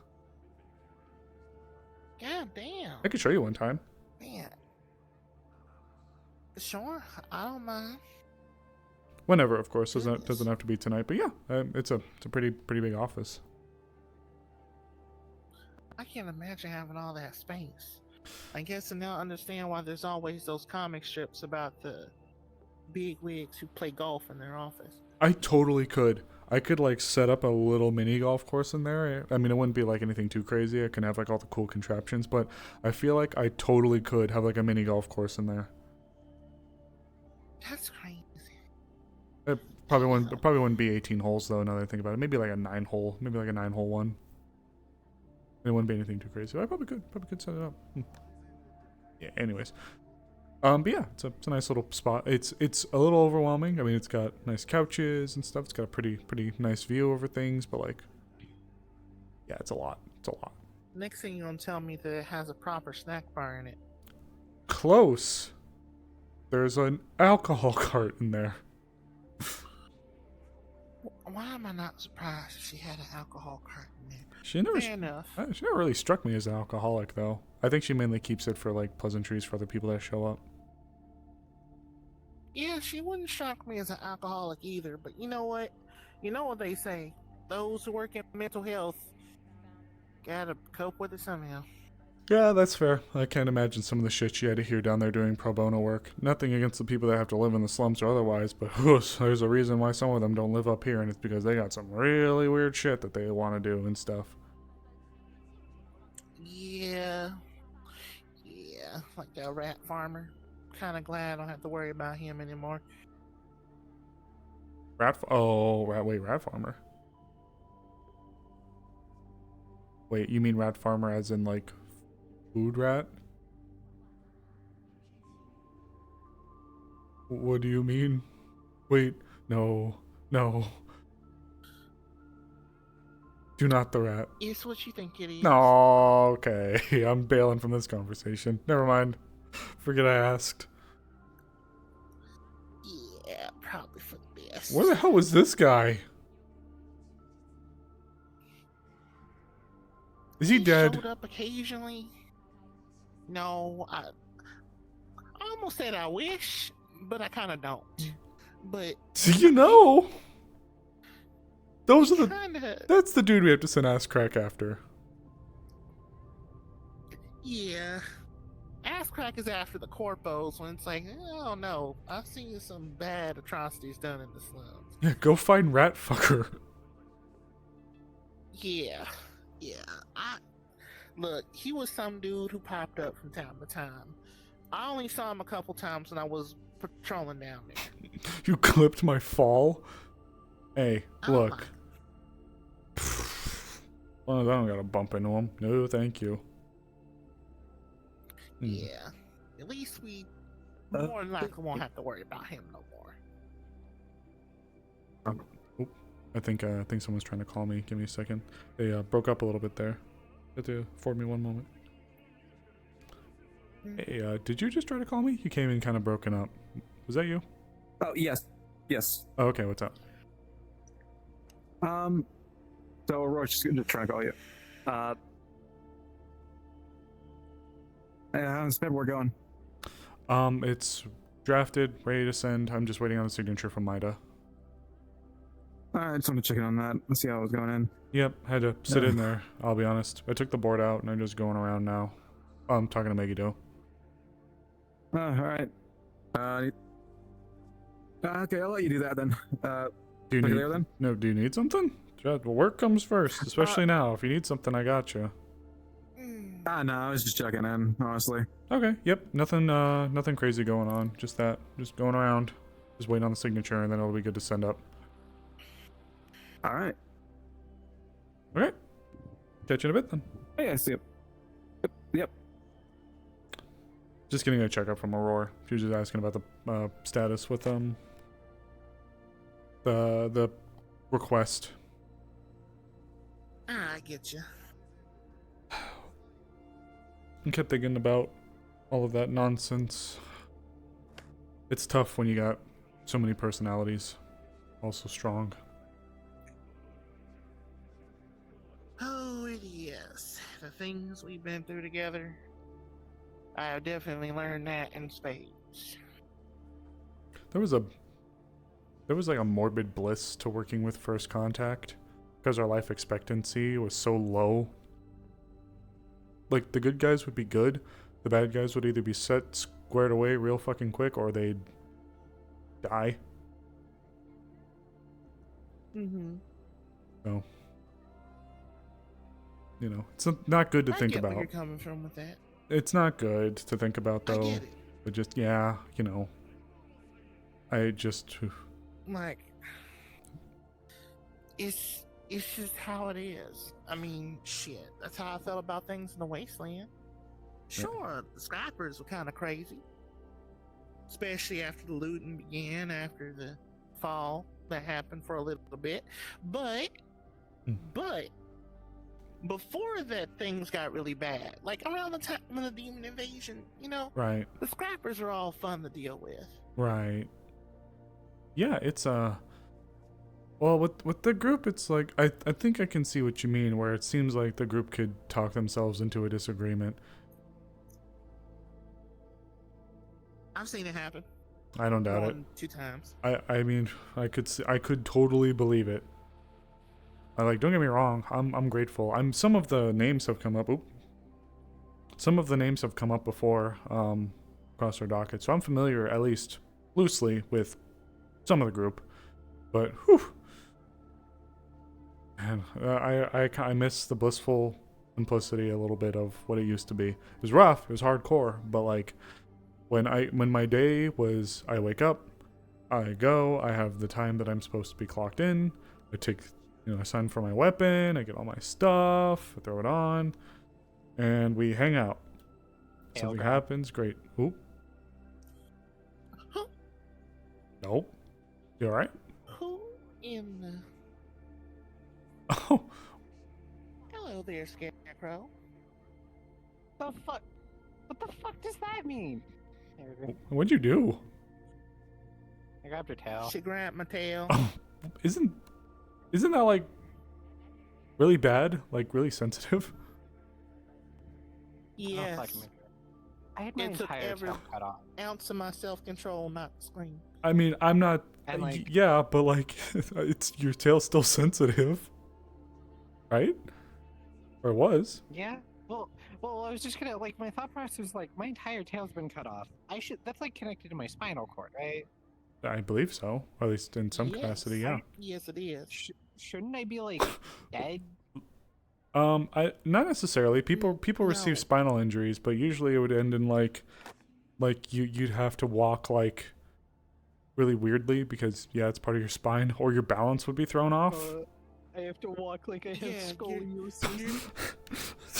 God damn. I could show you one time. Man. Sure, I don't mind. Whenever, of course. Doesn't have to be tonight, but yeah, it's a pretty big office. I can't imagine having all that space. I guess I now understand why there's always those comic strips about the big wigs who play golf in their office. I totally could. I could like set up a little mini golf course in there. I mean, it wouldn't be like anything too crazy. I can have like all the cool contraptions, but I feel like I totally could have like a mini golf course in there. That's crazy. It probably wouldn't be 18 holes though. Now that I think about it, maybe like a 9-hole one. It wouldn't be anything too crazy. But I probably could set it up. Yeah. Anyways, but yeah, it's a nice little spot. It's a little overwhelming. I mean, it's got nice couches and stuff. It's got a pretty nice view over things. But like, yeah, it's a lot. It's a lot. Next thing you're gonna tell me that it has a proper snack bar in it. Close. There's an alcohol cart in there. Why am I not surprised if she had an alcohol cart in there? She never really struck me as an alcoholic, though. I think she mainly keeps it for like pleasantries for other people that show up. Yeah, she wouldn't strike me as an alcoholic either, but you know what? You know what they say. Those who work in mental health gotta cope with it somehow. Yeah, that's fair. I can't imagine some of the shit she had to hear down there doing pro bono work. Nothing against the people that have to live in the slums or otherwise, but there's a reason why some of them don't live up here, and it's because they got some really weird shit that they want to do and stuff. Yeah, like that rat farmer. Kind of glad I don't have to worry about him anymore. Rat farmer. Wait, you mean rat farmer as in like food rat? What do you mean? Wait, no. Do not the rat. It's what you think it is. No, okay. I'm bailing from this conversation. Never mind. Forget I asked. Yeah, probably for the best. Where the hell was this guy? Is he dead? Showed up occasionally. No, I almost said I wish, but I kind of don't. But So you know, those are the. kinda, That's the dude we have to send ass crack after. yeah. Ass crack is after the corpos when it's like, oh no, I've seen some bad atrocities done in the slums. Yeah, go find rat fucker. Yeah. Look, he was some dude who popped up from time to time. I only saw him a couple times when I was patrolling down there. You clipped my fall. Hey, look. Well, I don't gotta bump into him. No, thank you. Yeah. At least we more than likely won't have to worry about him no more. I think someone's trying to call me. Give me a second. They broke up a little bit there. You have to afford me one moment. Hey, did you just try to call me? You came in kind of broken up. Was that you? Oh, yes. Oh, okay, what's up? So Roach is just trying to call you. How's paperwork going? It's drafted, ready to send. I'm just waiting on the signature from Mida. Alright, just want to check in on that. Let's see how it was going in. Yep, had to sit in there, I'll be honest. I took the board out and I'm just going around now. I'm talking to Megiddo. Alright. Okay, I'll let you do that then. Do you okay need, there then? No, do you need something? Well, work comes first, especially now. If you need something, I got you. No, I was just checking in, honestly. Okay, yep, nothing crazy going on. Just going around. Just waiting on the signature and then it'll be good to send up. Alright. Okay. Catch you in a bit then. Oh, yeah, see you. Yep. Just getting a checkup from Aurora. She was just asking about the status with the request. I get you. I kept thinking about all of that nonsense. It's tough when you got so many personalities, also strong. Oh, yes. The things we've been through together. I have definitely learned that in spades. There was like a morbid bliss to working with First Contact because our life expectancy was so low. Like, the good guys would be good, the bad guys would either be squared away real fucking quick or they'd die. So, you know, it's not good to think about. I get where you're coming from with that. It's not good to think about, though. I get it. But just, yeah, you know. I just... Like, it's just how it is. I mean, shit, that's how I felt about things in the Wasteland. Sure, the scrappers were kind of crazy. Especially after the looting began, after the fall that happened for a little bit. But, before that, things got really bad. Like, around the time of the demon invasion, you know? Right. The scrappers are all fun to deal with. Right. Yeah, it's well, with the group, it's like I think I can see what you mean, where it seems like the group could talk themselves into a disagreement. I've seen it happen. I don't doubt it. 2 times. I mean, I could totally believe it. Don't get me wrong, I'm grateful. Some of the names have come up. Some of the names have come up before across our docket, so I'm familiar, at least loosely, with some of the group. But whew, man, I miss the blissful simplicity a little bit of what it used to be. It was rough, it was hardcore, but like when my day was, I wake up, I go, I have the time that I'm supposed to be clocked in, I take, I sign for my weapon, I get all my stuff, I throw it on, and we hang out. Something happens, great. Ooh. Nope. You alright? Who in the... Oh. Hello there, Scarecrow. The fuck? What the fuck does that mean? What'd you do? I grabbed her tail. She grabbed my tail. Oh, isn't that like really bad? Like really sensitive? Yes. I had my It took entire every tail cut off. ounce of my self-control not to scream. I mean, I'm not. And, like- yeah, but like, it's your tail's still sensitive, right? Or it was. Yeah. Well, I was just gonna like my thought process was like my entire tail's been cut off. That's like connected to my spinal cord, right? I believe so, or at least in some capacity. Yeah. Yes, it is. Shouldn't I be like dead? I not necessarily. People No. receive spinal injuries, but usually it would end in like you'd have to walk like really weirdly because it's part of your spine, or your balance would be thrown off. I have to walk like I have Yeah, scoliosis.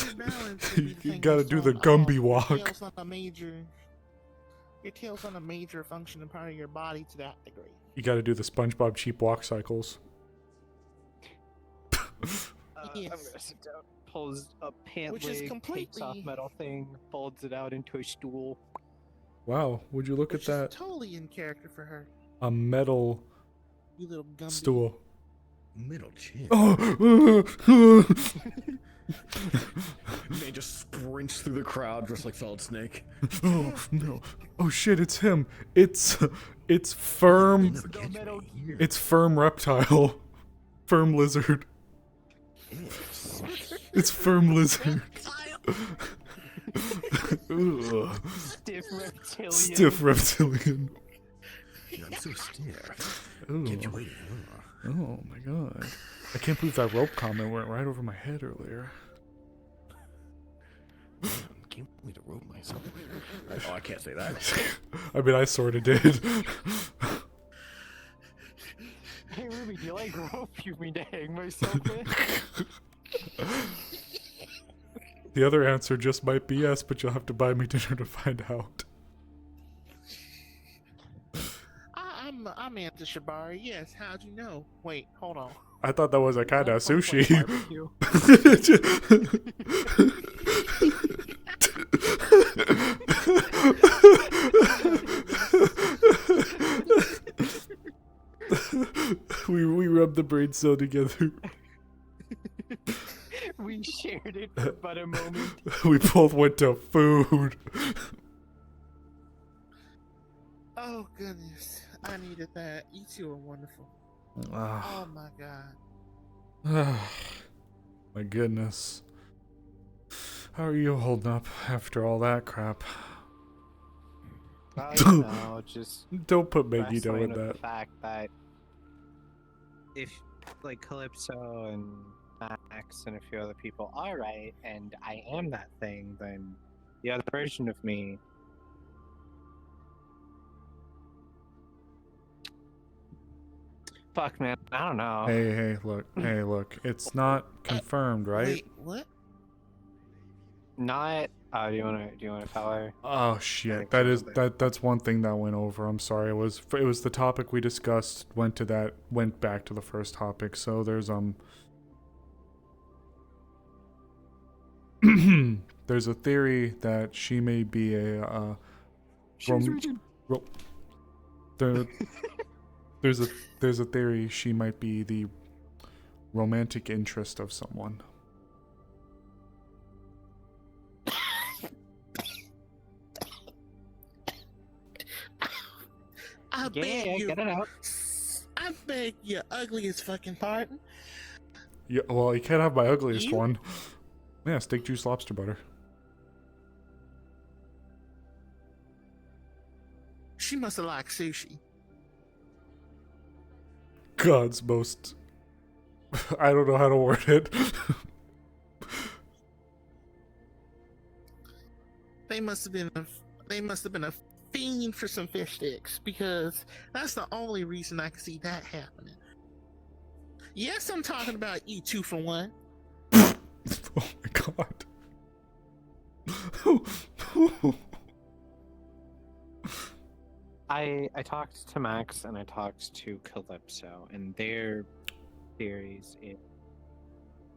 Your balance would be the You thing gotta that's do the thrown off. Gumby Your walk. tail's not a major functioning part of your body to that degree. You got to do the SpongeBob cheap walk cycles. I'm gonna sit down. Pulls a pant Which leg, is takes off completely- metal thing, folds it out into a stool. Wow, would you look Which at is that? totally in character for her. A metal You little Gumby. stool. Middle chin. Oh, Man just sprints through the crowd dressed like Solid Snake. oh no! Oh shit! It's him. It's firm. It's firm reptile. Firm lizard. It's firm lizard. Ugh. Stiff reptilian. Stiff reptilian. I'm so stiff. Ooh. Kept you waiting. Oh my god. I can't believe that rope comment went right over my head earlier. Can't believe to rope myself. Oh, I can't say that. I mean, I sort of did. Hey Ruby, do you like rope? You mean to hang myself in? The other answer just might be yes, but you'll have to buy me dinner to find out. I'm Anta Shibari. Yes, how'd you know? Wait, hold on. I thought that was a kind of sushi. we rubbed the brain cell together. We shared it for but a moment. We both went to food. Oh goodness, I needed that. You two are wonderful. Ah. Oh my god. My goodness. How are you holding up after all that crap? Just don't put Megiddo wrestling in with that. The fact that if like Calypso and Max and a few other people are right, and I am that thing, then the other version of me. Fuck, man. I don't know. Hey, look. It's not confirmed, right? Wait, what? Not. Do you wanna tell her? Oh shit! That's one thing that went over. I'm sorry. It was the topic we discussed. Went back to the first topic. So there's there's a theory that she may be a there's a theory she might be the romantic interest of someone. I beg you. Get it out. I beg your ugliest fucking pardon. Yeah, well, you can't have my ugliest You? one. Yeah, steak juice lobster butter. She must have liked sushi. God's most. I don't know how to word it. They must have been a fiend for some fish sticks, because that's the only reason I can see that happening. Yes, I'm talking about you 2 for 1. Oh my god. I talked to Max and I talked to Calypso, and their theories is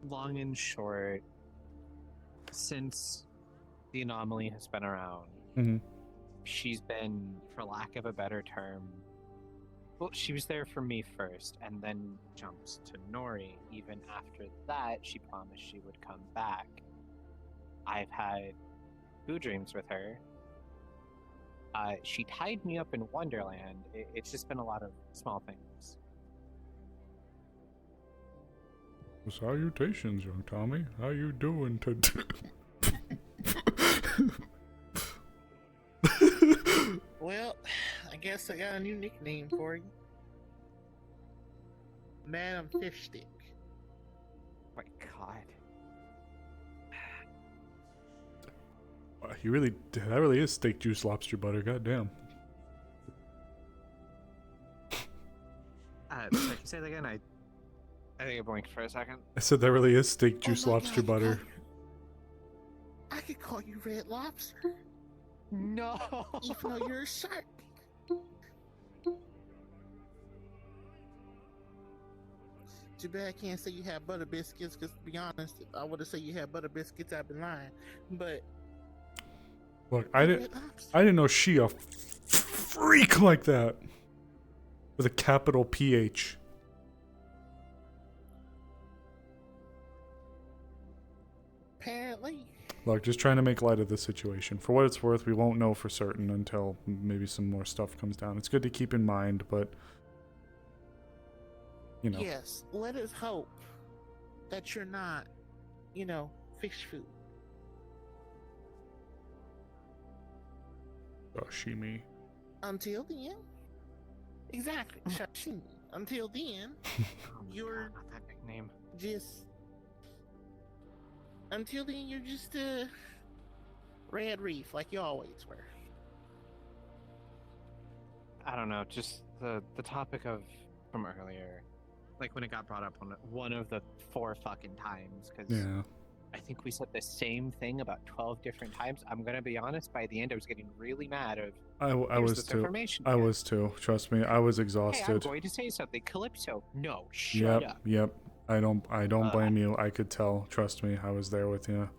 long and short. Since the anomaly has been around, Mm-hmm. she's been, for lack of a better term, well, she was there for me first, and then jumps to Nori. Even after that, she promised she would come back. I've had boo dreams with her. She tied me up in Wonderland. It's just been a lot of small things. Salutations, young Tommy. How you doing today? Well, I guess I got a new nickname for you. Madam Fish Stick. My God. That really is steak juice lobster butter. Goddamn. Sorry, can you say that again? I think I blinked for a second. I said that really is steak juice my lobster God, butter. I could call you Red Lobster. No. Even though you're a shark. Too bad I can't say you have butter biscuits, because to be honest, if I would have said you had butter biscuits, I'd been lying. But Look, I didn't know she a freak like that. With a capital PH. apparently. Look, just trying to make light of the situation. For what it's worth, we won't know for certain until maybe some more stuff comes down. It's good to keep in mind, but you know. Yes, let us hope that you're not, fish food. Sashimi. Until then. Exactly, sashimi. Until then, you're not that big name. just. Until then, you're just a red reef like you always were. I don't know, just the topic of from earlier, like when it got brought up on one of the 4 fucking times, because Yeah. I think we said the same thing about 12 different times. I'm gonna be honest, by the end I was getting really mad of I "Here's was this too. information I again." was too. Trust me, I was Hey, I'm exhausted. going to say something. Calypso, no, shut up. Yep. I don't blame you. I could tell. Trust me, I was there with you.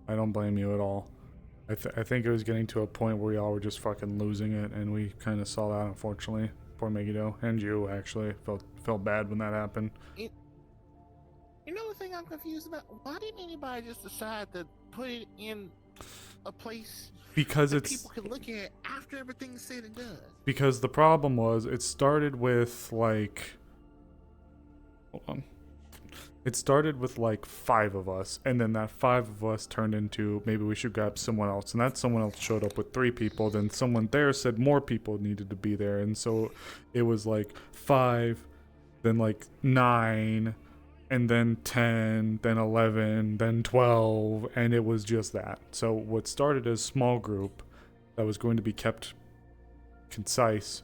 I don't blame you at all. I think it was getting to a point where we all were just fucking losing it, and we kind of saw that, unfortunately. Poor Megiddo, and you actually felt bad when that happened. You know the thing I'm confused about? Why didn't anybody just decide to put it in a place Because that it's people can look at after everything's said and done? because the problem was it started with like, hold on. It started with like 5 of us, and then that 5 of us turned into maybe we should grab someone else, and that someone else showed up with 3 people. Then someone there said more people needed to be there, and so it was like 5, then like 9, and then 10, then 11, then 12, and it was just that. So what started as small group that was going to be kept concise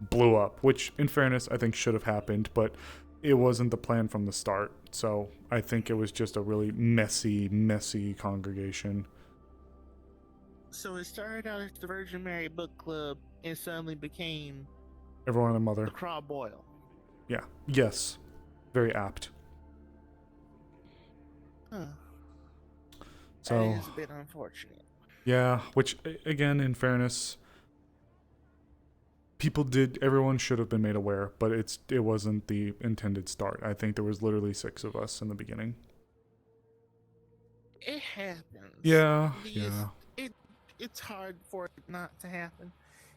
blew up, which in fairness I think should have happened, but it wasn't the plan from the start. So I think it was just a really messy congregation. So it started out as the Virgin Mary Book Club and suddenly became Everyone and their mother. the Craw Boil. Yeah. Yes. Very apt. Huh. So That is a bit unfortunate. yeah, which again, in fairness, everyone should have been made aware, but it wasn't the intended start. I think there was literally 6 of us in the beginning. It happens. Yeah. It's hard for it not to happen.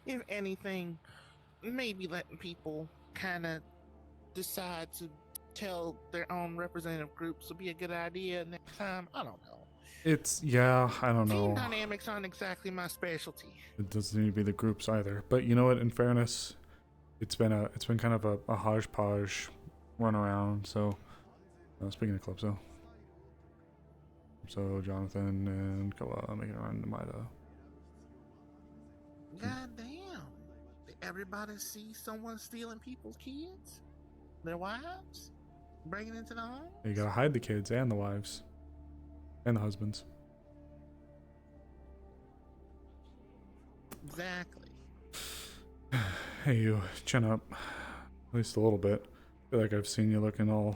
If anything, maybe letting people kind of decide to tell their own representative groups would be a good idea next time. I don't know. I don't Team know. dynamics aren't exactly my specialty. It doesn't need to be the groups either. But you know what? In fairness, it's been kind of a hodgepodge run around. So speaking of Calypso, so Jonathan and Koa making a run to Mida. God damn! Did everybody see someone stealing people's kids, their wives, bringing into the home? You gotta hide the kids and the wives and the husbands. Exactly. Hey, you, chin up. At least a little bit. I feel like I've seen you looking all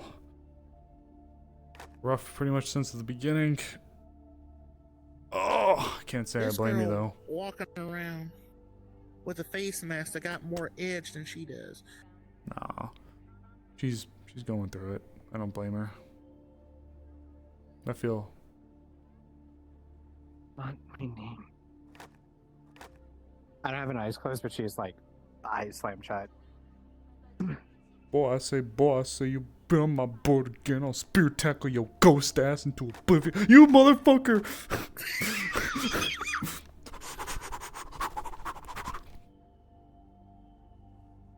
rough pretty much since the beginning. Oh, I can't say This I blame you girl though. walking around with a face mask that got more edge than she does. Nah, she's going through it. I don't blame her. I feel. Not my name. I don't have an eyes closed, but she's like eyes slammed shut. Boy, I say you been on my board again. I'll spear tackle your ghost ass into oblivion. You motherfucker!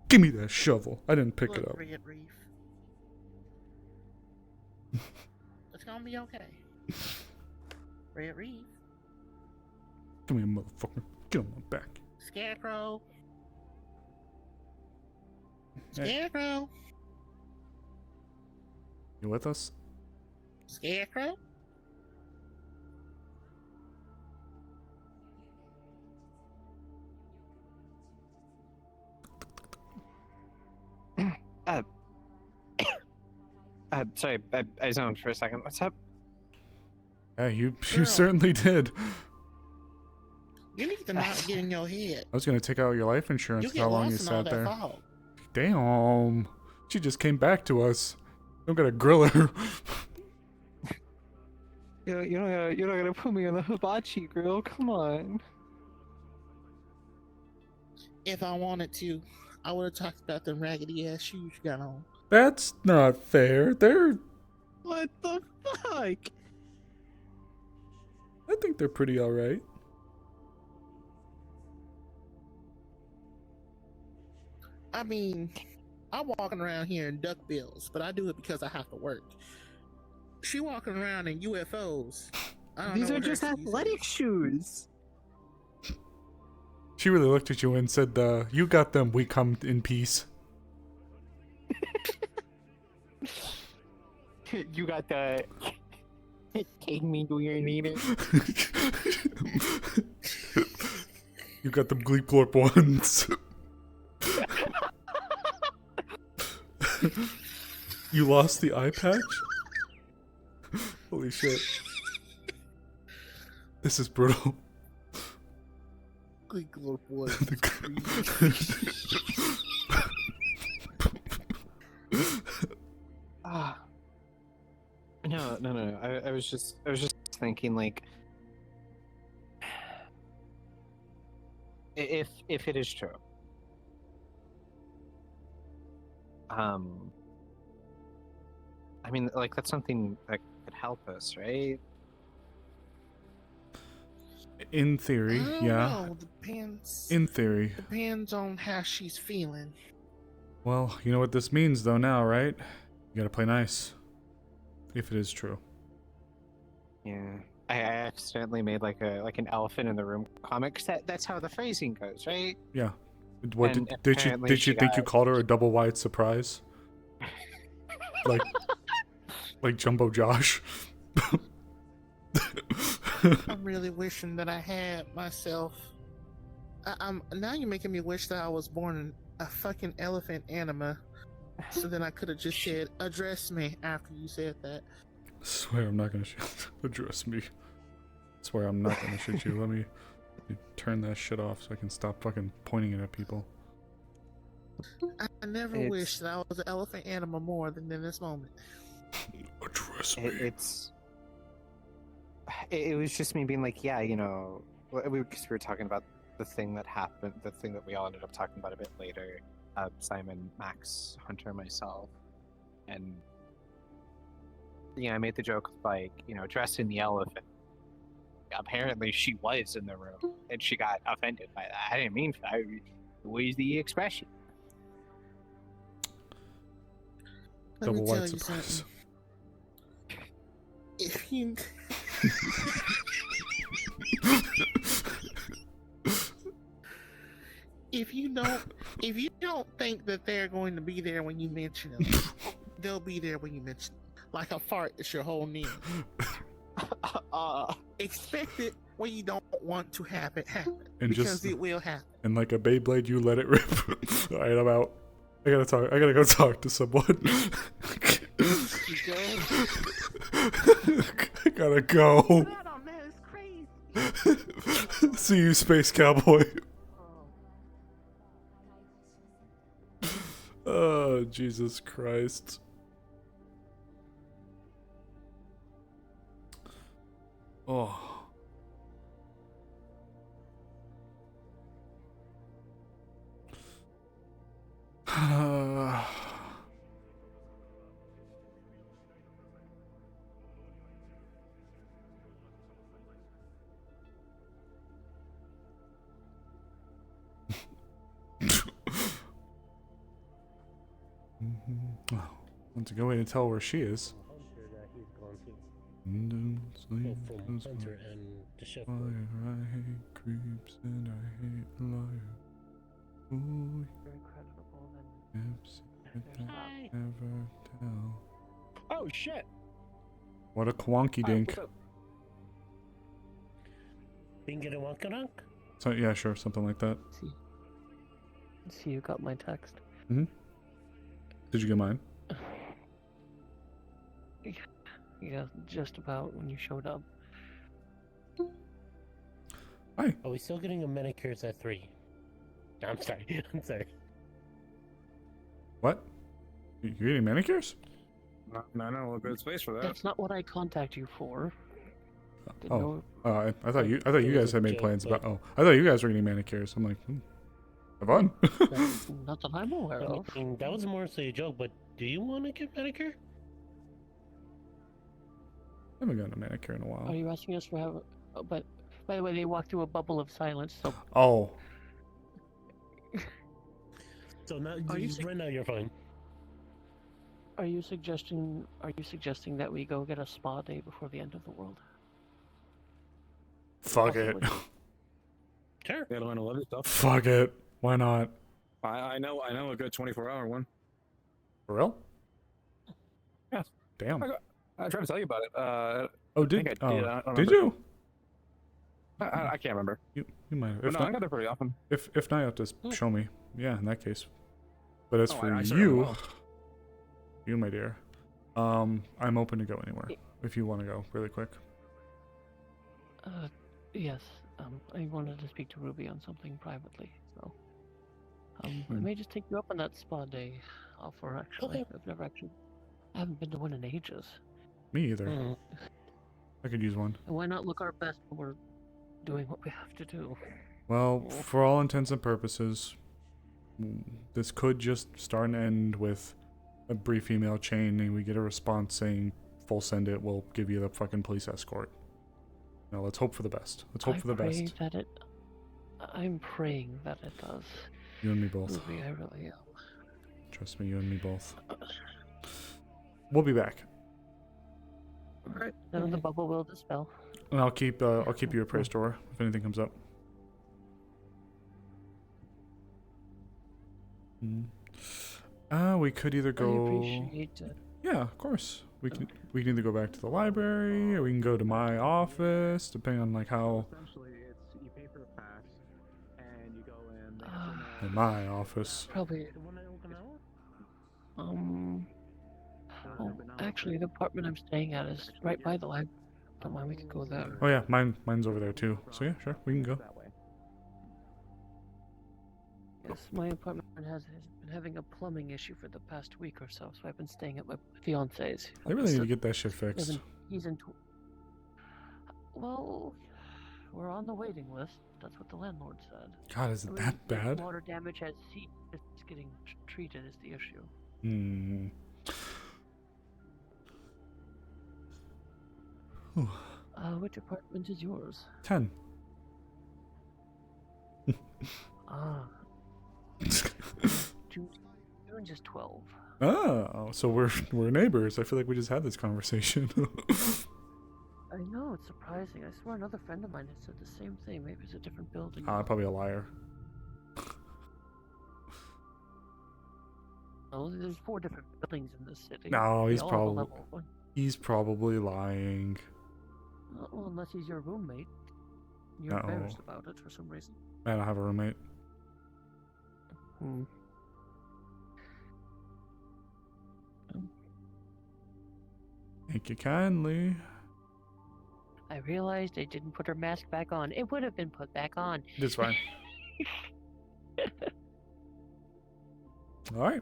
Give me that shovel. I didn't pick it Look, up. Red Reef. It's gonna be okay. Red Reef. Give me a motherfucker. Get on my back. Scarecrow. Hey, Scarecrow. you with us? Scarecrow. Sorry, I zoned for a second. What's up? Yeah, you Girl. certainly did. You need to not get in your head. I was gonna take out your life insurance. You With get how long you lost in all sat that there. fog. Damn. She just came back to us. Don't gotta grill her. You're not gonna put me on the hibachi grill. Come on. If I wanted to, I would have talked about the raggedy ass shoes you got on. That's not fair. They're. What the fuck? I think they're pretty alright. I mean, I'm walking around here in duck bills, but I do it because I have to work. She walking around in UFOs. I don't These know are what her just excuse is. athletic shoes. She really looked at you and said, you got them, we come in peace. You got the. Take me to your needle. You got them Gleep Glorp ones. You lost the eye patch? Holy shit. This is brutal. Good Lord, boy. No. I was just thinking, like, if it is true, I mean, like, that's something that could help us, right? In theory, I don't yeah. know. Depends. In theory. Depends on how she's feeling. Well, you know what this means though now, right? You gotta play nice. If it is true. Yeah. I accidentally made like an elephant in the room comic. 'Cause that's how the phrasing goes, right? Yeah. What And did you apparently think she you got- called her a double wide surprise? like Jumbo Josh. I'm really wishing that I had myself. I'm now you're making me wish that I was born in a fucking elephant anima, so then I could have just said address me after you said that. Swear I'm not gonna shoot. Address me. Swear I'm not gonna shoot you. Let me turn that shit off so I can stop fucking pointing it at people. I never wished that I was an elephant anima more than in this moment. Address me. It was just me being like, yeah, you know, because we were talking about the thing that happened, the thing that we all ended up talking about a bit later. Simon, Max, Hunter, myself, and I made the joke like, dressing the elephant. Apparently, she was in the room, and she got offended by that. I didn't mean for that. It was the expression. Let me Double tell white you surprise. something. If you if you don't think that they're going to be there when you mention them, they'll be there when you mention them. Like a fart, it's your whole name. expect it when you don't want to have it happen. And because just it will happen. and like a Beyblade, you let it rip. All right, I'm out. I gotta go talk to someone. I gotta go. See you, Space Cowboy. Oh, Jesus Christ. Oh. Want to go in and tell where she is. From Hunter and the chef. I hate creeps and I hate liars. Ooh, never tell. Oh shit! What a quonky dink. Dink it a wonka-dunk? So yeah, sure, something like that. See, you got my text. Mm-hmm. Did you get mine? Yeah, just about when you showed up. Hi. Are we still getting a manicures at 3? I'm sorry. I'm sorry. What? You getting manicures? No, a good space for that. That's not what I contact you for. Oh, I thought you guys had made plans about. Oh, I thought you guys were getting manicures. I'm like, have fun. Not that I'm aware of. I mean, that was more so a joke, but do you want to get manicure? I haven't gotten a manicure in a while. Are you asking us for have? But by the way, they walked through a bubble of silence. So. Oh. So now, right now you're fine. Are you suggesting that we go get a spa day before the end of the world? Fuck it. Sure. Yeah, I love stuff. Fuck it. Why not? I know a good 24-hour one. For real? Yeah. Damn. I tried to tell you about it. Did you? I can't remember. You might have. But no, I got there pretty often. If not, you have to show me. Yeah, in that case. But as for I certainly you, will. you, my dear, I'm open to go anywhere if you want to go really quick. Yes. I wanted to speak to Ruby on something privately, so I may just take you up on that spa day offer. Actually, I haven't been to one in ages. Me either. I could use one. And why not look our best when we're doing what we have to do? Well, for all intents and purposes, this could just start and end with a brief email chain, and we get a response saying, "Full send it. We'll give you the fucking police escort." Now let's hope for the best. Let's hope for the best. I'm praying that it does. You and me both. Ruby, I really am. Trust me, you and me both. We'll be back. Alright. Then the bubble will dispel. And I'll keep you appraised, Dora, if anything comes up. We could either go. I appreciate it. Yeah, of course. We can either go back to the library or we can go to my office, depending on like how. Essentially, it's you pay for a pass and you go in. In my office. Probably. Actually, the apartment I'm staying at is right by the library. Don't mind, we could go there. Oh yeah, mine's over there too. So yeah, sure, we can go. Yes, my apartment has been having a plumbing issue for the past week or so, so I've been staying at my fiance's. They really need to get that shit fixed. He's in. Well, we're on the waiting list. That's what the landlord said. God, is it that bad? Water damage has ceased. It's getting treated is the issue. Hmm. Which apartment is yours? 10. June's is 12. Oh, so we're neighbors. I feel like we just had this conversation. I know, it's surprising. I swear another friend of mine had said the same thing. Maybe it's a different building. Probably a liar. Oh, there's 4 different buildings in this city. No, They he's all have a probably level 1. he's probably lying. Well, unless he's your roommate. You're No. embarrassed about it for some reason. I don't have a roommate. Hmm. Thank you kindly. I realized I didn't put her mask back on. It would have been put back on. It's fine. All right.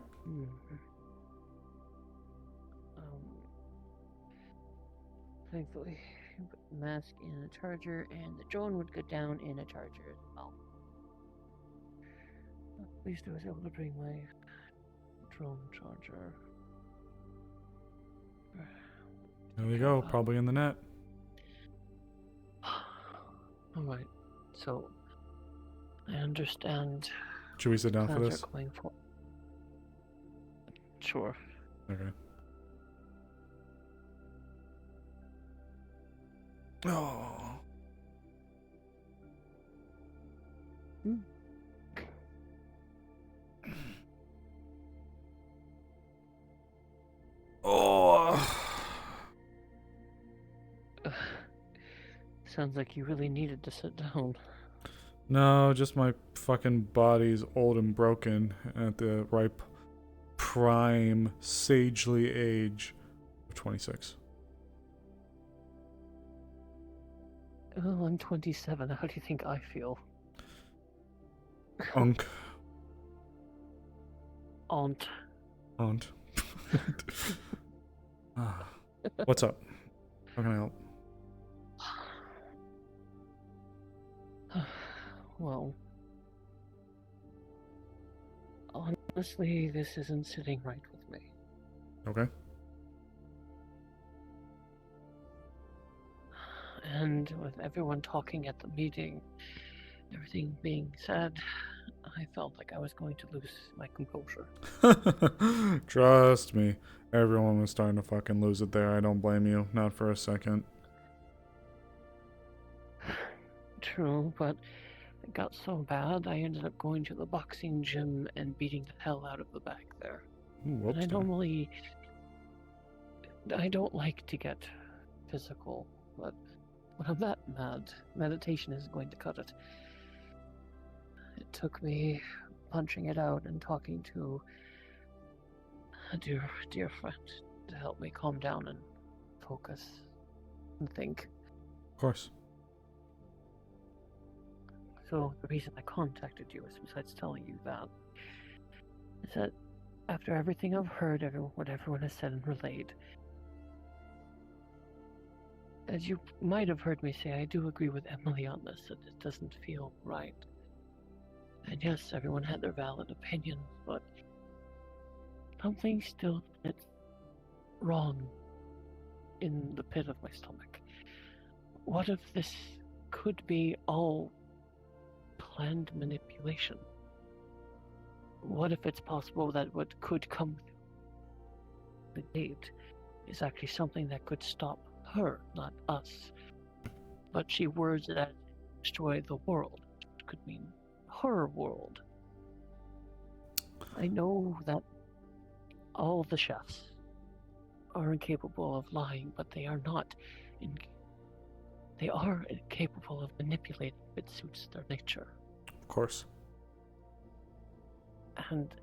Thankfully, you put the mask in a charger, and the drone would go down in a charger as well. At least I was able to bring my drone charger. There we go. Probably in the net. Alright, so I understand. Should we sit down for plans this? are going for... Sure. Okay. Oh. Oh. Sounds like you really needed to sit down. No, just my fucking body's old and broken at the ripe, prime, sagely age of 26. Oh, I'm 27. How do you think I feel? Unk. Aunt. Aunt. What's up? How can I help? Well, honestly, this isn't sitting right with me. Okay. And with everyone talking at the meeting, everything being said, I felt like I was going to lose my composure. Trust me, everyone was starting to fucking lose it there. I don't blame you, not for a second. True, but it got so bad I ended up going to the boxing gym and beating the hell out of the back there. Ooh, And I don't like to get physical, but when I'm that mad, meditation isn't going to cut it. It took me punching it out and talking to a dear friend to help me calm down and focus and think. Of course. So the reason I contacted you, besides telling you that, is that after everything I've heard, what everyone has said and relayed, as you might have heard me say, I do agree with Emily on this, that it doesn't feel right. And yes, everyone had their valid opinions, but something still fits wrong in the pit of my stomach. What if this could be all planned manipulation? What if it's possible that what could come the date is actually something that could stop her, not us? But she words that destroy the world, which could mean her world. I know that all the chefs are incapable of lying, but they are not. They are capable of manipulating if it suits their nature. Of course. And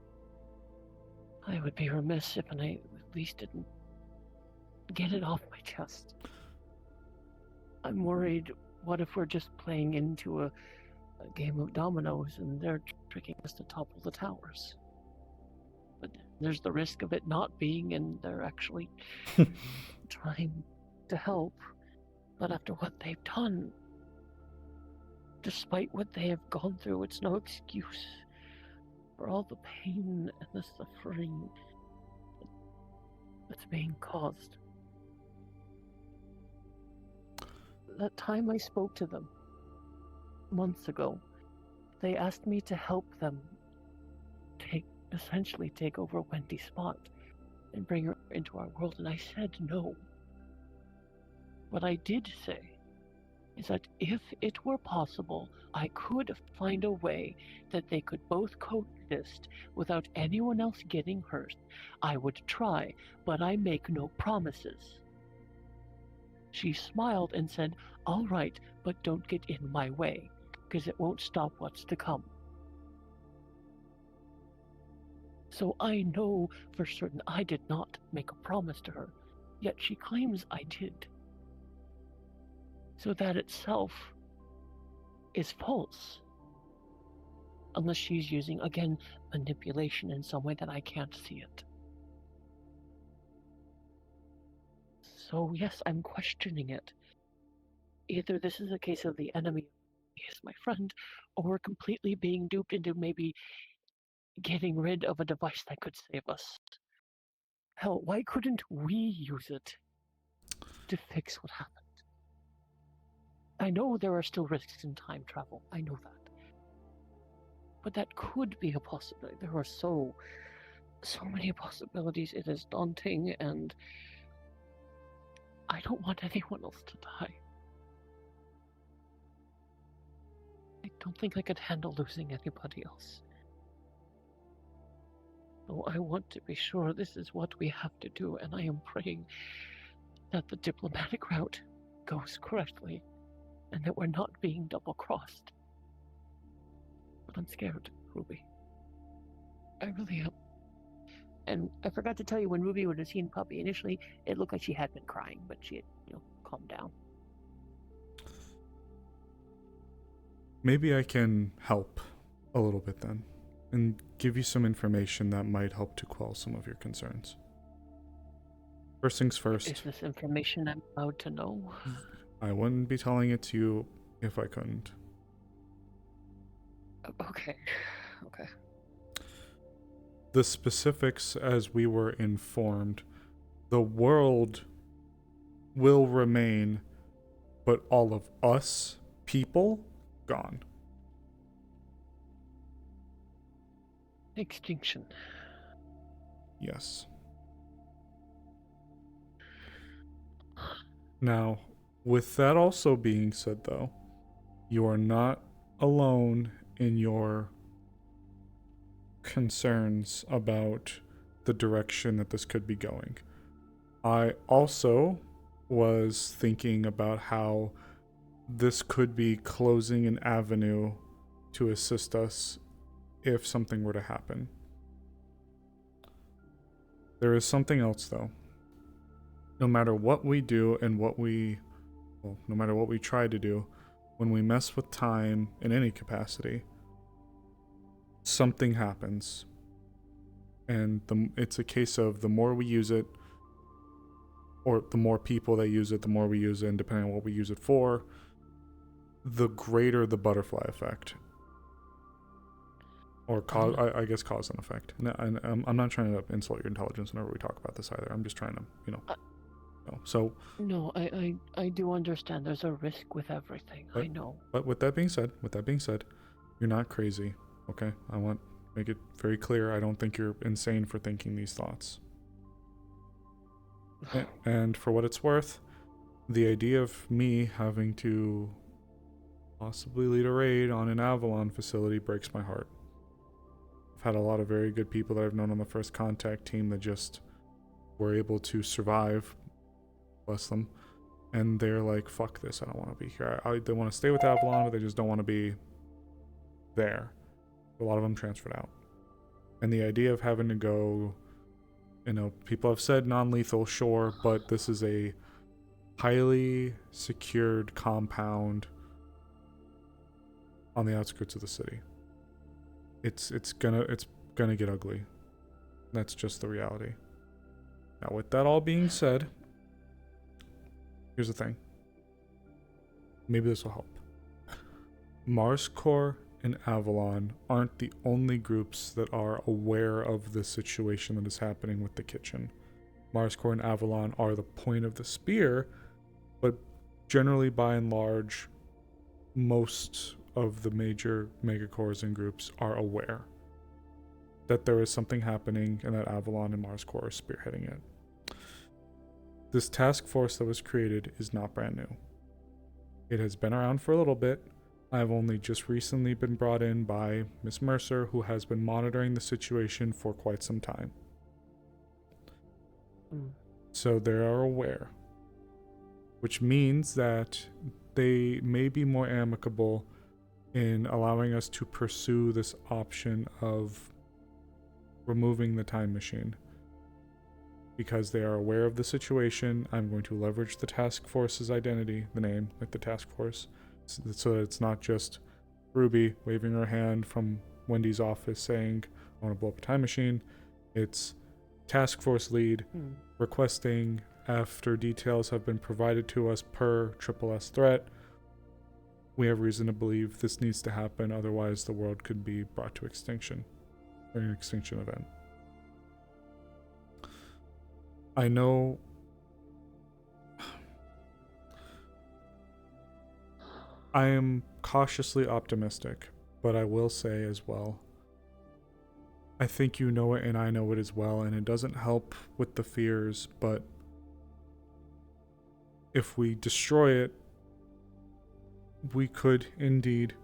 I would be remiss if I at least didn't get it off my chest. I'm worried, what if we're just playing into a game of dominoes and they're tricking us to topple the towers? But there's the risk of it not being, and they're actually trying to help. But after what they've done, despite what they have gone through, it's no excuse for all the pain and the suffering that's being caused. That time I spoke to them months ago, they asked me to help them essentially take over Wendy's spot and bring her into our world, and I said no. What I did say is that if it were possible, I could find a way that they could both coexist without anyone else getting hurt. I would try, but I make no promises. She smiled and said, "All right, but don't get in my way, because it won't stop what's to come." So I know for certain I did not make a promise to her, yet she claims I did. So that itself is false. Unless she's using, again, manipulation in some way that I can't see it. So yes, I'm questioning it. Either this is a case of the enemy is my friend, or we're completely being duped into maybe getting rid of a device that could save us. Hell, why couldn't we use it to fix what happened? I know there are still risks in time travel, I know that. But that could be a possibility. There are so many possibilities. It is daunting, and I don't want anyone else to die. I don't think I could handle losing anybody else. So I want to be sure this is what we have to do, and I am praying that the diplomatic route goes correctly, and that we're not being double-crossed. But I'm scared, Ruby. I really am. And I forgot to tell you, when Ruby would have seen Puppy initially, it looked like she had been crying, but she had, calmed down. Maybe I can help a little bit then, and give you some information that might help to quell some of your concerns. First things first. Is this information I'm allowed to know? I wouldn't be telling it to you if I couldn't. Okay. The specifics, as we were informed, the world will remain, but all of us, people, gone. Extinction. Yes. Now, with that also being said, though, you are not alone in your concerns about the direction that this could be going. I also was thinking about how this could be closing an avenue to assist us if something were to happen. There is something else, though. No matter what we do and no matter what we try to do, when we mess with time in any capacity, something happens. And it's a case of the more we use it, or the more people that use it, the more we use it, and depending on what we use it for, the greater the butterfly effect. Or I guess cause and effect. And I'm not trying to insult your intelligence whenever we talk about this either. I'm just trying to, so... No, I do understand there's a risk with everything. I know. But with that being said, you're not crazy, okay? I want to make it very clear. I don't think you're insane for thinking these thoughts. And for what it's worth, the idea of me having to possibly lead a raid on an Avalon facility breaks my heart. I've had a lot of very good people that I've known on the First Contact team that just were able to survive, bless them, and they're like, fuck this, I don't want to be here. They want to stay with Avalon, but they just don't want to be there. A lot of them transferred out. And the idea of having to go, people have said non-lethal, sure, but this is a highly secured compound on the outskirts of the city. It's gonna get ugly. That's just the reality. Now, with that all being said, here's the thing. Maybe this will help. Mars Core and Avalon aren't the only groups that are aware of the situation that is happening with the kitchen. Mars Core and Avalon are the point of the spear, but generally, by and large, most of the major megacores and groups are aware that there is something happening and that Avalon and Mars Core are spearheading it. This task force that was created is not brand new. It has been around for a little bit. I've only just recently been brought in by Miss Mercer, who has been monitoring the situation for quite some time. So they are aware. which means that they may be more amicable in allowing us to pursue this option of removing the time machine. Because they are aware of the situation, I'm going to leverage the task force's identity, the name, like the task force, so that it's not just Ruby waving her hand from Wendy's office saying, I want to blow up a time machine. It's task force lead requesting, after details have been provided to us per Triple S threat, we have reason to believe this needs to happen, otherwise the world could be brought to extinction, or an extinction event. I know I am cautiously optimistic, but I will say as well, I think you know it and I know it as well, and it doesn't help with the fears, but if we destroy it, we could indeed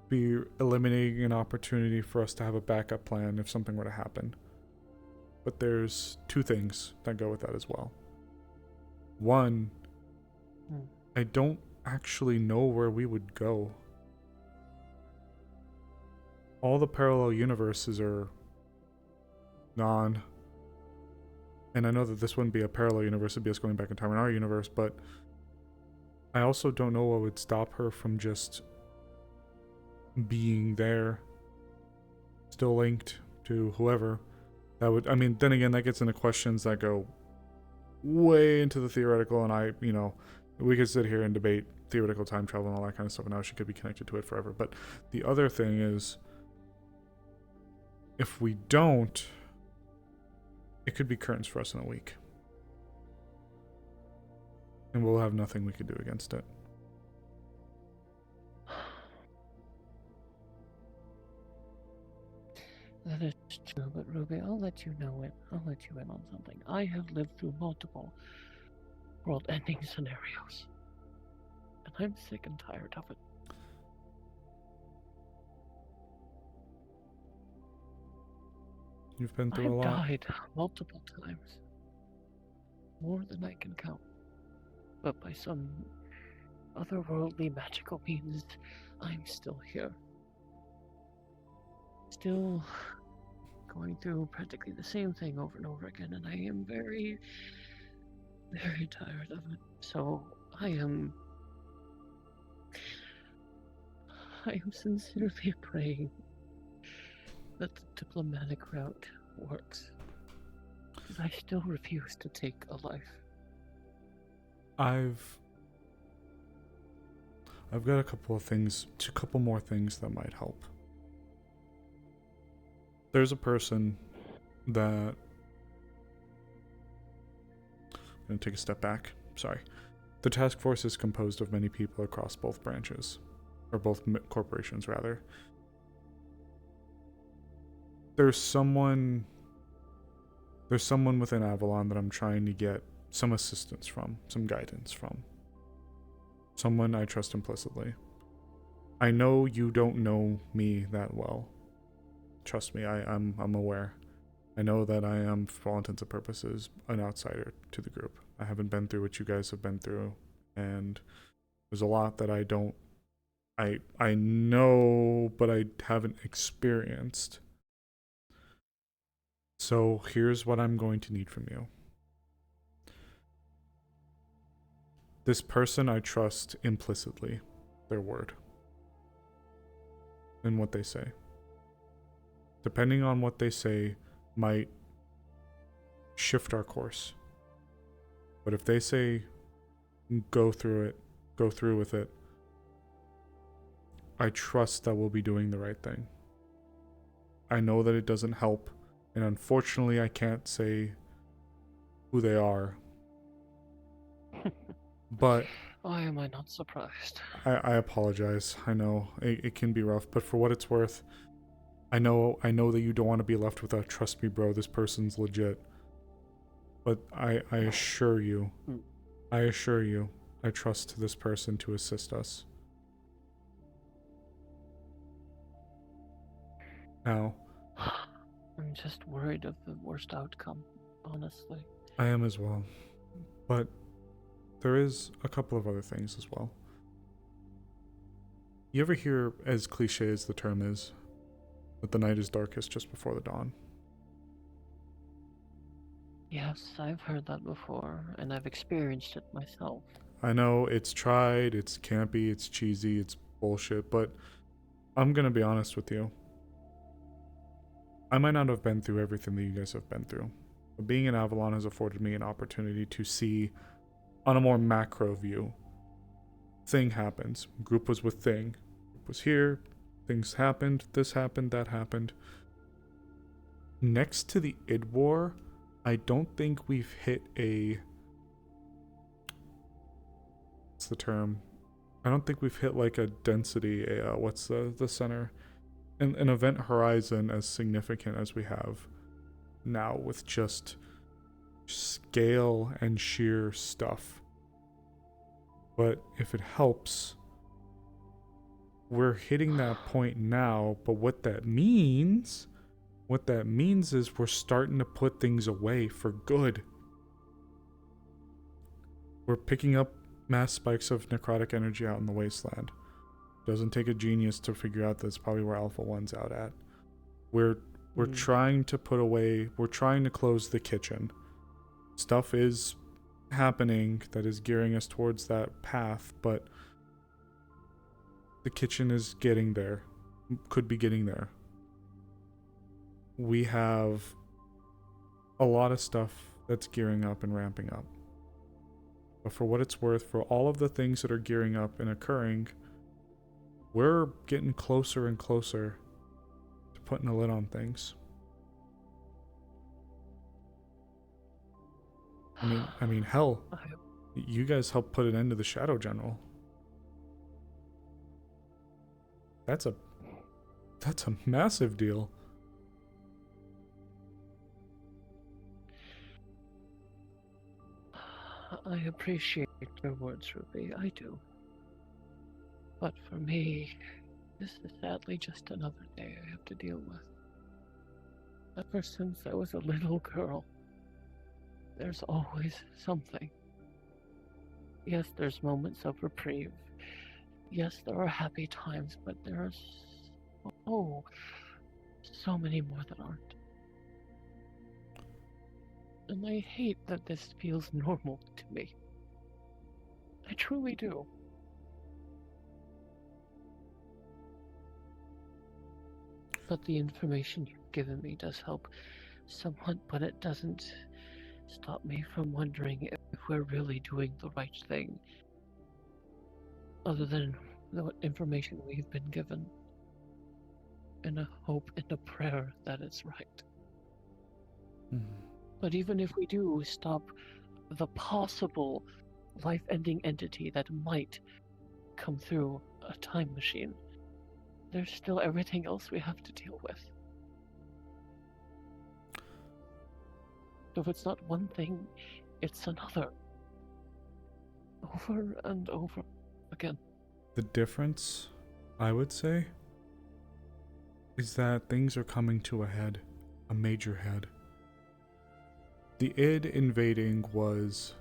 be eliminating an opportunity for us to have a backup plan if something were to happen. But there's two things that go with that as well. One, I don't actually know where we would go. All the parallel universes are gone. And I know that this wouldn't be a parallel universe, it'd be us going back in time in our universe, but I also don't know what would stop her from just being there, still linked to whoever. That would, I mean, then again, that gets into questions that go way into the theoretical, and we could sit here and debate theoretical time travel and all that kind of stuff, and how she could be connected to it forever. But the other thing is, if we don't, it could be curtains for us in a week. And we'll have nothing we could do against it. That is true, but Ruby, I'll let you know it. I'll let you in on something. I have lived through multiple world-ending scenarios, and I'm sick and tired of it. You've been through a lot. I've died multiple times. More than I can count. But by some otherworldly magical means, I'm still here. Still going through practically the same thing over and over again, and I am very, very tired of it. So I am sincerely praying that the diplomatic route works. Because I still refuse to take a life. I've got a couple more things that might help. There's a person that... I'm going to take a step back. Sorry. The task force is composed of many people across both branches. Or both corporations, rather. There's someone within Avalon that I'm trying to get some assistance from, some guidance from. Someone I trust implicitly. I know you don't know me that well. Trust me, I'm aware. I know that I am, for all intents and purposes, an outsider to the group. I haven't been through what you guys have been through, and there's a lot that I know, but I haven't experienced. So here's what I'm going to need from you. This person I trust implicitly, their word, and what they say. Depending on what they say, might shift our course. But if they say go through with it, I trust that we'll be doing the right thing. I know that it doesn't help, and unfortunately I can't say who they are. But why am I not surprised? I apologize. I know it can be rough, but for what it's worth, I know that you don't want to be left with a trust me bro, this person's legit. But I assure you, I trust this person to assist us. Now, I'm just worried of the worst outcome, honestly. I am as well. But there is a couple of other things as well. You ever hear, as cliche as the term is, that the night is darkest just before the dawn? Yes, I've heard that before, and I've experienced it myself. I know it's tried, it's campy, it's cheesy, it's bullshit, but I'm gonna be honest with you. I might not have been through everything that you guys have been through, but being in Avalon has afforded me an opportunity to see on a more macro view. Thing happens. Group was with thing. Group was here. Things happened. This happened. That happened. Next to the id war, I don't think we've hit a... What's the term? I don't think we've hit like a density, what's the center? An event horizon as significant as we have now with just scale and sheer stuff. But if it helps, we're hitting that point now, but what that means is we're starting to put things away for good. We're picking up mass spikes of necrotic energy out in the wasteland. Doesn't take a genius to figure out that's probably where Alpha 1's out at. We're trying to put away, we're trying to close the kitchen. Stuff is happening that is gearing us towards that path, but the kitchen is getting there. Could be getting there. We have a lot of stuff that's gearing up and ramping up. But for what it's worth, for all of the things that are gearing up and occurring, we're getting closer and closer to putting a lid on things. I mean, hell, you guys helped put an end to the Shadow General. That's a massive deal. I appreciate your words, Ruby. I do. But for me, this is sadly just another day I have to deal with. Ever since I was a little girl, there's always something. Yes, there's moments of reprieve. Yes, there are happy times, but there are so many more that aren't. And I hate that this feels normal to me. I truly do. But the information you've given me does help somewhat, but it doesn't stop me from wondering if we're really doing the right thing. Other than the information we've been given. And a hope and a prayer that it's right. But even if we do stop the possible life-ending entity that might come through a time machine, there's still everything else we have to deal with. If it's not one thing, it's another. Over and over again. The difference, I would say, is that things are coming to a head. A major head. The id invading was,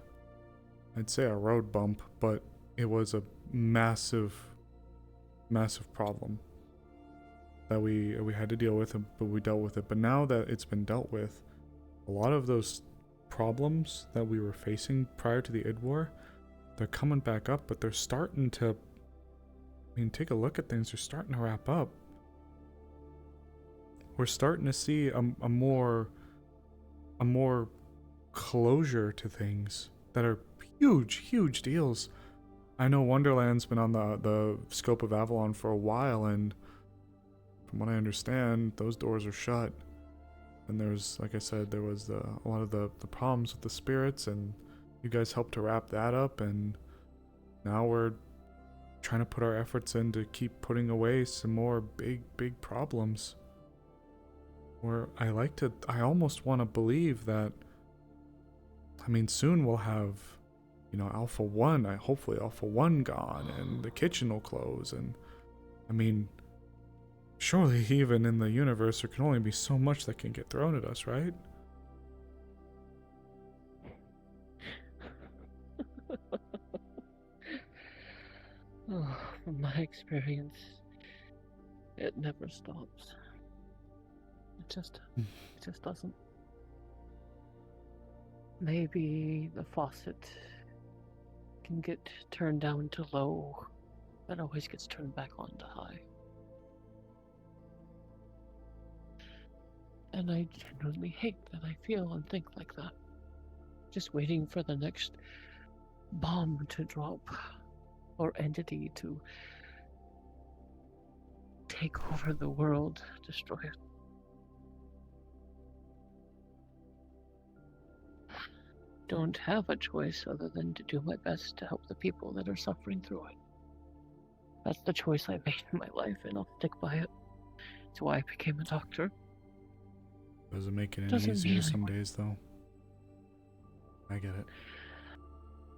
I'd say, a road bump, but it was a massive problem that we had to deal with, but we dealt with it. But now that it's been dealt with, a lot of those problems that we were facing prior to the id war, they're coming back up, but they're starting to, take a look at things, they're starting to wrap up. We're starting to see a more closure to things that are huge deals. I know Wonderland's been on the scope of Avalon for a while, and from what I understand, those doors are shut. And there's, like I said, there was a lot of the problems with the spirits, and you guys helped to wrap that up, and now we're trying to put our efforts in to keep putting away some more big problems. Where I almost want to believe that, soon we'll have, Alpha 1, hopefully Alpha 1 gone, and the kitchen will close, and, surely even in the universe there can only be so much that can get thrown at us, right? From my experience, it never stops. It just doesn't. Maybe the faucet can get turned down to low, but always gets turned back on to high. And I genuinely hate that I feel and think like that. Just waiting for the next bomb to drop or entity to take over the world, destroy it. Don't have a choice other than to do my best to help the people that are suffering through it. That's the choice I made in my life, and I'll stick by it. It's why I became a doctor. Doesn't make it any Doesn't easier mean some days, though. I get it.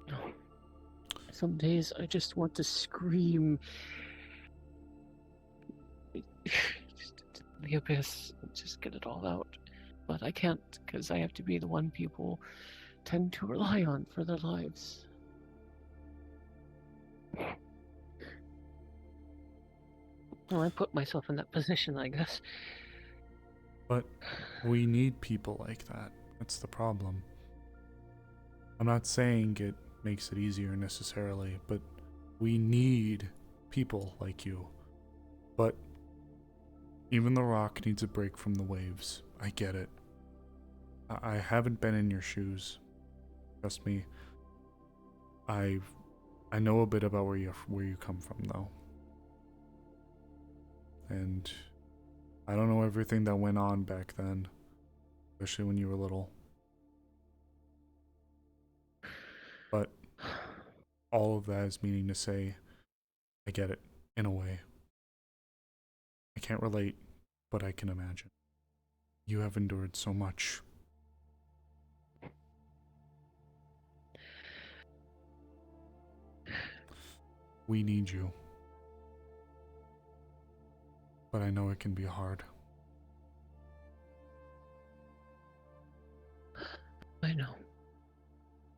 No. Some days I just want to scream just into the abyss and just get it all out. But I can't, because I have to be the one people tend to rely on for their lives. Well, I put myself in that position, I guess. But we need people like that. That's the problem. I'm not saying it makes it easier necessarily, but we need people like you. But even the rock needs a break from the waves. I get it. I haven't been in your shoes. Trust me. I know a bit about where you come from, though. And I don't know everything that went on back then, especially when you were little. But all of that is meaning to say, I get it, in a way. I can't relate, but I can imagine. You have endured so much. We need you. But I know it can be hard. I know.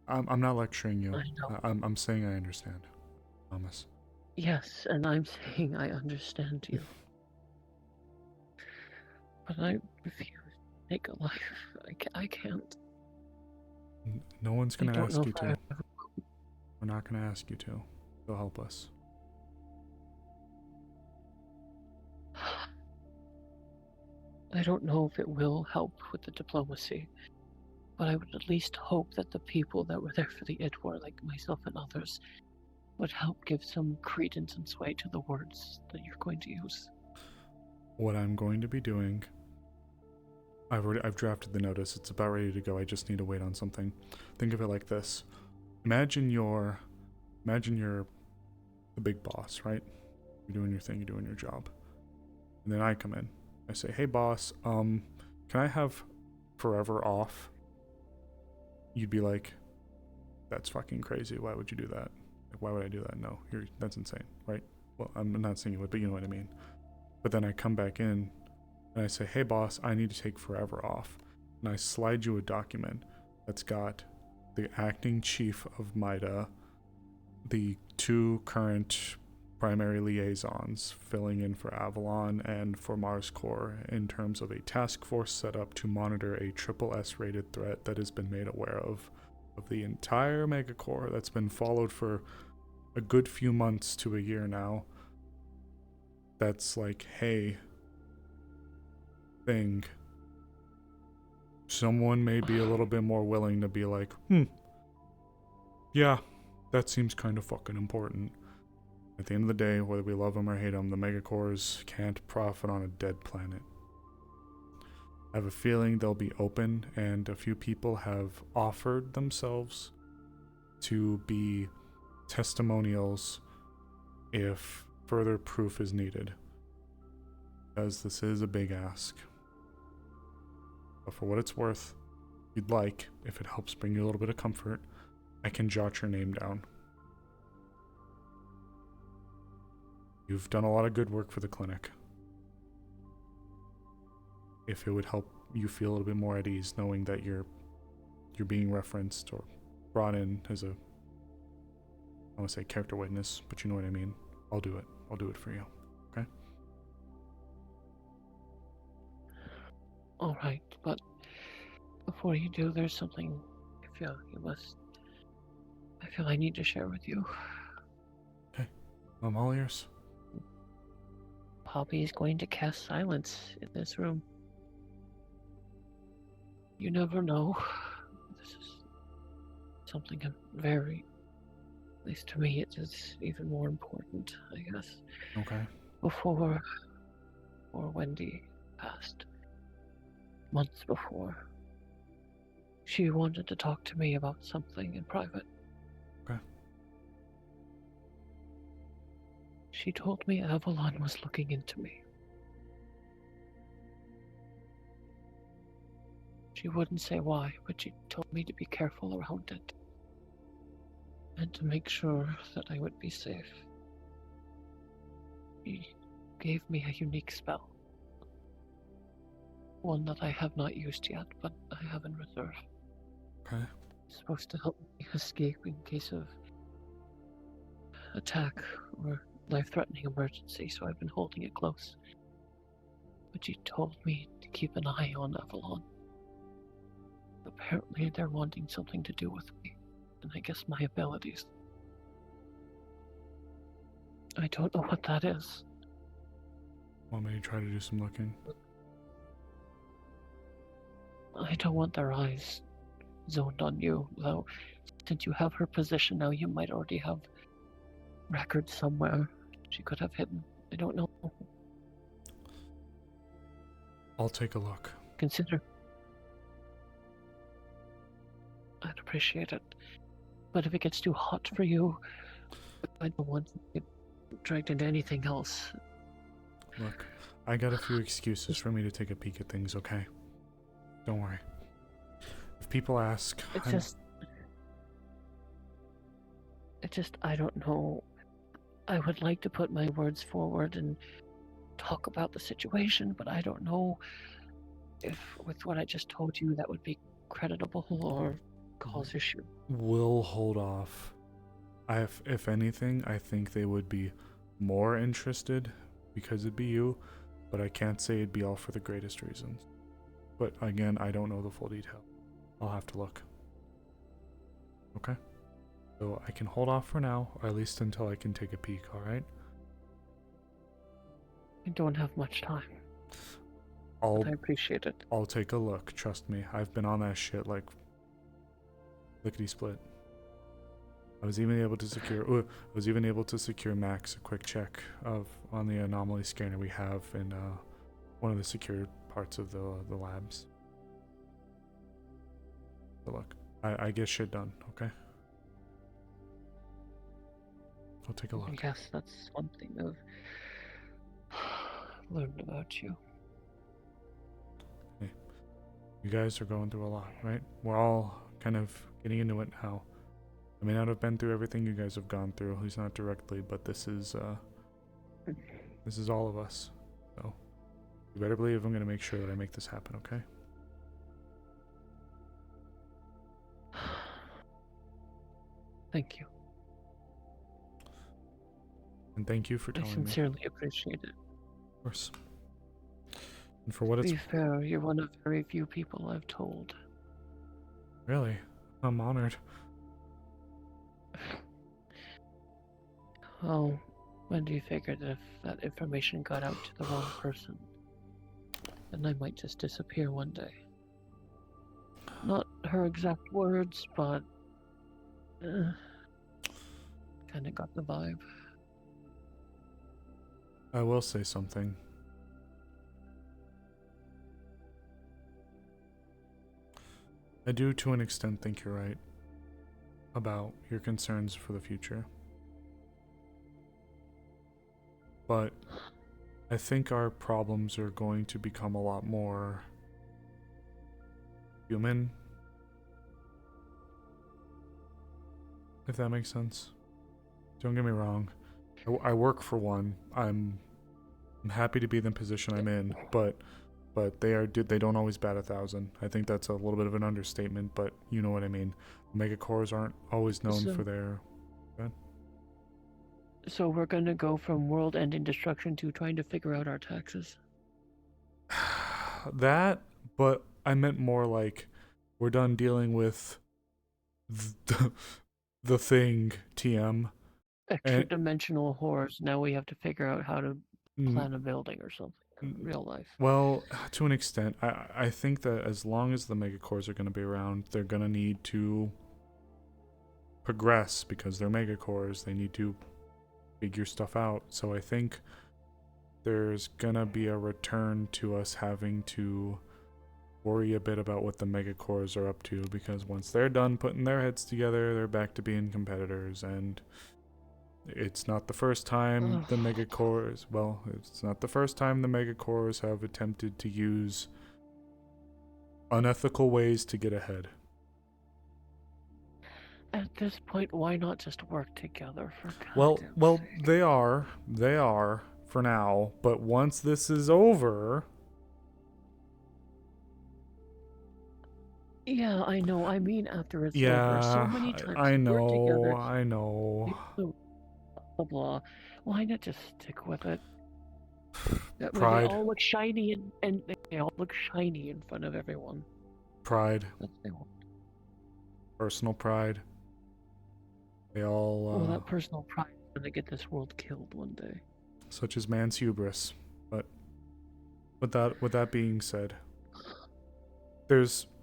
I'm not lecturing you. I know. I'm saying I understand. Promise. Yes, and I'm saying I understand you. But I refuse to take a life. I can't. No one's gonna ask you to. I... We're not gonna ask you to. They'll help us. I don't know if it will help with the diplomacy, but I would at least hope that the people that were there for the Idwar, like myself and others, would help give some credence and sway to the words that you're going to use. What I'm going to be doing, I've drafted the notice. It's about ready to go. I just need to wait on something. Think of it like this. Imagine you're the big boss, right? You're doing your thing, you're doing your job. And then I come in. I say, "Hey boss, can I have forever off?" You'd be like, "That's fucking crazy. Why would you do that? Like, why would I do that? No, that's insane, right?" Well, I'm not saying you would, but you know what I mean. But then I come back in and I say, "Hey boss, I need to take forever off." And I slide you a document that's got the acting chief of MIDA, the 2 current primary liaisons filling in for Avalon and for Mars Core in terms of a task force set up to monitor a SSS rated threat that has been made aware of the entire megacore that's been followed for a good few months to a year now. That's like, hey, thing. Someone may be a little bit more willing to be like, yeah, that seems kind of fucking important. At the end of the day, whether we love them or hate them, the megacores can't profit on a dead planet. I have a feeling they'll be open, and a few people have offered themselves to be testimonials if further proof is needed. Because this is a big ask. But for what it's worth, if you'd like, if it helps bring you a little bit of comfort, I can jot your name down. You've done a lot of good work for the clinic. If it would help you feel a little bit more at ease knowing that you're being referenced or brought in as a, I want to say character witness, but you know what I mean. I'll do it. I'll do it for you. Okay? All right, but before you do, there's something I feel I need to share with you. Okay. I'm all ears. Poppy is going to cast silence in this room. You never know. This is something very, at least to me, it is even more important, I guess. Okay. Before Wendy passed, months before, she wanted to talk to me about something in private. Okay. She told me Avalon was looking into me. She wouldn't say why, but she told me to be careful around it. And to make sure that I would be safe. She gave me a unique spell. One that I have not used yet, but I have in reserve. Okay. It's supposed to help me escape in case of attack or life-threatening emergency, so I've been holding it close. But she told me to keep an eye on Avalon. Apparently they're wanting something to do with me, and I guess my abilities. I don't know what that is. Want me to try to do some looking? I don't want their eyes zoned on you, though. Since you have her position now, you might already have records somewhere she could have hidden. I don't know. I'll take a look. Consider. I'd appreciate it. But if it gets too hot for you, I don't want to get dragged into anything else. Look, I got a few excuses for me to take a peek at things, okay? Don't worry. If people ask... It's just, I don't know. I would like to put my words forward and talk about the situation, but I don't know if, with what I just told you, that would be creditable or cause issue. We'll hold off. If anything, I think they would be more interested because it'd be you, but I can't say it'd be all for the greatest reasons. But again, I don't know the full detail. I'll have to look. Okay? So I can hold off for now, or at least until I can take a peek, alright? I don't have much time. I appreciate it. I'll take a look, trust me. I've been on that shit like lickety split. I was even able to secure Max a quick check on the anomaly scanner we have in one of the secured parts of the labs. So look, I get shit done, okay? I'll take a look. I guess that's one thing I've learned about you. Hey, you guys are going through a lot, right? We're all kind of getting into it now. I may not have been through everything you guys have gone through, at least not directly, but this is all of us. So you better believe I'm gonna make sure that I make this happen, okay? Thank you. And thank you for telling me. I sincerely appreciate it. Of course. And for what it's... To be fair, you're one of very few people I've told. Really? I'm honored. Well, Wendy figured that if that information got out to the wrong person, then I might just disappear one day. Not her exact words, but kind of got the vibe. I will say something. I do, to an extent, think you're right about your concerns for the future. But I think our problems are going to become a lot more human. If that makes sense. Don't get me wrong. I work for one. I'm happy to be in the position I'm in, but they don't always bat 1,000. I think that's a little bit of an understatement, but you know what I mean. Megacores aren't always known for their... So we're gonna go from world-ending destruction to trying to figure out our taxes. That, but I meant more like we're done dealing with the thing, TM. Extra dimensional horrors. Now we have to figure out how to plan a building or something in real life. Well, to an extent, I think that as long as the megacores are going to be around, they're going to need to progress because they're megacores. They need to figure stuff out. So I think there's going to be a return to us having to worry a bit about what the megacores are up to, because once they're done putting their heads together, they're back to being competitors. And it's not the first time the megacores, well, it's not the first time the megacores have attempted to use unethical ways to get ahead. At this point, why not just work together for Well, they are for now, but once this is over. Yeah, I know. I mean, after it's Yeah, over, so many times I we work together. I know. Blah blah. Why not just stick with it? That way Pride. they all look shiny and they all look shiny in front of everyone. Pride. Personal pride. They all. Well, that personal pride is gonna get this world killed one day. Such as man's hubris. But with that being said,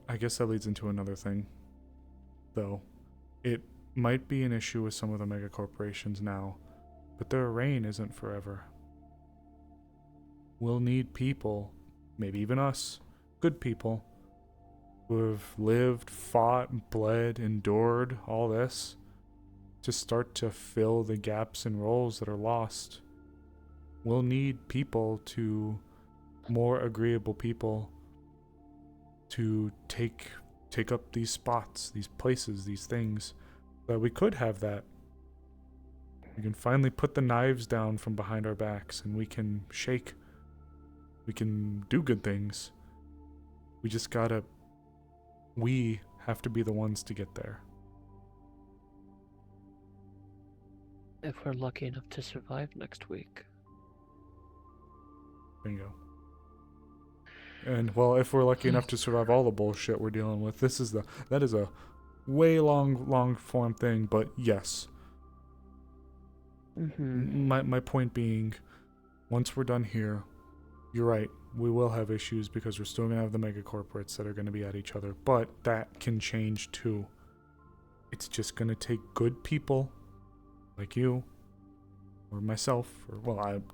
I guess that leads into another thing, though. It might be an issue with some of the mega corporations now, but their reign isn't forever. We'll need people, maybe even us, good people, who have lived, fought, bled, endured all this, to start to fill the gaps and roles that are lost. We'll need people more agreeable people to take up these spots, these places, these things, that we could have that. We can finally put the knives down from behind our backs and we can shake. We can do good things. We have to be the ones to get there. If we're lucky enough to survive next week. Bingo. And well, if we're lucky enough to survive all the bullshit we're dealing with, that is a way long form thing, but yes. My point being, once we're done here, you're right, we will have issues because we're still gonna have the mega corporates that are gonna be at each other, but that can change too. It's just gonna take good people like you or myself,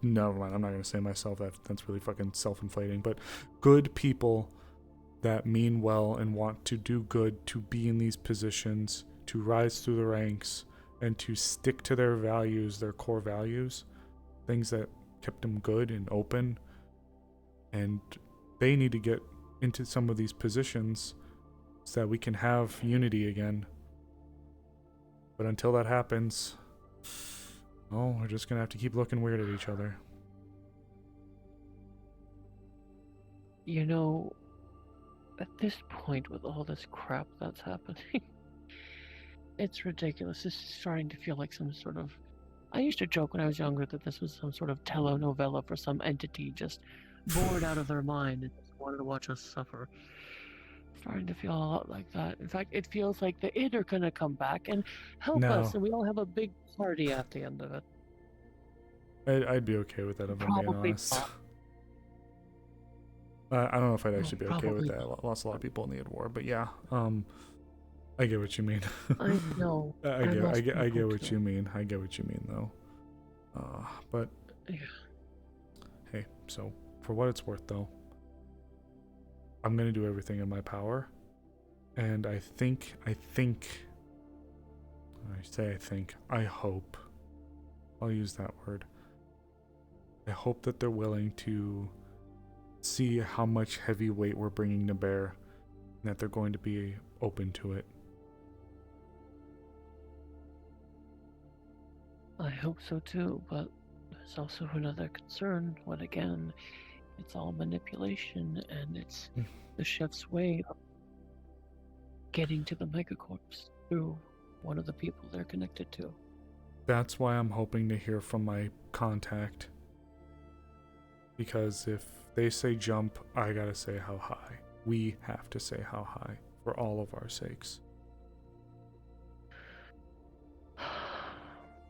never mind, I'm not gonna say myself, that's really fucking self-inflating, but good people that mean well and want to do good, to be in these positions, to rise through the ranks, and to stick to their values, their core values, things that kept them good and open, and they need to get into some of these positions so that we can have unity again. But until that happens, we're just gonna have to keep looking weird at each other. You know, at this point with all this crap that's happening, it's ridiculous. This is starting to feel like some sort of... I used to joke when I was younger that this was some sort of telenovela for some entity just bored out of their mind and just wanted to watch us suffer. Starting to feel a lot like that. In fact, it feels like the id are gonna come back and help us, and we all have a big party at the end of it. I'd be okay with that, if I'm being honest. I don't know if I'd actually be okay with that. I lost a lot of people in the id war, but yeah. I get what you mean. I know. I get what you mean. I get what you mean, though. But hey, so for what it's worth, though, I'm gonna do everything in my power, and I hope. I'll use that word. I hope that they're willing to see how much heavy weight we're bringing to bear, and that they're going to be open to it. I hope so too, but there's also another concern. When again, it's all manipulation, and it's the chef's way of getting to the megacorps through one of the people they're connected to. That's why I'm hoping to hear from my contact. Because if they say jump, I gotta say how high. We have to say how high for all of our sakes.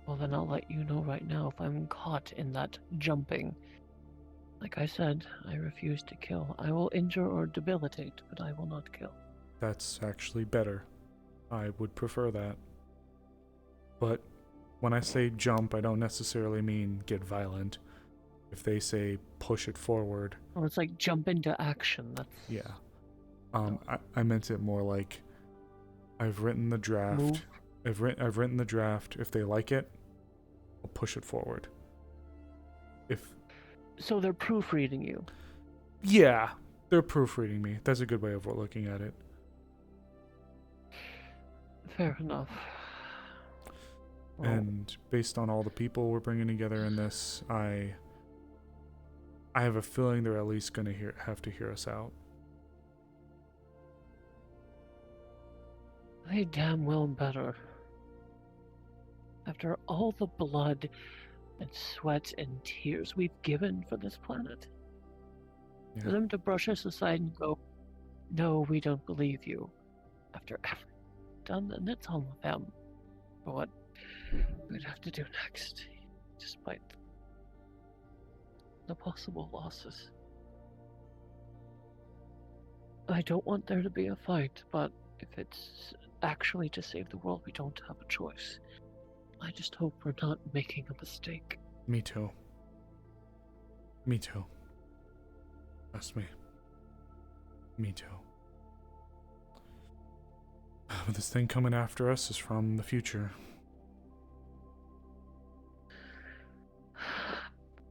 Well, then I'll let you know right now if I'm caught in that jumping. Like I said, I refuse to kill. I will injure or debilitate, but I will not kill. That's actually better. I would prefer that. But when I say jump, I don't necessarily mean get violent. If they say push it forward. Well, it's like jump into action. That's... Yeah. I meant it more like I've written the draft. Move. I've written the draft. If they like it, I'll push it forward. So they're proofreading you? Yeah, they're proofreading me. That's a good way of looking at it. Fair enough. And based on all the people we're bringing together in this, I have a feeling they're at least going to have to hear us out. They damn well better. After all the blood and sweat and tears we've given for this planet. Yeah. For them to brush us aside and go, no, we don't believe you. After everything done, then that's on them. But what we'd have to do next, despite the possible losses. I don't want there to be a fight, but if it's actually to save the world, we don't have a choice. I just hope we're not making a mistake. Me too. Me too. Trust me. Me too. But this thing coming after us is from the future.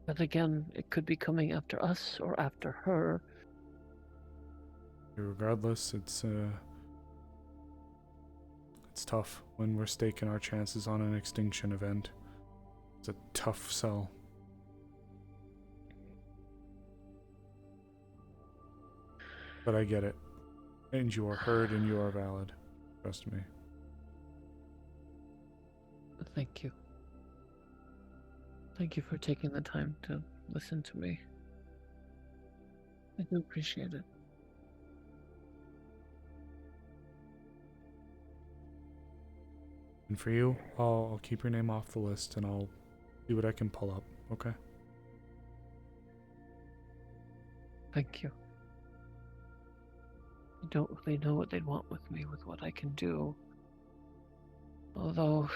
But again, it could be coming after us or after her. Regardless, it's tough when we're staking our chances on an extinction event. It's a tough sell. But I get it. And you are heard and you are valid. Trust me. Thank you. Thank you for taking the time to listen to me. I do appreciate it. And for you, I'll keep your name off the list and I'll see what I can pull up, okay? Thank you. I don't really know what they'd want with me, with what I can do. Although,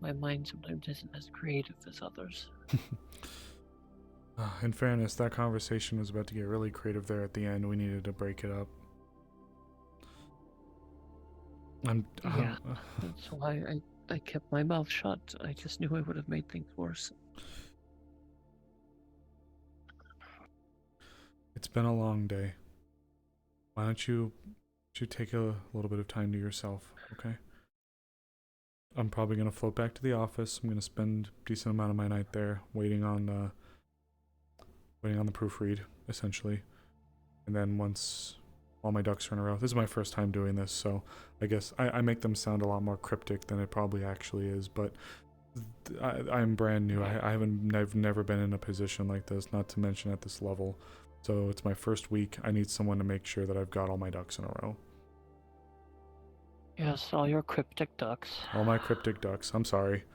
my mind sometimes isn't as creative as others. In fairness, that conversation was about to get really creative there at the end. We needed to break it up. Yeah, that's why I kept my mouth shut. I just knew I would have made things worse. It's been a long day. Why don't you take a little bit of time to yourself, okay? I'm probably going to float back to the office. I'm going to spend a decent amount of my night there waiting on the proofread, essentially. And then once all my ducks are in a row, this is my first time doing this, so I guess I make them sound a lot more cryptic than it probably actually is, but I'm brand new. I've never been in a position like this, not to mention at this level. So it's my first week. I need someone to make sure that I've got all my ducks in a row. Yes, all your cryptic ducks. All my cryptic ducks. I'm sorry.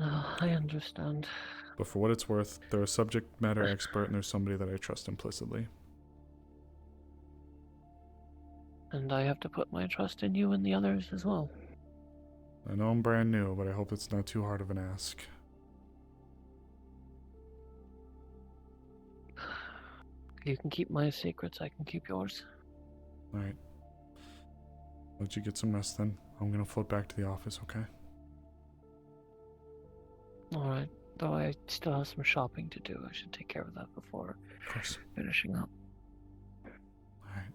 I understand. But for what it's worth, they're a subject matter expert and there's somebody that I trust implicitly. And I have to put my trust in you and the others as well. I know I'm brand new, but I hope it's not too hard of an ask. You can keep my secrets, I can keep yours. Alright. Let you get some rest then. I'm gonna float back to the office, okay? Alright. Though I still have some shopping to do. I should take care of that before finishing up. Alright.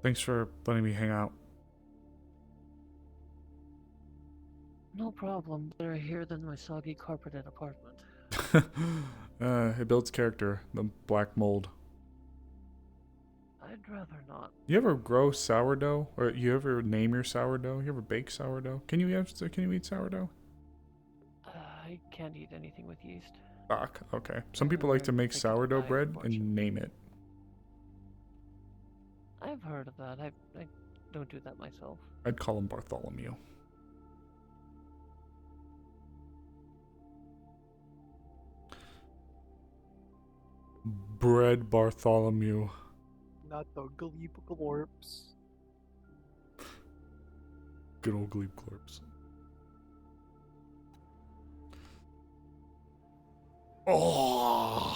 Thanks for letting me hang out. No problem. Better here than my soggy carpeted apartment. It builds character. The black mold. I'd rather not. You ever grow sourdough, or you ever name your sourdough? You ever bake sourdough? Can you eat sourdough? I can't eat anything with yeast. Fuck. Okay. Some people like to make sourdough bread and name it. I've heard of that. I don't do that myself. I'd call him Bartholomew. Bread Bartholomew. Not the Glebe Glorps. Good old Glebe Glorps. Oh,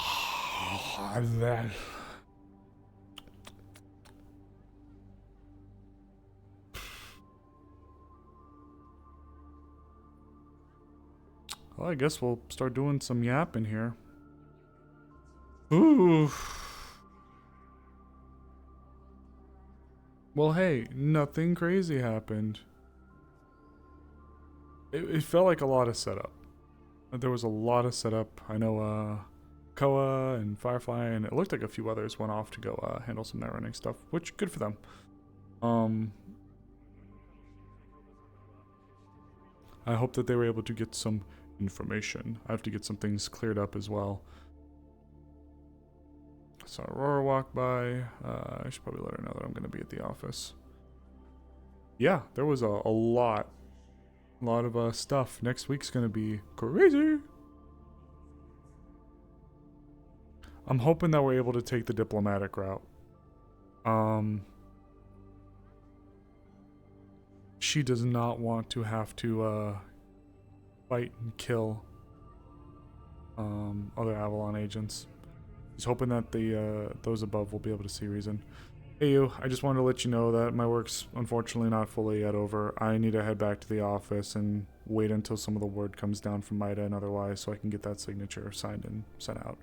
that. Well, I guess we'll start doing some yapping here. Ooh. Well, hey, nothing crazy happened. It felt like a lot of setup. There was a lot of setup. I know Koa and Firefly, and it looked like a few others went off to go handle some net running stuff, which good for them. I hope that they were able to get some information. I have to get some things cleared up as well. I saw Aurora walk by. I should probably let her know that I'm going to be at the office. Yeah, there was a lot of stuff. Next week's going to be crazy. I'm hoping that we're able to take the diplomatic route. She does not want to have to fight and kill other Avalon agents. He's hoping that those above will be able to see reason. Hey you, I just wanted to let you know that my work's unfortunately not fully yet over. I need to head back to the office and wait until some of the word comes down from Maida and otherwise so I can get that signature signed and sent out.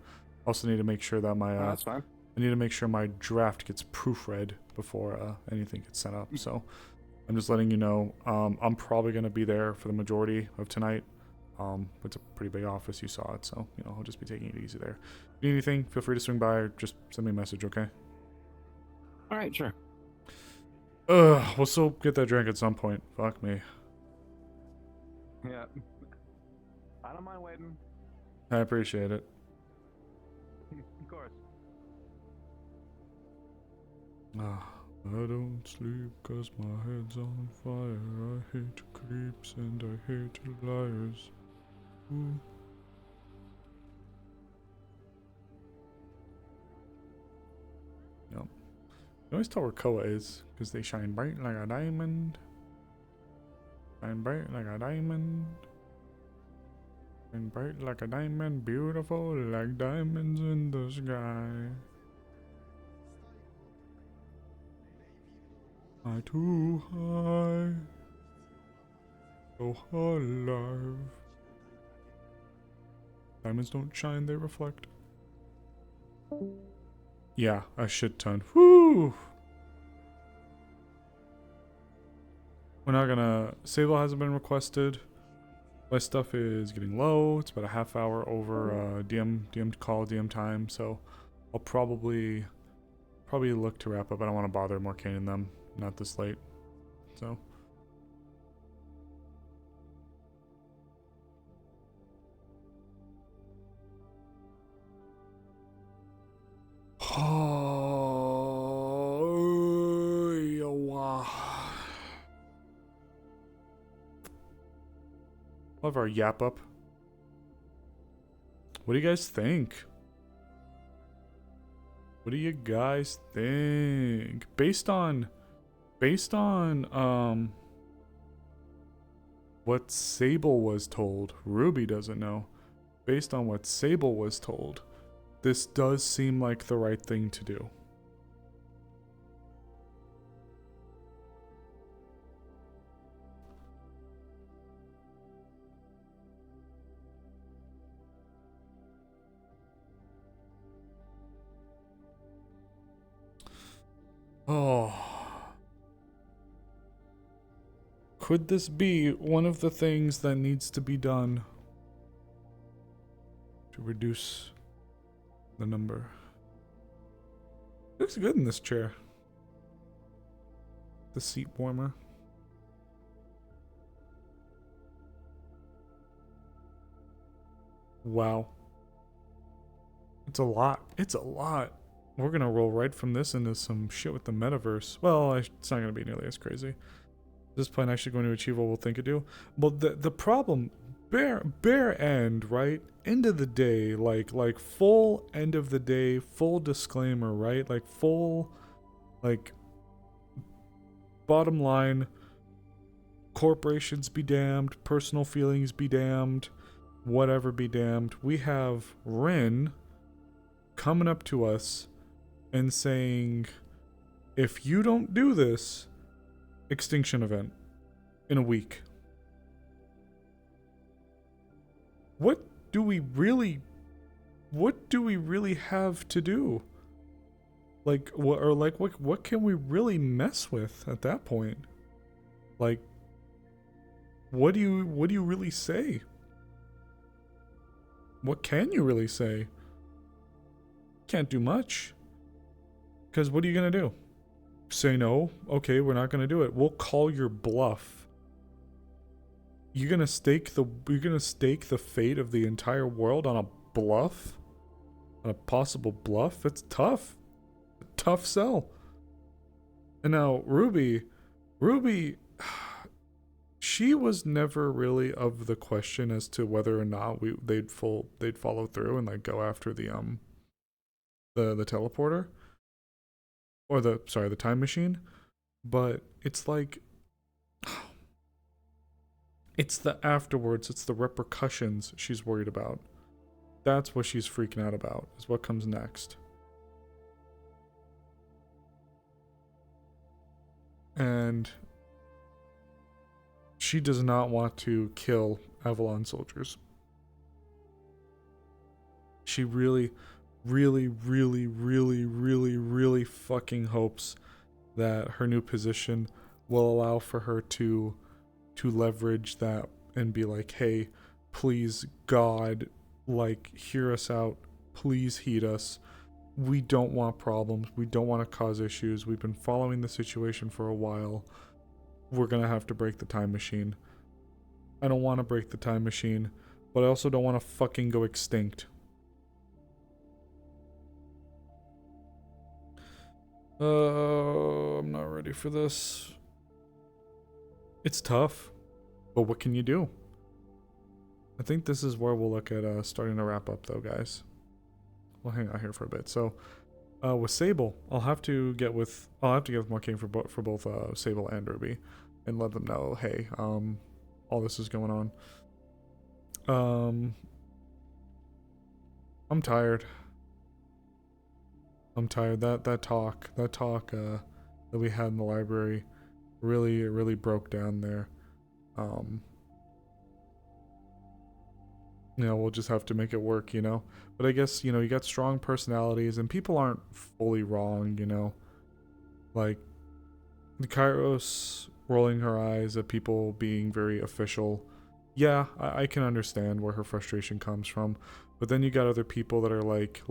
Also need to make sure that my that's fine. I need to make sure my draft gets proofread before anything gets sent up. So I'm just letting you know. I'm probably gonna be there for the majority of tonight. It's a pretty big office, you saw it, so you know I'll just be taking it easy there. If you need anything, feel free to swing by or just send me a message, okay? All right, sure. We'll still get that drink at some point. Fuck me. Yeah. I don't mind waiting. I appreciate it. Of course. I don't sleep 'cause my head's on fire. I hate creeps and I hate liars. Ooh. Yep. You always tell where Koa is, because they shine bright like a diamond. Shine bright like a diamond. Shine bright like a diamond, beautiful like diamonds in the sky. High too high, so alive. Diamonds don't shine, they reflect. Yeah, a shit ton. Whoo! We're not gonna... Sable hasn't been requested. My stuff is getting low. It's about a half hour over DM call, DM time, so I'll probably look to wrap up. I don't want to bother Morcane and them. Not this late, so. Love our yap up. What do you guys think? What do you guys think? Based on what Sable was told, Ruby doesn't know. Based on what Sable was told, this does seem like the right thing to do. Oh. Could this be one of the things that needs to be done to reduce the number? Looks good in this chair. The seat warmer. Wow. It's a lot. It's a lot. We're gonna roll right from this into some shit with the metaverse. Well, it's not gonna be nearly as crazy. Is this plan actually going to achieve what we'll think it do? Well, the problem, bare end, right? End of the day, like full end of the day, full disclaimer, right? Like full, like bottom line. Corporations be damned, personal feelings be damned, whatever be damned. We have Rin coming up to us and saying, if you don't do this, extinction event in a week. What do we really have to do? Like what can we really mess with at that point? Like, what do you really say? What can you really say? Can't do much. Because what are you gonna do? Say no? Okay, we're not gonna do it. We'll call your bluff. You're gonna stake the fate of the entire world on a bluff? On a possible bluff? It's tough. A tough sell. And now Ruby, she was never really of the question as to whether or not they'd follow through and like go after the teleporter or the time machine. But it's like, it's the afterwards, it's the repercussions she's worried about. That's what she's freaking out about, is what comes next. And she does not want to kill Avalon soldiers. She really fucking hopes that her new position will allow for her to leverage that and be like, hey, please God, like, hear us out. Please heed us. We don't want problems. We don't want to cause issues. We've been following the situation for a while. We're gonna have to break the time machine. I don't want to break the time machine, but I also don't want to fucking go extinct. I'm not ready for this. It's tough, but what can you do? I think this is where we'll look at starting to wrap up, though, guys. We'll hang out here for a bit. So, with Sable, I'll have to get with Marking for both Sable and Ruby, and let them know, hey, all this is going on. I'm tired. That talk that we had in the library really broke down there. We'll just have to make it work, But I guess, you got strong personalities and people aren't fully wrong, Like, the Kairos rolling her eyes at people being very official. Yeah, I can understand where her frustration comes from. But then you got other people that are like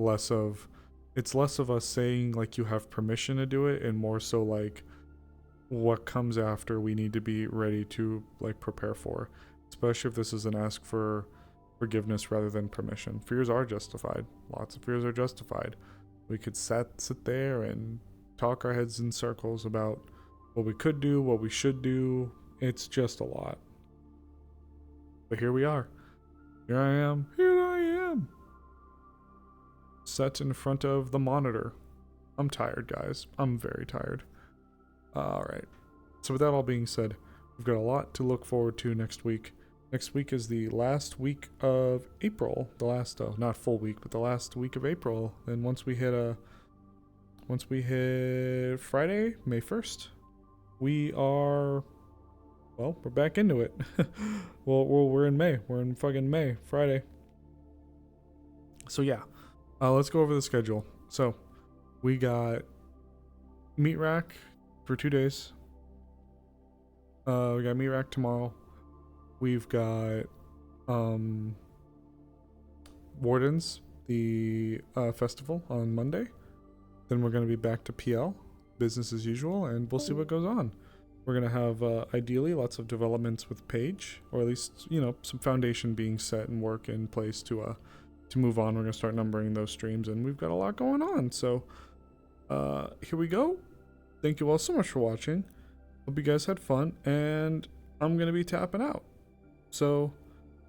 it's less of us saying like you have permission to do it and more so like what comes after we need to be ready to like prepare for. Especially if this is an ask for forgiveness rather than permission. Fears are justified. Lots of fears are justified. We could sit there and talk our heads in circles about what we could do, what we should do. It's just a lot. But here we are. Here I am. Set in front of the monitor. I'm tired, guys. I'm very tired. Alright. So with that all being said, we've got a lot to look forward to next week. Next week is the last week of April. The last, not full week, but the last week of April. And once we hit Friday, May 1st, we're back into it. We're in May. We're in fucking May, Friday. So yeah, let's go over the schedule. So we got Meat Rack for 2 days. We got Meat Rack tomorrow. We've got Wardens, the festival on Monday. then we're going to be back to PL, business as usual, and we'll see what goes on. We're going to have, ideally, lots of developments with Paige, or at least, you know, some foundation being set and work in place to move on. We're going to start numbering those streams, and we've got a lot going on. So, here we go. Thank you all so much for watching. Hope you guys had fun, and I'm going to be tapping out. So,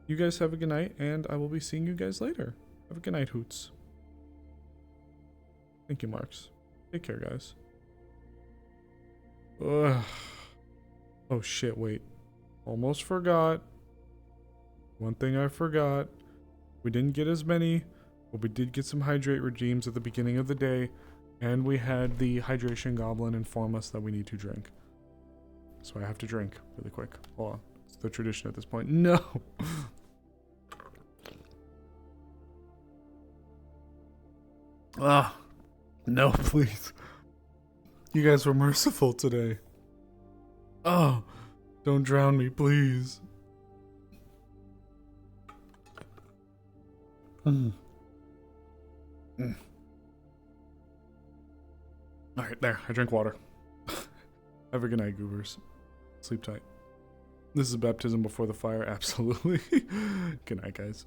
you guys have a good night, and I will be seeing you guys later. Have a good night, Hoots. Thank you, Marks. Take care, guys. Ugh. Oh shit, wait. Almost forgot. One thing I forgot. We didn't get as many, but we did get some hydrate regimes at the beginning of the day, and we had the hydration goblin inform us that we need to drink. So I have to drink really quick. Hold on. It's the tradition at this point. No! Ah. No, please. You guys were merciful today. Oh, don't drown me, please. Mm. Mm. Alright, there. I drank water. Have a good night, goobers. Sleep tight. This is baptism before the fire, absolutely. Good night, guys.